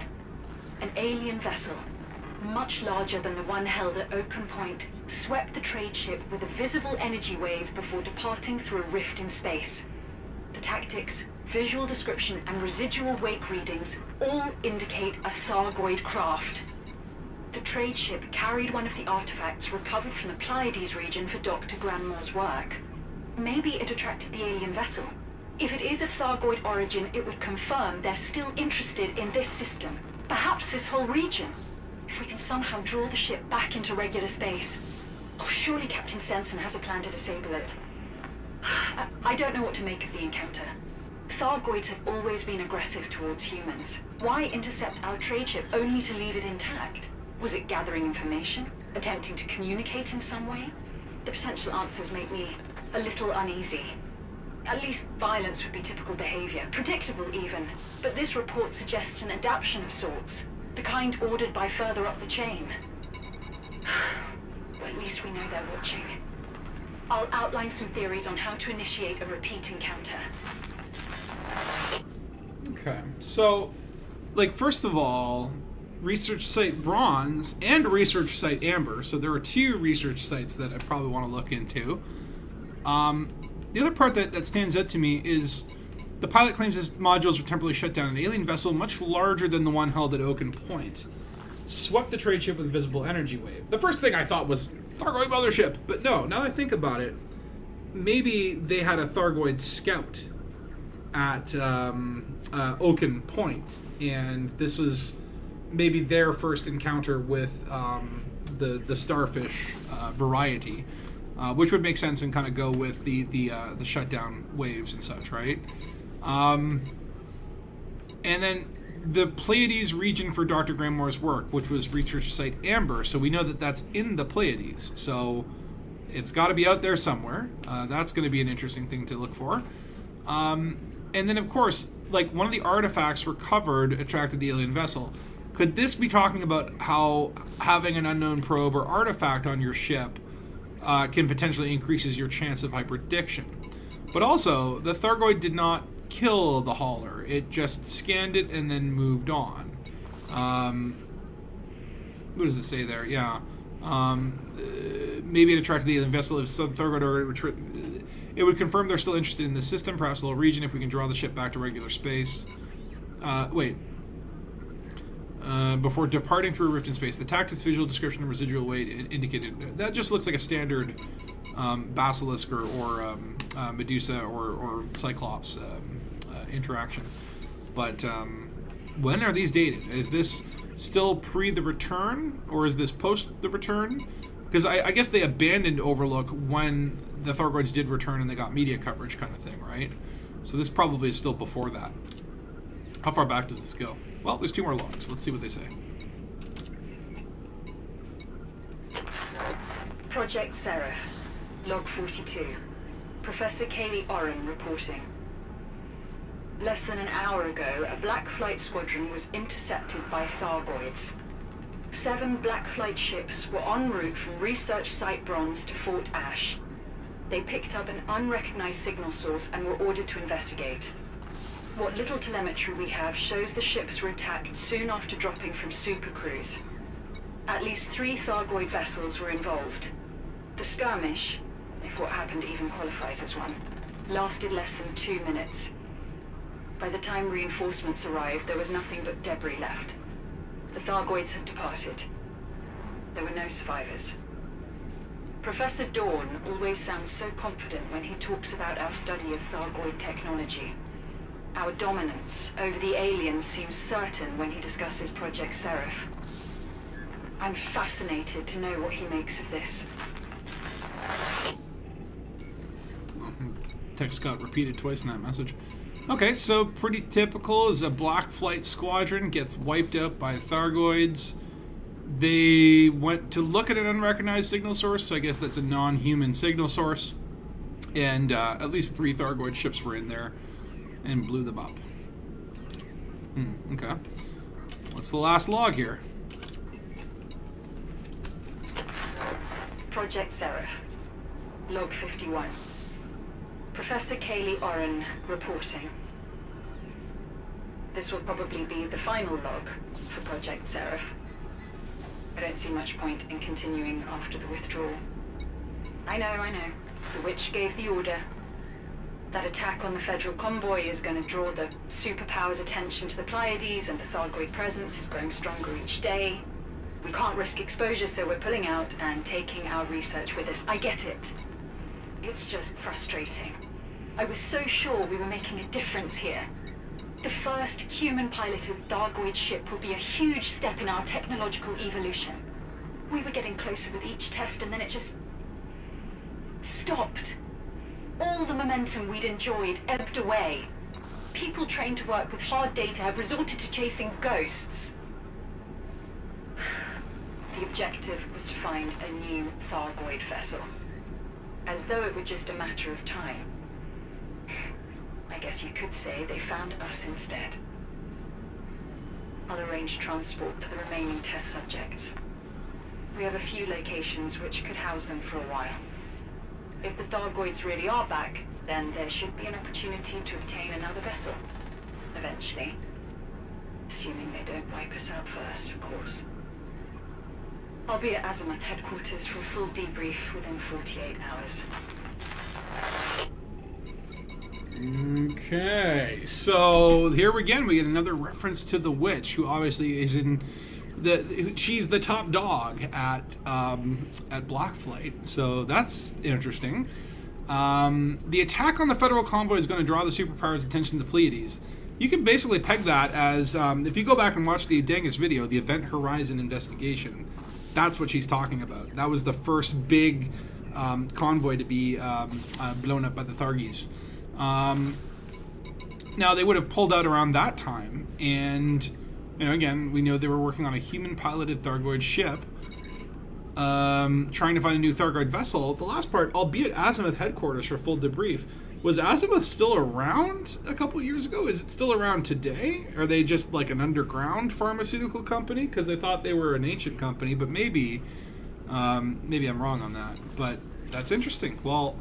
An alien vessel, much larger than the one held at Oaken Point, swept the trade ship with a visible energy wave before departing through a rift in space. The tactics, visual description, and residual wake readings all indicate a Thargoid craft. The trade ship carried one of the artifacts recovered from the Pleiades region for Dr. Granmore's work. Maybe it attracted the alien vessel. If it is of Thargoid origin, it would confirm they're still interested in this system. Perhaps this whole region. If we can somehow draw the ship back into regular space. Oh, surely Captain Sensen has a plan to disable it. I don't know what to make of the encounter. Thargoids have always been aggressive towards humans. Why intercept our trade ship only to leave it intact? Was it gathering information? Attempting to communicate in some way? The potential answers make me a little uneasy. At least violence would be typical behavior, predictable even. But this report suggests an adaptation of sorts, the kind ordered by further up the chain. Well, at least we know they're watching. I'll outline some theories on how to initiate a repeat encounter. Okay, so, first of all, Research Site Bronze and Research Site Amber, so there are two research sites that I probably want to look into. The other part that stands out to me is the pilot claims his modules were temporarily shut down. An alien vessel much larger than the one held at Oaken Point swept the trade ship with a visible energy wave. The first thing I thought was Thargoid mothership, but no, now that I think about it, maybe they had a Thargoid scout at Oaken Point, and this was maybe their first encounter with the starfish variety, which would make sense and kind of go with the shutdown waves and such, right? And then the Pleiades region for Dr. Granmore's work, which was research site Amber, so we know that that's in the Pleiades, so it's got to be out there somewhere. That's going to be an interesting thing to look for. And then, of course, like, one of the artifacts recovered attracted the alien vessel. Could this be talking about how having an unknown probe or artifact on your ship can potentially increases your chance of hyperdiction? But also, the Thargoid did not kill the hauler. It just scanned it and then moved on. What does it say there? Yeah. Maybe it attracted the alien vessel if some Thargoid or it would confirm they're still interested in the system, perhaps a little region, if we can draw the ship back to regular space. Before departing through a rift in space, the tactics, visual description, and residual weight indicated that just looks like a standard basilisk or Medusa or Cyclops interaction. But when are these dated? Is this still pre the return, or is this post the return? Because I guess they abandoned Overlook when the Thargoids did return and they got media coverage, kind of thing, right? So this probably is still before that. How far back does this go? Well, there's 2 more logs. Let's see what they say. Project Seraph, log 42. Professor Kaylee Oren reporting. Less than an hour ago, a Black Flight squadron was intercepted by Thargoids. 7 Black Flight ships were en route from Research Site Bronze to Fort Ash. They picked up an unrecognized signal source and were ordered to investigate. What little telemetry we have shows the ships were attacked soon after dropping from supercruise. At least 3 Thargoid vessels were involved. The skirmish, if what happened even qualifies as one, lasted less than 2 minutes. By the time reinforcements arrived, there was nothing but debris left. The Thargoids had departed. There were no survivors. Professor Dawn always sounds so confident when he talks about our study of Thargoid technology. Our dominance over the aliens seems certain when he discusses Project Seraph. I'm fascinated to know what he makes of this. Text got repeated twice in that message. Okay, so pretty typical is a Black Flight squadron gets wiped out by Thargoids. They went to look at an unrecognized signal source, so I guess that's a non-human signal source. And at least 3 Thargoid ships were in there and blew them up. Okay. What's the last log here? Project Seraph, log 51. Professor Kaylee Oren reporting. This will probably be the final log for Project Seraph. I don't see much point in continuing after the withdrawal. I know. The Witch gave the order. That attack on the Federal convoy is going to draw the superpowers' attention to the Pleiades, and the Thargoid presence is growing stronger each day. We can't risk exposure, so we're pulling out and taking our research with us. I get it. It's just frustrating. I was so sure we were making a difference here. The first human-piloted Thargoid ship will be a huge step in our technological evolution. We were getting closer with each test, and then it just stopped. All the momentum we'd enjoyed ebbed away. People trained to work with hard data have resorted to chasing ghosts. The objective was to find a new Thargoid vessel. As though it were just a matter of time. I guess you could say they found us instead. I'll arrange transport for the remaining test subjects. We have a few locations which could house them for a while. If the Thargoids really are back, then there should be an opportunity to obtain another vessel. Eventually. Assuming they don't wipe us out first, of course. I'll be at Azimuth headquarters for a full debrief within 48 hours. Okay, so here again we get another reference to the Witch, who obviously is in she's the top dog at Blackflight, so that's interesting. The attack on the Federal convoy is going to draw the superpowers' attention to the Pleiades. you can basically peg that as, if you go back and watch the Dangus video, the Event Horizon investigation, that's what she's talking about. That was the first big convoy to be blown up by the Thargoids. Now, they would have pulled out around that time, and, you know, again, we know they were working on a human-piloted Thargoid ship, trying to find a new Thargoid vessel. The last part, albeit Azimuth headquarters for full debrief. Was Azimuth still around a couple years ago? Is it still around today? Are they just like an underground pharmaceutical company? Because I thought they were an ancient company, but maybe I'm wrong on that. But that's interesting. Well,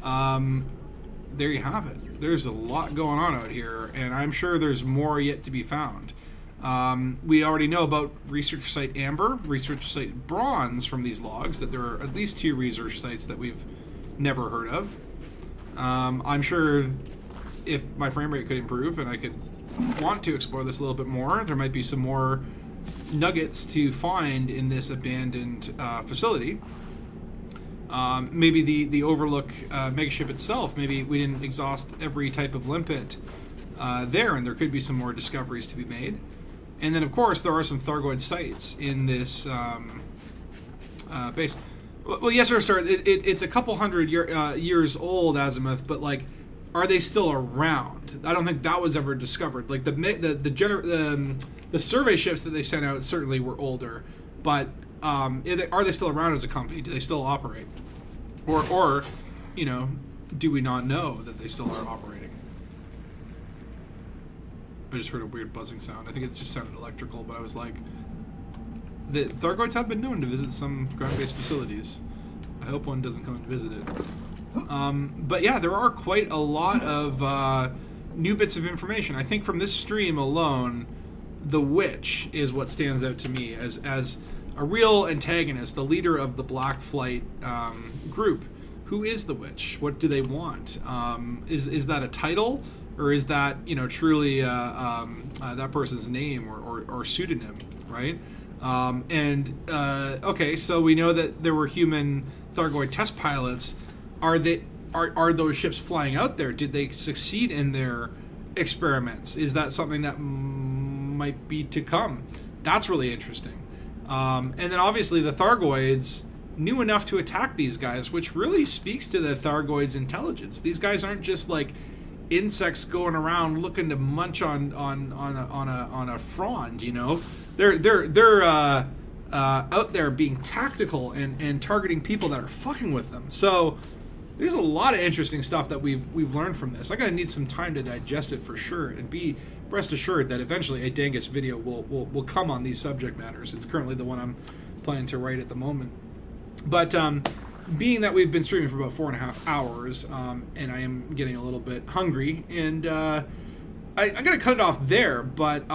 there you have it. There's a lot going on out here, and I'm sure there's more yet to be found. We already know about Research Site Amber, Research Site Bronze from these logs, that there are at least 2 research sites that we've never heard of. I'm sure if my frame rate could improve and I could want to explore this a little bit more, there might be some more nuggets to find in this abandoned facility. Maybe the Overlook megaship itself, maybe we didn't exhaust every type of limpet there, and there could be some more discoveries to be made. And then, of course, there are some Thargoid sites in this base. Well, yes, it's a couple hundred years old, Azimuth, but like, are they still around? I don't think that was ever discovered. Like the survey ships that they sent out certainly were older, but are they still around as a company? Do they still operate, or you know, do we not know that they still are operating? I just heard a weird buzzing sound. I think it just sounded electrical, but I was like, the Thargoids have been known to visit some ground-based facilities. I hope one doesn't come and visit it. But yeah, there are quite a lot of new bits of information. I think from this stream alone, the Witch is what stands out to me as a real antagonist, the leader of the Black Flight group. Who is the Witch? What do they want? Is that a title, or is that, you know, truly that person's name or pseudonym, right? Okay, so we know that there were human Thargoid test pilots. Are those ships flying out there? Did they succeed in their experiments? Is that something that might be to come? That's really interesting. And then obviously the Thargoids knew enough to attack these guys, which really speaks to the Thargoids' intelligence. These guys aren't just like insects going around looking to munch on a frond, you know. They're out there being tactical and targeting people that are fucking with them. So there's a lot of interesting stuff that we've learned from this. I'm gonna need some time to digest it for sure, and be rest assured that eventually a Dangus video will come on these subject matters. It's currently the one I'm planning to write at the moment. But being that we've been streaming for about 4.5 hours, and I am getting a little bit hungry, and I'm going to cut it off there, but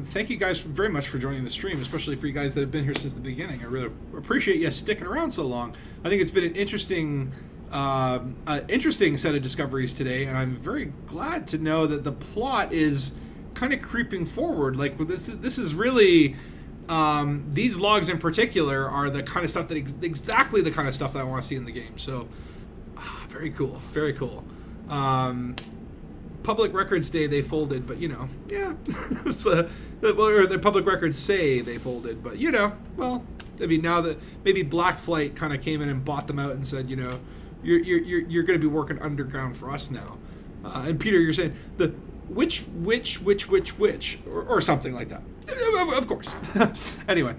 thank you guys very much for joining the stream, especially for you guys that have been here since the beginning. I really appreciate you sticking around so long. I think it's been an interesting set of discoveries today, and I'm very glad to know that the plot is kind of creeping forward. Like, this is really... these logs in particular are the kind of stuff exactly the kind of stuff that I want to see in the game. So, very cool, very cool. Public Records Day they folded, but you know, yeah, it's or the Public Records say they folded, but you know, well, I mean, now that maybe Black Flight kind of came in and bought them out and said, you know, you're going to be working underground for us now. And Peter, you're saying the which or something like that. Of course. Anyway,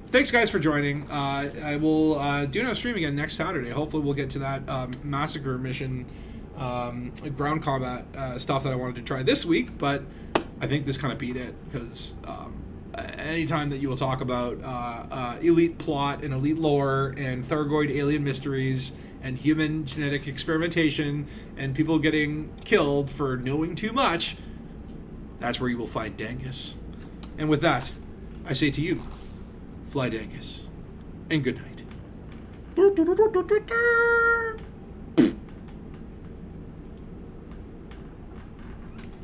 thanks guys for joining. I will do another stream again next Saturday. Hopefully we'll get to that massacre mission, ground combat stuff that I wanted to try this week, but I think this kind of beat it, because anytime that you will talk about elite plot and elite lore and Thargoid alien mysteries and human genetic experimentation and people getting killed for knowing too much, that's where you will find Dangus. And with that, I say to you, fly Dangus, and good night.